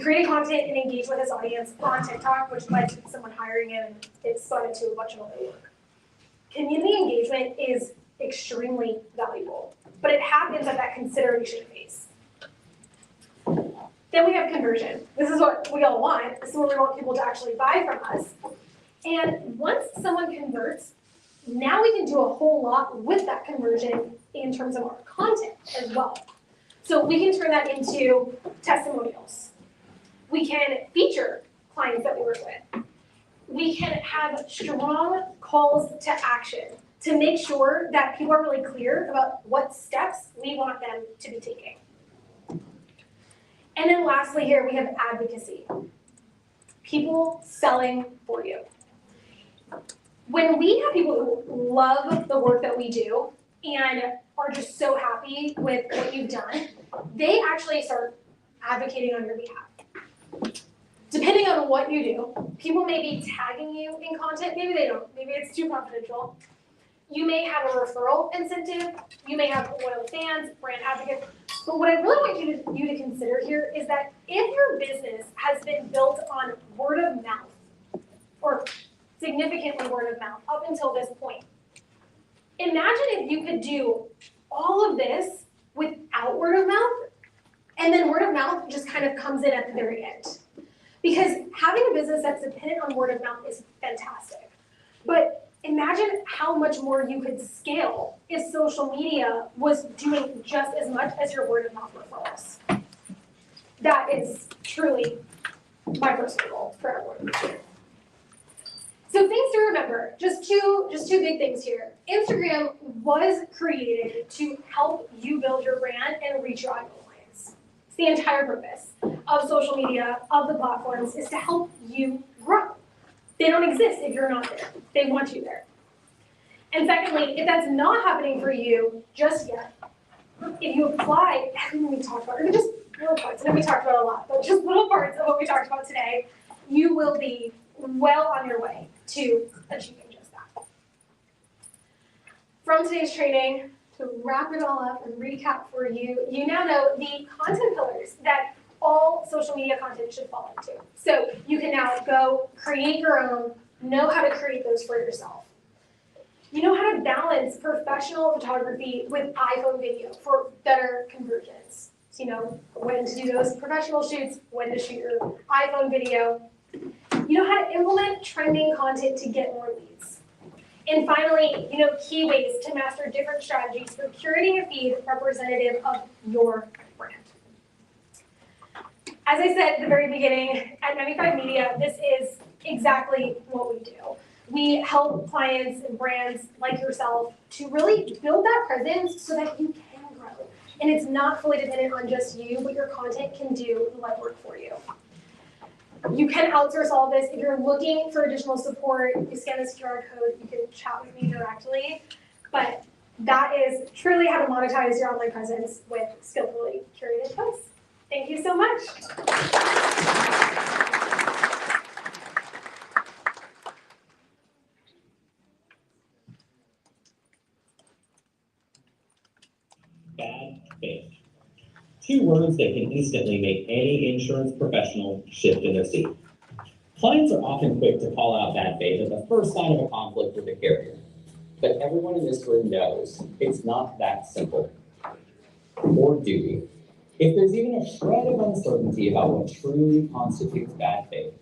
created content and engaged with his audience on TikTok, which led to someone hiring him, and it spun into a bunch of other work. Community engagement is extremely valuable, but it happens at that consideration phase. Then we have conversion. This is what we all want. This is what we want people to actually buy from us. And once someone converts, now we can do a whole lot with that conversion in terms of our content as well. So we can turn that into testimonials. We can feature clients that we work with. We can have strong calls to action to make sure that people are really clear about what steps we want them to be taking. And then lastly here, we have advocacy. People selling for you. When we have people who love the work that we do and are just so happy with what you've done, they actually start advocating on your behalf. Depending on what you do, people may be tagging you in content, maybe they don't, maybe it's too confidential. You may have a referral incentive, you may have loyal fans, brand advocates, but what I really want you to consider here is that if your business has been built on word of mouth, or significantly word of mouth up until this point, imagine if you could do all of this without word of mouth, and then word of mouth just kind of comes in at the very end. Because having a business that's dependent on word of mouth is fantastic. But imagine how much more you could scale if social media was doing just as much as your word of mouth referrals. That is truly my personal goal for everyone. So things to remember, just two big things here. Instagram was created to help you build your brand and reach your ideal clients. It's the entire purpose of social media, of the platforms, is to help you grow. They don't exist if you're not there. They want you there. And secondly, if that's not happening for you just yet, if you apply everything we talked about, or just little parts, I know we talked about a lot, but just little parts of what we talked about today, you will be well on your way to achieving just that. From today's training, to wrap it all up and recap for you, you now know the content pillars that all social media content should fall into. So you can now go create your own, know how to create those for yourself. You know how to balance professional photography with iPhone video for better conversions. So you know when to do those professional shoots, when to shoot your iPhone video. You know how to implement trending content to get more leads. And finally, you know key ways to master different strategies for curating a feed representative of your brand. As I said at the very beginning, at 95 Media, this is exactly what we do. We help clients and brands like yourself to really build that presence so that you can grow. And it's not fully dependent on just you, but your content can do the legwork for you. You can outsource all this. If you're looking for additional support, you scan this QR code, you can chat with me directly. But that is truly how to monetize your online presence with skillfully curated posts. Thank you so much. Bad faith. Two words that can instantly make any insurance professional shift in their seat. Clients are often quick to call out bad faith at the first sign of a conflict with a carrier. But everyone in this room knows it's not that simple. Or do we? If there's even a shred of uncertainty about what truly constitutes bad faith,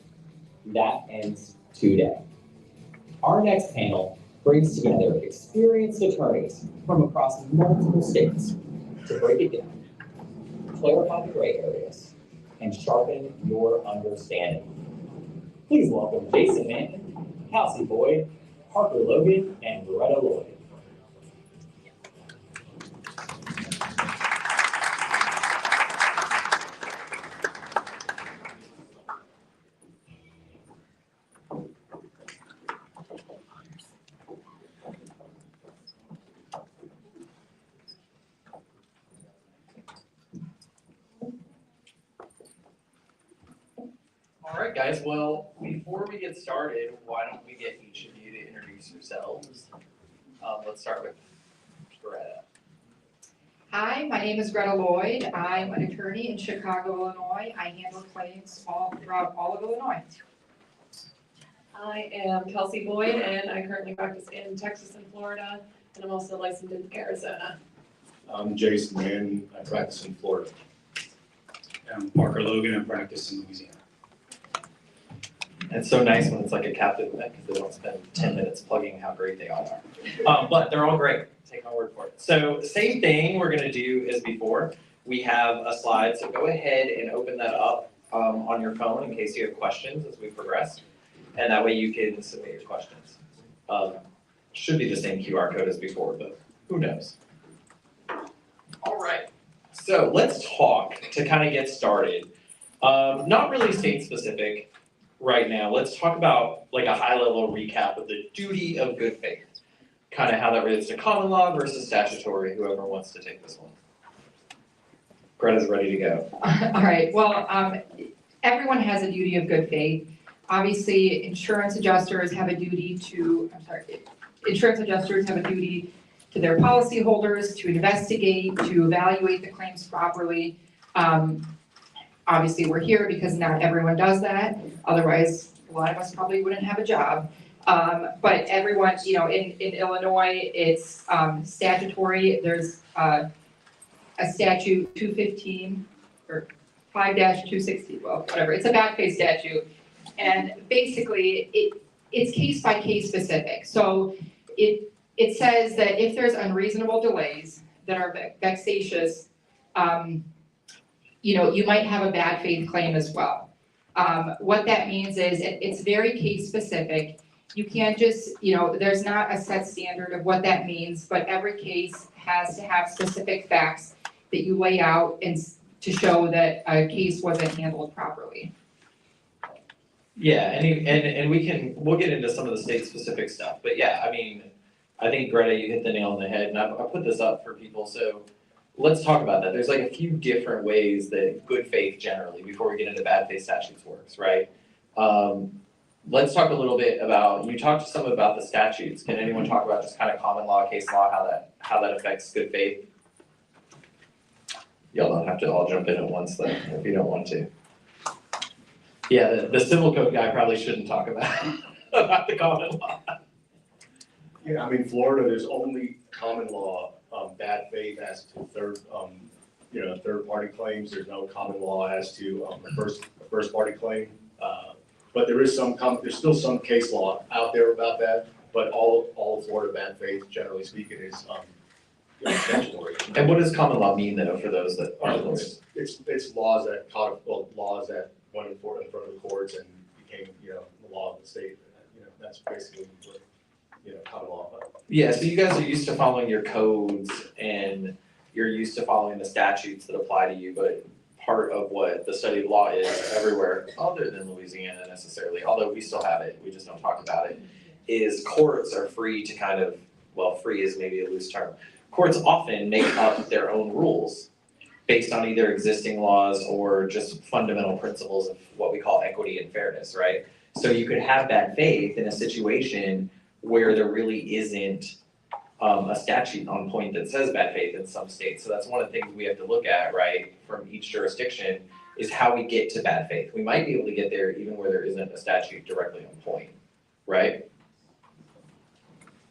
that ends today. Our next panel brings together experienced attorneys from across multiple states to break it down, clarify the gray areas, and sharpen your understanding. Please welcome Jason Manton, Kelsey Boyd, Parker Logan, and Greta Lloyd. All right, guys. Well, before we get started, why don't we get each of you to introduce yourselves? Let's start with Greta. Hi, my name is Greta Lloyd. I'm an attorney in Chicago, Illinois. I handle claims throughout all of Illinois. I am Kelsey Boyd, and I currently practice in Texas and Florida, and I'm also licensed in Arizona. I'm Jason Mann. I practice in Florida. I'm Parker Logan. I practice in Louisiana. It's so nice when it's like a captive event because they don't spend 10 minutes plugging how great they all are. But they're all great. Take my word for it. So same thing we're going to do as before. We have a slide, so go ahead and open that up on your phone in case you have questions as we progress. And that way you can submit your questions. Should be the same QR code as before, but who knows? All right. So let's talk to kind of get started. Not really state specific right now. Let's talk about like a high level recap of the duty of good faith. Kind of how that relates to common law versus statutory, whoever wants to take this one. Greta's ready to go. All right, well, everyone has a duty of good faith. Obviously, insurance adjusters have a duty to their policyholders to investigate, to evaluate the claims properly. Obviously, we're here because not everyone does that. Otherwise, a lot of us probably wouldn't have a job. But everyone, in Illinois, it's statutory. There's a statute 215 or 5-260, well, whatever. It's a bad faith statute. And basically, it's case by case specific. So it says that if there's unreasonable delays that are vexatious, you might have a bad faith claim as well. What that means is it's very case specific. You can't just, there's not a set standard of what that means, but every case has to have specific facts that you lay out and to show that a case wasn't handled properly. Yeah, and we'll get into some of the state specific stuff, but yeah, I mean, I think Greta, you hit the nail on the head, and I put this up for people, so let's talk about that. There's like a few different ways that good faith generally, before we get into bad faith statutes works, right? Let's talk a little bit about, you talked some about the statutes. Can anyone talk about just kind of common law, case law, how that affects good faith? Y'all don't have to all jump in at once then, if you don't want to. Yeah, the civil code guy probably shouldn't talk about the common law. Yeah, I mean, Florida, there's only common law, bad faith as to third party claims. There's no common law as to a first party claim. But there is there's still some case law out there about that. But all Florida bad faith, generally speaking, is statutory. And what does common law mean though for those that aren't lawyers? It's laws that went in front of the courts and became the law of the state. That's basically what common law. Yeah, so you guys are used to following your codes and you're used to following the statutes that apply to you, but part of what the study of law is everywhere other than Louisiana necessarily, although we still have it, we just don't talk about it, is courts are free to kind of, well, free is maybe a loose term. Courts often make up their own rules based on either existing laws or just fundamental principles of what we call equity and fairness, right? So you could have bad faith in a situation where there really isn't a statute on point that says bad faith in some states. So that's one of the things we have to look at, right, from each jurisdiction is how we get to bad faith. We might be able to get there even where there isn't a statute directly on point, right?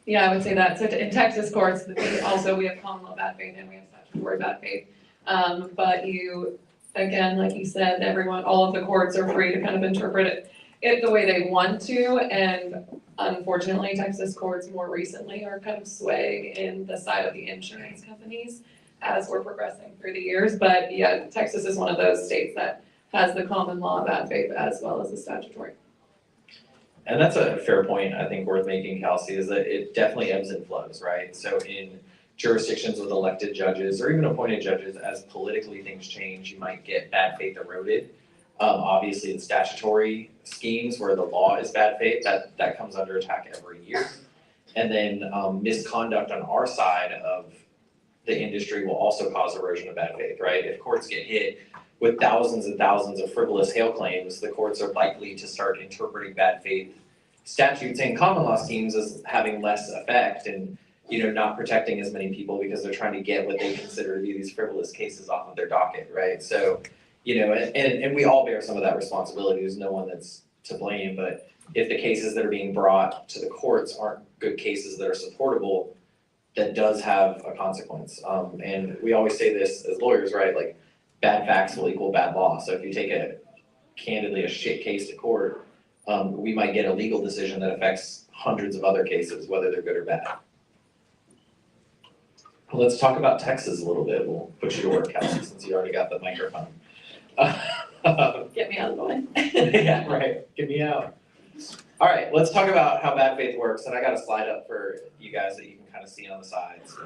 Yeah, I would say that. So in Texas courts, we have common law bad faith and we have statutory bad faith. But you, again, like you said, all of the courts are free to kind of interpret it the way they want to. And unfortunately, Texas courts more recently are kind of swaying in the side of the insurance companies as we're progressing through the years. But yeah, Texas is one of those states that has the common law bad faith as well as the statutory. And that's a fair point, I think, worth making, Kelsey, is that it definitely ebbs and flows, right? So in jurisdictions with elected judges or even appointed judges, as politically things change, you might get bad faith eroded. Obviously, in statutory schemes where the law is bad faith, that comes under attack every year. And then misconduct on our side of the industry will also cause erosion of bad faith, right? If courts get hit with thousands and thousands of frivolous hail claims, the courts are likely to start interpreting bad faith statutes and common law schemes as having less effect and, not protecting as many people because they're trying to get what they consider to be these frivolous cases off of their docket, right? So, and we all bear some of that responsibility. There's no one that's to blame, but if the cases that are being brought to the courts aren't good cases that are supportable, that does have a consequence. And we always say this as lawyers, right? Like, bad facts will equal bad law. So if you take a shit case to court, we might get a legal decision that affects hundreds of other cases, whether they're good or bad. Well, let's talk about Texas a little bit. We'll put you to work, Kelsey, since you already got the microphone. Get me out of the way. Yeah, right. Get me out. All right, let's talk about how bad faith works. And I got a slide up for you guys that you can kind of see on the sides.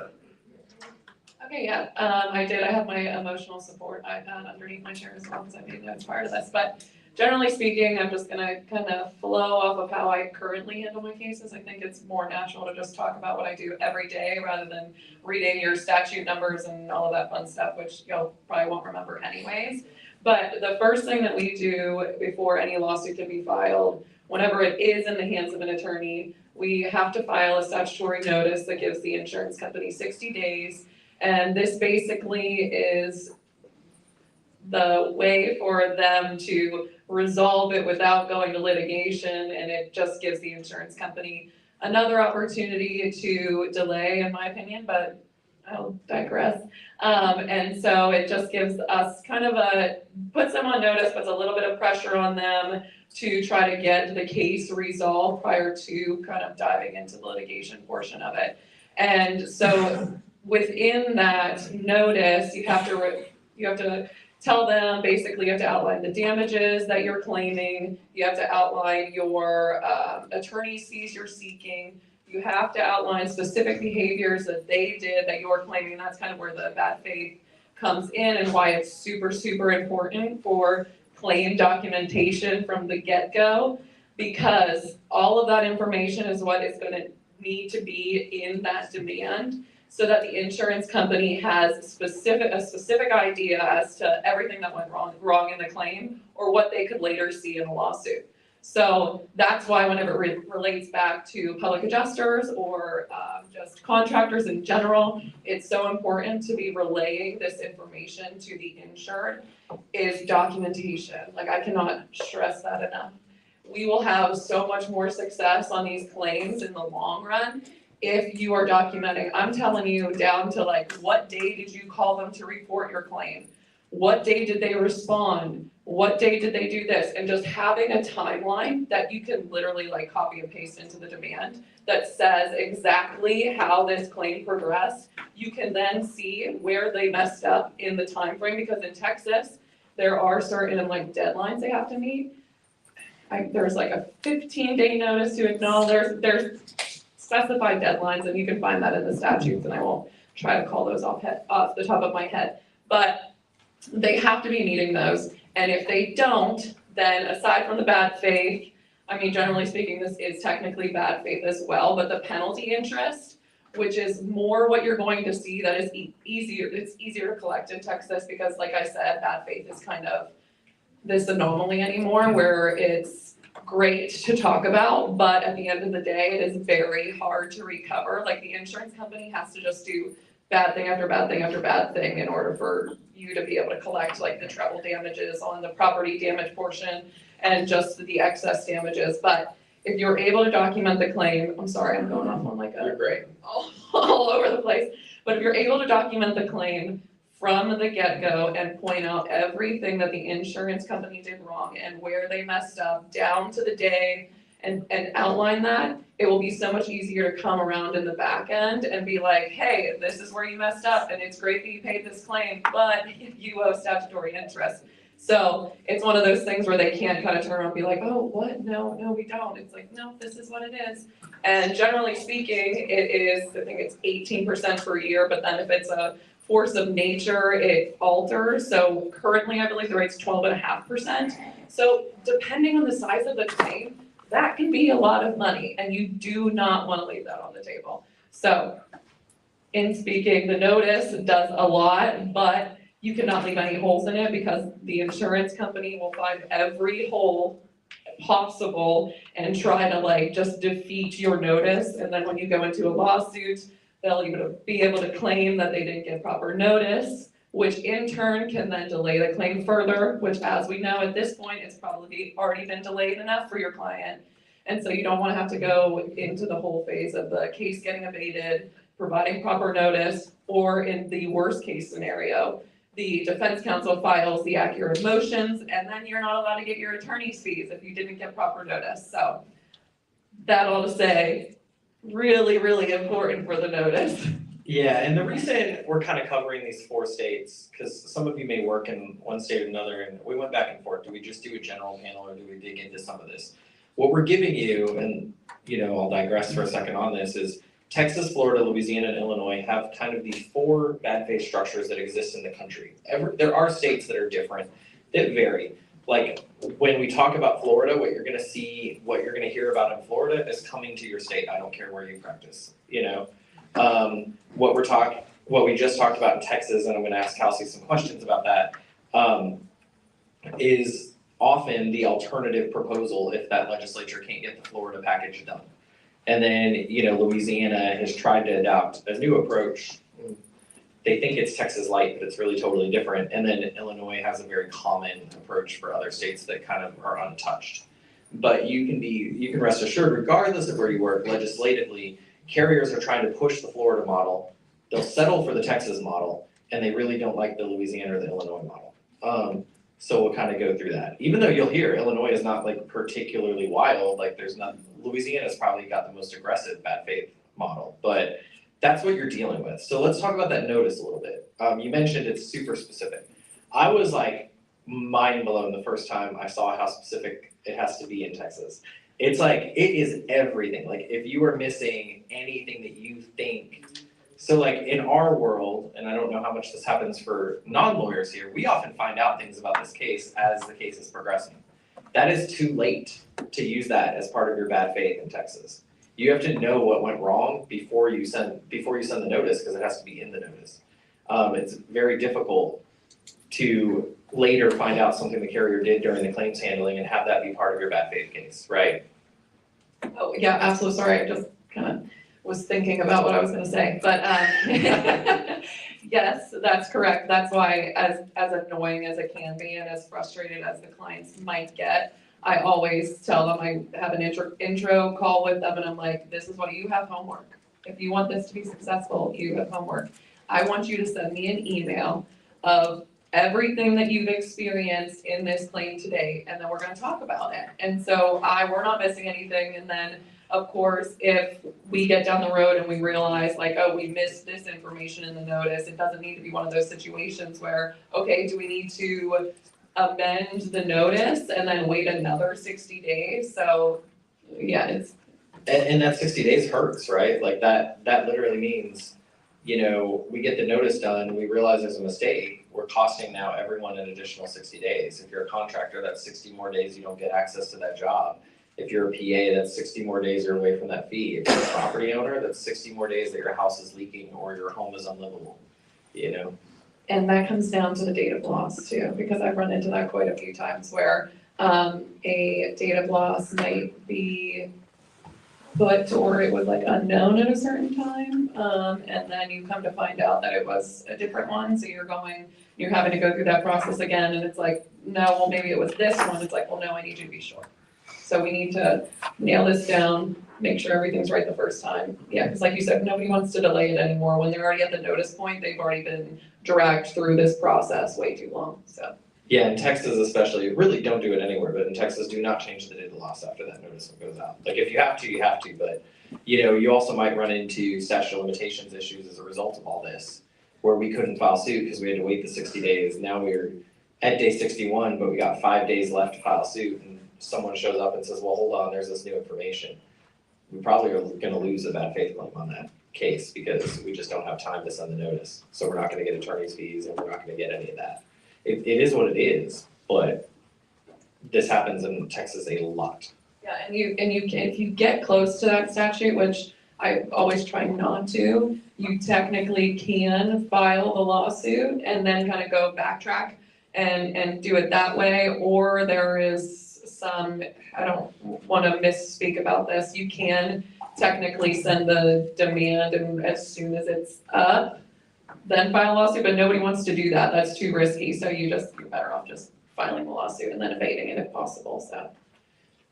Okay, yeah, I did. I have my emotional support icon underneath my chair as well because I made notes prior to this. But generally speaking, I'm just gonna kind of flow off of how I currently handle my cases. I think it's more natural to just talk about what I do every day rather than reading your statute numbers and all of that fun stuff, which y'all probably won't remember anyways. But the first thing that we do before any lawsuit can be filed, whenever it is in the hands of an attorney, we have to file a statutory notice that gives the insurance company 60 days. And this basically is the way for them to resolve it without going to litigation, and it just gives the insurance company another opportunity to delay, in my opinion, but I'll digress. And so it just gives us kind of puts them on notice, puts a little bit of pressure on them to try to get the case resolved prior to kind of diving into the litigation portion of it. And so within that notice, you have to tell them, basically you have to outline the damages that you're claiming, you have to outline your attorney's fees you're seeking, you have to outline specific behaviors that they did that you're claiming. That's kind of where the bad faith comes in and why it's super, super important for claim documentation from the get-go, because all of that information is what is going to need to be in that demand so that the insurance company has a specific idea as to everything that went wrong in the claim or what they could later see in a lawsuit. So that's why whenever it relates back to public adjusters or just contractors in general, it's so important to be relaying this information to the insured is documentation. Like, I cannot stress that enough. We will have so much more success on these claims in the long run if you are documenting. I'm telling you down to like, what day did you call them to report your claim? What day did they respond? What day did they do this? And just having a timeline that you can literally like copy and paste into the demand that says exactly how this claim progressed. You can then see where they messed up in the time frame, because in Texas, there are certain like deadlines they have to meet. There's like a 15-day notice to acknowledge. There's specified deadlines, and you can find that in the statutes, and I won't try to call those off the top of my head. But they have to be meeting those. And if they don't, then aside from the bad faith, I mean, generally speaking, this is technically bad faith as well, but the penalty interest, which is more what you're going to see, that is easier, it's easier to collect in Texas because, like I said, bad faith is kind of this anomaly anymore where it's great to talk about, but at the end of the day, it is very hard to recover. Like, the insurance company has to just do bad thing after bad thing after bad thing in order for you to be able to collect like the treble damages on the property damage portion and just the excess damages. But if you're able to document the claim, I'm sorry, I'm going off on like a all over the place. But if you're able to document the claim from the get-go and point out everything that the insurance company did wrong and where they messed up down to the day and outline that, it will be so much easier to come around in the back end and be like, hey, this is where you messed up and it's great that you paid this claim, but you owe statutory interest. So it's one of those things where they can't kind of turn around and be like, oh, what? No, we don't. It's like, no, this is what it is. And generally speaking, it is, I think it's 18% per year, but then if it's a force of nature, it alters. So currently, I believe the rate's 12.5%. So depending on the size of the claim, that can be a lot of money, and you do not want to leave that on the table. So in speaking, the notice does a lot, but you cannot leave any holes in it because the insurance company will find every hole possible and try to like just defeat your notice. And then when you go into a lawsuit, they'll even be able to claim that they didn't get proper notice, which in turn can then delay the claim further, which as we know at this point, it's probably already been delayed enough for your client. And so you don't want to have to go into the whole phase of the case getting abated, providing proper notice, or in the worst case scenario, the defense counsel files the accurate motions, and then you're not allowed to get your attorney's fees if you didn't get proper notice. So that all to say, really, really important for the notice. Yeah, and the reason we're kind of covering these 4 states, because some of you may work in one state or another, and we went back and forth. Do we just do a general panel or do we dig into some of this? What we're giving you, and I'll digress for a second on this, is Texas, Florida, Louisiana, and Illinois have kind of these 4 bad faith structures that exist in the country. There are states that are different, that vary. Like when we talk about Florida, what you're gonna see, what you're gonna hear about in Florida is coming to your state. I don't care where you practice, what we just talked about in Texas, and I'm gonna ask Kelsey some questions about that, is often the alternative proposal if that legislature can't get the Florida package done. And then, Louisiana has tried to adopt a new approach. They think it's Texas light, but it's really totally different. And then Illinois has a very common approach for other states that kind of are untouched. But you can rest assured, regardless of where you work legislatively, carriers are trying to push the Florida model. They'll settle for the Texas model, and they really don't like the Louisiana or the Illinois model. So we'll kind of go through that. Even though you'll hear Illinois is not like particularly wild, like Louisiana's probably got the most aggressive bad faith model, but that's what you're dealing with. So let's talk about that notice a little bit. You mentioned it's super specific. I was like mind blown the first time I saw how specific it has to be in Texas. It's like, it is everything. Like if you are missing anything that you think, so like in our world, and I don't know how much this happens for non-lawyers here, we often find out things about this case as the case is progressing. That is too late to use that as part of your bad faith in Texas. You have to know what went wrong before you send the notice, because it has to be in the notice. It's very difficult to later find out something the carrier did during the claims handling and have that be part of your bad faith case, right? Oh, yeah, absolutely. Sorry, I just kind of was thinking about what I was going to say, but yes, that's correct. That's why, as annoying as it can be and as frustrated as the clients might get, I always tell them, I have an intro call with them, and I'm like, this is what you have homework. If you want this to be successful, you have homework. I want you to send me an email of everything that you've experienced in this claim today, and then we're going to talk about it. And so we're not missing anything. And then, of course, if we get down the road and we realize like, oh, we missed this information in the notice, it doesn't need to be one of those situations where, okay, do we need to amend the notice and then wait another 60 days? So yeah, it's. And that 60 days hurts, right? Like that literally means, we get the notice done, we realize there's a mistake, we're costing now everyone an additional 60 days. If you're a contractor, that's 60 more days you don't get access to that job. If you're a PA, that's 60 more days you're away from that fee. If you're a property owner, that's 60 more days that your house is leaking or your home is unlivable, And that comes down to the date of loss too, because I've run into that quite a few times where a date of loss might be or it was like unknown at a certain time, and then you come to find out that it was a different one, so you're having to go through that process again, and it's like, no, well, maybe it was this one, it's like, well, no, I need you to be sure. So we need to nail this down, make sure everything's right the first time. Yeah, because like you said, nobody wants to delay it anymore. When they're already at the notice point, they've already been dragged through this process way too long, so. Yeah, in Texas especially, really don't do it anywhere, but in Texas, do not change the data loss after that notice goes out. Like if you have to, you have to, but you also might run into statute of limitations issues as a result of all this, where we couldn't file suit because we had to wait the 60 days. Now we're at day 61, but we got 5 days left to file suit, and someone shows up and says, well, hold on, there's this new information. We probably are gonna lose a bad faith claim on that case because we just don't have time to send the notice. So we're not gonna get attorney's fees and we're not gonna get any of that. It is what it is, but this happens in Texas a lot. Yeah, and you can, if you get close to that statute, which I always try not to, you technically can file the lawsuit and then kind of go backtrack and do it that way, or there is some, I don't want to misspeak about this, you can technically send the demand and as soon as it's up, then file a lawsuit, but nobody wants to do that, that's too risky, so you're better off just filing the lawsuit and then evading it if possible, so.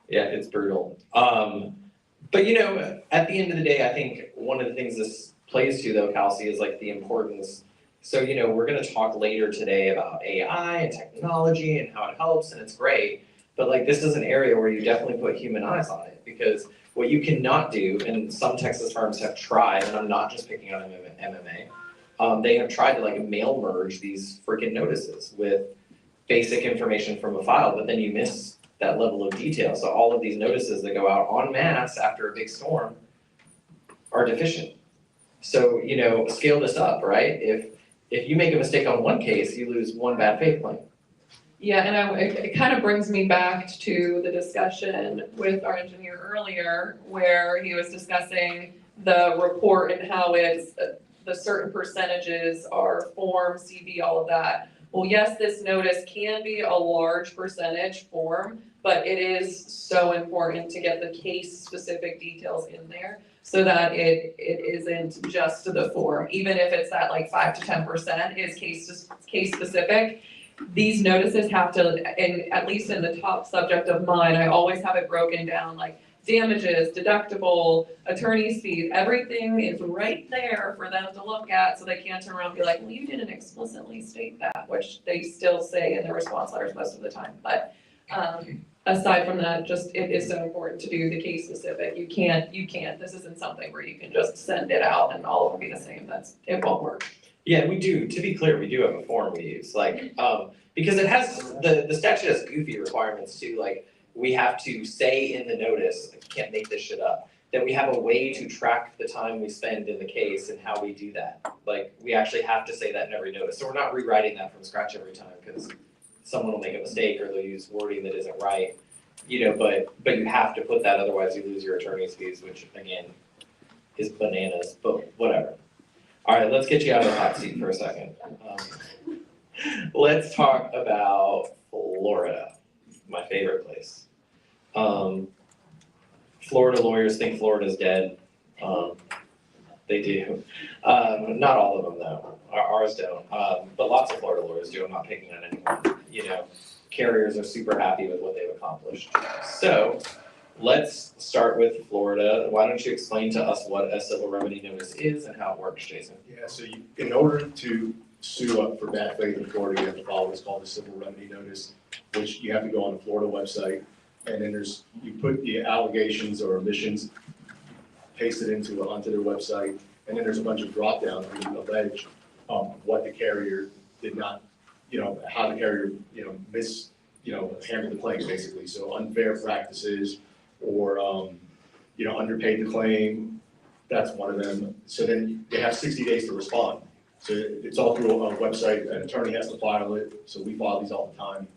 Yeah, it's brutal. But at the end of the day, I think one of the things this plays to though, Kelsey, is like the importance. So, we're gonna talk later today about AI and technology and how it helps, and it's great. But like, this is an area where you definitely put human eyes on it, because what you cannot do, and some Texas firms have tried, and I'm not just picking on MMA, they have tried to like mail merge these freaking notices with basic information from a file, but then you miss that level of detail. So all of these notices that go out en masse after a big storm are deficient. So, scale this up, right? If you make a mistake on one case, you lose one bad faith claim. Yeah, and it kind of brings me back to the discussion with our engineer earlier, where he was discussing the report and how it's, the certain percentages are form, CV, all of that. Well, yes, this notice can be a large percentage form, but it is so important to get the case-specific details in there so that it isn't just the form. Even if it's that like 5 to 10% is case-specific, these notices have to, and at least in the top subject of mine, I always have it broken down like damages, deductible, attorney's fees, everything is right there for them to look at, so they can't turn around and be like, well, you didn't explicitly state that, which they still say in their response letters most of the time. But aside from that, just it is so important to do the case specific. You can't, this isn't something where you can just send it out and all of them be the same. It won't work. Yeah, we do, to be clear, we do have a form we use, like, because it has, the statute has goofy requirements too, like, we have to say in the notice, I can't make this shit up, that we have a way to track the time we spend in the case and how we do that. Like, we actually have to say that in every notice, so we're not rewriting that from scratch every time, because someone will make a mistake or they'll use wording that isn't right, but you have to put that, otherwise you lose your attorney's fees, which again, is bananas, but whatever. All right, let's get you out of the hot seat for a second. Let's talk about Florida, my favorite place. Florida lawyers think Florida's dead. They do. Not all of them though. Ours don't. But lots of Florida lawyers do. I'm not picking on anyone. Carriers are super happy with what they've accomplished. So let's start with Florida. Why don't you explain to us what a civil remedy notice is and how it works, Jason? Yeah, so in order to sue up for bad faith in Florida, you have to follow what's called a civil remedy notice, which you have to go on the Florida website, and then you put the allegations or omissions, paste it onto their website, and then there's a bunch of drop downs where you allege what the carrier did not, how the carrier, handled the claim basically. So unfair practices or, underpaid the claim, that's one of them. So then they have 60 days to respond. So it's all through a website, an attorney has to file it, so we file these all the time.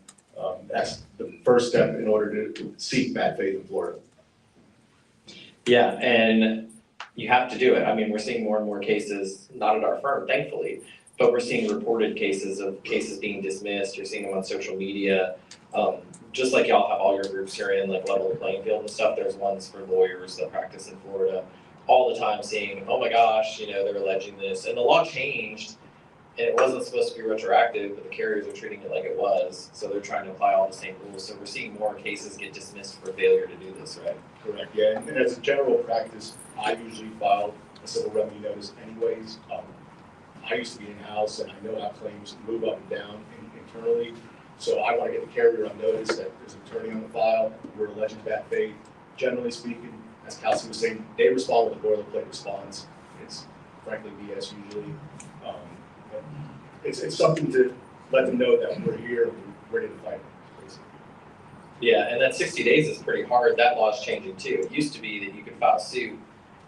That's the first step in order to seek bad faith in Florida. Yeah, and you have to do it. I mean, we're seeing more and more cases, not at our firm, thankfully, but we're seeing reported cases of cases being dismissed. You're seeing them on social media. Just like y'all have all your groups you're in, like Level the Playing Field and stuff, there's ones for lawyers that practice in Florida all the time seeing, oh my gosh, they're alleging this. And the law changed, and it wasn't supposed to be retroactive, but the carriers are treating it like it was. So they're trying to apply all the same rules. So we're seeing more cases get dismissed for failure to do this, right? Correct, yeah, and as a general practice, I usually file a civil remedy notice anyways. I used to be in-house, and I know how claims move up and down internally. So I want to get the carrier on notice that there's an attorney on the file, we're alleging bad faith. Generally speaking, as Kelsey was saying, they respond with a boilerplate response. It's frankly BS usually. But it's something to let them know that we're here, we're ready to fight. Yeah, and that 60 days is pretty hard. That law's changing too. It used to be that you could file suit.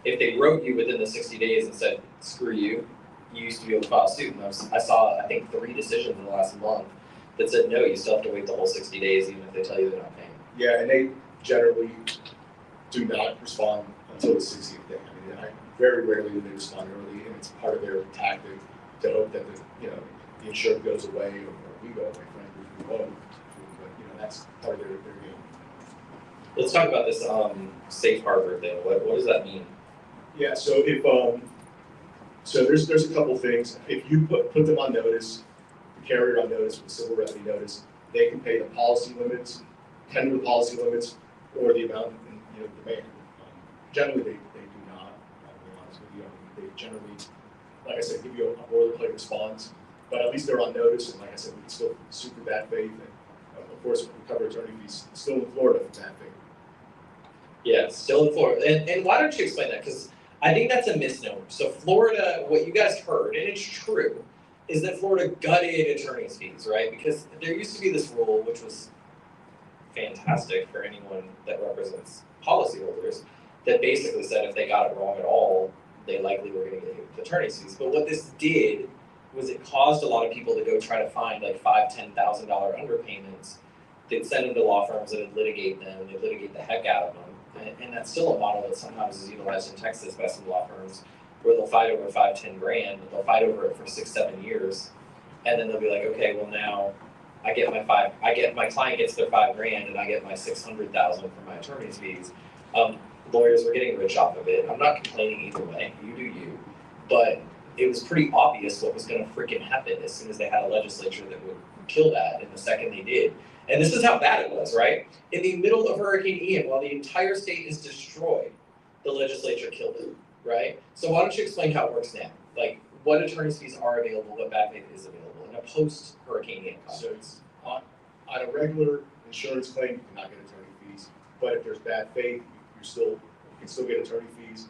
If they wrote you within the 60 days and said, screw you, you used to be able to file suit. And I saw, I think, 3 decisions in the last month that said, no, you still have to wait the whole 60 days even if they tell you they're not paying. Yeah, and they generally do not respond until the 60th day. I mean, very rarely do they respond early, and it's part of their tactic to hope that the insured goes away or we go away, frankly, we won't. But that's part of their game. Let's talk about this safe harbor thing. What does that mean? Yeah, so if so there's a couple things. If you put them on notice, the carrier on notice with civil remedy notice, they can pay the policy limits, tender the policy limits, or the amount demand. Generally, they do not. I'll be honest with you. They generally, like I said, give you a boilerplate response, but at least they're on notice. And like I said, we can still sue for bad faith, and of course, we cover attorney fees. Still in Florida for bad faith. Yeah, still in Florida. And why don't you explain that? Because I think that's a misnomer. So Florida, what you guys heard, and it's true, is that Florida gutted attorney's fees, right? Because there used to be this rule, which was fantastic for anyone that represents policyholders, that basically said if they got it wrong at all, they likely were going to get hit with attorney's fees. But what this did was it caused a lot of people to go try to find like $5,000, $10,000 underpayments. They'd send them to law firms that would litigate them, they'd litigate the heck out of them. And that's still a model that sometimes is utilized in Texas by some law firms, where they'll fight over $5-10 grand, but they'll fight over it for 6-7 years, and then they'll be like, okay, well now my client gets their $5 grand, and I get my $600,000 for my attorney's fees. Lawyers were getting rich off of it. I'm not complaining either way. You do you, but it was pretty obvious what was going to freaking happen as soon as they had a legislature that would kill that. And the second they did. And this is how bad it was, right? In the middle of Hurricane Ian, while the entire state is destroyed, the legislature killed it, right? So why don't you explain how it works now? Like, what attorney's fees are available, what bad faith is available in a post-Hurricane Ian context? So on a regular insurance claim, you cannot get attorney fees. But if there's bad faith, you can still get attorney fees.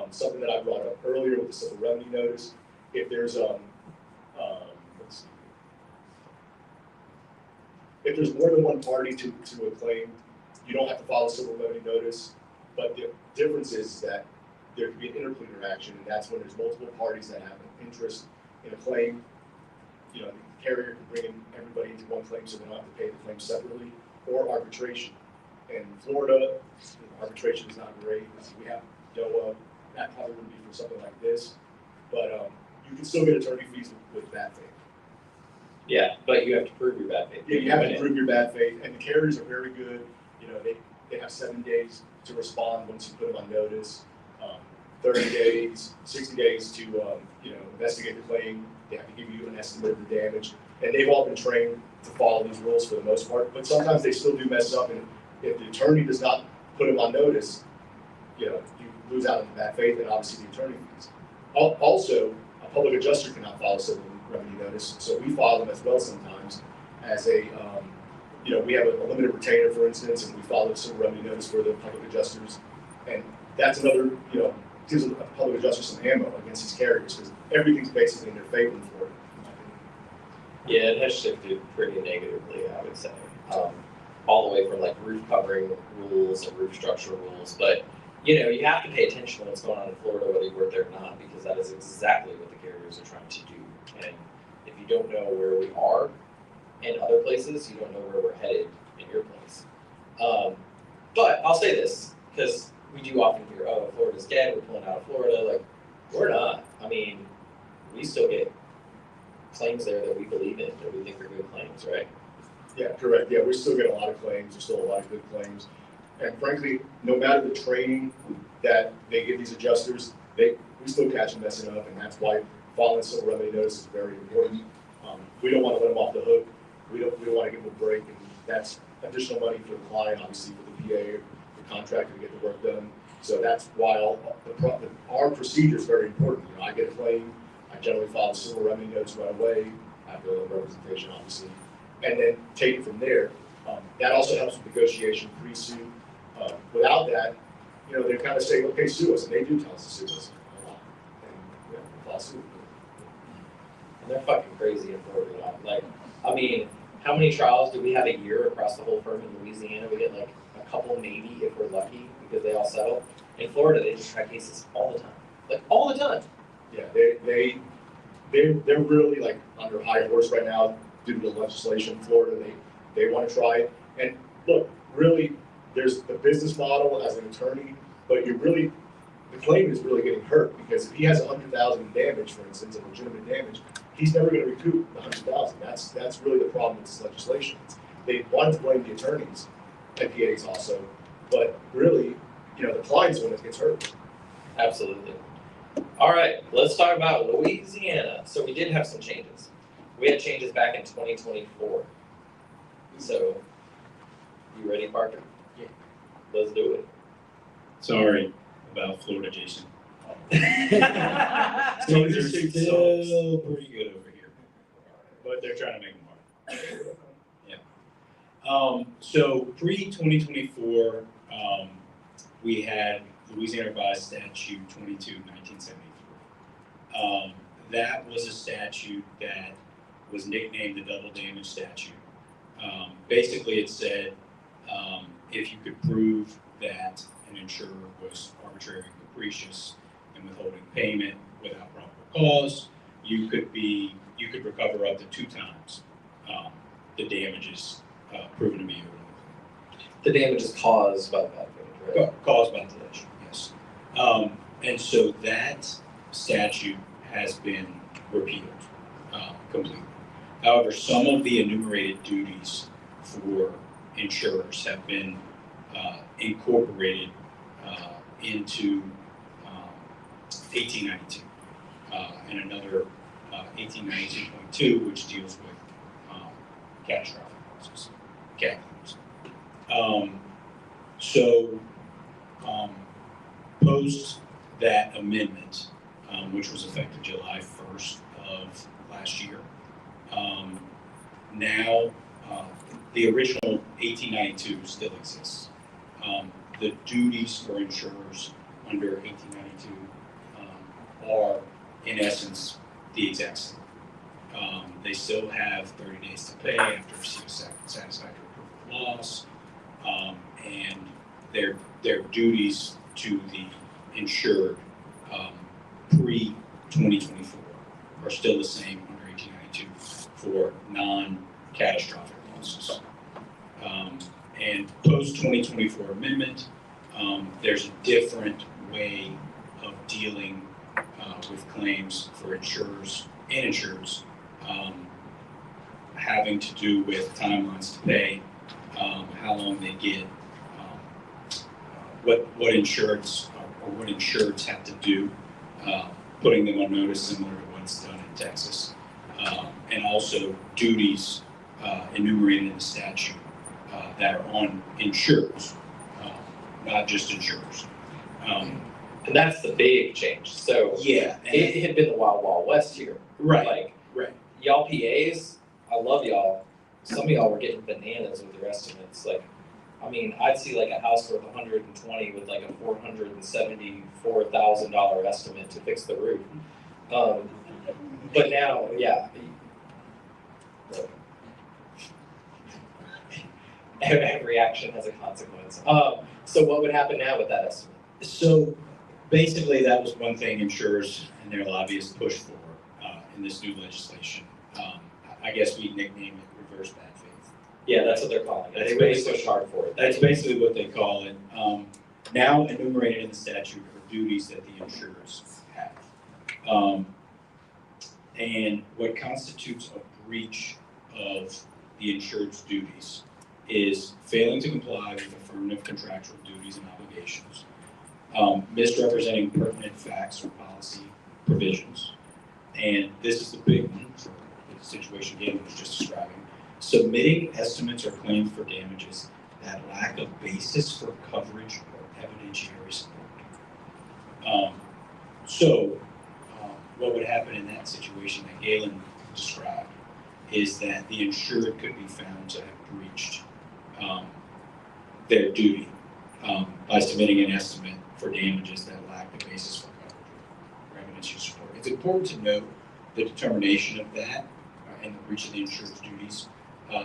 Something that I brought up earlier with the civil remedy notice, if there's if there's more than one party to a claim, you don't have to file a civil remedy notice. But the difference is that there can be an interpleader action, and that's when there's multiple parties that have an interest in a claim. The carrier can bring in everybody into one claim, so they don't have to pay the claim separately, or arbitration. In Florida, arbitration is not great. We have DOA. That probably wouldn't be for something like this, but you can still get attorney fees with bad faith. Yeah, but you have to prove your bad faith. Yeah, you have to prove your bad faith, and the carriers are very good. They have 7 days to respond once you put them on notice. 30 days, 60 days to investigate the claim. They have to give you an estimate of the damage, and they've all been trained to follow these rules for the most part. But sometimes they still do mess up, and if the attorney does not put them on notice, you lose out on the bad faith and obviously the attorney fees. Also, a public adjuster cannot file a civil remedy notice, so we file them as well sometimes as a, we have a limited retainer, for instance, and we file a civil remedy notice for the public adjusters, and that's another, gives a public adjuster some ammo against these carriers because everything's basically in their favor for it. Yeah, it has shifted pretty negatively, I would say, all the way from like roof covering rules and roof structure rules, but you have to pay attention to what's going on in Florida, whether you work there or not, because that is exactly what the carriers are trying to do. And if you don't know where we are in other places, you don't know where we're headed in your place. But I'll say this, because we do often hear, oh, Florida's dead, we're pulling out of Florida. Like, we're not. I mean, we still get claims there that we believe in, that we think are good claims, right? Yeah, correct. Yeah, we still get a lot of claims. There's still a lot of good claims. And frankly, no matter the training that they give these adjusters, we still catch them messing up, and that's why following civil remedy notice is very important. We don't want to let them off the hook. We don't want to give them a break, and that's additional money for the client, obviously for the PA, the contractor to get the work done. So that's why our procedure is very important. You know, I get a claim, I generally file a civil remedy notice right away after the representation, obviously, and then take it from there. That also helps with negotiation, pre-suit. Without that, you know, they kind of say, okay, sue us, and they do tell us to sue us a lot, and we file suit. And they're fucking crazy in Florida. Like, I mean, how many trials do we have a year across the whole firm in Louisiana? We get like a couple maybe if we're lucky because they all settle. In Florida, they just try cases all the time. Like, all the time. Yeah, they're really like under high horse right now due to the legislation in Florida. They want to try it. And look, really, there's the business model as an attorney, but the claimant is really getting hurt because if he has $100,000 in damage, for instance, of legitimate damage, he's never going to recoup the $100,000. That's really the problem with this legislation. They want to blame the attorneys and PAs also, but really, you know, the client's the one that gets hurt. Absolutely. All right, let's talk about Louisiana. So we did have some changes. We had changes back in 2024. So, you ready, Parker? Yeah. Let's do it. Sorry about Florida, Jason. Things are still pretty good over here, but they're trying to make them hard. Yeah. So pre-2024, we had Louisiana Revised Statute 22/1973. That was a statute that was nicknamed the double damage statute. Basically, it said if you could prove that an insurer was arbitrary and capricious in withholding payment without probable cause, you could recover up to 2 times the damages proven to be owed. The damage is caused by bad faith, right? Caused by litigation, yes. And so that statute has been repealed completely. However, some of the enumerated duties for insurers have been incorporated into 1892 and another 1892.2, which deals with catastrophic losses, cat claims. Post that amendment, which was effective July 1st of last year, now the original 1892 still exists. The duties for insurers under 1892 are, in essence, the exact same. They still have 30 days to pay after receiving satisfactory proof of loss, and their duties to the insured pre-2024 are still the same under 1892 for non-catastrophic losses. And post-2024 amendment, there's a different way of dealing with claims for insurers and insureds, having to do with timelines to pay, how long they get, what insureds or what insureds have to do, putting them on notice similar to what's done in Texas, and also duties enumerated in the statute that are on insurers, not just insurers. And that's the big change. So yeah, it had been the wild, wild west here. Right. Like, y'all PAs, I love y'all. Some of y'all were getting bananas with your estimates. Like, I mean, I'd see like a house worth 120 with like a $474,000 estimate to fix the roof. But now, yeah. Every action has a consequence. So what would happen now with that estimate? So basically, that was one thing insurers and their lobbyists pushed for in this new legislation. I guess we nicknamed it reverse bad faith. Yeah, that's what they're calling it. They really pushed hard for it. That's basically what they call it. Now enumerated in the statute are duties that the insurers have. And what constitutes a breach of the insured's duties is failing to comply with affirmative contractual duties and obligations, misrepresenting pertinent facts or policy provisions, and this is the big one for the situation Galen was just describing, submitting estimates or claims for damages that lack a basis for coverage or evidentiary support. What would happen in that situation that Galen described is that the insured could be found to have breached their duty by submitting an estimate for damages that lack the basis for coverage or evidentiary support. It's important to note the determination of that and the breach of the insured's duties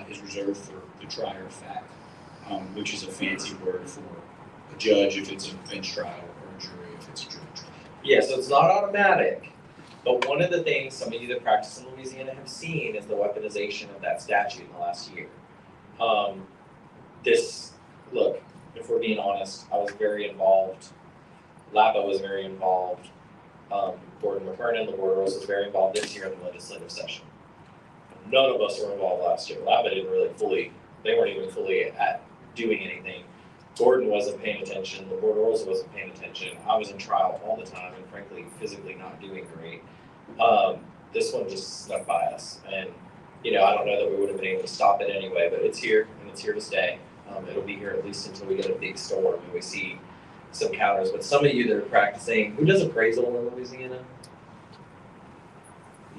is reserved for the trier of fact, which is a fancy word for a judge if it's a bench trial or a jury if it's a jury trial. Yeah, so it's not automatic, but one of the things some of you that practice in Louisiana have seen is the weaponization of that statute in the last year. Look, if we're being honest, I was very involved. LAPA was very involved. Gordon McKernan, the board was very involved this year in the legislative session. None of us were involved last year. LAPA didn't really they weren't even fully at doing anything. Gordon wasn't paying attention, the board also wasn't paying attention. I was in trial all the time and frankly, physically not doing great. This one just snuck by us. And, I don't know that we would have been able to stop it anyway, but it's here and it's here to stay. It'll be here at least until we get a big storm and we see some counters. But some of you that are practicing, who does appraisal in Louisiana?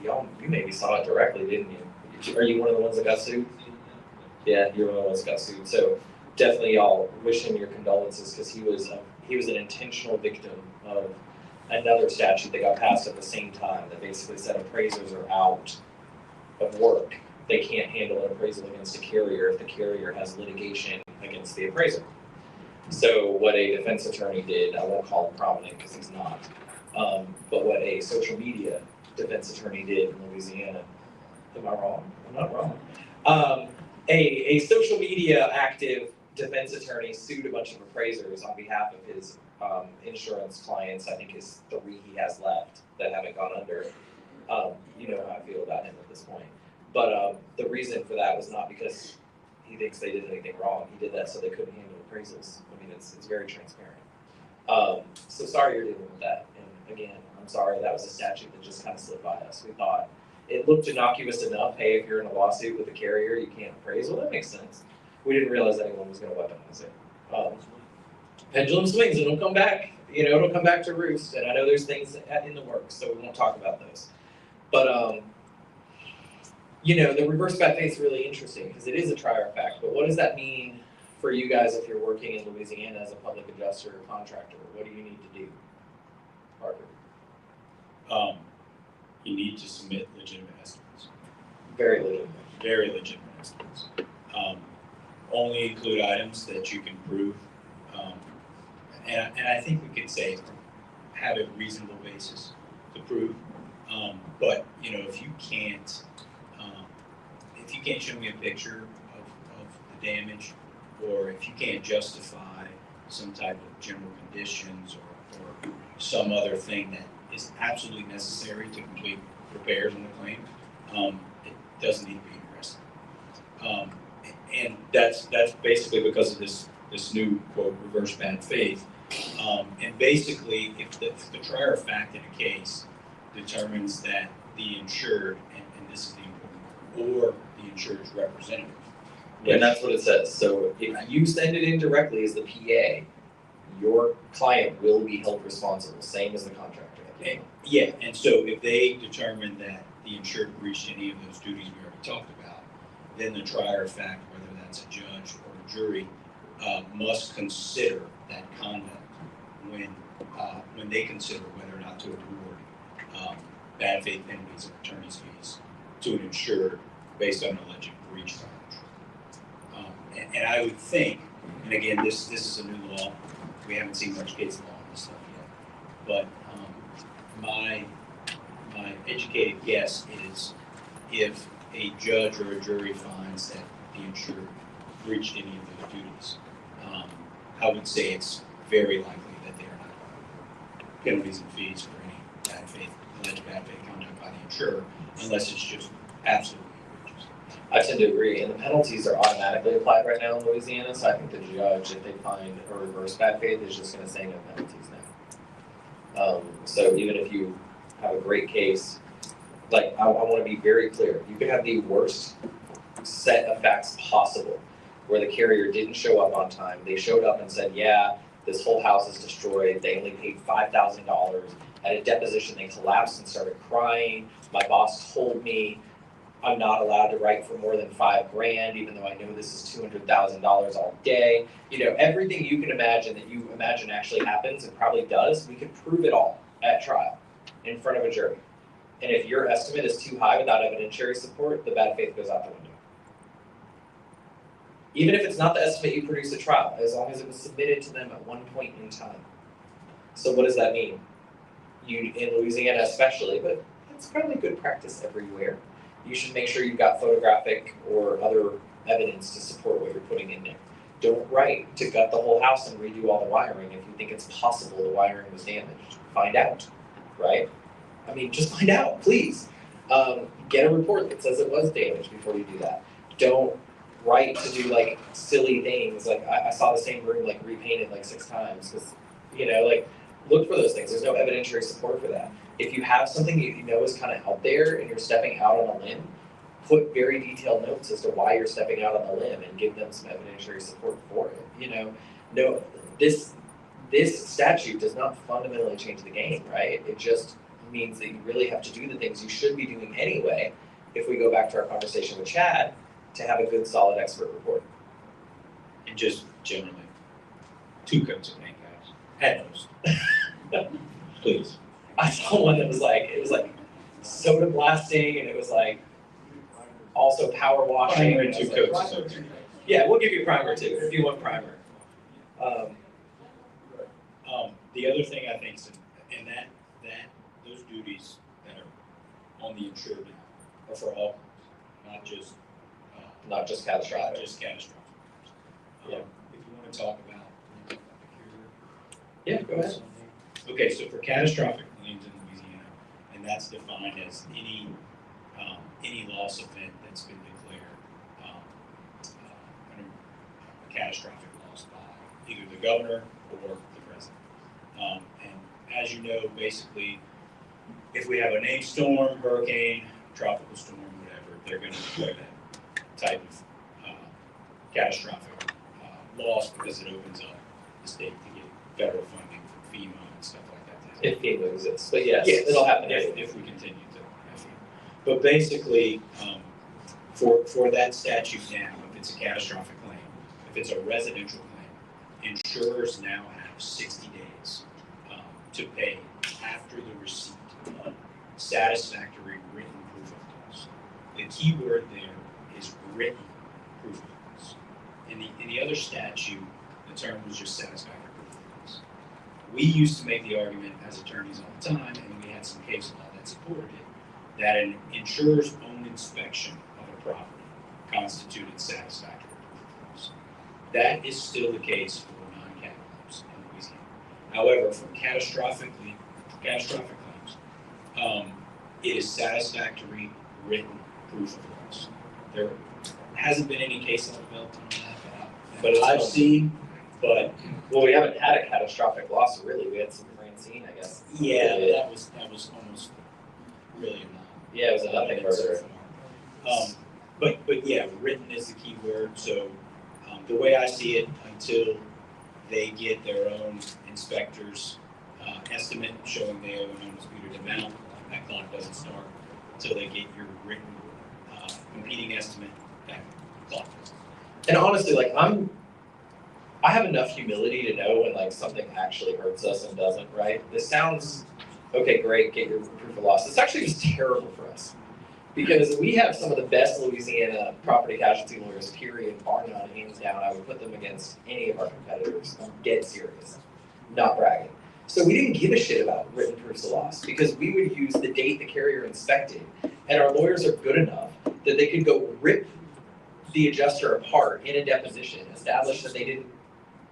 You maybe saw it directly, didn't you? Are you one of the ones that got sued? Yeah, you're one of the ones that got sued. So definitely y'all wish him your condolences because he was an intentional victim of another statute that got passed at the same time that basically said appraisers are out of work. They can't handle an appraisal against a carrier if the carrier has litigation against the appraiser. So what a defense attorney did, I won't call him prominent because he's not, but what a social media defense attorney did in Louisiana, am I wrong? I'm not wrong. A social media active defense attorney sued a bunch of appraisers on behalf of his insurance clients. I think his 3 he has left that haven't gone under. You know how I feel about him at this point. But the reason for that was not because he thinks they did anything wrong. He did that so they couldn't handle appraisals. I mean, it's very transparent. So sorry you're dealing with that. And again, I'm sorry that was a statute that just kind of slipped by us. We thought it looked innocuous enough. Hey, if you're in a lawsuit with a carrier, you can't appraise. Well, that makes sense. We didn't realize anyone was going to weaponize it. Pendulum swings, it'll come back. It'll come back to roost. And I know there's things in the works, so we won't talk about those. But the reverse bad faith is really interesting because it is a trier of fact. But what does that mean for you guys if you're working in Louisiana as a public adjuster or contractor? What do you need to do, Parker? You need to submit legitimate estimates. Very legitimate. Very legitimate estimates. Only include items that you can prove. And I think we could say have a reasonable basis to prove. But if you can't show me a picture of the damage, or if you can't justify some type of general conditions or some other thing that is absolutely necessary to complete repairs on the claim, it doesn't need to be addressed. And that's basically because of this new quote reverse bad faith. And basically, if the trier of fact in a case determines that the insured, and this is the important part, or the insured's representative. And that's what it says. So if you send it in directly as the PA, your client will be held responsible, same as the contractor. And so if they determine that the insured breached any of those duties we already talked about, then the trier of fact, whether that's a judge or a jury, must consider that conduct when they consider whether or not to award bad faith penalties or attorney's fees to an insured based on alleged breach of contract. And I would think, and again, this is a new law. We haven't seen much case law on this stuff yet. But my educated guess is if a judge or a jury finds that the insured breached any of those duties, I would say it's very likely that they are not going to penalties and fees for any bad faith alleged bad faith conduct by the insurer, unless it's just absolutely. I tend to agree, and the penalties are automatically applied right now in Louisiana, so I think the judge, if they find a reverse bad faith, is just gonna say no penalties now. So even if you have a great case, like, I wanna be very clear, you could have the worst set of facts possible, where the carrier didn't show up on time, they showed up and said, yeah, this whole house is destroyed, they only paid $5,000, at a deposition they collapsed and started crying, my boss told me I'm not allowed to write for more than $5,000, even though I know this is $200,000 all day. You know, everything you can imagine that you imagine actually happens and probably does, we could prove it all at trial in front of a jury. And if your estimate is too high without evidentiary support, the bad faith goes out the window. Even if it's not the estimate you produce at trial, as long as it was submitted to them at one point in time. So what does that mean? You, in Louisiana especially, but it's probably good practice everywhere, you should make sure you've got photographic or other evidence to support what you're putting in there. Don't write to gut the whole house and redo all the wiring if you think it's possible the wiring was damaged. Find out, right? I mean, just find out, please. Get a report that says it was damaged before you do that. Don't write to do like silly things. Like I saw the same room like repainted like 6 times because, you know, like look for those things. There's no evidentiary support for that. If you have something you know is kind of out there and you're stepping out on a limb, put very detailed notes as to why you're stepping out on the limb and give them some evidentiary support for it. You know, no, this statute does not fundamentally change the game, right? It just means that you really have to do the things you should be doing anyway, if we go back to our conversation with Chad, to have a good, solid expert report. And just generally, 2 coats of paint, guys. At most. Please. I saw one that was like, it was like soda blasting, and it was like also power washing. Primer and 2 coats of soda. Yeah, we'll give you primer too, if you want primer. The other thing I think is, and that those duties that are on the insured now are for all, not just catastrophic. Not just catastrophic. If you want to talk about, yeah, go ahead. Okay, so for catastrophic claims in Louisiana, and that's defined as any loss event that's been declared under a catastrophic loss by either the governor or the president. And as you know, basically, if we have a named storm, hurricane, tropical storm, whatever, they're going to declare that type of catastrophic loss because it opens up the state to get federal funding for FEMA and stuff like that. If FEMA exists, but yes, it'll happen if we continue to have FEMA. But basically, for that statute now, if it's a catastrophic claim, if it's a residential claim, insurers now have 60 days to pay after the receipt of satisfactory written proof of loss. The key word there is written proof of loss. In the other statute, the term was just satisfactory proof of loss. We used to make the argument as attorneys all the time, and we had some case law that supported it, that an insurer's own inspection of a property constituted satisfactory proof of loss. That is still the case for non-cat claims in Louisiana. However, for catastrophic claims, it is satisfactory written proof of loss. There hasn't been any case law developed on that, but I've seen. But well, we haven't had a catastrophic loss really. We had some Francine, I guess. Yeah, that was almost really not. Yeah, it was a nothing burger. But yeah, written is the key word. So the way I see it, until they get their own inspector's estimate showing they owe an undisputed amount, that clock doesn't start until they get your written competing estimate. That clock doesn't. And honestly, like I have enough humility to know when like something actually hurts us and doesn't, right? This sounds, okay, great, get your proof of loss. It's actually just terrible for us because we have some of the best Louisiana property casualty lawyers, period, bar none, hands down. I would put them against any of our competitors. I'm dead serious, not bragging. So we didn't give a shit about written proofs of loss because we would use the date the carrier inspected, and our lawyers are good enough that they could go rip the adjuster apart in a deposition, establish that they didn't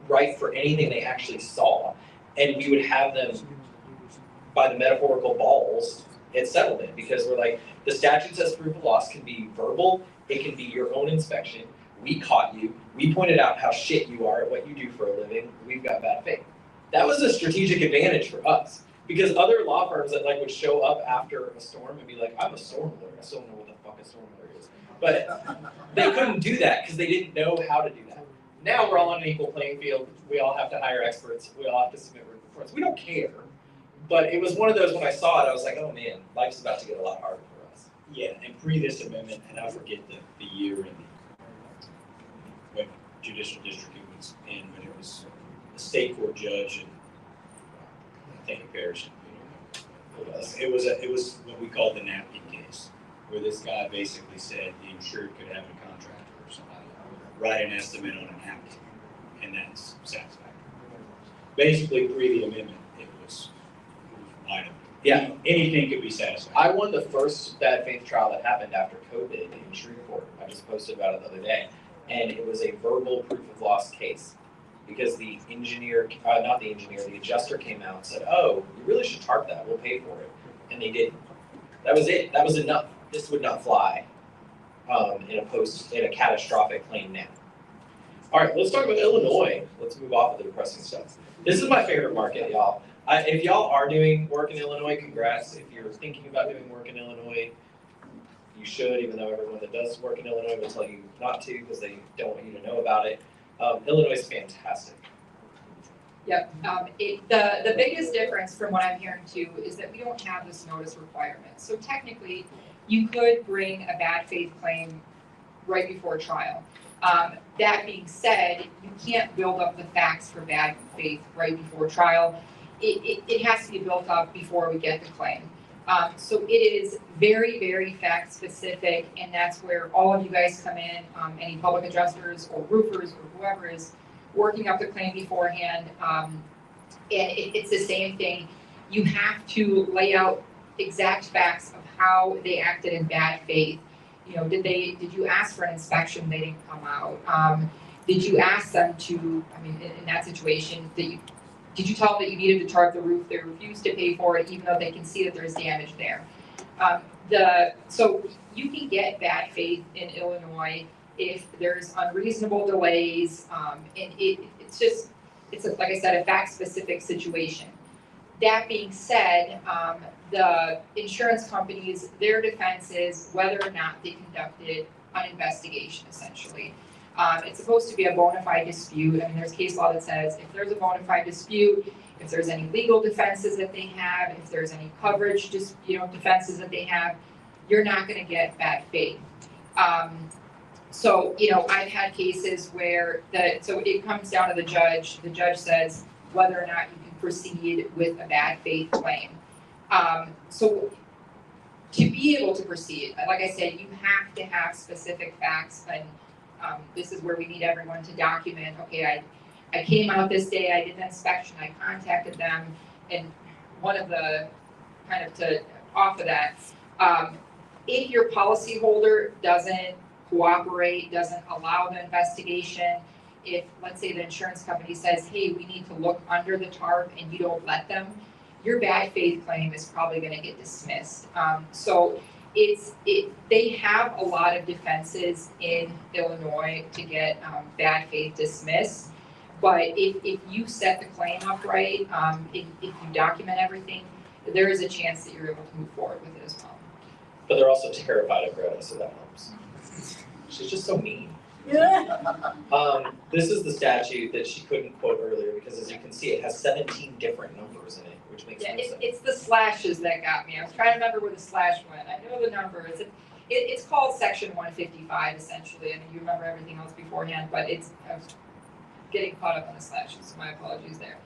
write for anything they actually saw, and we would have them, by the metaphorical balls, It's settlement because we're like, the statute says proof of loss can be verbal, it can be your own inspection. We caught you, we pointed out how shit you are at what you do for a living, we've got bad faith. That was a strategic advantage for us because other law firms that like would show up after a storm and be like, I'm a storm lawyer, I still don't know what the fuck a storm lawyer is. But they couldn't do that because they didn't know how to do that. Now we're all on an equal playing field, we all have to hire experts, we all have to submit reports, we don't care. But it was one of those, when I saw it, I was like, oh man, life's about to get a lot harder for us. Yeah, and pre this amendment, and I forget the year and what judicial district it was in, but it was a state court judge and I think a parish. It was what we called the napkin case, where this guy basically said the insured could have a contractor or somebody write an estimate on a napkin, and that's satisfactory. Basically, pre the amendment, it was wide open. Yeah. Anything could be satisfactory. I won the first bad faith trial that happened after COVID in Shreveport. I just posted about it the other day. And it was a verbal proof of loss case because the engineer, the adjuster came out and said, oh, you really should tarp that, we'll pay for it. And they didn't. That was it, that was enough. This would not fly in a catastrophic claim now. All right, let's talk about Illinois. Let's move off of the depressing stuff. This is my favorite market, y'all. If y'all are doing work in Illinois, congrats. If you're thinking about doing work in Illinois, you should, even though everyone that does work in Illinois will tell you not to because they don't want you to know about it. Illinois is fantastic. Yep. The biggest difference from what I'm hearing too is that we don't have this notice requirement. So technically, you could bring a bad faith claim right before trial. That being said, you can't build up the facts for bad faith right before trial. It has to be built up before we get the claim. So it is very, very fact specific, and that's where all of you guys come in, any public adjusters or roofers or whoever is working up the claim beforehand. And it's the same thing. You have to lay out exact facts of how they acted in bad faith. You know, did you ask for an inspection? They didn't come out. Did you ask them to, I mean, in that situation, did you tell them that you needed to tarp the roof? They refused to pay for it, even though they can see that there's damage there. So you can get bad faith in Illinois if there's unreasonable delays, and it's like I said, a fact-specific situation. That being said, the insurance companies, their defense is whether or not they conducted an investigation, essentially. It's supposed to be a bona fide dispute. I mean, there's case law that says if there's a bona fide dispute, if there's any legal defenses that they have, if there's any coverage, defenses that they have, you're not going to get bad faith. So, I've had cases where so it comes down to the judge. The judge says whether or not you can proceed with a bad faith claim. So to be able to proceed, like I said, you have to have specific facts, and this is where we need everyone to document, okay, I came out this day, I did an inspection, I contacted them, and one of the, kind of to off of that, if your policyholder doesn't cooperate, doesn't allow the investigation, if, let's say the insurance company says, hey, we need to look under the tarp and you don't let them, your bad faith claim is probably gonna get dismissed. So they have a lot of defenses in Illinois to get bad faith dismissed. But if you set the claim up right, if you document everything, there is a chance that you're able to move forward with it as well. But they're also terrified of Greta, so that helps. She's just so mean. This is the statute that she couldn't quote earlier because, as you can see, it has 17 different numbers in it, which makes no sense. It's the slashes that got me. I was trying to remember where the slash went. I know the number. It's called Section 155 essentially. I mean, you remember everything else beforehand, but I was getting caught up on the slashes. So my apologies there.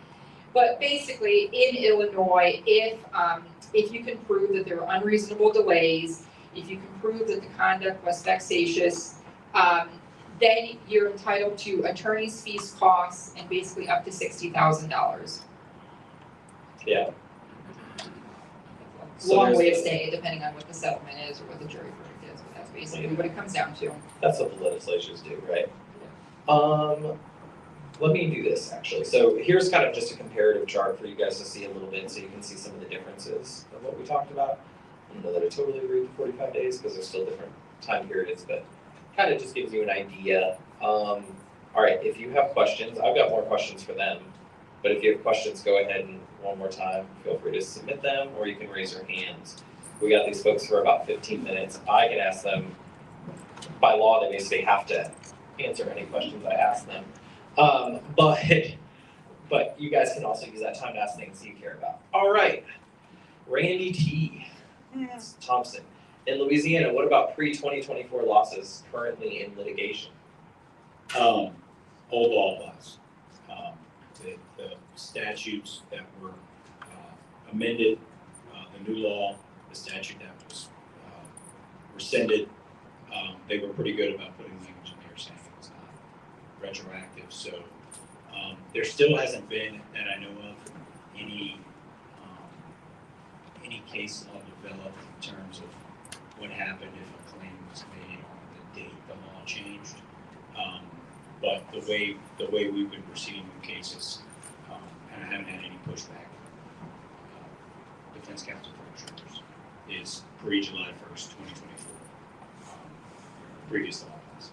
But basically, in Illinois, if you can prove that there were unreasonable delays, if you can prove that the conduct was vexatious, then you're entitled to attorney's fees, costs, and basically up to $60,000. Yeah. So Long way of saying it, depending on what the settlement is or what the jury verdict is, but that's basically what it comes down to. That's what the legislatures do, right? Let me do this actually. So here's kind of just a comparative chart for you guys to see a little bit so you can see some of the differences of what we talked about. I don't know that I totally agree with 45 days because there's still different time periods, but kind of just gives you an idea. All right, if you have questions, I've got more questions for them, but if you have questions, go ahead and one more time, feel free to submit them, or you can raise your hands. We got these folks for about 15 minutes. I can ask them, by law, they basically have to answer any questions I ask them. But you guys can also use that time to ask things you care about. All right, Randy T. Thompson. In Louisiana, what about pre-2024 losses currently in litigation? Old law applies. The statutes that were amended, the new law, the statute that was rescinded, they were pretty good about putting language in there saying it was not retroactive. So there still hasn't been, that I know of, any case law developed in terms of what happened if a claim was made on the date the law changed. But the way we've been proceeding with cases, and I haven't had any pushback, defense counsel for insurers, is pre-July 1st, 2024. Previous law applies.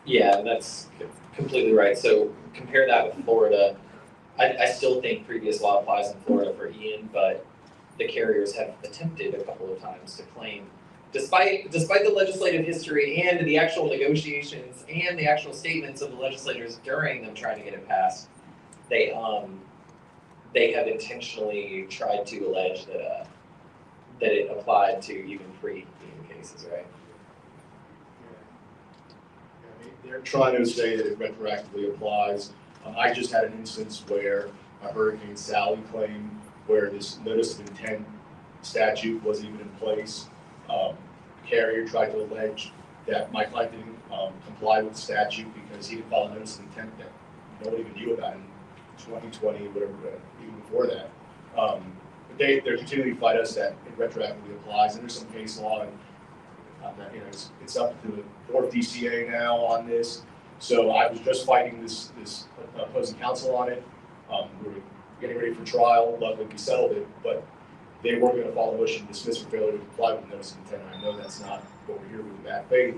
Yeah, that's completely right. So compare that with Florida. I still think previous law applies in Florida for Ian, but the carriers have attempted a couple of times to claim, despite the legislative history and the actual negotiations and the actual statements of the legislators during them trying to get it passed, they have intentionally tried to allege that it applied to even pre-Ian cases, right? They're trying to say that it retroactively applies. I just had an instance where a Hurricane Sally claim where this notice of intent statute wasn't even in place. The carrier tried to allege that my client didn't comply with the statute because he didn't file a notice of intent that no one even knew about in 2020, whatever, even before that. But they're continuing to fight us that it retroactively applies, and there's some case law, and it's up to the fourth DCA now on this. So I was just fighting this opposing counsel on it. We were getting ready for trial. Luckily, we settled it, but they weren't going to follow Bush and dismiss for failure to comply with the notice of intent. I know that's not what we're here with bad faith,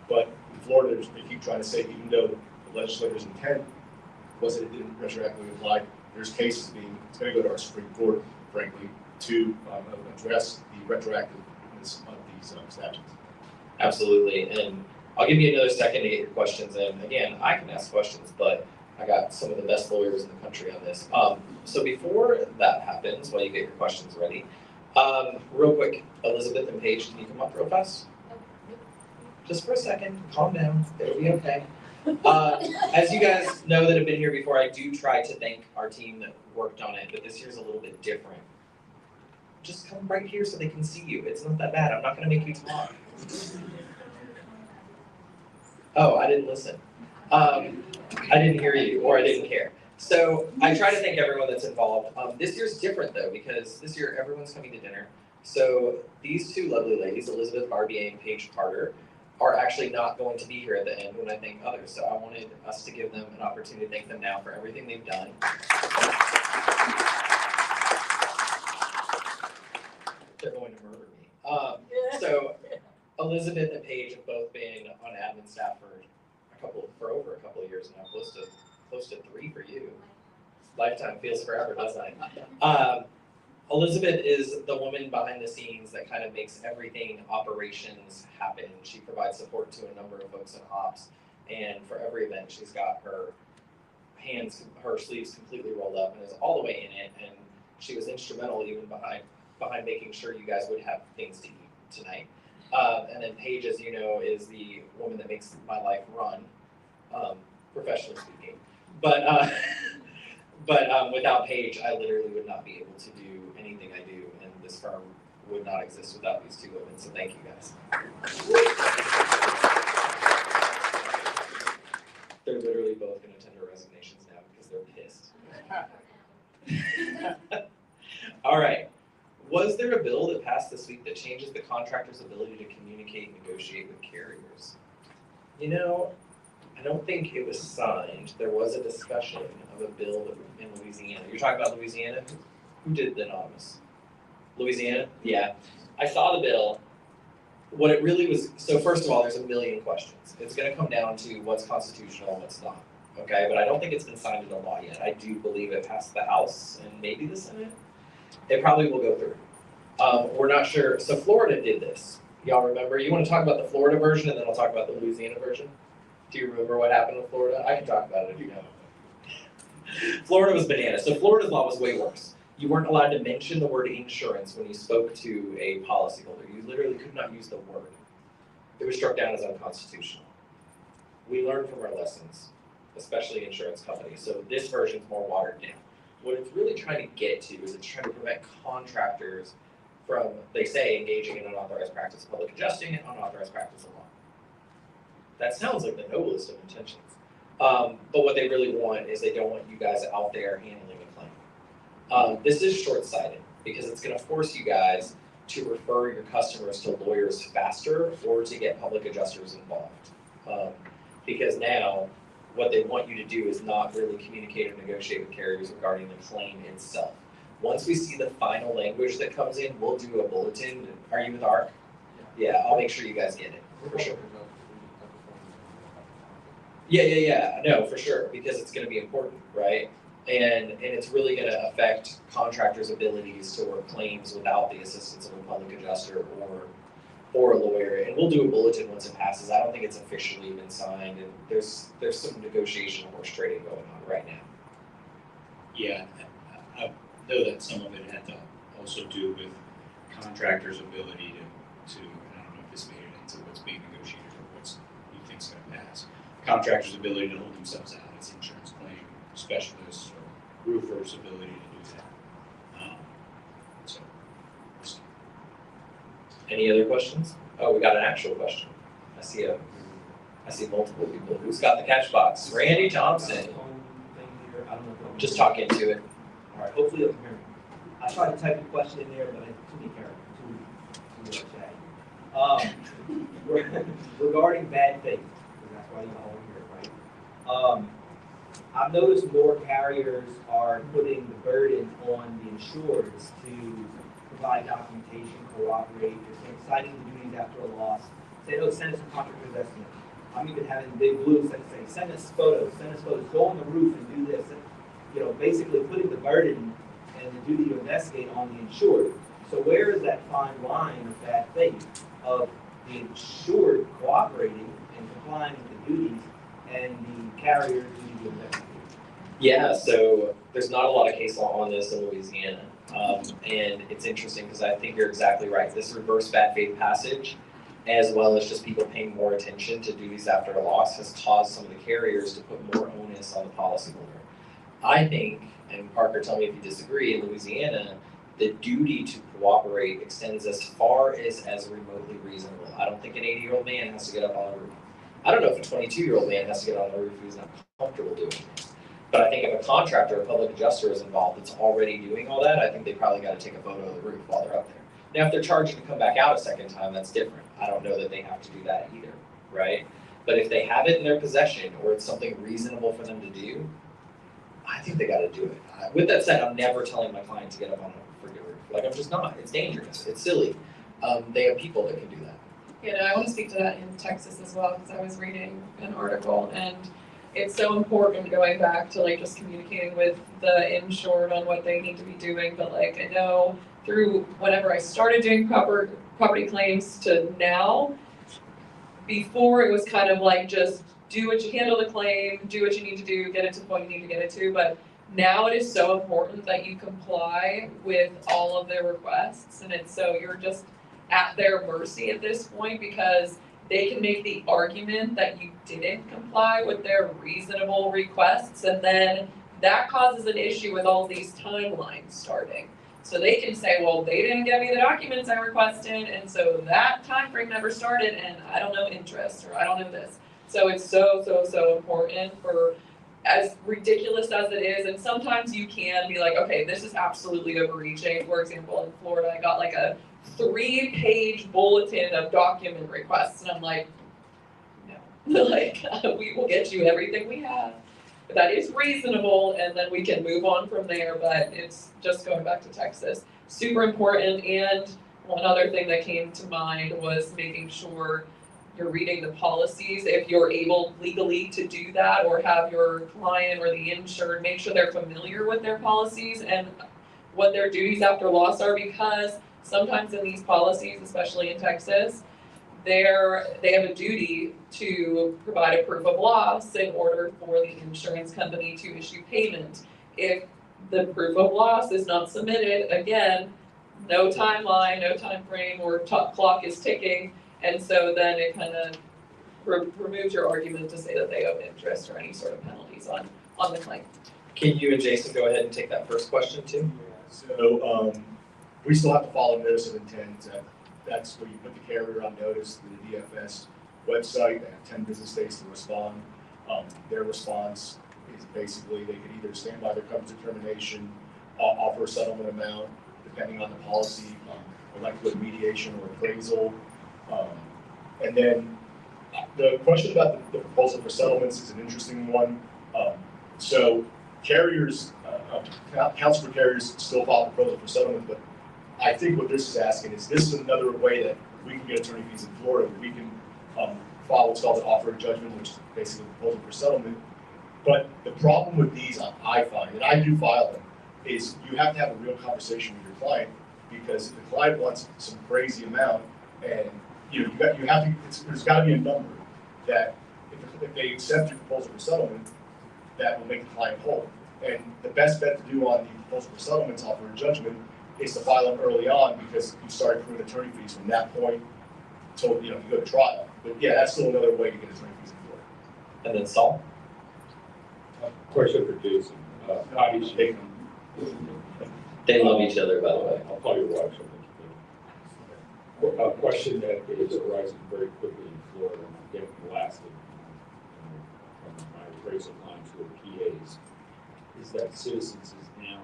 but in Florida, they keep trying to say even though the legislator's intent was that it didn't retroactively apply, there's cases it's going to go to our Supreme Court, frankly, to address the retroactiveness of these statutes. Absolutely, and I'll give you another second to get your questions in. Again, I can ask questions, but I got some of the best lawyers in the country on this. So before that happens, while you get your questions ready, real quick, Elizabeth and Paige, can you come up real fast? Just for a second, calm down, it'll be okay. As you guys know that have been here before, I do try to thank our team that worked on it, but this year's a little bit different. Just come right here so they can see you. It's not that bad. I'm not going to make you talk. Oh, I didn't listen. I didn't hear you, or I didn't care. So I try to thank everyone that's involved. This year's different though, because this year everyone's coming to dinner. So these two lovely ladies, Elizabeth Barbier and Paige Carter, are actually not going to be here at the end when I thank others. So I wanted us to give them an opportunity to thank them now for everything they've done. They're going to murder me. So Elizabeth and Paige have both been on admin staff for over a couple of years now, close to 3 for you. Lifetime feels forever, doesn't it? Elizabeth is the woman behind the scenes that kind of makes everything operations happen. She provides support to a number of folks in ops, and for every event, she's got her sleeves completely rolled up and is all the way in it. And she was instrumental even behind making sure you guys would have things to eat tonight. And then Paige, as you know, is the woman that makes my life run, professionally speaking. But without Paige, I literally would not be able to do anything I do, and this firm would not exist without these two women. So thank you guys. They're literally both going to tender resignations now because they're pissed. All right. Was there a bill that passed this week that changes the contractor's ability to communicate and negotiate with carriers? You know, I don't think it was signed. There was a discussion of a bill in Louisiana. You're talking about Louisiana? Who did the anonymous? Louisiana? Yeah. I saw the bill. What it really was, so first of all, there's a million questions. It's gonna come down to what's constitutional and what's not, okay? But I don't think it's been signed into law yet. I do believe it passed the House and maybe the Senate. It probably will go through. We're not sure, so Florida did this. Y'all remember? You wanna talk about the Florida version and then I'll talk about the Louisiana version? Do you remember what happened with Florida? I can talk about it if you know. Florida was bananas. So Florida's law was way worse. You weren't allowed to mention the word insurance when you spoke to a policyholder. You literally could not use the word. It was struck down as unconstitutional. We learned from our lessons, especially insurance companies. So this version's more watered down. What it's really trying to get to is it's trying to prevent contractors from, they say, engaging in unauthorized practice of public adjusting and unauthorized practice of law. That sounds like the noblest of intentions. But what they really want is they don't want you guys out there handling a claim. This is short-sighted because it's gonna force you guys to refer your customers to lawyers faster or to get public adjusters involved. Because now what they want you to do is not really communicate or negotiate with carriers regarding the claim itself. Once we see the final language that comes in, we'll do a bulletin. Are you with ARC? Yeah, I'll make sure you guys get it, for sure. Yeah, no, for sure, because it's gonna be important, right? And it's really gonna affect contractors' abilities to work claims without the assistance of a public adjuster or a lawyer. And we'll do a bulletin once it passes. I don't think it's officially been signed, and there's some negotiation horse trading going on right now. Yeah, I know that some of it had to also do with contractors' ability to I don't know if this made it into what's being negotiated or what's you think's gonna pass. Contractors' ability to hold themselves out as insurance claim specialists or roofers' ability to do that. So, Any other questions? Oh, we got an actual question. I see multiple people. Who's got the catch box? Randy Thompson. Just talk into it. All right, hopefully you can hear me. I tried to type the question in there, but I too many characters, regarding bad faith, because that's why you all are here, right? I've noticed more carriers are putting the burden on the insureds to provide documentation, cooperate, they're citing the duties after a loss. Say, oh, send us a contractor's estimate. I'm even having Big Blue say, send us photos, go on the roof and do this. You know, basically putting the burden and the duty to investigate on the insured. So where is that fine line of bad faith of the insured cooperating and complying with the duties and the carrier's duty to investigate? Yeah, so there's not a lot of case law on this in Louisiana. And it's interesting because I think you're exactly right. This reverse bad faith passage, as well as just people paying more attention to duties after a loss, has caused some of the carriers to put more onus on the policyholder. I think, and Parker, tell me if you disagree, in Louisiana, the duty to cooperate extends as far as remotely reasonable. I don't think an 80-year-old man has to get up on a roof. I don't know if a 22-year-old man has to get on a roof if he's not comfortable doing it. But I think if a contractor or public adjuster is involved that's already doing all that, I think they probably got to take a photo of the roof while they're up there. Now, if they're charged to come back out a second time, that's different. I don't know that they have to do that either, right? But if they have it in their possession or it's something reasonable for them to do, I think they got to do it. With that said, I'm never telling my client to get up on a freaking roof. Like, I'm just not. It's dangerous. It's silly. They have people that can do that. Yeah, no, I want to speak to that in Texas as well, because I was reading an article, and it's so important going back to like just communicating with the insured on what they need to be doing. But like, I know through whenever I started doing property claims to now, before it was kind of like just do what you handle the claim, do what you need to do, get it to the point you need to get it to. But now it is so important that you comply with all of their requests, and it's so you're just at their mercy at this point, because they can make the argument that you didn't comply with their reasonable requests, and then that causes an issue with all these timelines starting. So they can say, well, they didn't give me the documents I requested, and so that time frame never started, and I don't know interest, or I don't know this. So it's so important, for as ridiculous as it is, and sometimes you can be like, okay, this is absolutely overreaching. For example, in Florida, I got like a 3-page bulletin of document requests, and I'm like, no, like we will get you everything we have. That is reasonable, and then we can move on from there. But it's just going back to Texas. super important. And one other thing that came to mind was making sure you're reading the policies. If you're able legally to do that, or have your client or the insured, make sure they're familiar with their policies and what their duties after loss are, because sometimes in these policies, especially in Texas, they have a duty to provide a proof of loss in order for the insurance company to issue payment. If the proof of loss is not submitted, again, no timeline, no time frame, or clock is ticking, and so then it kind of removes your argument to say that they owe interest or any sort of penalties on the claim. Can you and Jason go ahead and take that first question too? So, we still have to follow notice of intent. That's where you put the carrier on notice through the DFS website. They have 10 business days to respond. Their response is basically they could either stand by their coverage determination, offer a settlement amount, depending on the policy, elect with mediation or appraisal. And then the question about the proposal for settlements is an interesting one. So carriers, counsel for carriers still file a proposal for settlement, but I think what this is asking is this is another way that we can get attorney fees in Florida. We can file what's called an offer of judgment, which is basically a proposal for settlement. But the problem with these, I find, and I do file them, is you have to have a real conversation with your client, because if the client wants some crazy amount, and you have to, there's got to be a number that if they accept your proposal for settlement, that will make the client whole. And the best bet to do on the proposal for settlements, offer of judgment, is to file them early on, because you start accruing attorney fees from that point till you go to trial. But yeah, that's still another way to get attorney fees in Florida. And then Saul? Question for Jason. How do you shake them? They love each other, by the way. I'll call your wife. A question that is arising very quickly in Florida, and I'm getting blasted from my appraisal clients who are PAs, is that Citizens is now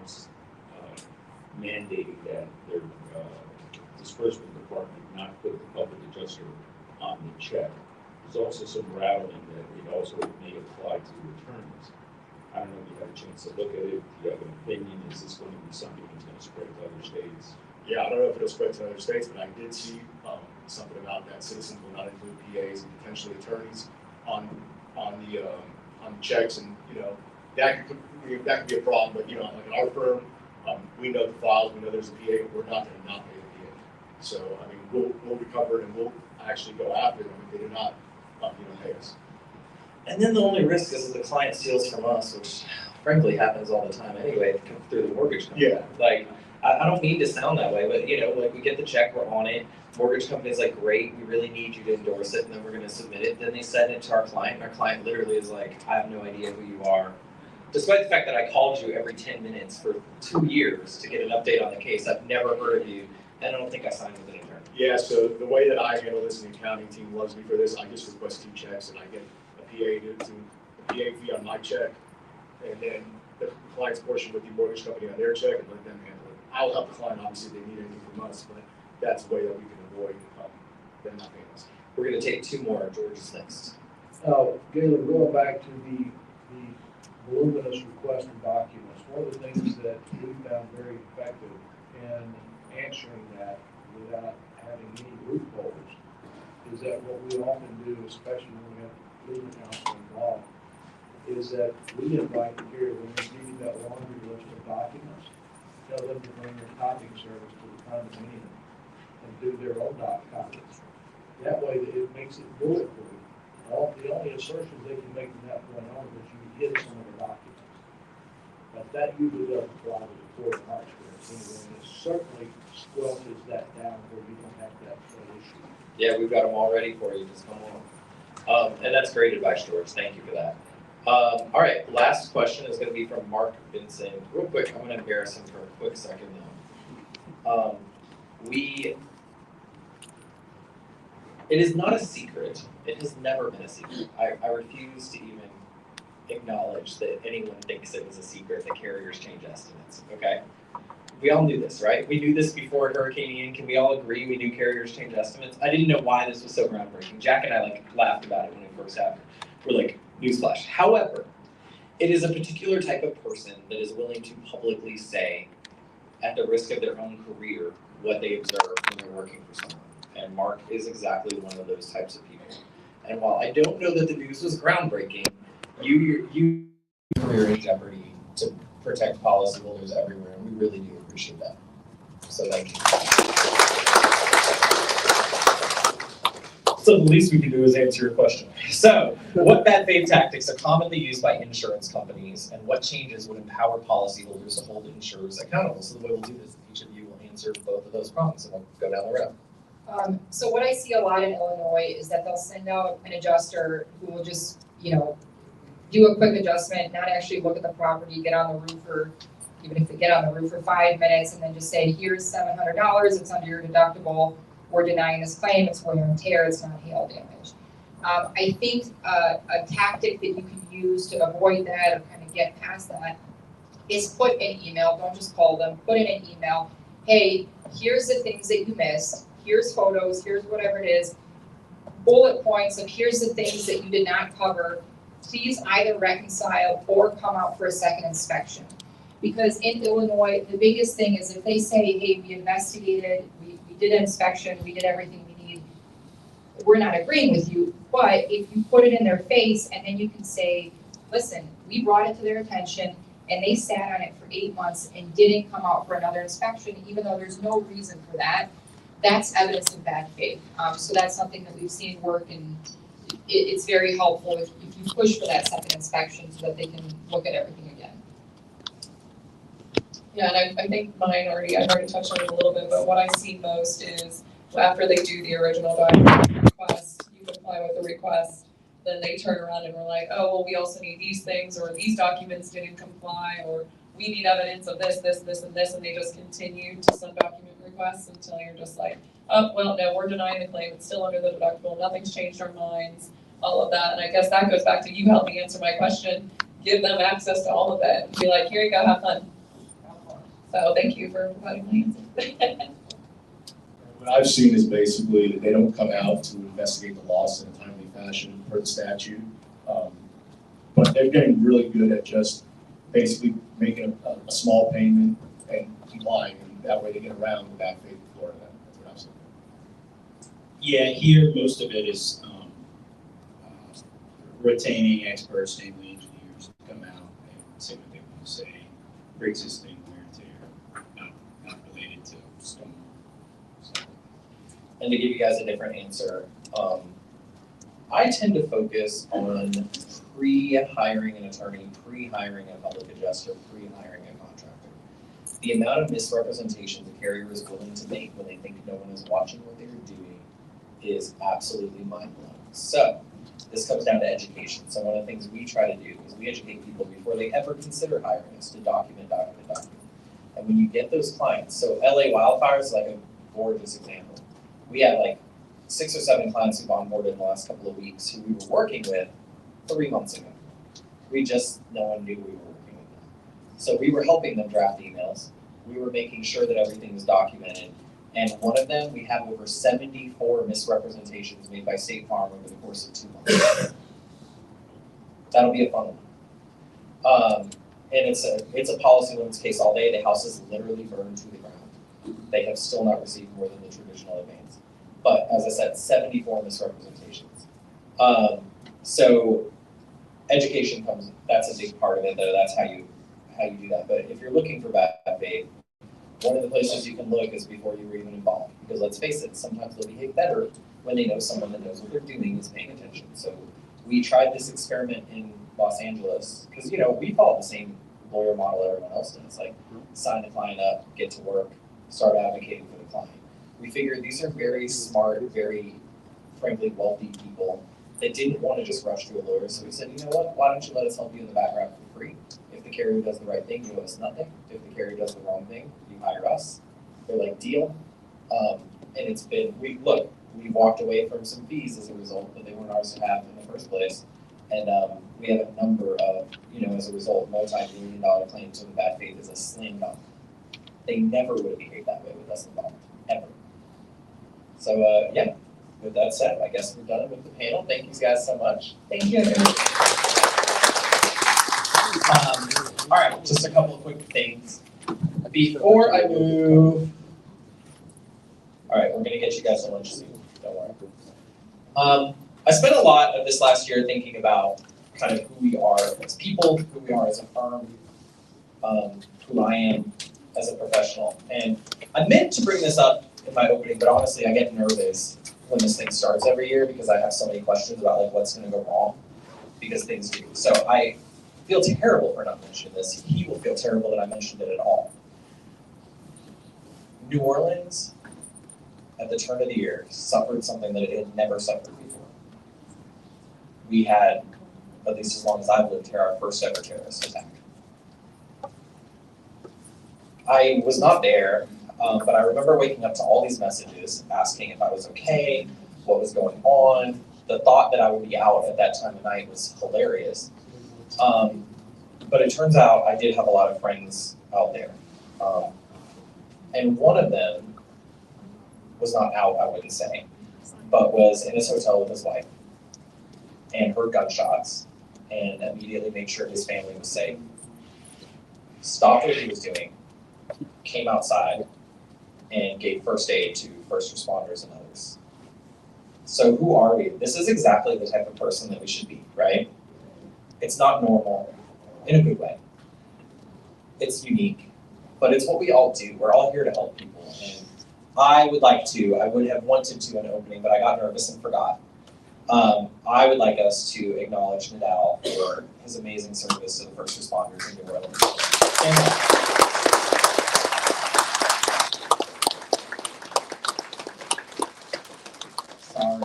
mandating that their disbursement department not put the public adjuster on the check. There's also some rattling that it also may apply to attorneys. I don't know if you had a chance to look at it. Do you have an opinion? Is this going to be something that's going to spread to other states? Yeah, I don't know if it'll spread to other states, but I did see something about that Citizens will not include PAs and potentially attorneys on the checks, and that could be a problem. But like in our firm, we know the files, we know there's a PA, but we're not going to not pay the PA. So I mean, we'll recover it, and we'll actually go after them if they do not pay us. And then the only risk is that the client steals from us, which frankly happens all the time anyway, through the mortgage company. Yeah. Like, I don't mean to sound that way, but like we get the check, we're on it. Mortgage company's like, great, we really need you to endorse it, and then we're gonna submit it. Then they send it to our client, and our client literally is like, I have no idea who you are. Despite the fact that I called you every 10 minutes for 2 years to get an update on the case, I've never heard of you, and I don't think I signed with an attorney. Yeah, so the way that I handle this, and the accounting team loves me for this, I just request 2 checks, and I get a PA fee on my check, and then the client's portion with the mortgage company on their check, and let them handle it. I'll help the client, obviously, if they need anything from us, but that's the way that we can avoid them not paying us. We're gonna take 2 more. George is next. Galen, going back to the voluminous request for documents, one of the things that we found very effective in answering that without having any loopholes is that what we often do, especially when we have legal counsel involved, is that we invite the carrier when they give you that laundry list of documents, tell them to bring their copying service to the condominium and do their own copies. That way, it makes it bulletproof. The only assertions they can make from that point on is that you hid some of the documents. But that usually doesn't apply to the court in our experience anyway, and it certainly squelches that down where you don't have that issue. Yeah, we've got them all ready for you, just come on. And that's great advice, George, thank you for that. All right, last question is gonna be from Mark Vincent. Real quick, I'm gonna embarrass him for a quick second though. It is not a secret, it has never been a secret. I refuse to even acknowledge that anyone thinks it was a secret that carriers change estimates, okay? We all knew this, right? We knew this before Hurricane Ian. Can we all agree we knew carriers change estimates? I didn't know why this was so groundbreaking. Jack and I laughed about it when it first happened. We're like, newsflash. However, it is a particular type of person that is willing to publicly say at the risk of their own career, what they observe when they're working for someone. And Mark is exactly one of those types of people. And while I don't know that the news was groundbreaking, you career in jeopardy to protect policyholders everywhere, and we really do appreciate that. So thank you. So the least we can do is answer your question. So, what bad faith tactics are commonly used by insurance companies, and what changes would empower policyholders to hold insurers accountable? So the way we'll do this, each of you will answer both of those problems, and we'll go down the road. So what I see a lot in Illinois is that they'll send out an adjuster who will just, do a quick adjustment, not actually look at the property, get on the roof for, even if they get on the roof for 5 minutes, and then just say, here's $700, it's under your deductible. We're denying this claim, it's wear and tear, it's not hail damage. I think a tactic that you can use to avoid that or kind of get past that is put an email, don't just call them, put in an email, hey, here's the things that you missed, here's photos, here's whatever it is, bullet points of here's the things that you did not cover, please either reconcile or come out for a second inspection. Because in Illinois, the biggest thing is if they say, hey, we investigated, we did an inspection, we did everything we need, we're not agreeing with you, but if you put it in their face and then you can say, listen, we brought it to their attention and they sat on it for 8 months and didn't come out for another inspection, even though there's no reason for that, that's evidence of bad faith. So that's something that we've seen work, and it's very helpful if you push for that second inspection so that they can look at everything again. Yeah, and I think I've already touched on it a little bit, but what I see most is after they do the original document request, you comply with the request, then they turn around and we're like, oh, well, we also need these things, or these documents didn't comply, or we need evidence of this, this, this, and this, and they just continue to send document requests until you're just like, oh, well, no, we're denying the claim, it's still under the deductible, nothing's changed our minds, all of that. And I guess that goes back to you helping answer my question, give them access to all of it, and be like, here you go, have fun. So thank you for providing my answer. What I've seen is basically that they don't come out to investigate the loss in a timely fashion per the statute. But they're getting really good at just basically making a small payment and complying, and that way they get around the bad faith in Florida. That's what I'm saying. Yeah, here most of it is retaining experts, namely engineers, to come out and say what they want to say, pre-existing wear and tear, not related to stone. So. And to give you guys a different answer, I tend to focus on pre-hiring an attorney, pre-hiring a public adjuster, pre-hiring a contractor. The amount of misrepresentations a carrier is willing to make when they think no one is watching what they're doing is absolutely mind-blowing. So this comes down to education. So one of the things we try to do is we educate people before they ever consider hiring us to document. And when you get those clients, so LA wildfires is like a gorgeous example. We had like 6 or 7 clients who've onboarded in the last couple of weeks who we were working with 3 months ago. No one knew we were working with them. So we were helping them draft emails. We were making sure that everything was documented. And one of them, we have over 74 misrepresentations made by State Farm over the course of 2 months. That'll be a fun one. And it's a policy limits case all day. The house is literally burned to the ground. They have still not received more than the traditional advance. But as I said, 74 misrepresentations. So education comes, that's a big part of it though. That's how you do that. But if you're looking for bad faith, one of the places you can look is before you were even involved. Because let's face it, sometimes they'll behave better when they know someone that knows what they're doing is paying attention. So we tried this experiment in Los Angeles because, we follow the same lawyer model everyone else does. Like sign the client up, get to work, start advocating for the client. We figured these are very smart, very frankly wealthy people that didn't want to just rush to a lawyer. So we said, you know what, why don't you let us help you in the background for free? If the carrier does the right thing, you owe us nothing. If the carrier does the wrong thing, you hire us. They're like, deal. And it's been, we walked away from some fees as a result, but they weren't ours to have in the first place. And we have a number of, as a result, multi-million-dollar claims of bad faith is a slam dunk. They never would have behaved that way with us involved, ever. So, with that said, I guess we're done with the panel. Thank you guys so much. Thank you. All right, just a couple of quick things. Before I move, all right, we're gonna get you guys some lunch soon, don't worry. I spent a lot of this last year thinking about kind of who we are as people, who we are as a firm, who I am as a professional. And I meant to bring this up in my opening, but honestly, I get nervous when this thing starts every year because I have so many questions about like what's gonna go wrong because things do. So I feel terrible for not mentioning this. He will feel terrible that I mentioned it at all. New Orleans, at the turn of the year, suffered something that it had never suffered before. We had, at least as long as I've lived here, our first ever terrorist attack. I was not there, but I remember waking up to all these messages asking if I was okay, what was going on. The thought that I would be out at that time of night was hilarious. But it turns out I did have a lot of friends out there. And one of them was not out, I wouldn't say, but was in his hotel with his wife and heard gunshots and immediately made sure his family was safe. Stopped what he was doing, came outside, and gave first aid to first responders and others. So who are we? This is exactly the type of person that we should be, right? It's not normal in a good way. It's unique, but it's what we all do. We're all here to help people. And I would have wanted to in an opening, but I got nervous and forgot. I would like us to acknowledge Nadal for his amazing service to the first responders in New Orleans. Sorry.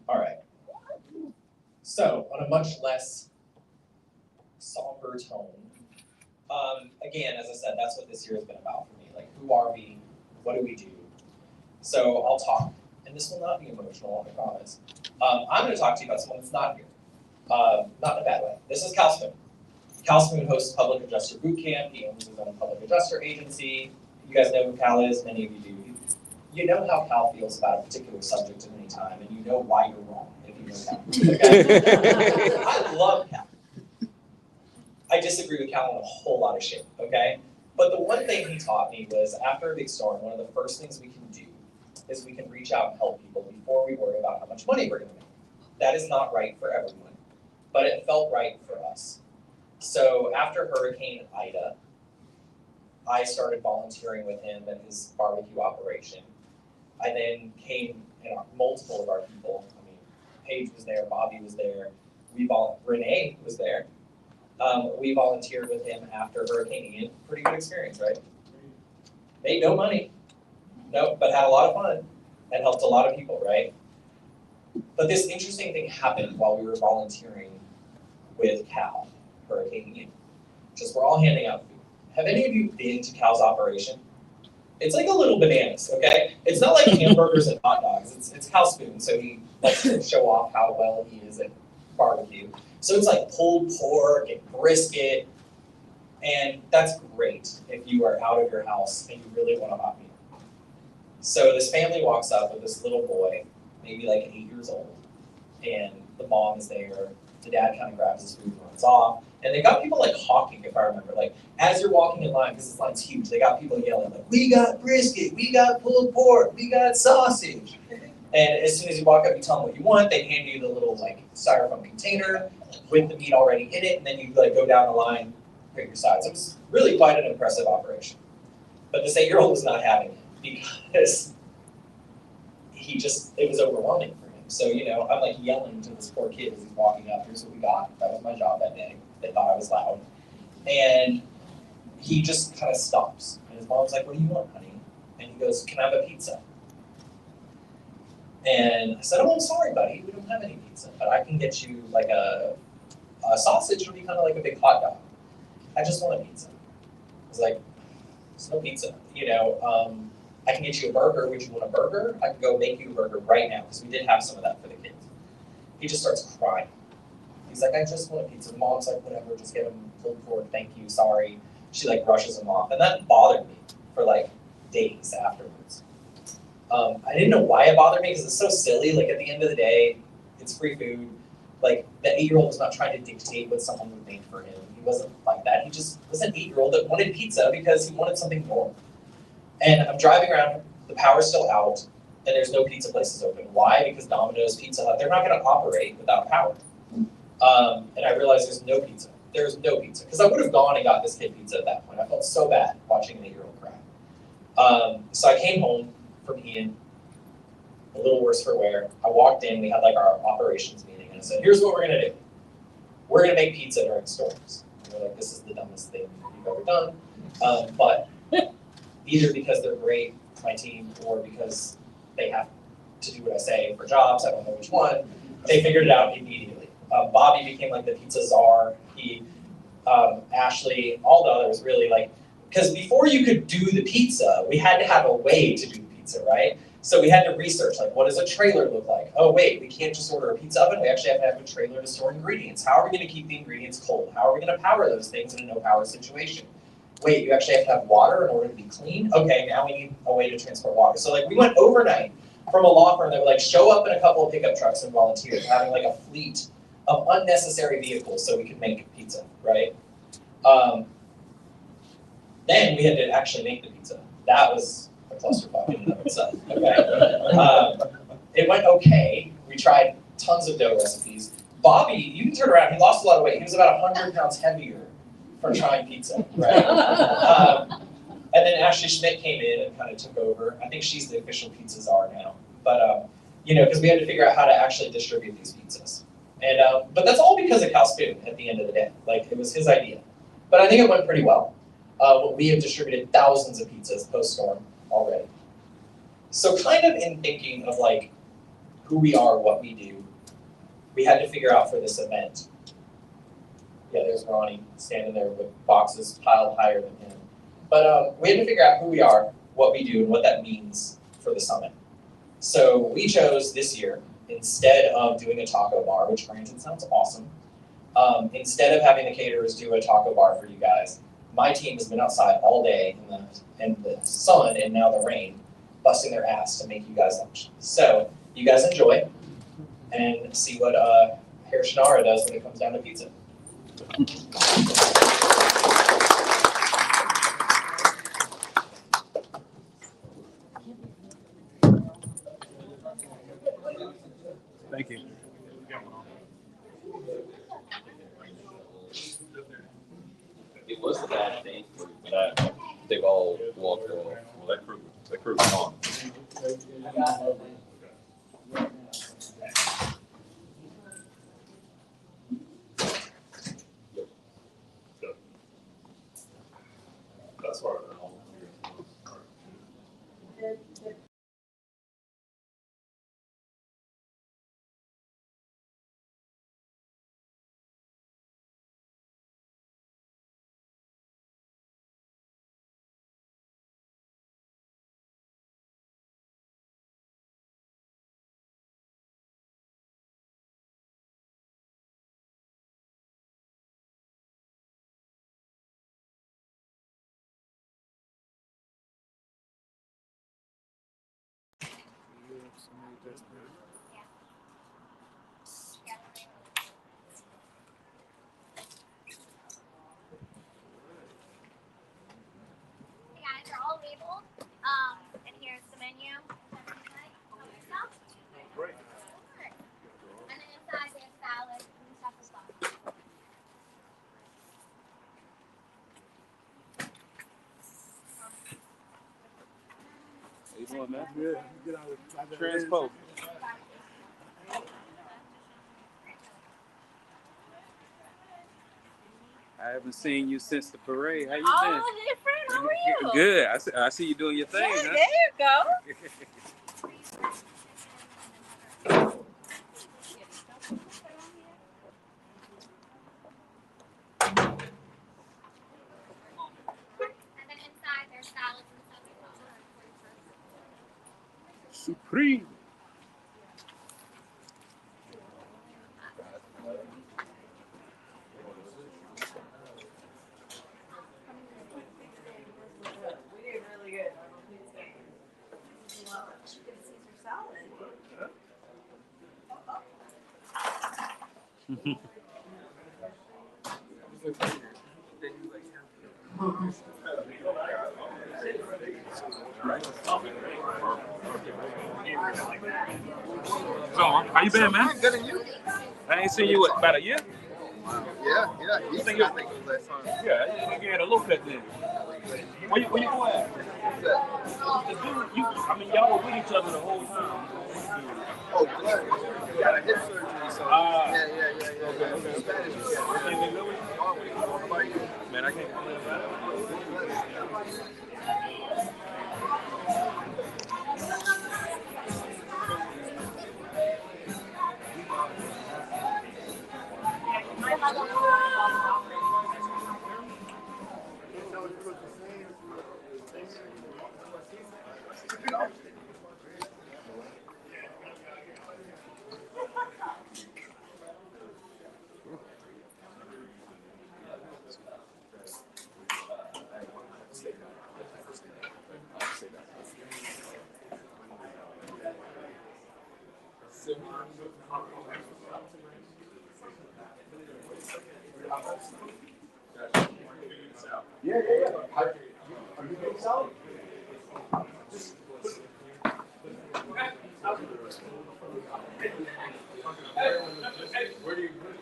All right. So, on a much less somber tone, again, as I said, that's what this year has been about for me. Like, who are we? What do we do? So, I'll talk, and this will not be emotional, I promise. I'm going to talk to you about someone that's not here. Not in a bad way. This is Cal Spoon. Cal Spoon hosts Public Adjuster Boot Camp. He owns his own public adjuster agency. You guys know who Cal is, many of you do. You know how Cal feels about a particular subject at any time, and you know why you're wrong if you know Cal. Okay? I love Cal. I disagree with Cal on a whole lot of shit, okay? But the one thing he taught me was after a big storm, one of the first things we can do is we can reach out and help people before we worry about how much money we're gonna make. That is not right for everyone, but it felt right for us. So after Hurricane Ida, I started volunteering with him at his barbecue operation. I then came, and multiple of our people, I mean, Paige was there, Bobby was there, Renee was there. We volunteered with him after Hurricane Ian. Pretty good experience, right? Made no money, no, but had a lot of fun and helped a lot of people, right? But this interesting thing happened while we were volunteering with Cal, Hurricane Ian. Just we're all handing out food. Have any of you been to Cal's operation? It's like a little bananas, okay? It's not like hamburgers and hot dogs. It's Cal Spoon, so he likes to show off how well he is at barbecue. So it's like pulled pork and brisket, and that's great if you are out of your house and you really want a hot meal. So this family walks up with this little boy, maybe like 8 years old, and the mom is there. The dad kind of grabs his food and runs off. And they got people like hawking, if I remember, like as you're walking in line, because this line's huge, they got people yelling like, "We got brisket, we got pulled pork, we got sausage." And as soon as you walk up, you tell them what you want. They hand you the little like styrofoam container with the meat already in it, and then you like go down the line, pick your sides. It was really quite an impressive operation. But this 8-year-old was not having it because it was overwhelming for him. So, you know, I'm like yelling to this poor kid as he's walking up, "Here's what we got." That was my job that day. They thought I was loud. And he just kind of stops. And his mom's like, "What do you want, honey?" And he goes, "Can I have a pizza?" And I said, "Oh, I'm sorry, buddy. We don't have any pizza, but I can get you like a sausage. It'll be kind of like a big hot dog. I just want a pizza." I was like, "There's no pizza. You know, I can get you a burger. Would you want a burger? I can go make you a burger right now," because we did have some of that for the kids. He just starts crying. He's like, "I just want a pizza." The mom's like, "Whatever, just get him pulled forward. Thank you, sorry." She like rushes him off. And that bothered me for like days afterwards. I didn't know why it bothered me because it's so silly. Like at the end of the day, it's free food. Like the 8-year-old was not trying to dictate what someone would make for him. He wasn't like that. He just was an 8-year-old that wanted pizza because he wanted something more. And I'm driving around, the power's still out, and there's no pizza places open. Why? Because Domino's, Pizza Hut, they're not gonna operate without power. And I realized there's no pizza. There's no pizza. Because I would have gone and got this kid pizza at that point. I felt so bad watching an 8-year-old cry. So I came home from Ian, a little worse for wear. I walked in, we had like our operations meeting, and I said, here's what we're gonna do. We're gonna make pizza during storms. And they're like, this is the dumbest thing you've ever done. But either because they're great, my team, or because they have to do what I say for jobs, I don't know which one, they figured it out immediately. Bobby became like the pizza czar. He, Ashley, all the others really like, because before you could do the pizza, we had to have a way to do the pizza, right? So we had to research, like, what does a trailer look like? Oh wait, we can't just order a pizza oven, we actually have to have a trailer to store ingredients. How are we gonna keep the ingredients cold? How are we gonna power those things in a no power situation? Wait, you actually have to have water in order to be clean? Okay, now we need a way to transport water. So like we went overnight from a law firm that would like show up in a couple of pickup trucks and volunteer, having like a fleet of unnecessary vehicles so we could make pizza, right? Then we had to actually make the pizza. That was a clusterfuck in and of itself, okay? It went okay. We tried tons of dough recipes. Bobby, you can turn around, he lost a lot of weight. He was about 100 pounds heavier for trying pizza, right? And then Ashley Schmidt came in and kind of took over. I think she's the official pizza czar now. But, you know, because we had to figure out how to actually distribute these pizzas. And, but that's all because of Cal Spoon at the end of the day. Like, it was his idea. But I think it went pretty well. We have distributed thousands of pizzas post-storm already. So kind of in thinking of like who we are, what we do, we had to figure out for this event. Yeah, there's Ronnie standing there with boxes piled higher than him. But we had to figure out who we are, what we do, and what that means for the summit. So we chose this year, instead of doing a taco bar, which granted sounds awesome, instead of having the caterers do a taco bar for you guys, my team has been outside all day in the sun and now the rain, busting their ass to make you guys lunch. So you guys enjoy and see what Herr Shannara does when it comes down to pizza. Thank you. It was a bad thing that they've all walked off. Well, that crew's gone. That's why they're all here. Hey guys, they're all labeled. And here's the menu. Great. And then inside there's salad and stuff as well. How you doing, man? Good. Transpo. I haven't seen you since the parade. How you been? Oh, hey friend, how are you? Good. I see you doing your thing. Yeah, huh? there you go. And then inside there's salads and stuff as well. Supreme. We did really good. Caesar salad. So, how you been, man? Good, and you? I ain't seen you what, about a year? Yeah. I think it was last time. Yeah, you had a little bit then. Where you going at? I mean, y'all were with each other the whole time. Oh, blood. You got a hip surgery, so. Yeah. Spanish, Everything good with you? What about you? Man, I can't believe that. Yeah. Are you getting salad?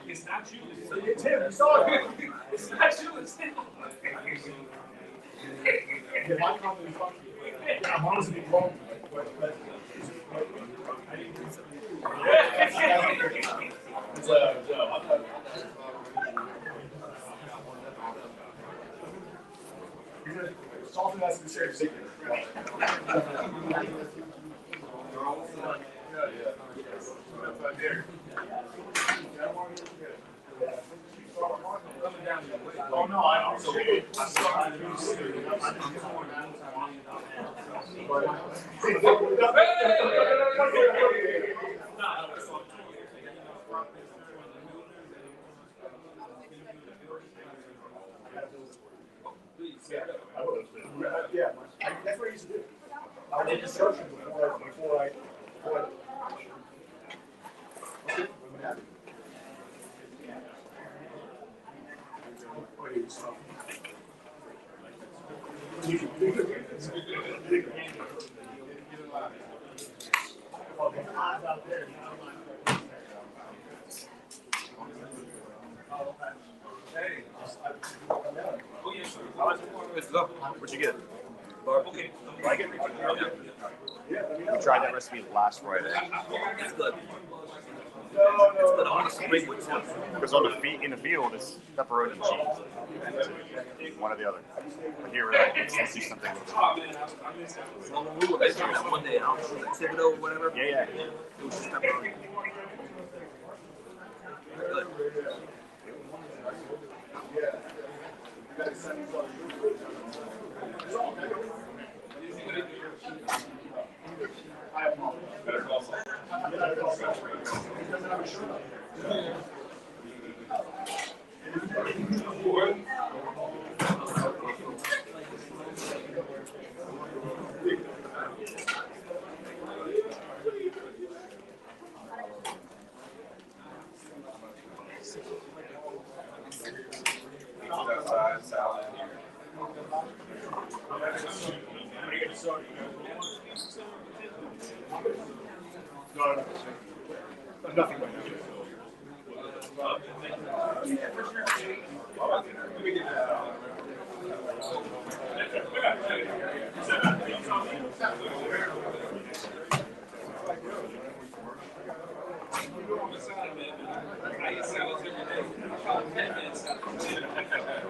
It's not you. It's him. You saw it. It's not you. It's him. Yeah, my comment is fuck you. I'm honestly wrong, but I didn't do something. Something that's the same secret. Oh no, I also yeah, that's what I used to do. I did construction before I. What'd you get? Barbecue. Like it? I tried that recipe last Friday. It's good. Because on in the field, it's pepperoni and cheese. One or the other. But here, let's do something. Well, when we were basically that one day, I don't know, like Thibodeau or whatever. Yeah. It was just pepperoni. Good. Nothing.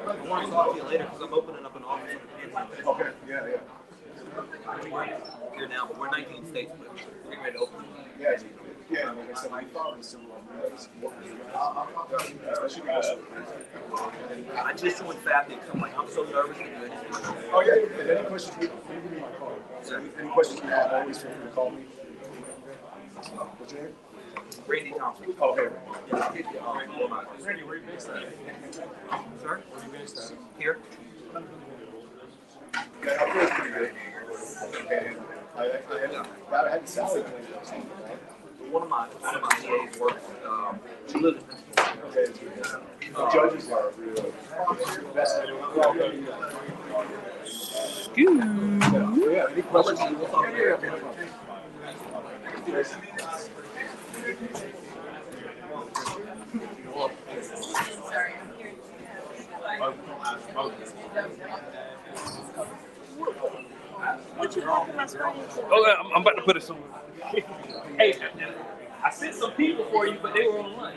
I want to talk to you later because I'm opening up an office in Kansas. Okay, yeah. Here now, but we're 19 states, but we're getting ready to open. Yeah, like I said, my father is similar. I just joined Fabnic. I'm like, I'm so nervous to do anything. Oh yeah. Any questions? Give me my call. Any questions you have, always feel free to call me. What's your name? Randy Thompson. Oh, hey. Randy, where are you based at? Sir? Where are you based at? Here. Yeah, I feel pretty good. And I had the salary plan. One of my TAs works. She lives in Pennsylvania. The judges are really fascinating. Yeah, any questions? Oh, I'm about to put it somewhere. Hey, I sent some people for you, but they were on lunch.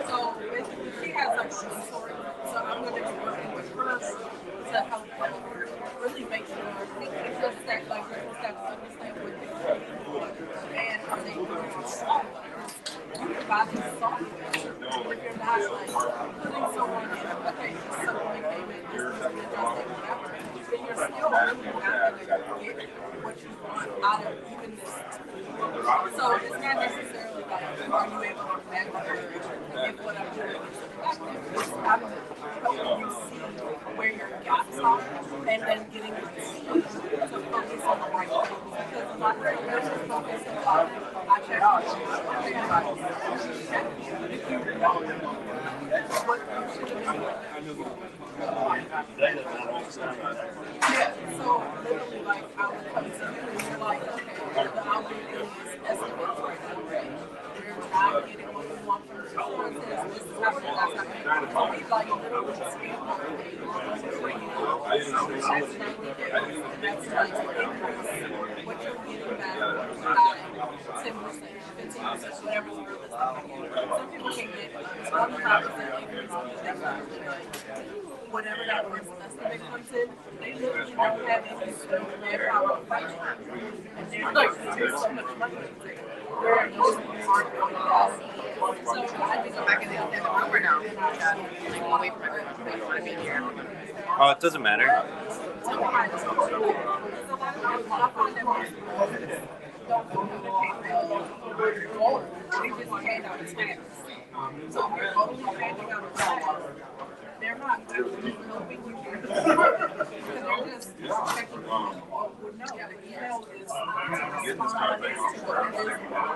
So basically, she has like a story. So I'm going to be working with her to help her really make sure that like people have to understand what they're doing and how they do it on software. You can buy this software if you're not like putting someone in, okay, this is something that came in, this is an adjustment, whatever. But you're still really not going to get what you want out of even this. So it's not necessarily like, are you able to back up if what I'm doing is effective? I'm helping you see where your gaps are and then getting your team to focus on the right things. Because a lot of people just focus on, I check out everybody. If you know what you should have been doing. Yeah, so literally like I would come to you and you're like, okay, the outbreak is estimates right now, right? You're not getting what you want from the resources, this is happening, that's happening. So we like literally scan on the page, bring it up, that's 90 days, and that's like increase what you're getting back by 10%, 15%, whatever is realistic. Some people can get 25% increase on the next one. Whatever that was estimate comes in, they literally don't have any manpower to fight it. And they're like, there's so much money to take. Where most people aren't going to that. So I think I'm back in the room now. Like one way from my room. They don't want to be here. Oh, it doesn't matter. So I find that most people don't communicate well. They just hand out tasks. So if you're only handing out a task, they're not actually helping you. They're just checking in. Oh, well, no, the email is to respond to what it is.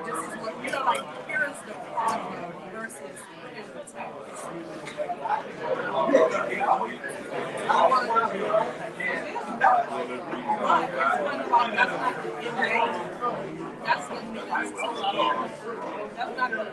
This is what, you know, like, here is the problem versus here's the task. That's what me. That's not really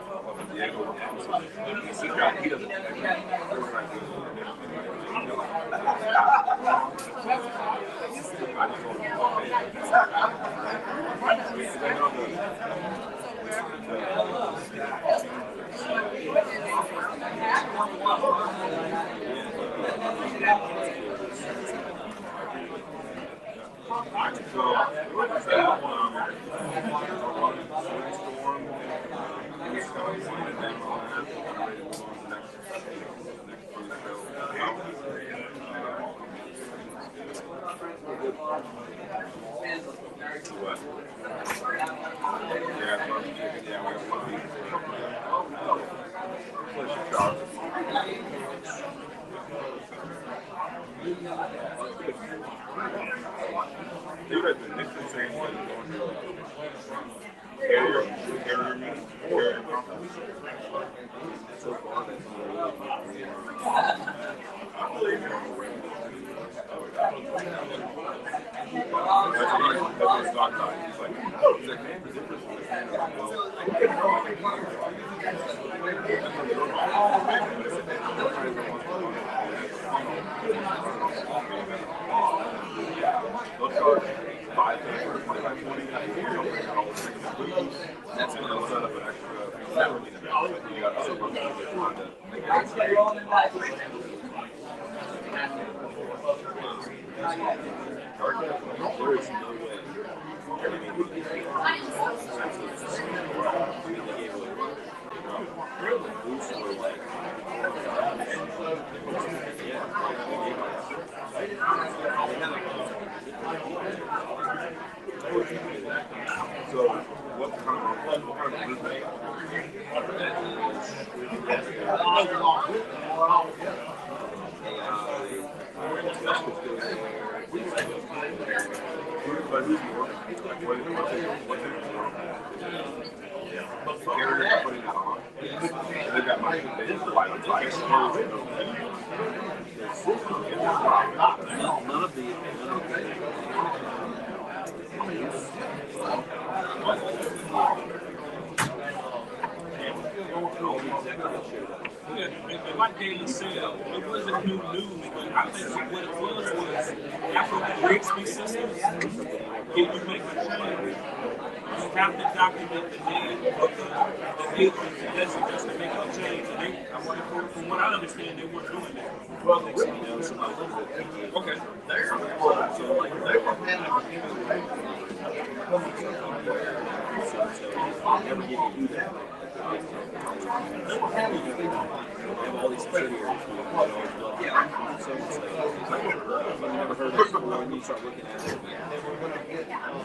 Like David said, it wasn't new news, but I think what it was after the Bixby systems, if you make a change, you have to document the name of the agent that's to make a change. And they, from what I understand, they weren't doing that. Well, they okay. All these security areas, so it's like, I've never heard of it before, and you start looking at it.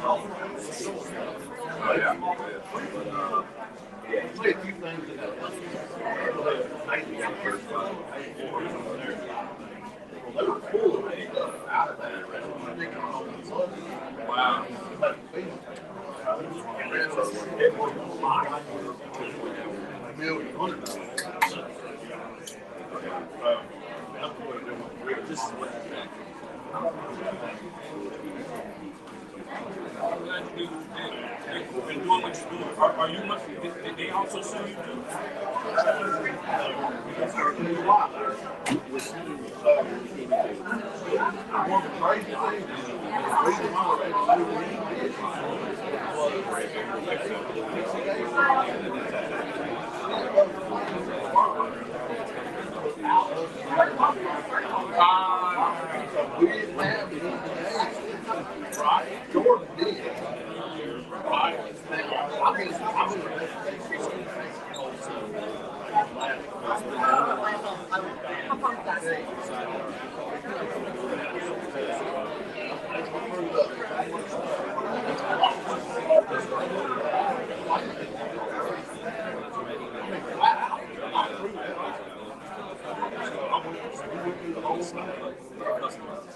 Oh, yeah. Wow. This is what You've been doing what you're doing. Are you much? Did they also sue you too? We didn't have it. Right? Jordan did. Right?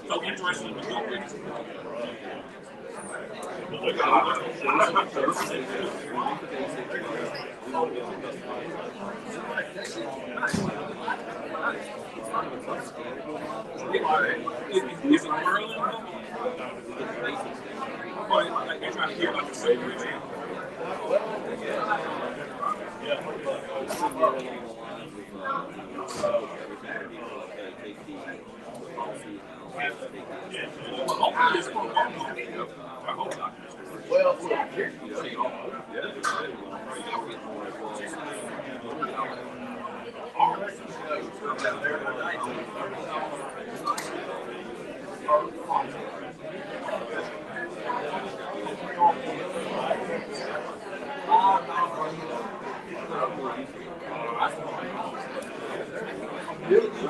So interesting. Is it Maryland? Or like they're trying to hear about the same man? Well,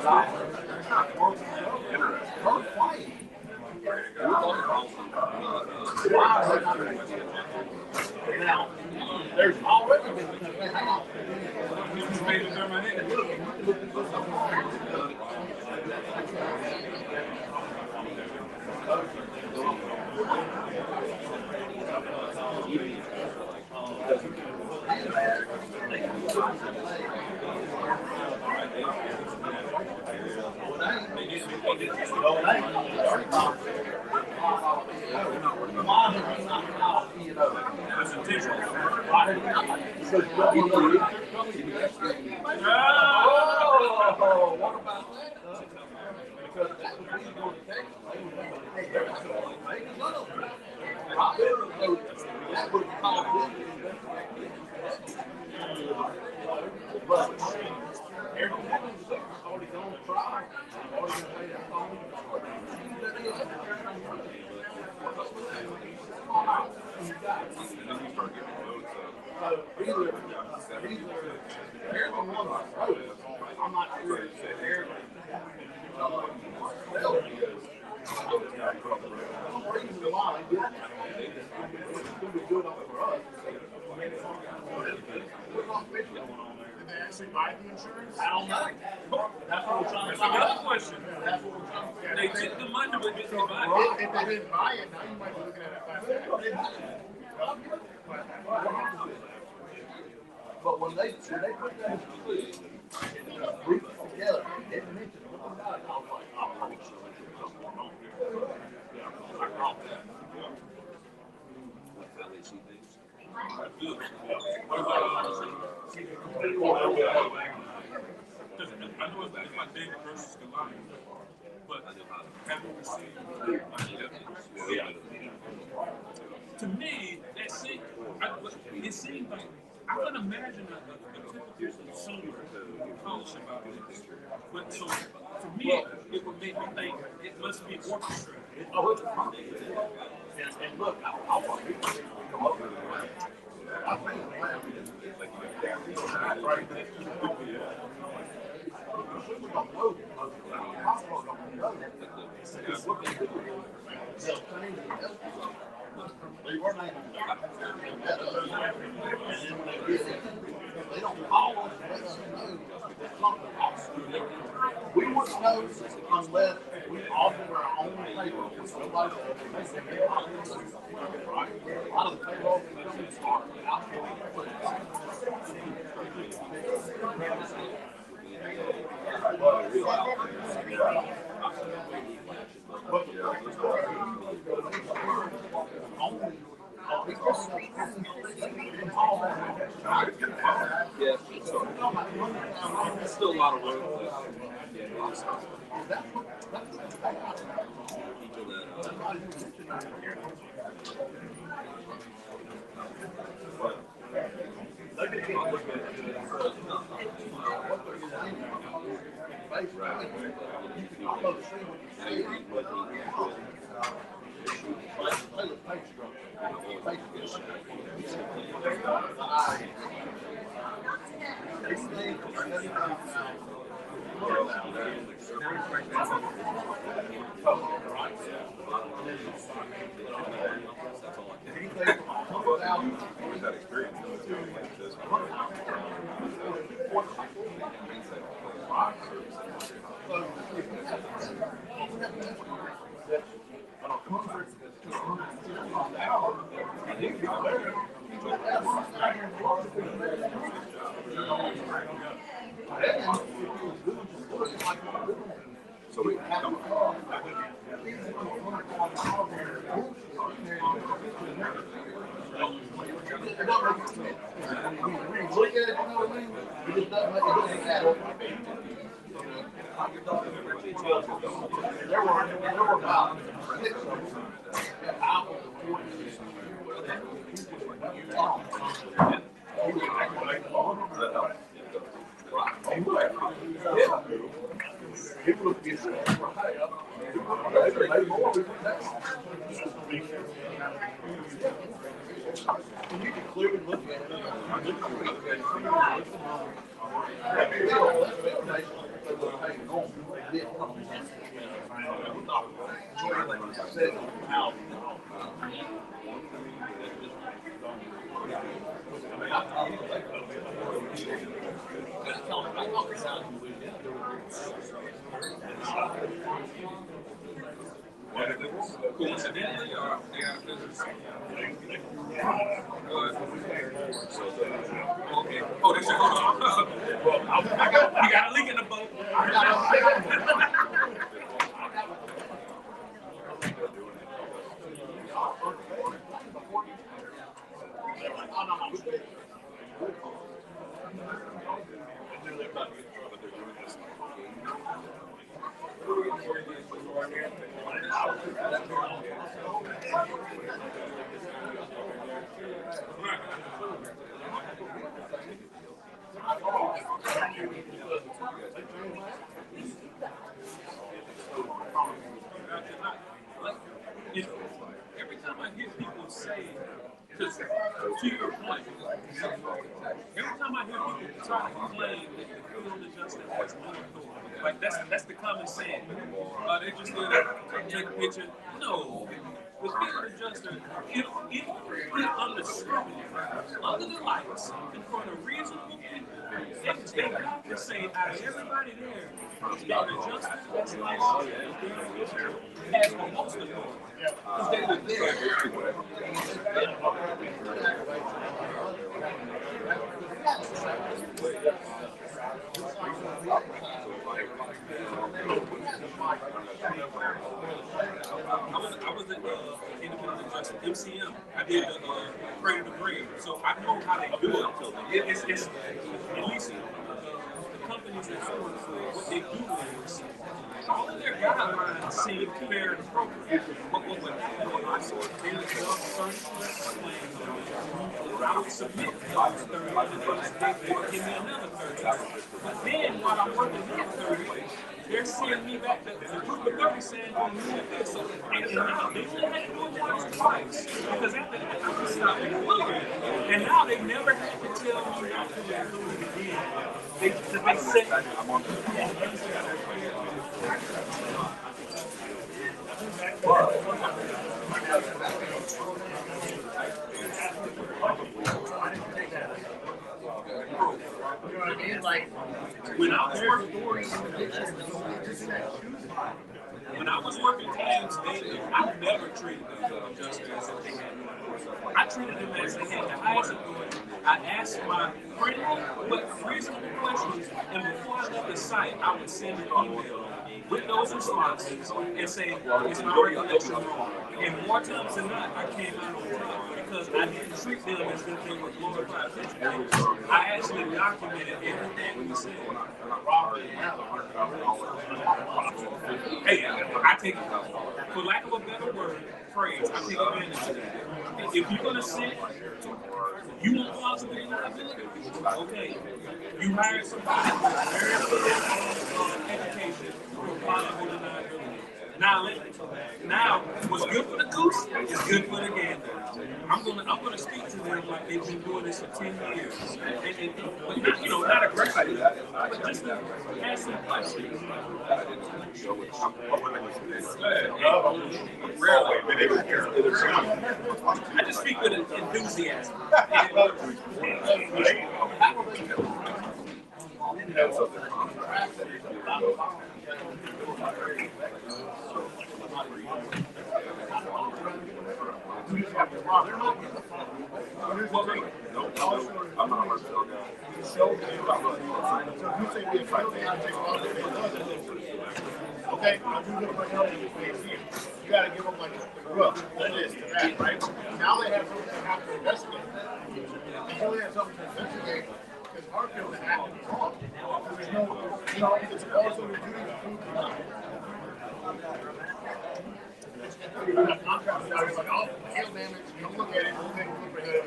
Now, there's already been. I'm not sure it's there. Did they actually buy the insurance? I don't know. That's what we're trying to find out. Question. That's what we're trying to find out. They took the money, but didn't buy it. If they didn't buy it, now you might be looking at it fast. But when they put that group together, they mentioned what about it. I was like, oh, I'm sure there's something going on here. Yeah, I caught that. That's how they see things. Good. I know it's like David versus Goliath, but have you received? Yeah. To me, that seems, it seems like I can imagine a typical senior college about this. But so for me, it would make me think it must be orchestrated. Oh, it's and look, I want people to come over there. I think they weren't able they don't call us and let us know that something awesome. We wouldn't know unless we offered our own payroll. Nobody else. Right? A lot of the payroll companies are out there. Yeah, there's still a lot of work. So we come Look at it, you know what I mean? It just doesn't make it matter. There were about 6 of them out of the 40. People look at you can clearly look at it. Coincidentally, or they got business? Okay. Oh, they said, hold on. Well, you got a leak in the boat. Every time I hear people say, because to your point, every time I hear people try to complain that the field adjuster has no authority, like that's the common saying. They just did take a picture. No, the field adjuster, if put under scrutiny, under the lights, in front of reasonable people, they have to say out of everybody there, the adjuster that's licensed has the most authority. Because they were there. I was an independent adjuster, MCM. I did cradle to grave, so I know how they do it. It's at least the companies that I work for, what they do is all of their guidelines seem fair and appropriate. But what would happen when I saw daily I would submit those 30 minutes, they would give me another 30. But then while I'm working that 30, they're sending me back the group of 30 saying, oh, you did this. And now they only had to do it once or twice. Because after that, I just stopped including it. And now they never had to tell me not to include it again. They said, when I was working teams daily, I never treated them just as if they had money. I treated them as they had the highest authority. I asked my friendly but reasonable questions, and before I left the site, I would send an email with those responses and say, is my recollection wrong? And more times than not, I came out on top because I didn't treat them as if they were glorified educators. I actually documented everything we said. Hey, I take, for lack of a better word, phrase, I take advantage of that. If you're going to sit, you want plausible liability? Okay. You hired somebody with very good education for plausible liability. Now, what's good for the goose is good for the gander. I'm gonna speak to them like they've been doing this for 10 years, but not, not aggressively, but just to ask some questions. I just speak with enthusiasm. Okay, I'm doing it right now. You gotta give them like a roof, this, that, right? Now they have something to have to investigate. Until they have something to investigate, because our field is acting wrong. There's no, it's also the duty to prove the lie. You have contractors out here like, oh, hail damage, come look at it, we'll take a look at it.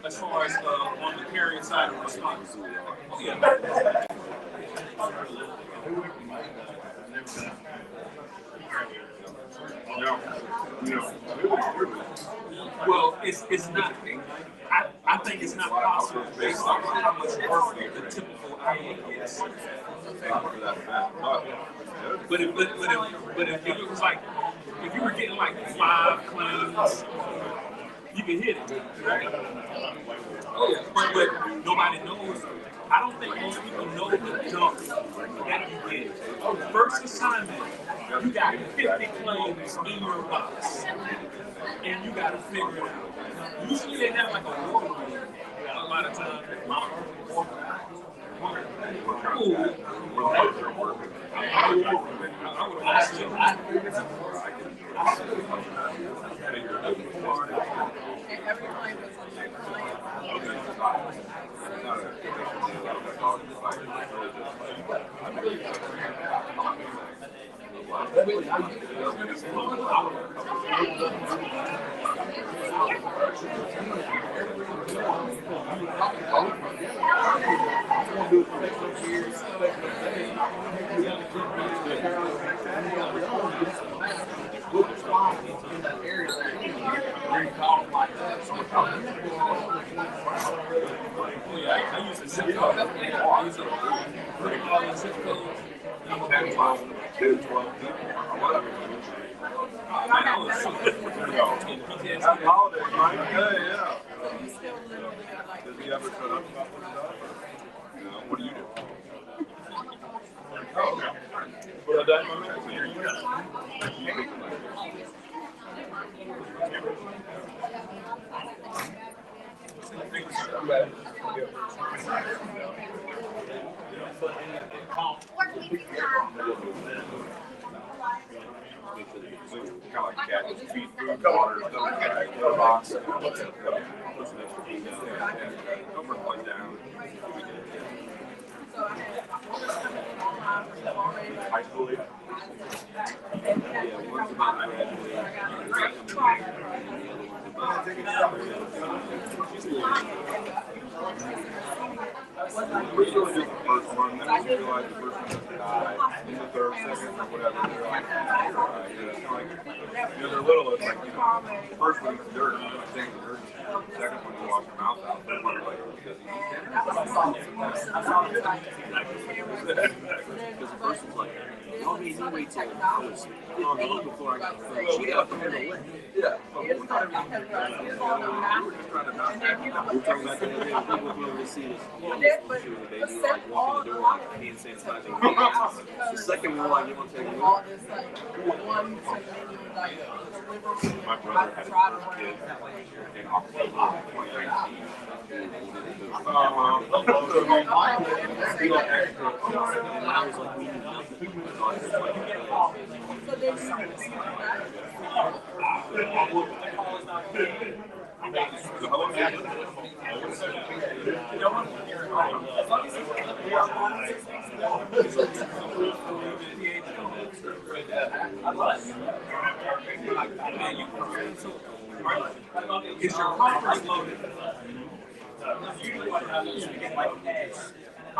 As far as on the carrier side of response. Yeah. Well, it's not. I think it's not possible based on how much work the typical IA gets. But if it was like, if you were getting like 5 claims, you can hit it, right? Oh yeah, but nobody knows. I don't think most people know the jump that you get. First assignment, you got 50 claims in your box, and you got to figure it out. Usually they have like a war room a lot of times. I use a zip code. I use a zip code. 10, 12 people, or whatever. Happy holidays, Mike. Yeah. Does he ever shut up about what he does? You know, what do you do? Oh, okay. Well, that's my man. So you're you guys. Kind of like cat, feed food, water, stuff like that. Box. Don't work like down. High school. Yeah, one's about we really did the first one, then we realized the first one was died, in the third, second, or whatever. They're like, they're little, it's like, the first one is dirt, I think the dirt. The second one, you wash your mouth out, but one like, because you Because the first one's like, y'all need to wait till I was on the hook before I got the phone. She got the phone away. Yeah. We were just trying to not have we were talking about the other day, people were going to see this. They do like walk in the door and hand sanitizing. The second one, like, you want to take a look. My brother had his first kid in October of 2019. And I was like, we need nothing. Is your conference loaded? Usually what happens is we get like eggs. I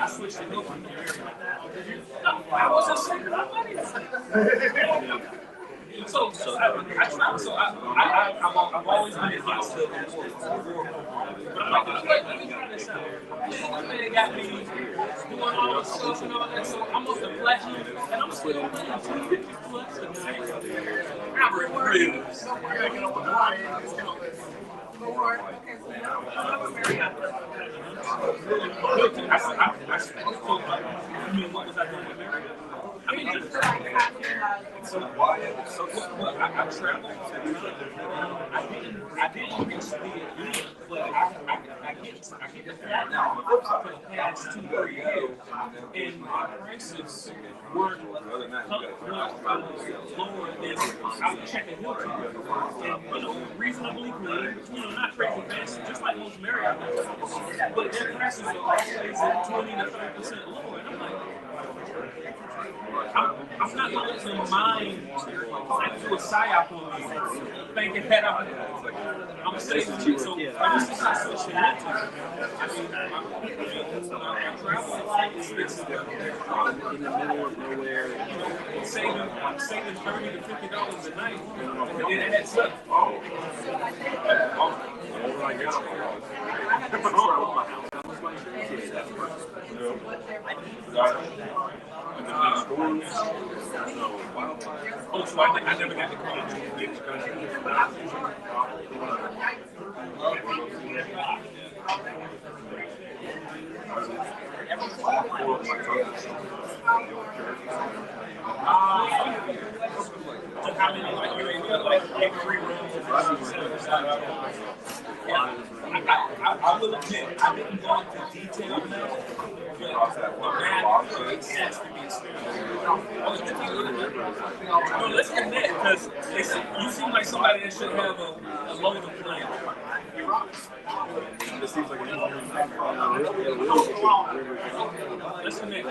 switched to milk. I was just saying, I've always been against the war. But I'm like, let me try this out. This man got me doing all this stuff and all that, so I'm up to platinum, and I'm still playing 250 plus a night. I'm real. I mean, I traveled. I didn't get to be a leader, but I get that now. For the past 2-3 years, and my prices weren't lower than I was checking Hilton, and reasonably clean, not crazy fancy, just like most Marriott, but their prices are always at 20 to 30% lower, and I'm like, I'm not going to mind do a psyop on me, thinking that I'm saving you. So this is not switching that to. I mean, travel is like expensive in the middle of nowhere. Saving $30 to $50 a night, and then it adds up. Oh, so I never got the credit. How many, like, you're able to, like, 3 rooms I will admit, I didn't go into detail now. No, let's admit, because you seem like somebody that should have a load of plan. This seems like an engineering let's admit.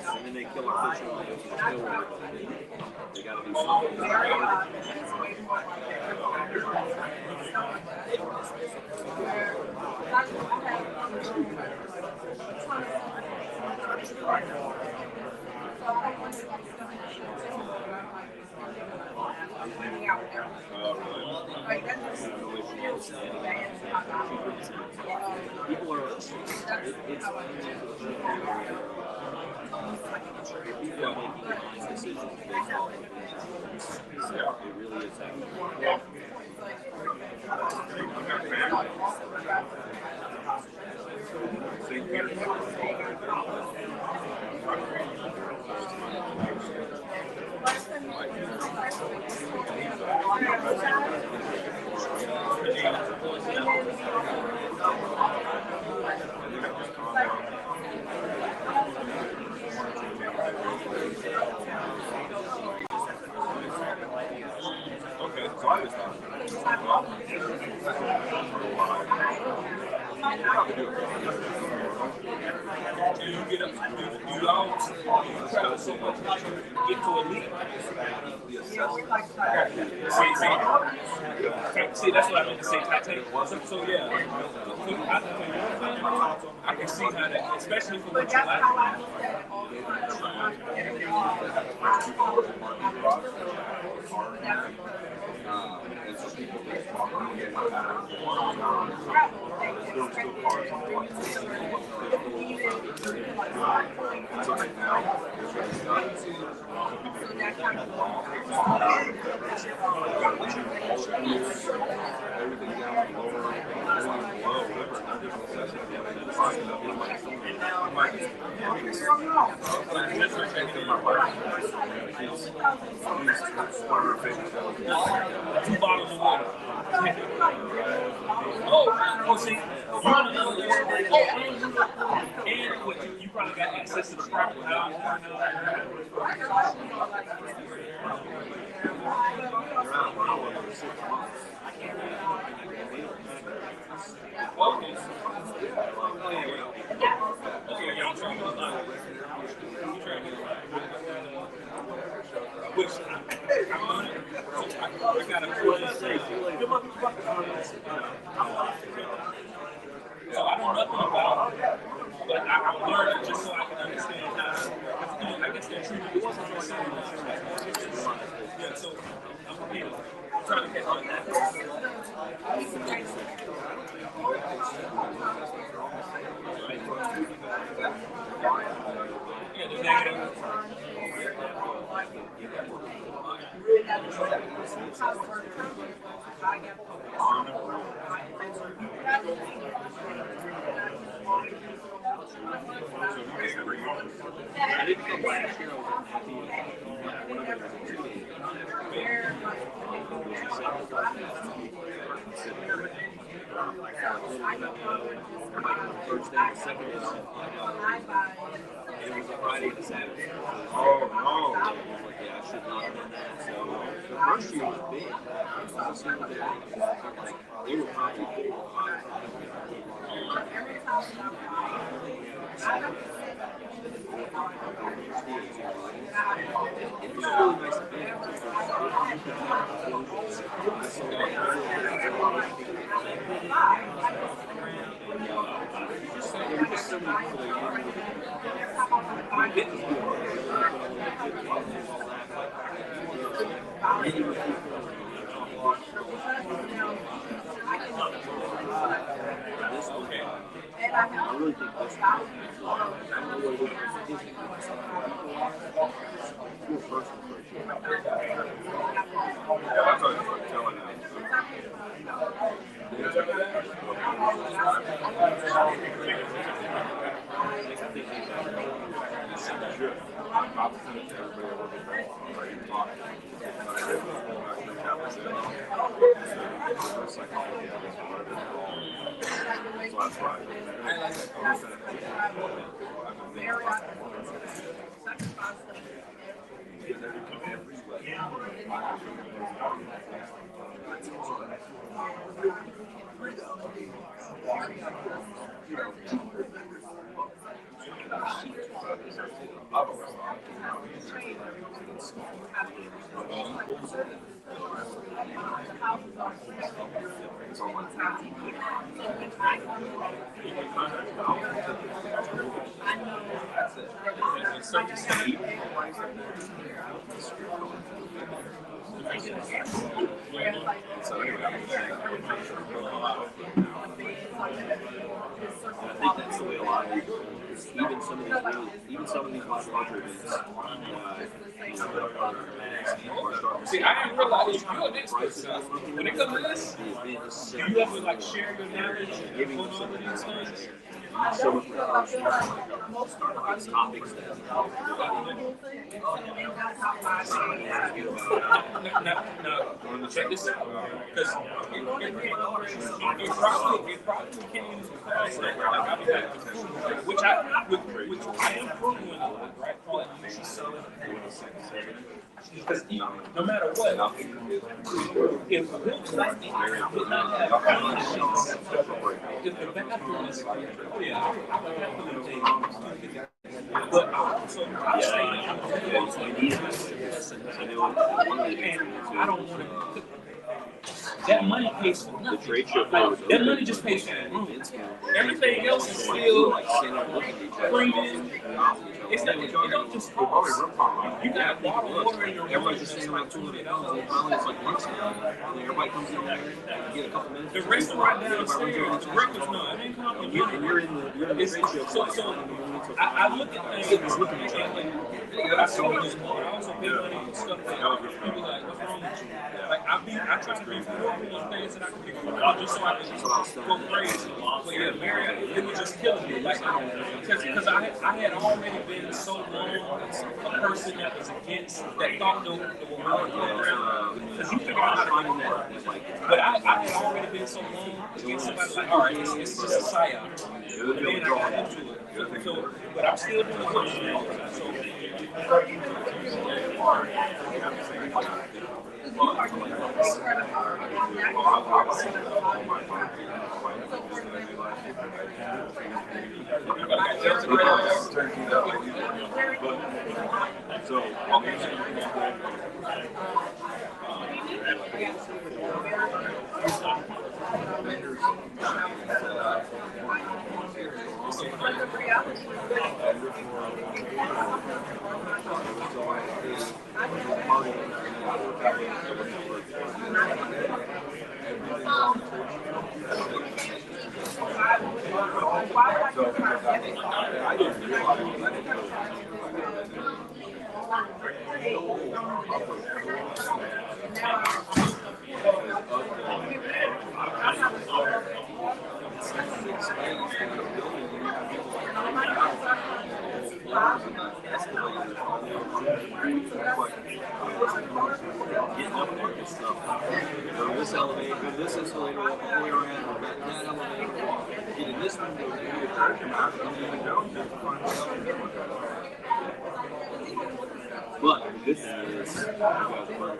And then they kill a fish on it. They gotta do something. People are people are making honest decisions based on so it really is happening. Okay, so I just do you get up? Do you all get to elite? See, that's what I meant to say. So yeah, I can see how that, especially for what you like. And so people Two bottles of water. Oh, see, and you probably got access to the property. Which I got a I'm learning just so I can understand how. I guess they're treated. Yeah, so I'm trying to get on that. Yeah, the negative. I didn't come last year. First day, second day, it was a Friday and a Saturday. Oh no! Yeah, I should not have done that. So the first year was big. Like they were probably 4 or 5. It was really nice to be. I really think this I don't know what it is. Your first impression. Yeah, that's what I'm telling you. So anyway, I think that's the way a lot of even some of these much larger events, See, I didn't realize you're an expert. When it comes to this, do you ever like share your knowledge and giving them some of these things? So much topics that Now, check this out, because it probably can't even which I am proving a lot, right? Because no matter what, if the building did not have if the bathroom is oh yeah, I would definitely take but I stay in and I don't want to. That money pays for nothing. The trade show that money just pays for the room. Everything else is still premium. It's not. It don't just cost. You got a bottle of water in your room. Everybody's just standing around $200. It's like lunchtime. Everybody comes in there, get a couple minutes. The restaurant downstairs, the breakfast no, it ain't complimentary. You're in the trade show. So I look at things looking at you. But I saw this part. I also pay money and stuff like that. People like, what's wrong with you? Like I try to be more on those things that I can be just so I can go crazy. But yeah, Mary, it was just killing me. Like because I had already been so long a person that was against that thought the world program. Because you figure out how to do that. But I had already been so long against somebody like, all right, it's just a psyop. And then I got into it. So, but I'm still doing what so. Getting up there and stuff. Go to this elevator, go to this escalator, walk all the way around, go back to that elevator, get in this one, go there, but this is, you guys work.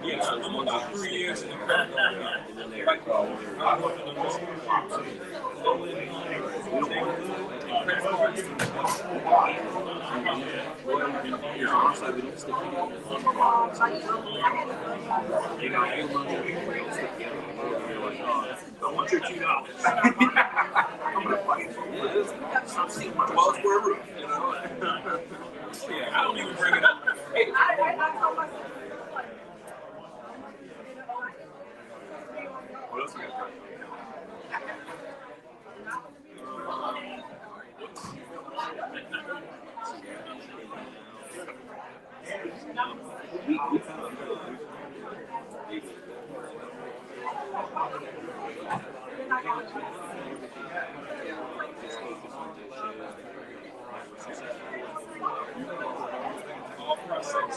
Yeah, I'm about 3 years in the program, and then they're here's our side, we don't stick together. You know, you learn that we don't stick together. You're like, oh, I want your $2. I'm gonna fight for this. Stop seeing my 12 square root, you know? Yeah, I don't even bring it up. Hey, what else we got? We found all process.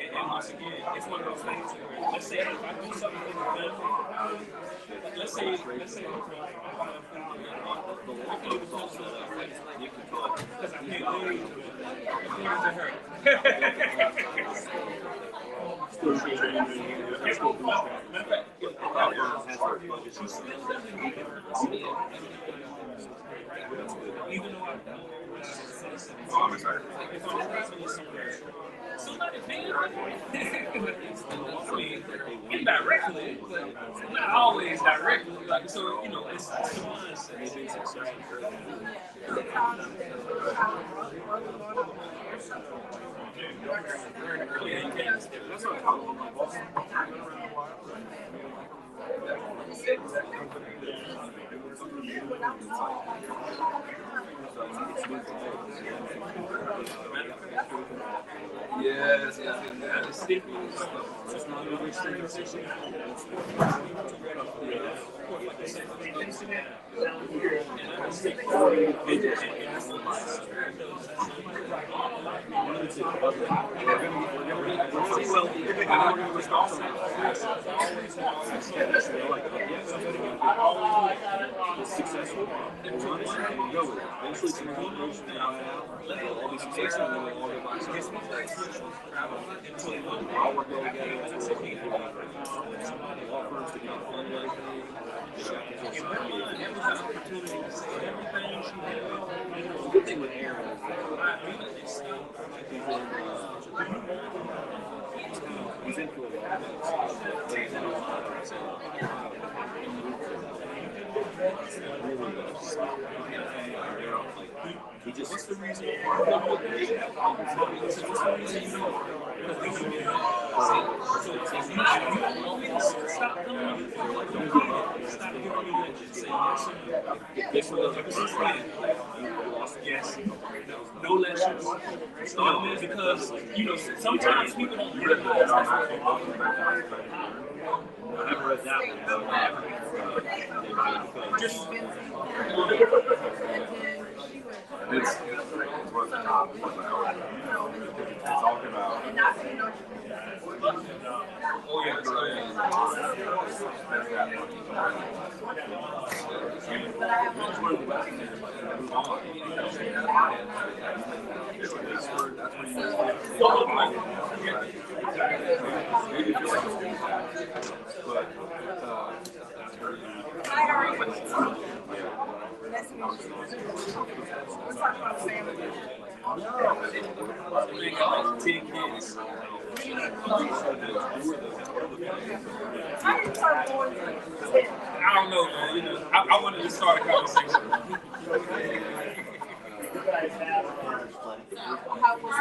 And once again, it's one of those things. Let's say if I do something with the family, let's say the law is all set up, you can talk. Because I can't leave to her. Even though I'm excited. Somebody paying for it. I mean, indirectly, but not always directly. Like, so, you know, it's the mindset. Yeah, you can. That's what I'm talking about. Yes, it's sticky. It's not a big thing. Successful and run it and go with it. Eventually, some people goes down and all be successful and then they'll all go by successful. I'll work all together. Law firms to get fund everything. The good thing with Aaron is that he's into a lot of things. He's in a lot of he just. What's the reason? Stop coming. Don't give up. Stop giving me that. Just say yes. Yes. No lessons. Because you know sometimes people don't realize that. I never read that one. Just it's what the top was talking about. Oh yeah, but I have one. Hi, how are you? Nice to meet you. We're talking about family. We got like 10 kids. How do you start going to 10? I don't know, man. You know, I wanted to start a conversation. How was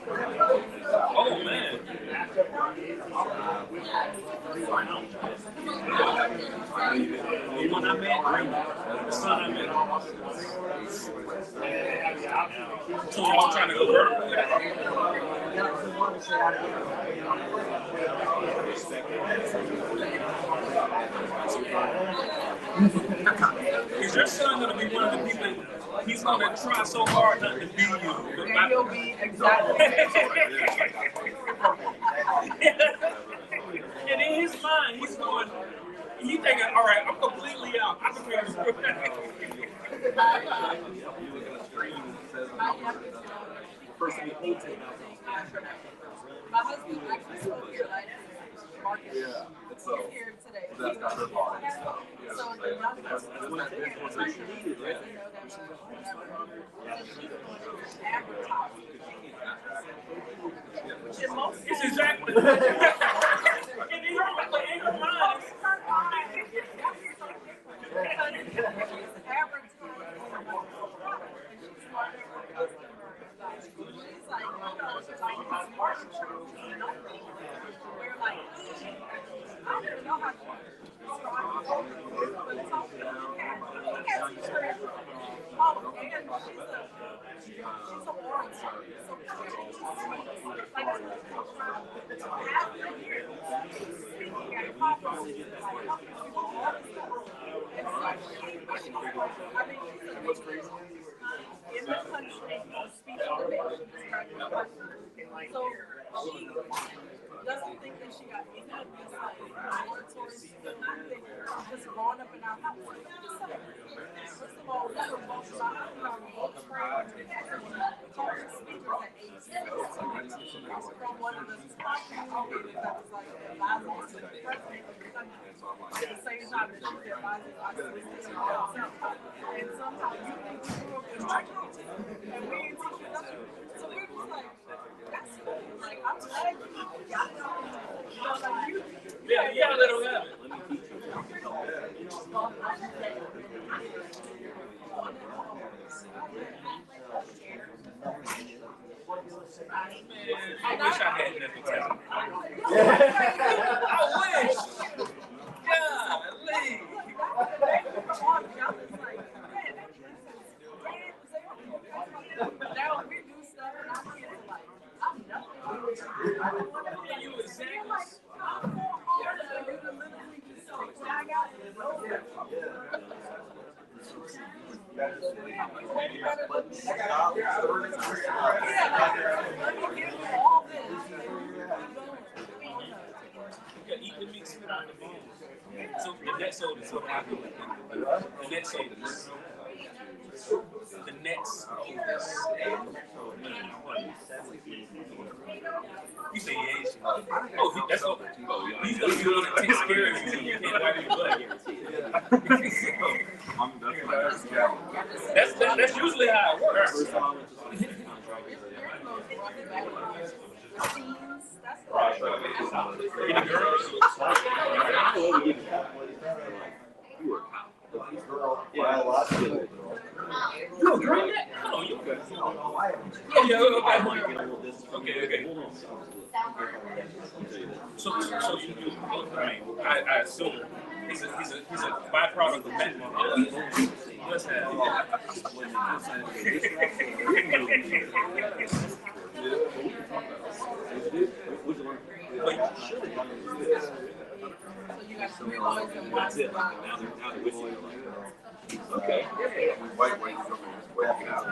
Oh, man. You know what I met? The son I met. So I'm trying to go vertical with it. Is your son going to be one of the people, he's going to try so hard not to be you? And he'll be exactly. And in his mind, he's going, he's thinking, all right, I'm completely out. I can figure this out. My husband actually spoke tonight. Marcus. He's here today. That's got her body. So the young person is like, they know that which is most It's exactly. And in your mind, what's crazy? In the country, speech and debate, so she doesn't think that she got any of this like oratory skill. Just growing up in our house. First of all, we were both trained public speakers at age 6. From one of the podcasts that was like advising to the president of the country. At the same time that she was advising us to listen to herself. And sometimes you think we grew up in church and we didn't teach you nothing. So we were just like, that's cool. Like, I'm glad you got it. You know, like you. Yeah, you gotta let them have it. I wish I had nothing to tell. I wish. Golly. Now we do stuff and I'm kids like, I'm nothing. You exactly. I'm more hard than you to literally do something. I got it. Eat the meat, spit out the bones. So the net sold is what I do. The net sold is. The nets. You say yes. Oh, that's all. He's gonna be the one that takes care of you. You can't wipe your butt. That's usually how it works. You a girl yet? Hold on, you good. Yeah, okay. So you do, I mean, I assume he's a byproduct of that. Let's have. Okay. White ways from working out. So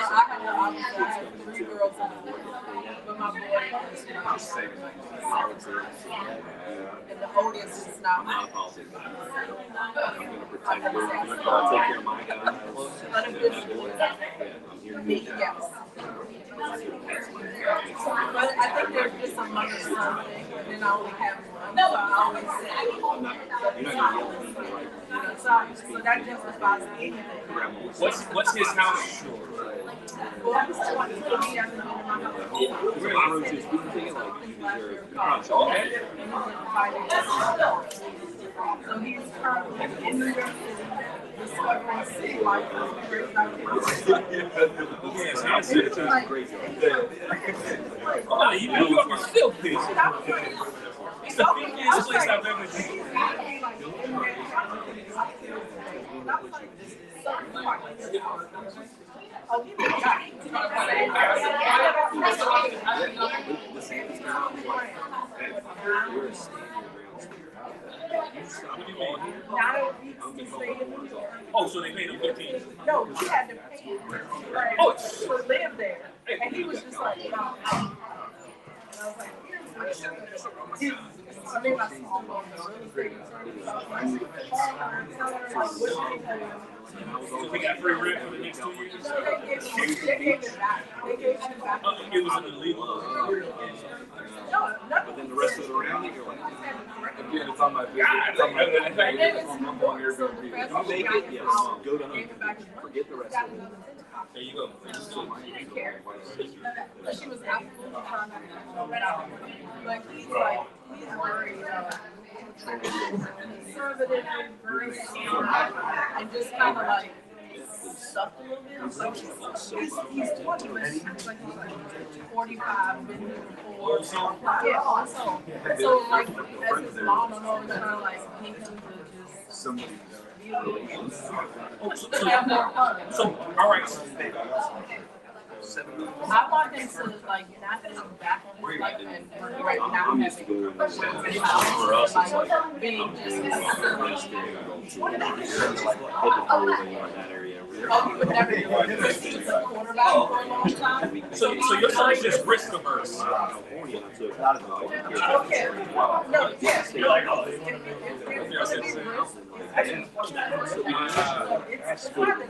I have 3 girls and a boy. But of my boys, you know, and the audience is not my politics. I'm gonna protect them. I'll take care of my guys. Let them good sport. Yes. But I think there's just a money something, and I only have one, so I always say. You're not gonna yell at me, right? So that justifies anything. What's his house? Well, I'm just want to me as a man in my house. So he's currently in New York City, discovering city life. Oh, you New York is filthy. It's the filthiest place I've ever seen. Oh, so they paid him 15? No, he had to pay him to live there. And he was just like, no. And I was like, I mean, my small So we got free rent for the next 2 years? They gave it back. They gave it back. It was illegal. No, nothing. But then the rest of the round, you're like, again, it's on my video. It's on my video. It's on Airbnb. If you make it, yes, go to home. Forget the rest of it. There you go. She was absolutely trying to like he's worried conservative, very and just kind of like stuff a little bit. So he's 20, but he's like 45, been here before. Yeah, also. So like as his mom, I'm always trying to like make him to just have more fun. So, all right. I want him to like not have him back on his life and right now being just So your son is just risk averse. Okay. No, yes. You're like, oh, It's hard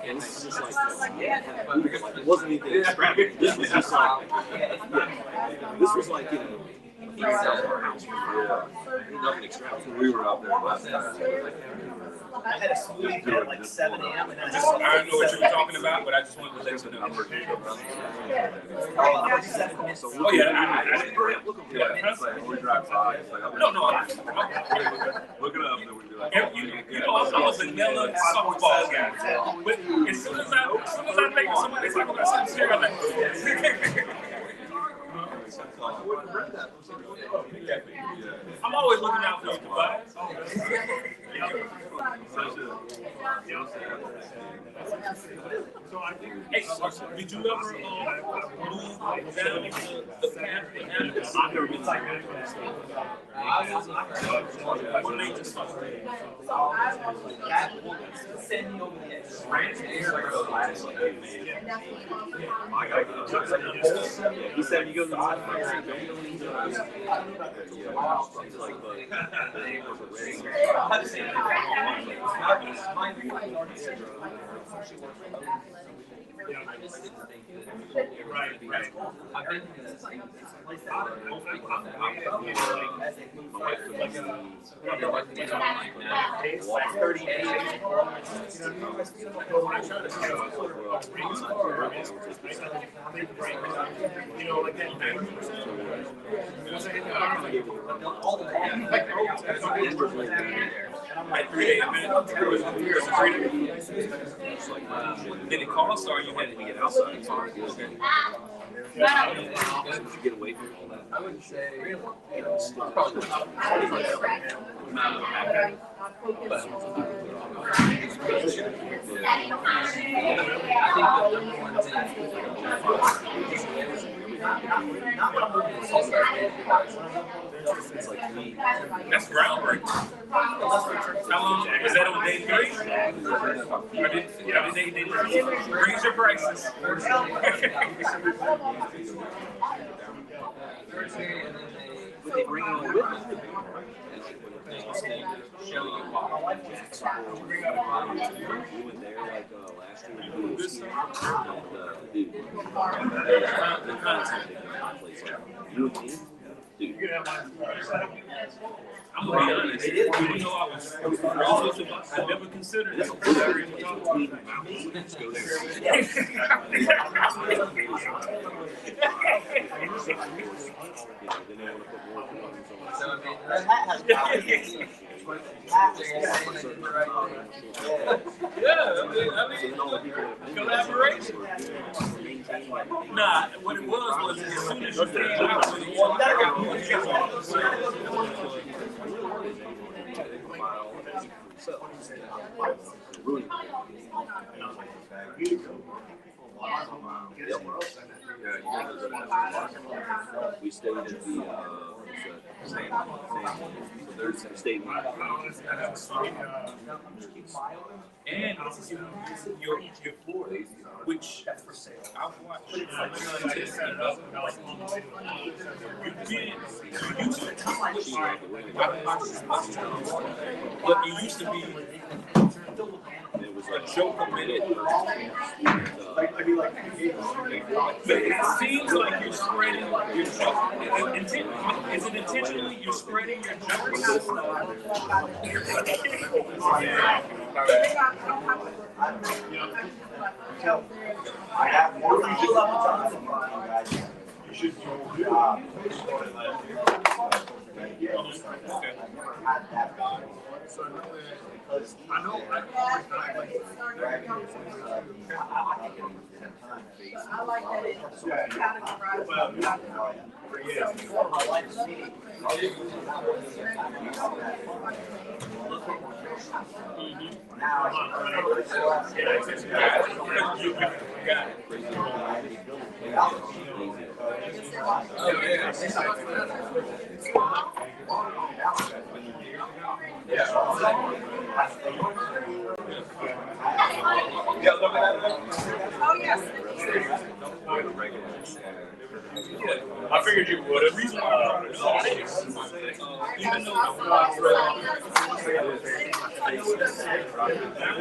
and it's just like, it wasn't anything extravagant. This was just like, this was like, you know, nothing extravagant. We were out there last night. I had a smoothie at like 7 a.m. I don't know what you were talking about, but I just wanted to let you know. Oh yeah, I We drive by. No. Look it up, then we do like. You know, I was a yellow softball guy, but as soon as I think of somebody talking about something serious, I'm like. I'm always looking out for you, Tobias. Hey, did you ever move down the path? I've never been like what made you start? Send me over the He said you go to the Right. I've been Like 3 days a minute. Did it cost or you had to get outside? to get away from all that. I would say, You know, it's probably That's groundbreaking. How long is that on day 3? Or did they raise your prices? But they bring it on with them. Show you why. We went there like last year. And dude, the content they got in place. European, dude. I'm gonna be honest. You know, I never considered it. Collaboration. Nah, what it was as soon as you came out with we stayed at the state and your Florida, which I've watched. You but it used to be it was a joke a minute. It seems like you're spreading your joke. Is it intentionally you're spreading your jokes? I have more people up the time. You should I know I like that it's categorized. Oh, yes. I figured you would. The reason why even though I think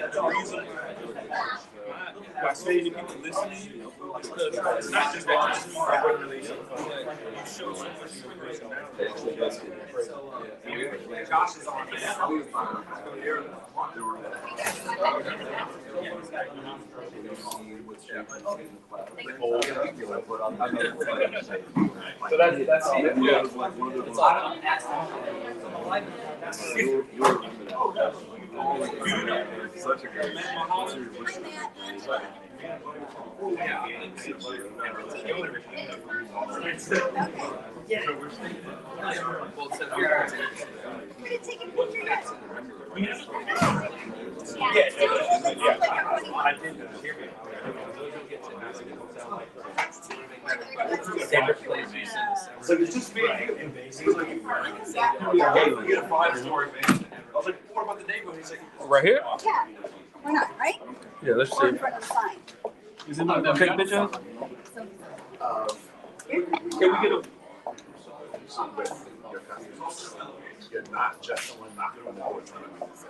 the reason why so many people listen to you is because it's not just that you're smart, but you show so much personality. Josh is on So that's such a great So it's just me and you. He's like, you get a 5-story man. I was like, what about the neighborhood? He's like, right here? Yeah, why not, right? Yeah, let's Or in see. front of the sign. Is it not that big picture? Can we get a you're not just someone knocking on the door trying to make it say.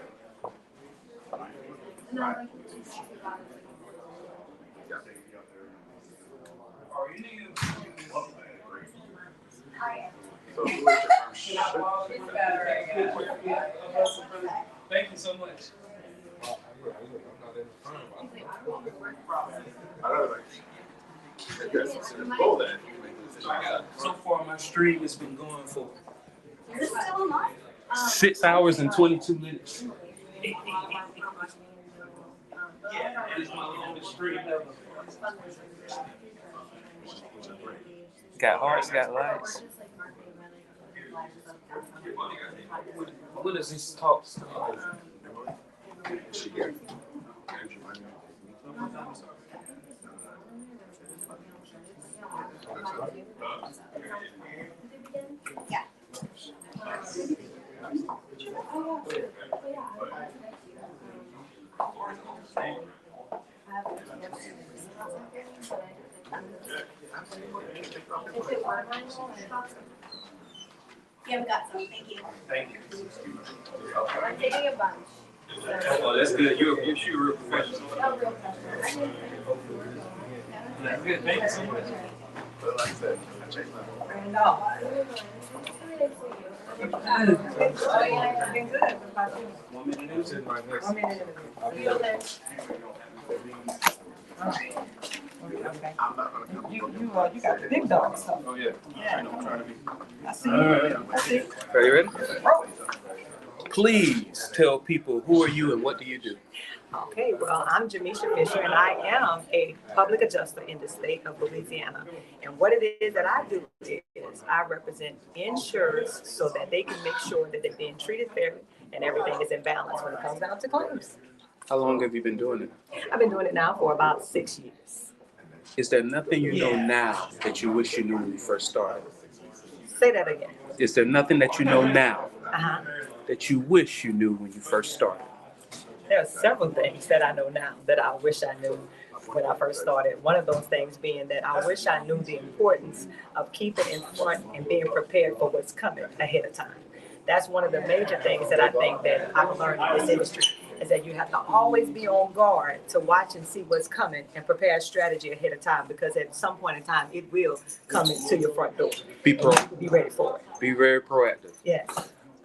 Thank you so much. So far, my stream has been going for Is this still online? 6 hours and 22 minutes. Yeah, it's my longest stream ever. Got hearts, got lights. When does these talks? Yeah. Yeah, we got some, thank you. Thank you. I'm taking a bunch. Oh, that's good. You're a real professional. Oh, real professional. Good. Thank you so much. No. Oh, yeah, I've been good. 1 minute into my next. 1 minute. I'll be Feel there. it. You got the big dogs, so. Oh, yeah. I know, I'm trying to be. I see. All right. I see. Are you ready? Please tell people who are you and what do you do? Okay, well, I'm Jamisha Fisher, and I am a public adjuster in the state of Louisiana. And what it is that I do is I represent insurers so that they can make sure that they're being treated fairly and everything is in balance when it comes down to claims. How long have you been doing it? I've been doing it now for about 6 years. Is there nothing you know now that you wish you knew when you first started? Say that again. Is there nothing that you know now Uh-huh. that you wish you knew when you first started? There are several things that I know now that I wish I knew when I first started. One of those things being that I wish I knew the importance of keeping in front and being prepared for what's coming ahead of time. That's one of the major things that I think that I've learned in this industry, is that you have to always be on guard to watch and see what's coming and prepare a strategy ahead of time, because at some point in time, it will come into your front door. Be Be ready for it. Be very proactive. Yes.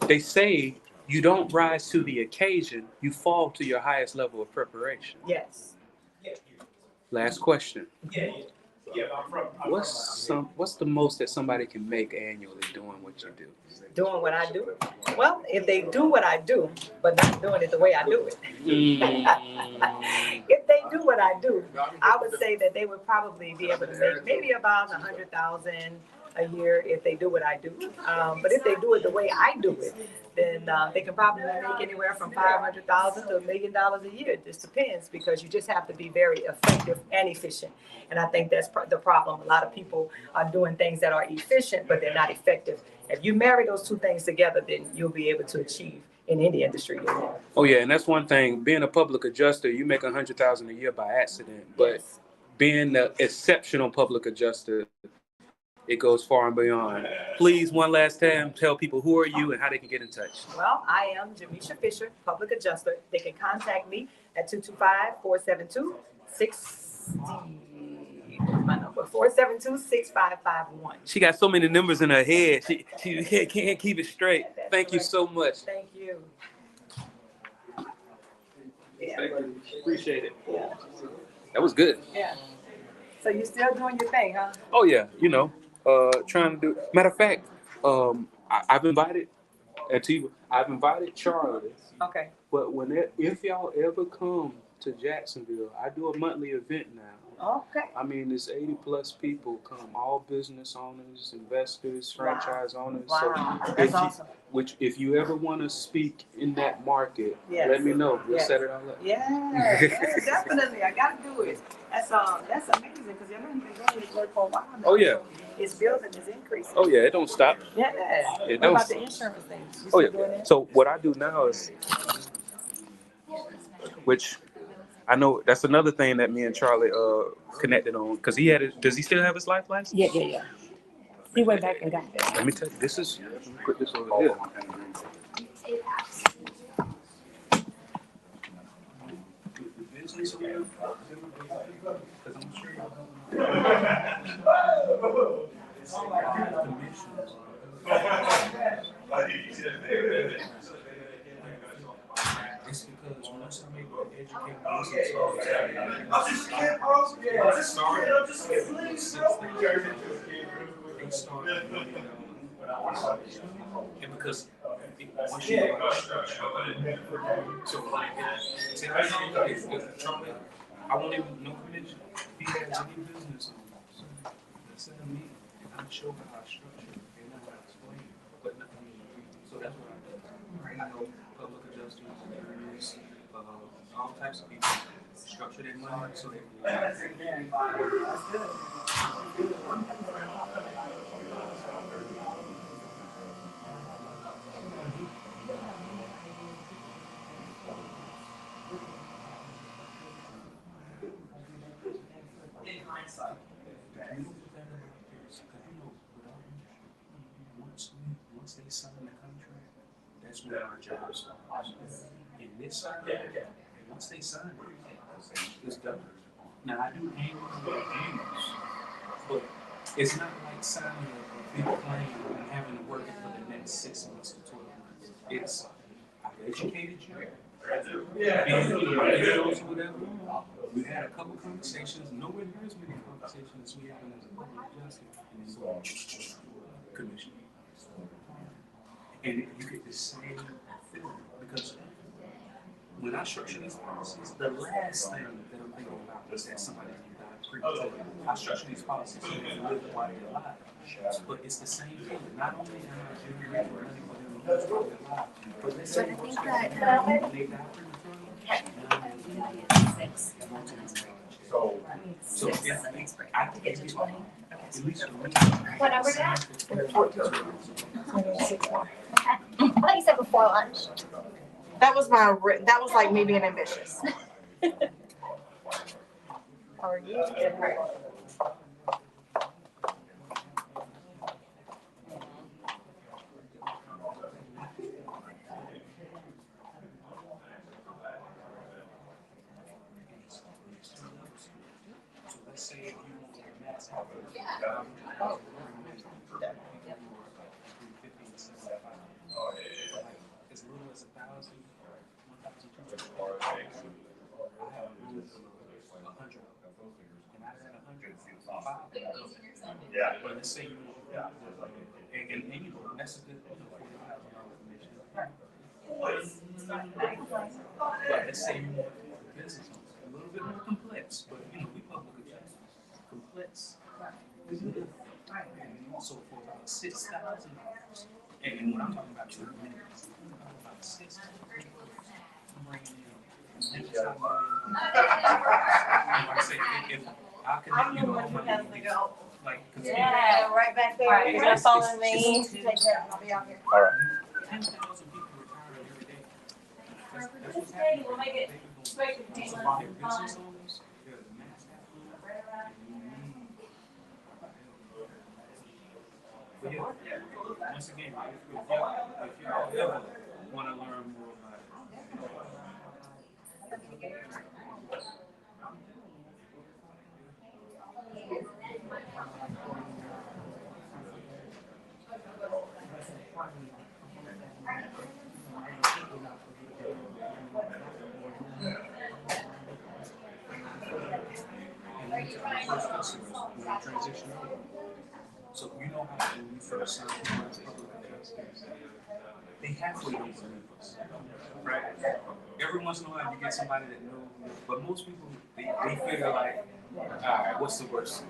They say you don't rise to the occasion, you fall to your highest level of preparation. Yes. Last question. What's the most that somebody can make annually doing what you do? Doing what I do? Well, if they do what I do, but not doing it the way I do it. If they do what I do, I would say that they would probably be able to make maybe about 100,000 a year if they do what I do. But if they do it the way I do it, then they can probably make anywhere from 500,000 to $1 million a year. It just depends, because you just have to be very effective and efficient. And I think that's the problem. A lot of people are doing things that are efficient, but they're not effective. If you marry those two things together, then you'll be able to achieve in any industry you're in. Oh yeah, and that's one thing. Being a public adjuster, you make 100,000 a year by accident, but being the exceptional public adjuster, it goes far and beyond. Please, one last time, tell people who are you and how they can get in touch. Well, I am Jamisha Fisher, public adjuster. They can contact me at 225-472-60. My number 472-6551. She got so many numbers in her head. She can't keep it straight. Thank you so much. Thank you. Yeah. Thank you. Appreciate it. Yeah. That was good. Yeah. So you're still doing your thing, huh? Oh yeah, trying to do. Matter of fact, I've invited Antigua. I've invited Charlie. Okay. But if y'all ever come to Jacksonville, I do a monthly event now. Okay. I mean, there's 80 plus people come, all business owners, investors, franchise owners. Wow. So That's awesome. if you ever want to speak in that market, Yes. let me know. We'll Yes. set it all up. Yeah, definitely. I gotta do it. That's amazing, because I know you've been doing this work for a while now. Oh yeah. It's building, it's increasing. Oh yeah, it don't stop. Yeah. It What don't about the stop. insurance thing? You Oh still yeah. doing that? So what I do now is, which I know that's another thing that me and Charlie connected on, because he had it. Does he still have his life license? Yeah. He went back and got that. Let me tell you, let me put this over here. It's because once I'm able to educate business owners, I'm just kidding, bro. Yeah, just kidding. I'm just kidding. They start and because once you go structure, so like if Charlie, I won't even no commission. If he has any business owners, instead of me, I'm showing how I structure and I'm explaining, but nothing. So that's what I do. adjusters, attorneys, all types of people structure their money so they can. Once they sign the contract, that's when our job starts. In this side, once they sign it, it's done. Now I do annuals, but it's not like signing a big claim and having to work it for the next 6 months to 12 months. It's I've educated you. Whatever. We had a couple conversations, nowhere near as many conversations as we had as a public adjustment, and then go commission. And you get the same feeling because when I structure these policies, the last thing that I'm thinking about is that somebody can die prematurely. I structure these policies so they can live while they're alive. But it's the same thing. Not only am I generating money for them to live while they're alive, but let's say when they die prematurely, so if I can get to 20, at least What number is that? 6 more. I thought you said before lunch. That was that was like me being ambitious. How are you? Yeah. But let's say you, and you know, that's a good but let's say you want the business a little bit more complex, but you know, we public adjustments. Complex. And also for about $6,000. And when I'm talking about $2 million, I'm talking about $6,000. Like I say, if I can, you know, all my like, yeah, right back there. Right, you're gonna follow me. Take care. I'll be out here. All right. 10,000 people retiring every day. That's what's happening. We'll make it straight to Their business owners, they're mass but yeah, once again, if y'all ever want to learn more about it, transition over. So you know how when you first sign public adjustments, they halfway don't believe us, right? Every once in a while you get somebody that knows, but most people they figure like, all right, what's the worst?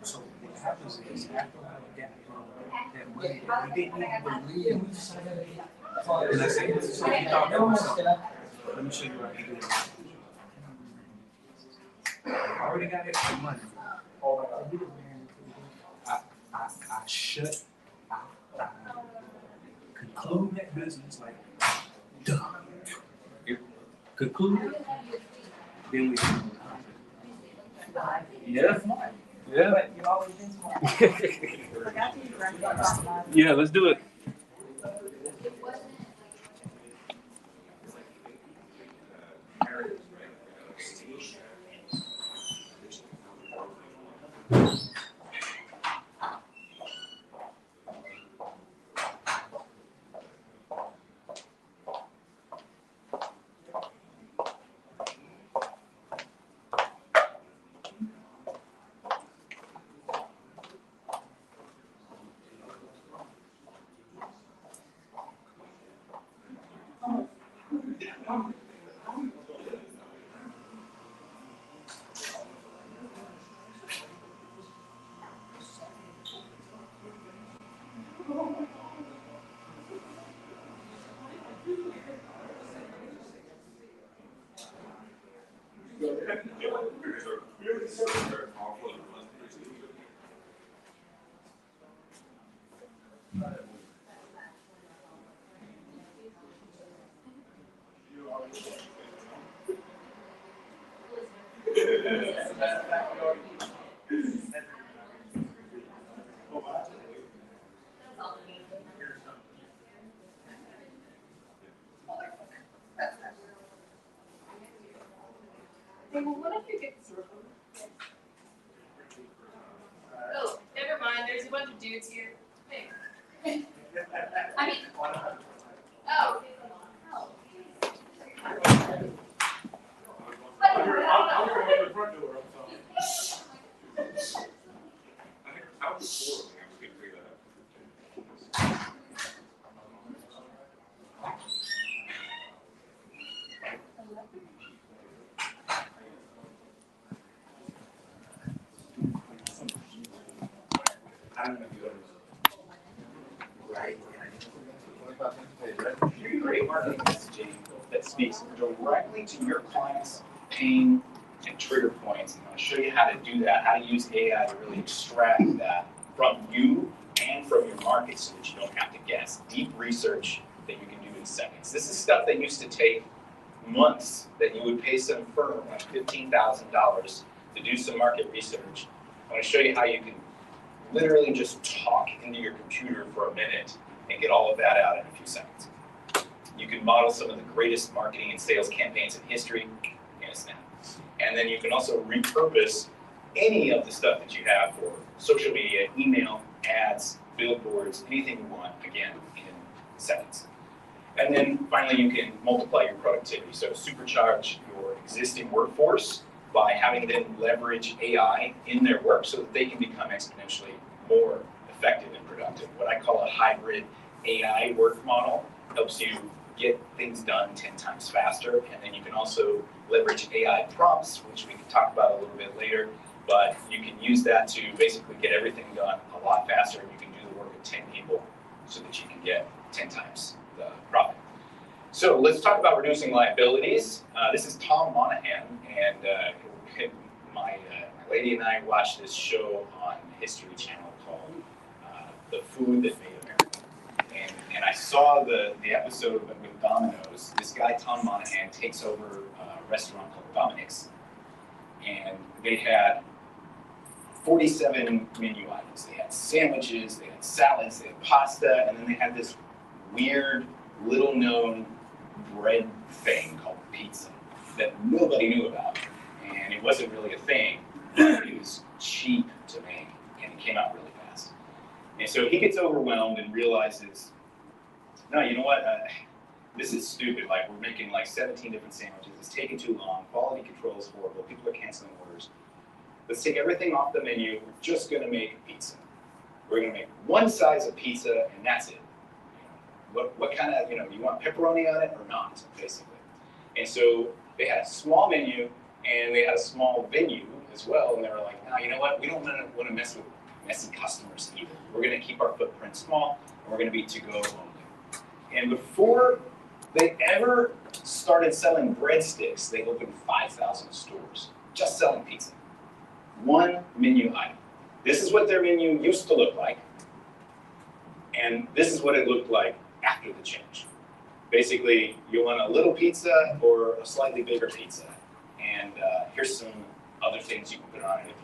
So what happens is after I got that money that we didn't even believe, and I say, so you thought that was something. Let me show you what I can do. I already got it for money. I conclude that business like, duh. It concluded, then we yeah. Yeah. But you've always been smart. Yeah, let's do it. Oh, never mind, there's a bunch of dudes here. Hey. I mean, oh. I don't know if you ever. Right. You're great marketing messaging that speaks directly to your client's pain and trigger points. And I'll show you how to do that, how to use AI to really extract that from you and from your market so that you don't have to guess. Deep research that you can do in seconds. This is stuff that used to take months that you would pay some firm like $15,000 to do some market research. I want to show you how you can literally just talk into your computer for a minute and get all of that out in a few seconds. You can model some of the greatest marketing and sales campaigns in history in a snap. And then you can also repurpose any of the stuff that you have for social media, email, ads, billboards, anything you want, again, in seconds. And then finally, you can multiply your productivity. So supercharge your existing workforce by having them leverage AI in their work so that they can become exponentially more effective and productive. What I call a hybrid AI work model helps you get things done 10 times faster. And then you can also leverage AI prompts, which we can talk about a little bit later, but you can use that to basically get everything done a lot faster, and you can do the work of 10 people so that you can get 10 times the profit. So let's talk about reducing liabilities. This is Tom Monahan, and my lady and I watched this show on History Channel called The Food That Made America. And I saw the episode with Domino's. This guy, Tom Monahan, takes over a restaurant called Dominic's, and they had 47 menu items. They had sandwiches, they had salads, they had pasta, and then they had this weird, little-known bread thing called pizza that nobody knew about. And it wasn't really a thing, but it was cheap to make, and it came out really fast. And so he gets overwhelmed and realizes, no, you know what? This is stupid. Like, we're making like 17 different sandwiches. It's taking too long. Quality control is horrible. People are canceling orders. Let's take everything off the menu. We're just going to make pizza. We're going to make one size of pizza, and that's it. What kind of, you want pepperoni on it or not, basically. And so they had a small menu, and they had a small venue as well. And they were like, no, you know what? We don't want to mess with messy customers either. We're going to keep our footprint small, and we're going to be to-go only. And before they ever started selling breadsticks, they opened 5,000 stores just selling pizza. One menu item. This is what their menu used to look like, and this is what it looked like after the change. Basically, you want a little pizza or a slightly bigger pizza, and here's some other things you can put on it if